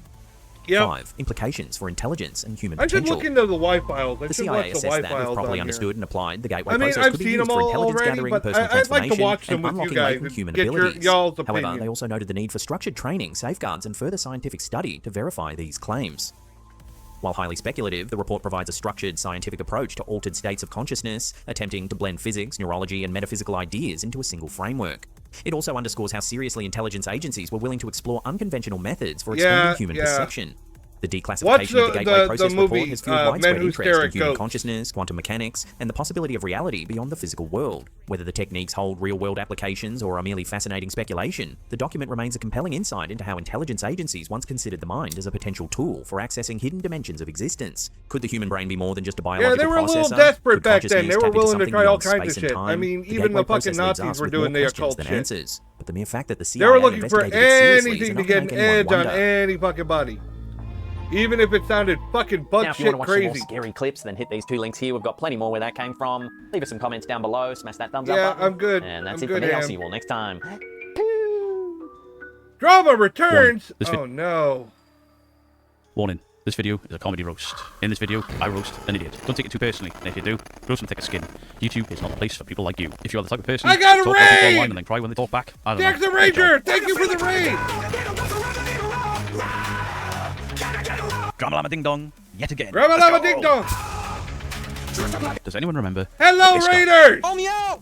5. Implications for intelligence and human
I should
potential.
look into the Y files. I
The
should
CIA
watch the
assessed
Y
that,
files
if properly
on
understood
here.
and applied, the gateway
I mean,
process
I've
could be
seen
used
them
for
all
intelligence
already,
gathering,
but
personal
I'd like to
transformation,
watch them
and
with you
unlocking
guys
latent
and
human
get
abilities.
y'all's
However,
opinion.
they also noted the need for structured training, safeguards, and further scientific study to verify these claims. While highly speculative, the report provides a structured scientific approach to altered states of consciousness, attempting to blend physics, neurology, and metaphysical ideas into a single framework. It also underscores how seriously intelligence agencies were willing to explore unconventional methods for expanding human perception. The declassification of the gateway process report has fueled widespread interest in human consciousness, quantum mechanics, and the possibility of reality beyond the physical world. Whether the techniques hold real-world applications or are merely fascinating speculation, the document remains a compelling insight into how intelligence agencies once considered the mind as a potential tool for accessing hidden dimensions of existence. Could the human brain be more than just a biological processor?
Yeah, they were a little desperate back then. They were willing to try all kinds of shit. I mean, even the fucking Nazis were doing the occult shit.
Answers, but the mere fact that the CIA
they were looking for
investigated it seriously is
anything to
enough
get an
make anyone
edge on
wonder.
any fucking body. Even if it sounded fucking butt
Now, if you
shit
want to watch some more
crazy.
scary clips, then hit these 2 links here. We've got plenty more where that came from. Leave us some comments down below. Smash that thumbs up
Yeah,
button.
I'm good.
And that's
I'm
it for
good,
me. I'll
Em.
see you all next time.
Drama returns.
This
Oh no.
Warning. This video is a comedy roast. In this video, I roast an idiot. Don't take it too personally, and if you do, grow some thicker skin. YouTube is not a place for people like you. If you are the type of person
I got a
who talk about people
raid!
online and then cry when they talk back, I don't
Jack
know.
the Ranger, thank you for the raid.
Drama Ding Dong, yet again.
Drama Ding Dong!
Does anyone remember?
Hello,
this guy?
Raiders!
Call me out!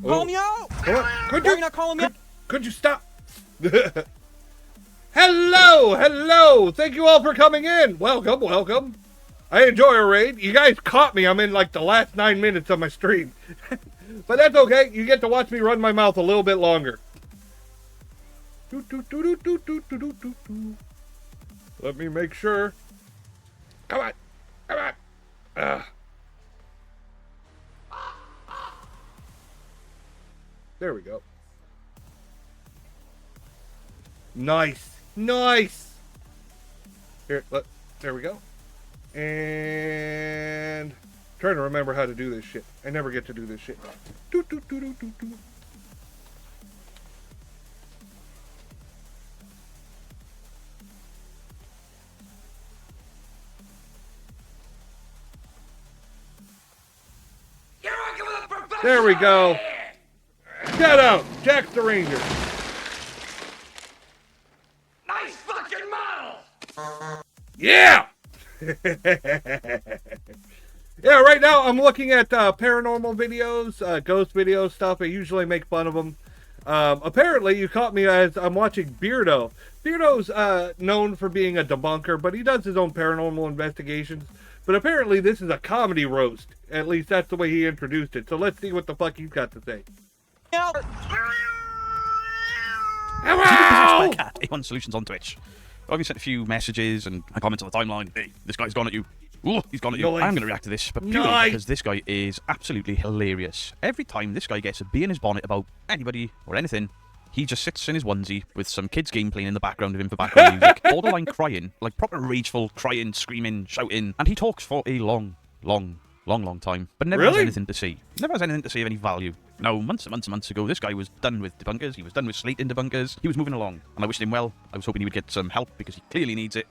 Call me out!
Come on. Could
Why are
you
you not calling me out?
Could you stop? Hello! Thank you all for coming in. Welcome. I enjoy a raid. You guys caught me. I'm in like the last 9 minutes of my stream. But that's okay. You get to watch me run my mouth a little bit longer. Let me make sure. Come on. There we go. Nice. Here, there we go. And trying to remember how to do this shit. I never get to do this shit. There we go. Shout out, Jack the Ranger.
Nice fucking model!
Yeah! Yeah, right now I'm looking at paranormal videos, ghost video stuff. I usually make fun of them. Apparently, you caught me as I'm watching Beardo. Beardo's known for being a debunker, but he does his own paranormal investigations. But apparently, this is a comedy roast. At least that's the way he introduced it. So let's see what the fuck he's got to say.
A1 Solutions on Twitch. I've been sent a few messages and comments on the timeline. Hey, this guy's gone at you. Ooh, he's gone at you.
Nice.
I'm going to react to this, but purely because this guy is absolutely hilarious. Every time this guy gets a bee in his bonnet about anybody or anything, he just sits in his onesie with some kids' game playing in the background of him for background music, borderline crying, like proper rageful, crying, screaming, shouting, and he talks for a long time, but never has anything to say. Never has anything to say of any value. Now, months and months ago, this guy was done with debunkers. He was done with slating debunkers. He was moving along, and I wished him well. I was hoping he would get some help because he clearly needs it.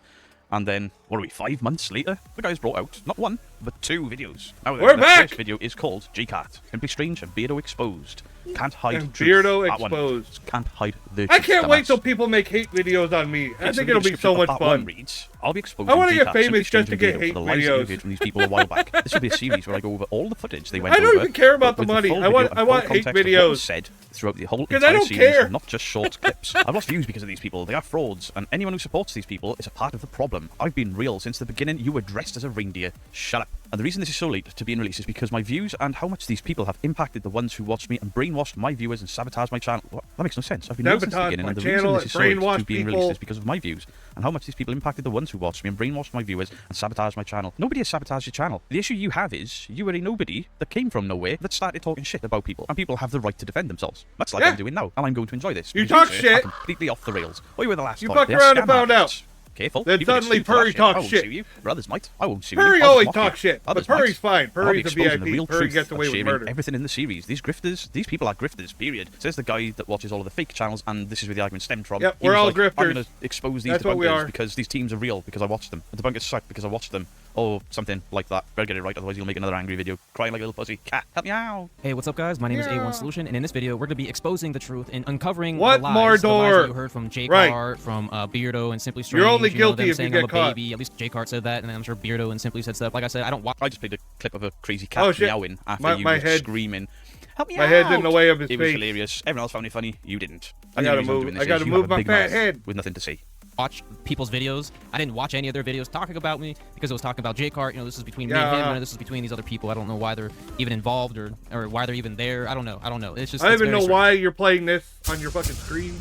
And then, what are we, 5 months later? The guy's brought out, not 1, but 2 videos. Now,
we're back!
This video is called J-Cat. Simply Strange and Beardo Exposed. Can't hide
And
truth.
Beardo
That one.
Exposed.
Can't hide the
I
truth,
can't wait
dumbass.
till people make hate videos on me. I
Yeah,
think
the
it'll be so
description
much
of that one
fun.
reads, I'll be exposing
I want to get
J-Cat,
famous
Simply
just
Strange
to
and
get
Beardo
hate
for the lies that you
videos.
heard from these people a while back. This will be a series where I go over all the footage they went
I
over.
don't even care about
but
the
with
money.
full
I
video
want
and full
hate
context of what
videos.
was said throughout the whole
'Cause I
entire
don't
series,
care.
not just short clips. I've lost views because of these people. They are frauds, and anyone who supports these people is a part of the problem. I've been real since the beginning. You were dressed as a reindeer. Shut up. And the reason this is so late to being released is because my views and how much these people have impacted the ones who watched me and brainwashed my viewers and sabotaged my channel. What? That makes no sense. I've been real since the beginning, and the reason this is so late to being released is because of my views and how much these people impacted the ones who watched me and brainwashed my viewers and sabotaged my channel. Nobody has sabotaged your channel. The issue you have is you were a nobody that came from nowhere that started talking shit about people, and people have the right to defend themselves. Much like I'm doing now, and I'm going to enjoy this.
You
These
talk
videos
shit.
are completely off the rails. Oh, you were the last
You
time.
fucked
They're
around and
scam
found
artists.
out.
Careful.
Then
You can
suddenly
get sued for that
Purry
shit.
talks
I won't
shit.
sue you. Brothers might. I won't sue
Purry
you. Brothers
always
mock
talks
you.
shit, but
Others
Purry's
might.
fine.
I'll be
Purry's a
exposing the
VIP.
real
Purry
truth
gets away
of
with
sharing
murder.
everything in the series. These grifters, these people are grifters, period. Says the guy that watches all of the fake channels, and this is where the argument stemmed from.
Yep,
He
we're
was
all
like,
grifters.
I'm going to expose these
That's what we
debunkers
are.
because these teams are real, because I watched them. The debunkers suck because I watched them. Oh, something like that. Better get it right, otherwise you'll make another angry video. Crying like a little pussy. Cat, help me out.
Hey, what's up, guys? My name is
Yeah.
A1 Solution, and in this video, we're going to be exposing the truth and uncovering
What,
the lies that
Mordor?
you heard from J
Right.
Cart, from Beardo, and Simply Strange.
You're only
them
guilty if you
saying
get
I'm a
caught.
baby. At least J Cart said that, and I'm sure Beardo and Simply said stuff. Like I said, I don't watch.
I just played a clip of a crazy cat
Oh, shit.
meowing after
My-
you
my
were
head-
screaming. Help me
My
out.
head's in the way of his
It was
face.
hilarious. Everyone else found it funny. You didn't.
I
And the
gotta
reason I'm
move-
doing
I
this
gotta
is you
move
have a
my
big
fat
mouth
head.
with nothing to say.
Watch people's videos. I didn't watch any of their videos talking about me because it was talking about J Cart. You know, this is between me and him, and this is between these other people. I don't know why they're even involved or why they're even there. I don't know. It's just.
I don't
it's
even
very
know
strange.
why you're playing this on your fucking screen.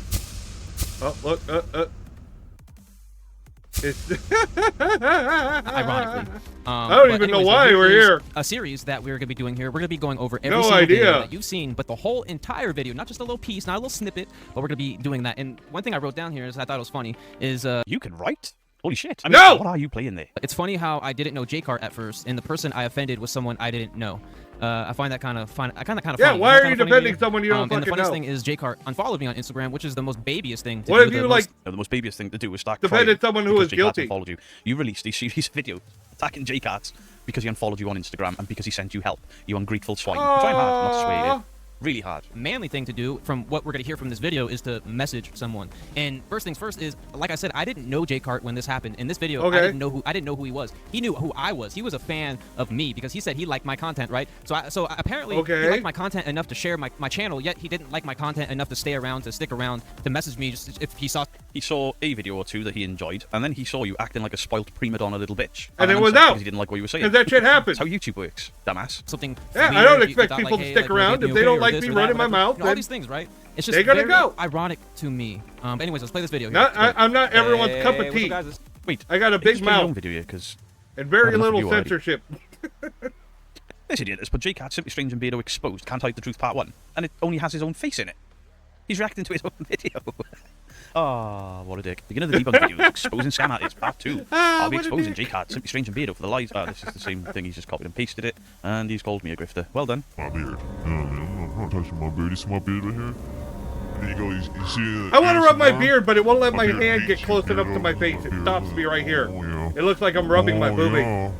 Oh, look. It's
Ironically.
I don't
but
even know
anyways,
why
there
we're
is
here.
A series that we're going to be doing here. We're going to be going over every
No
single video
idea.
that you've seen, but the whole entire video, not just a little piece, not a little snippet, but we're going to be doing that. And one thing I wrote down here is I thought it was funny is
you can write. Holy shit.
No!
What are you playing there?
It's funny how I didn't know J-Cart at first, and the person I offended was someone I didn't know. I find that kind of funny.
Yeah,
funny.
why
Isn't
are
that
you
kinda funny to
defending
you?
someone you don't
And the
fucking
funniest
know?
thing is J-Cart unfollowed me on Instagram, which is the most babyest thing to
What
do.
if you,
the
like-
most-
No, the most babyest thing to do is start
Defended
crying
someone who
because
was
J-Cats
guilty.
unfollowed you. You released a series video attacking J-Cats because he unfollowed you on Instagram and because he sent you help. You ungrateful swine. Try hard not to swear. Really hard.
Manly thing to do, from what we're going to hear from this video, is to message someone. And first things first is, like I said, I didn't know J-Cart when this happened. In this video, I didn't know who he was. He knew who I was. He was a fan of me because he said he liked my content, right? So apparently he liked my content enough to share my channel, yet he didn't like my content enough to stick around, to message me just if he saw.
He saw a video or two that he enjoyed, and then he saw you acting like a spoilt prima donna little bitch.
And it was out.
Because he didn't like what you were saying.
Because that shit happens.
That's how YouTube works, dumbass.
Something.
Yeah, I don't expect people to stick around if they don't like me running my mouth.
All these things, right? It's just
they gotta go.
Ironic to me. Anyways, let's play this video.
I'm not everyone's cup of tea.
Wait,
I got a big mouth.
Video here, cause
and very little censorship.
This idiot has put J-Cart, Simply Strange and Beardo Exposed, Can't Hide the Truth Part 1, and it only has his own face in it. He's reacting to his own video. Ah, what a dick. Begin of the debug video, exposing scam artists, part 2. I'll be exposing J-Cart, Simply Strange and Beardo for the lies. This is the same thing, he's just copied and pasted it, and he's called me a grifter. Well done.
My beard. I'm not touching my beard. You see my beard right here? There you go, you see
I want to rub my beard, but it won't let my hand get close enough to my face. It stops me right here. It looks like I'm rubbing my boobie.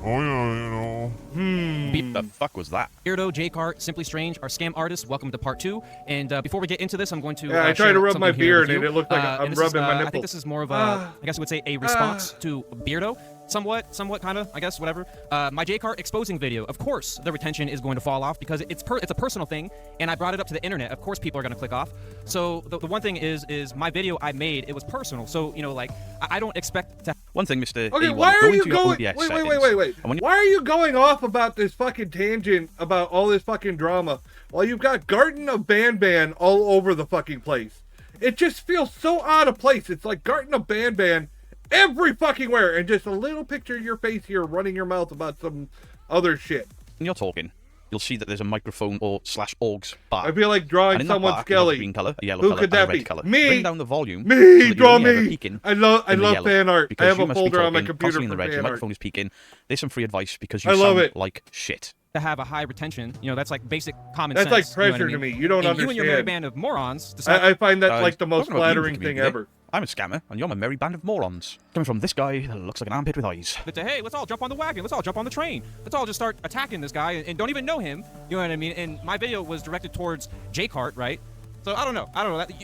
Oh yeah, you know.
What the fuck was that?
Beardo, J-Cart, Simply Strange, our scam artists. Welcome to part 2. And before we get into this, I'm going to.
I tried to rub my beard, and it looked like I'm rubbing my nipple.
I think this is more of a, I guess I would say, a response to Beardo. Somewhat, kind of, I guess, whatever. My J-Cart exposing video. Of course, the retention is going to fall off because it's a personal thing, and I brought it up to the internet. Of course, people are going to click off. So the one thing is my video I made, it was personal. So, you know, like, I don't expect to.
One thing, Mr.
Okay,
A1,
why are you
going?
Wait. Why are you going off about this fucking tangent about all this fucking drama while you've got Garden of Ban all over the fucking place? It just feels so out of place. It's like Garden of Ban every fucking where, and just a little picture of your face here running your mouth about some other shit.
When you're talking, you'll see that there's a microphone or /orgs bar.
I feel like drawing someone skelly.
Green color, a yellow
Who
color,
could that
and a red
be?
color.
Me.
Bring down the volume.
Me.
So
Draw me. I love fan art. I have a folder on my computer
in the
for
red. Your
fan art.
microphone is peaking. There's some free advice because you sound like shit.
To have a high retention, you know, that's like basic common
sense. That's like pressure
you know what I mean?
to me. You don't understand.
You and your merry band of morons.
I find that like the most flattering thing ever.
I'm a scammer, and you're a merry band of morons. Coming from this guy that looks like an armpit with eyes.
But hey, let's all jump on the wagon. Let's all jump on the train. Let's all just start attacking this guy and don't even know him. You know what I mean? And my video was directed towards J-Cart, right? So I don't know.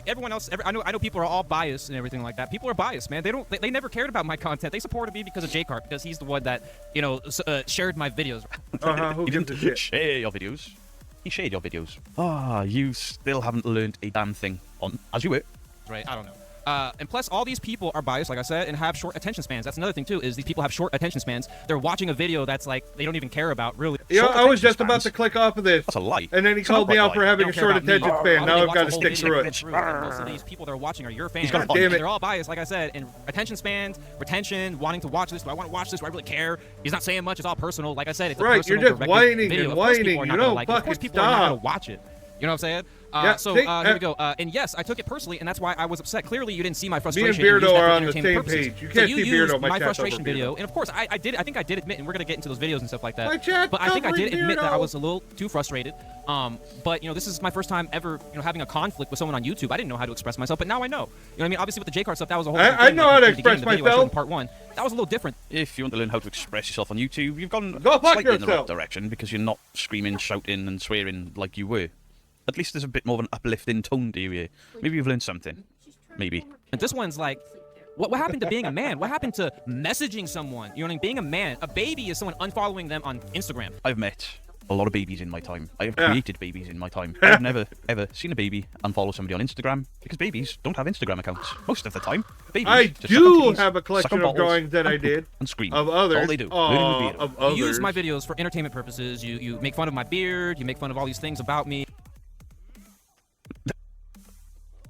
Everyone else, I know people are all biased and everything like that. People are biased, man. They never cared about my content. They supported me because of J-Cart, because he's the one that, you know, shared my videos.
Who gives a shit?
Share your videos. He shared your videos. You still haven't learned a damn thing as you were.
Right, I don't know. And plus, all these people are biased, like I said, and have short attention spans. That's another thing, too, is these people have short attention spans. They're watching a video that's, like, they don't even care about, really.
Yeah, I was just about to click off of this.
That's a lie.
And then he called me out for having a short attention span. Now I've got to stick through it.
Most of these people that are watching are your fans.
God damn it.
They're all biased, like I said, and attention spans, retention, wanting to watch this. Do I want to watch this? Do I really care? He's not saying much. It's all personal. Like I said, it's a personal,
you're just whining
video.
and whining. You don't fucking
Of course, people are not going to watch it. You know what I'm saying? Here we go. And yes, I took it personally, and that's why I was upset. Clearly, you didn't see my frustration.
Me and Beardo are on the same page. You can't see Beardo.
My frustration video, and of course, I think I did admit, and we're gonna get into those videos and stuff like that. But I think I did admit that I was a little too frustrated. But you know, this is my first time ever, you know, having a conflict with someone on YouTube. I didn't know how to express myself, but now I know. You know what I mean? Obviously, with the J-Cart stuff, that was a whole.
I know how to express myself.
Part 1. That was a little different.
If you want to learn how to express yourself on YouTube, you've gone
fuck
slightly in the right
yourself.
direction because you're not screaming, shouting, and swearing like you were. At least there's a bit more of an uplifting tone to you. Maybe you've learned something. Maybe.
And this one's like, what happened to being a man? What happened to messaging someone? You know what I mean? Being a man. A baby is someone unfollowing them on Instagram.
I've met a lot of babies in my time. I have created babies in my time. I've never, ever seen a baby unfollow somebody on Instagram because babies don't have Instagram accounts most of the time. Babies
I
just
do have a collection of drawings that I did.
And scream.
Of others.
All they do.
You use my videos for entertainment purposes. You make fun of my beard. You make fun of all these things about me.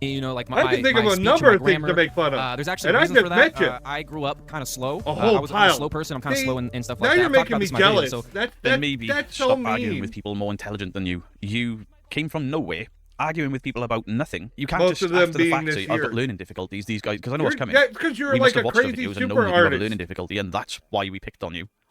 You know, like
I can think of a number of things to make fun of.
There's actually reasons for that. I grew up kind of slow. I was a slow person. I'm kind of slow and stuff like that.
Now you're making me jealous.
Then maybe
that's
stop
so mean.
arguing with people more intelligent than you. You came from nowhere, arguing with people about nothing. You can't
Most
just
of them
after the fact
being
say,
this
I've got
year.
learning difficulties. These guys, because I know what's coming.
Yeah, because you're
we
like
must have
a
watched the
crazy
videos and known
super
that you have a
artist.
learning difficulty, and that's why we picked on you.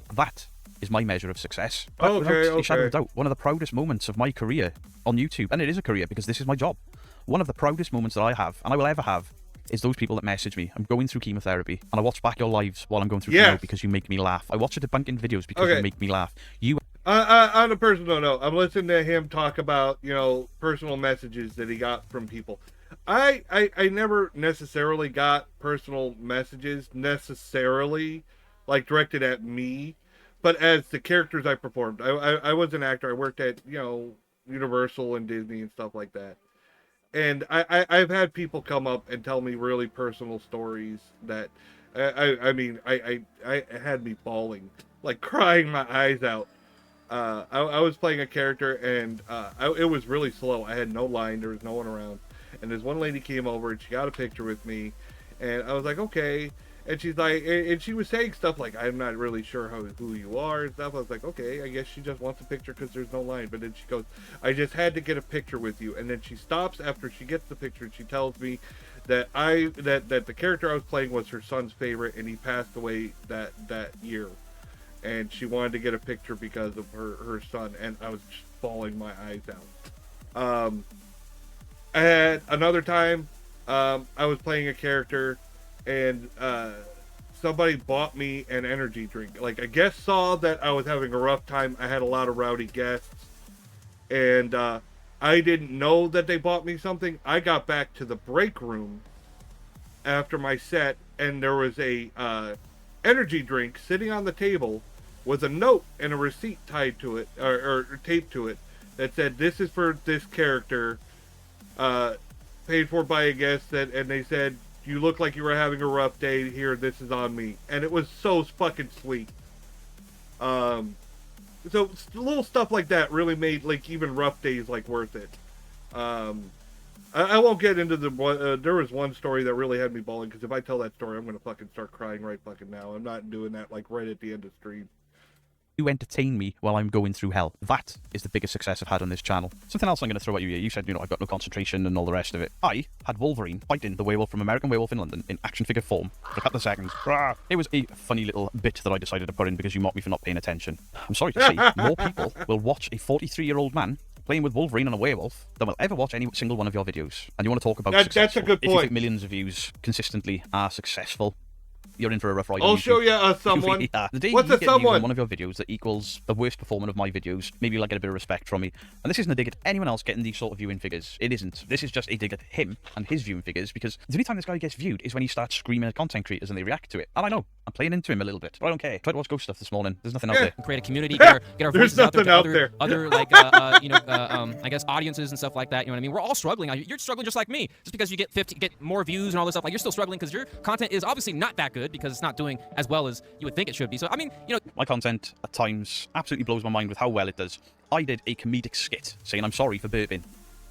people. That is my measure of success.
Okay,
Without a shadow of
okay.
doubt, one of the proudest moments of my career on YouTube, and it is a career because this is my job. One of the proudest moments that I have, and I will ever have, is those people that message me. I'm going through chemotherapy, and I watch back your lives while I'm going through chemo because you make me laugh. I watch your debunking videos because you make me laugh. You.
On a personal note, I'm listening to him talk about, you know, personal messages that he got from people. I never necessarily got personal messages necessarily, like, directed at me, but as the characters I performed. I was an actor. I worked at, you know, Universal and Disney and stuff like that. And I've had people come up and tell me really personal stories that, I mean, I had me bawling, like crying my eyes out. I was playing a character, and it was really slow. I had no line. There was no one around. And this one lady came over, and she got a picture with me. And I was like, okay. And she's like, and she was saying stuff like, I'm not really sure who you are and stuff. I was like, okay, I guess she just wants a picture because there's no line. But then she goes, I just had to get a picture with you. And then she stops after she gets the picture, and she tells me that that the character I was playing was her son's favorite, and he passed away that year. And she wanted to get a picture because of her son, and I was just bawling my eyes out. I had another time, I was playing a character, and somebody bought me an energy drink. Like, a guest saw that I was having a rough time. I had a lot of rowdy guests, and I didn't know that they bought me something. I got back to the break room after my set, and there was a energy drink sitting on the table with a note and a receipt tied to it, or taped to it, that said, this is for this character, paid for by a guest, and they said, you look like you were having a rough day, here, this is on me. And it was so fucking sweet. So little stuff like that really made, like, even rough days, like, worth it. I won't get into the there was one story that really had me bawling, because if I tell that story, I'm gonna fucking start crying right fucking now. I'm not doing that, like, right at the end of stream.
You entertain me while I'm going through hell. That is the biggest success I've had on this channel. Something else I'm going to throw at you here. You said, I've got no concentration and all the rest of it. I had Wolverine fighting the werewolf from American Werewolf in London in action figure form for a couple of seconds. It was a funny little bit that I decided to put in because you mocked me for not paying attention. I'm sorry to say, more people will watch a 43-year-old man playing with Wolverine and a werewolf than will ever watch any single one of your videos. And you want to talk about
that's a good point.
If you think millions of views consistently are successul, you're in for a rough ride.
I'll show you someone.
The day
What's
you
a
get
someone?
views on one of your videos that equals the worst performer of my videos, maybe you'll like, get a bit of respect from me. And this isn't a dig at anyone else getting these sort of viewing figures. It isn't. This is just a dig at him and his viewing figures, because the only time this guy gets viewed is when he starts screaming at content creators and they react to it. And I know, I'm playing into him a little bit, but I don't care. Tried to watch Ghost stuff this morning. There's nothing out there.
Create a community, get our voices out there to other like,
I
I guess audiences and stuff like that. You know what I mean? We're all struggling. You're struggling just like me. Just because you get more views and all this stuff, like you're still struggling because your content is obviously not that good because it's not doing as well as you would think it should be. So I mean,
my content at times absolutely blows my mind with how well it does. I did a comedic skit saying I'm sorry for burping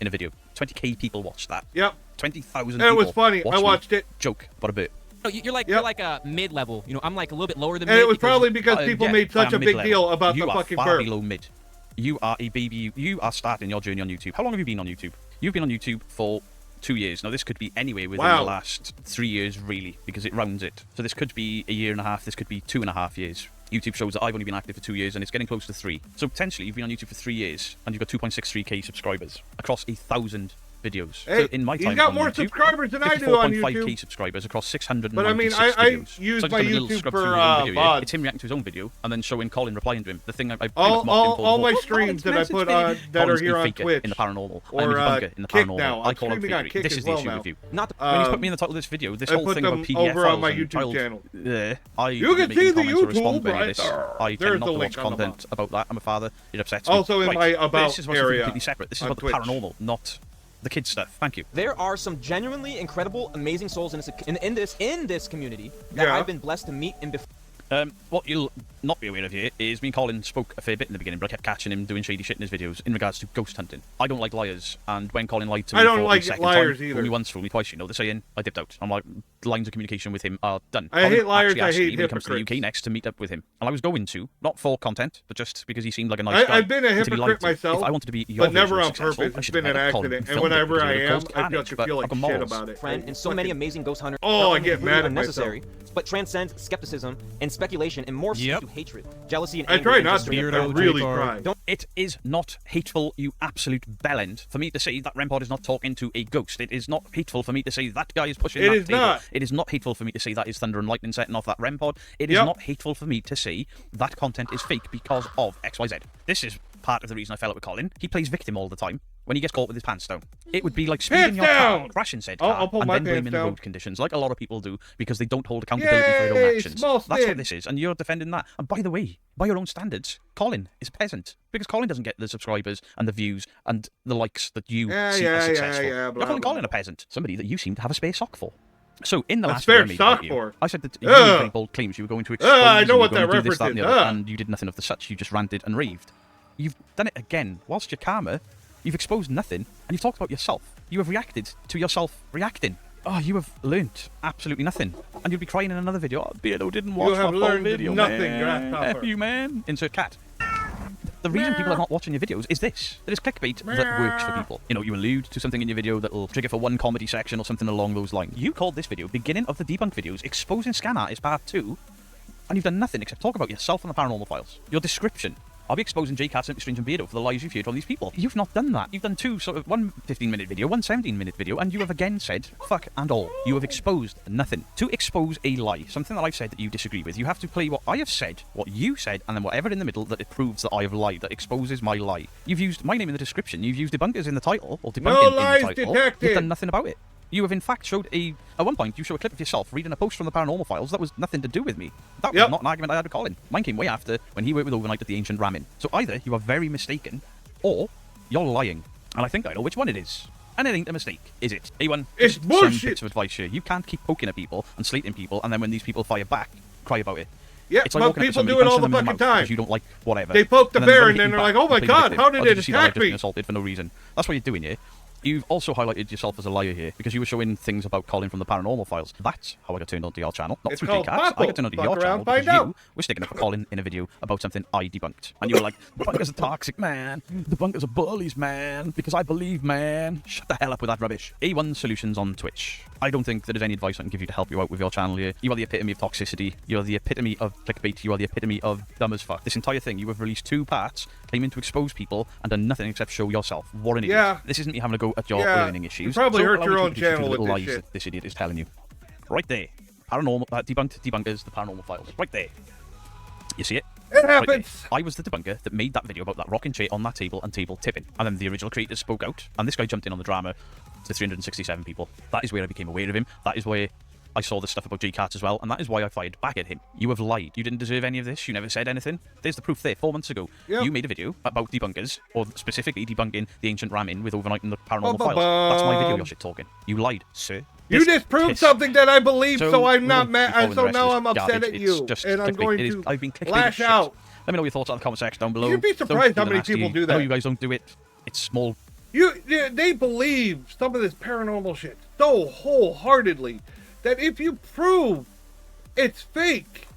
in a video. 20k people watched that.
Yep.
20,000
And
people.
it was funny. I watched it.
Joke about a burp.
No, you're like a mid-level. I'm like a little bit lower than
and
mid.
And it was probably because people made such a big deal about the fucking burp.
You are far below mid. You are a baby. You are starting your journey on YouTube. How long have you been on YouTube? You've been on YouTube for 2 years. Now, this could be anywhere within the last 3 years, really, because it rounds it. So this could be a year and a half. This could be 2.5 years. YouTube shows that I've only been active for 2 years, and it's getting close to 3. So potentially, you've been on YouTube for 3 years, and you've got 2.63k subscribers across 1,000 videos.
Hey,
so in my time
he's got
on
more
YouTube,
subscribers than I do on YouTube.
54.5k subscribers across 696
but I mean,
videos.
I use
so
my YouTube for
VoD. It's him reacting to his own video and then showing Colin replying to him. The thing I
all my streams that I put on that are here on Twitch
in the paranormal
or
in the
Kick
paranormal.
now.
I call him fakery. This is the issue with you. When he's put me in the title of this video, this whole thing about PDF
over on my
files
YouTube channel.
You
can see the
YouTube
right
there. I tend not to watch content about that. I'm a father. It upsets me.
Also in my about
this is
area
completely separate. This is about the paranormal, not the kids stuff. Thank you.
There are some genuinely incredible, amazing souls in this community that I've been blessed to meet in before.
What you'll not be aware of here is me and Colin spoke a fair bit in the beginning, but I kept catching him doing shady shit in his videos in regards to ghost hunting. I don't like liars, and when Colin lied to me for the second time,
either.
Fool me once, fool me twice, the saying, I dipped out. I'm like, lines of communication with him are done.
I hate liars,
actually
I
asked
hate
me when he comes to the UK next to meet up with him. And I was going to, not for content, but just because he seemed like a nice guy.
I've been a hypocrite myself,
if I wanted to be your
but never on
successful,
purpose. It's been an accident, and whenever I am, I feel like shit about it.
Friend, and so many amazing ghost hunters.
Oh, I get mad at
unnecessary, but transcends skepticism and speculation and morphs into hatred, jealousy, and
I
anger.
try not to. I really try.
It is not hateful, you absolute bellend, for me to say that Rempod is not talking to a ghost. It is not hateful for me to say that guy is pushing that table.
Not.
It is not hateful for me to say that is Thunder and Lightning setting off that Rempod. It is not hateful for me to say that content is fake because of XYZ. This is part of the reason I fell out with Colin. He plays victim all the time. when he gets caught with his pants down. It would be like speeding your car, crashing said car, and then blaming the road conditions, like a lot of people do, because they don't hold accountability for their own actions. That's what this is, and you're defending that. And by the way, by your own standards, Colin is a peasant, because Colin doesn't get the subscribers and the views and the likes that you see as successful. You're calling Colin a peasant, somebody that you seem to have a spare sock for. So in the last video I made video, I said that you made very bold claims. You were going to expose,
I know what
you were
that
going to do this, that, and the other,
reference is.
and you did nothing of the such. You just ranted and raved. You've done it again. Whilst you're calmer, you've exposed nothing, and you've talked about yourself. You have reacted to yourself reacting. Oh, you have learnt absolutely nothing, and you'll be crying in another video. Oh, Beardo didn't watch my whole video,
nothing,
man.
grasshopper.
F you, man. Insert cat. The reason people are not watching your videos is this. That is clickbait that works for people. You know, you allude to something in your video that'll trigger for one comedy section or something along those lines. You called this video beginning of the debunk videos, exposing Scan Artist Part 2, and you've done nothing except talk about yourself and the paranormal files. Your description. I'll be exposing J-Cat, Simply Strange and Beardo for the lies you've heard from these people. You've not done that. You've done two, sort of, one 15-minute video, one 17-minute video, and you have again said, fuck and all. You have exposed nothing. To expose a lie, something that I've said that you disagree with, you have to play what I have said, what you said, and then whatever in the middle that it proves that I have lied, that exposes my lie. You've used my name in the description, you've used debunkers in the title, or debunking in the title.
Detected.
You've done nothing about it. You have in fact showed at one point, you show a clip of yourself reading a post from the paranormal files that was nothing to do with me. That was not an argument I had with Colin. Mine came way after, when he worked with Overnight at the Ancient Ramen. So either you are very mistaken, or you're lying. And I think I know which one it is. And it ain't a mistake, is it? A1,
it's bullshit.
Some bits of advice here. You can't keep poking at people and slating people, and then when these people fire back, cry about it.
Yeah,
it's like
but people do it all the fucking time.
Because you don't like whatever.
They poke the bear and then they're like, oh my god, how did it attack me?
Assaulted for no reason. That's what you're doing here. You've also highlighted yourself as a liar here, because you were showing things about Colin from the paranormal files. That's how I got turned onto your channel, not through J-Cats. I got turned onto your channel because you were sticking up for Colin in a video about something I debunked. And you were like, the bunkers are toxic, man. The bunkers are bullies, man. Because I believe, man. Shut the hell up with that rubbish. A1 Solutions on Twitch. I don't think there is any advice I can give you to help you out with your channel here. You are the epitome of toxicity. You are the epitome of clickbait. You are the epitome of dumb as fuck. This entire thing, you have released 2 parts, claiming to expose people, and done nothing except show yourself. What an idiot. This isn't me having a go at your learning issues.
You probably hurt your own channel with
lies
this shit.
That this idiot is telling you. Right there. Paranormal, debunkers, the paranormal files. Right there. You see it?
It happens.
Right, I was the debunker that made that video about that rocking chair on that table and table tipping. And then the original creators spoke out, and this guy jumped in on the drama to 367 people. That is where I became aware of him. That is where I saw this stuff about J-Cats as well, and that is why I fired back at him. You have lied. You didn't deserve any of this. You never said anything. There's the proof there. 4 months ago, you made a video about debunkers, or specifically debunking the Ancient Ramen with Overnight and the paranormal files. That's my video you're shit talking. You lied, sir.
You just proved something that I believe, so I'm not mad. So now I'm upset at you, and I'm going to lash out.
Let me know your thoughts in the comment section down below.
You'd be surprised how many people do that.
I know you guys don't do it. It's small.
They believe some of this paranormal shit so wholeheartedly that if you prove it's fake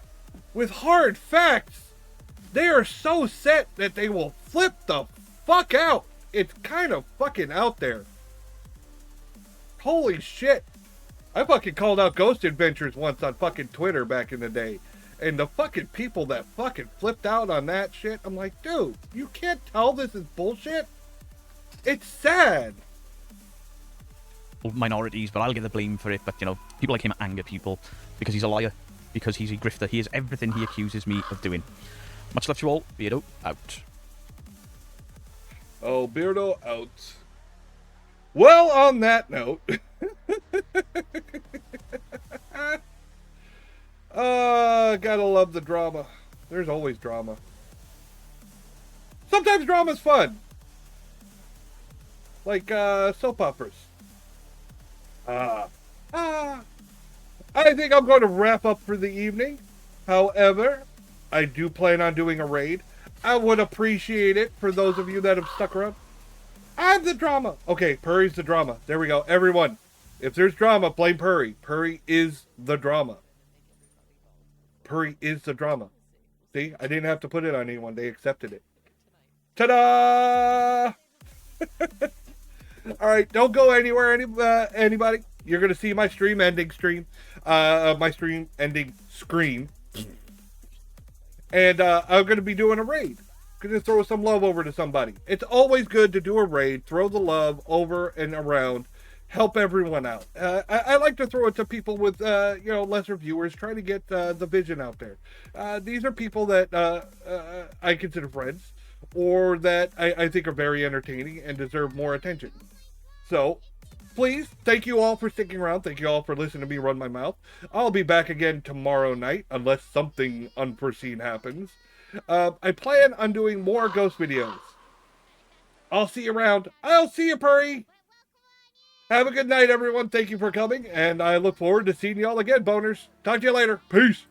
with hard facts, they are so set that they will flip the fuck out. It's kind of fucking out there. Holy shit. I fucking called out Ghost Adventures once on fucking Twitter back in the day. And the fucking people that fucking flipped out on that shit, I'm like, dude, you can't tell this is bullshit? It's sad.
Minorities, but I'll get the blame for it. But, you know, people like him anger people because he's a liar, because he's a grifter. He is everything he accuses me of doing. Much love to you all. Beardo out.
Oh, Beardo out. Well, on that note... gotta love the drama. There's always drama. Sometimes drama's fun. Like, soap operas. I think I'm going to wrap up for the evening. However, I do plan on doing a raid. I would appreciate it for those of you that have stuck around. I'm the drama. Okay, Purry's the drama. There we go. Everyone, if there's drama, blame Purry. Purry is the drama. Purry is the drama. See, I didn't have to put it on anyone. They accepted it. Ta-da! All right, don't go anywhere, anybody. You're going to see my stream ending screen. And I'm going to be doing a raid. Going to throw some love over to somebody. It's always good to do a raid, throw the love over and around, help everyone out. I like to throw it to people with, lesser viewers, trying to get the vision out there. These are people that I consider friends, or that I think are very entertaining and deserve more attention. So, please, thank you all for sticking around. Thank you all for listening to me run my mouth. I'll be back again tomorrow night, unless something unforeseen happens. I plan on doing more ghost videos. I'll see you around. I'll see you, Purry. Have a good night, everyone. Thank you for coming, and I look forward to seeing y'all again, boners. Talk to you later. Peace.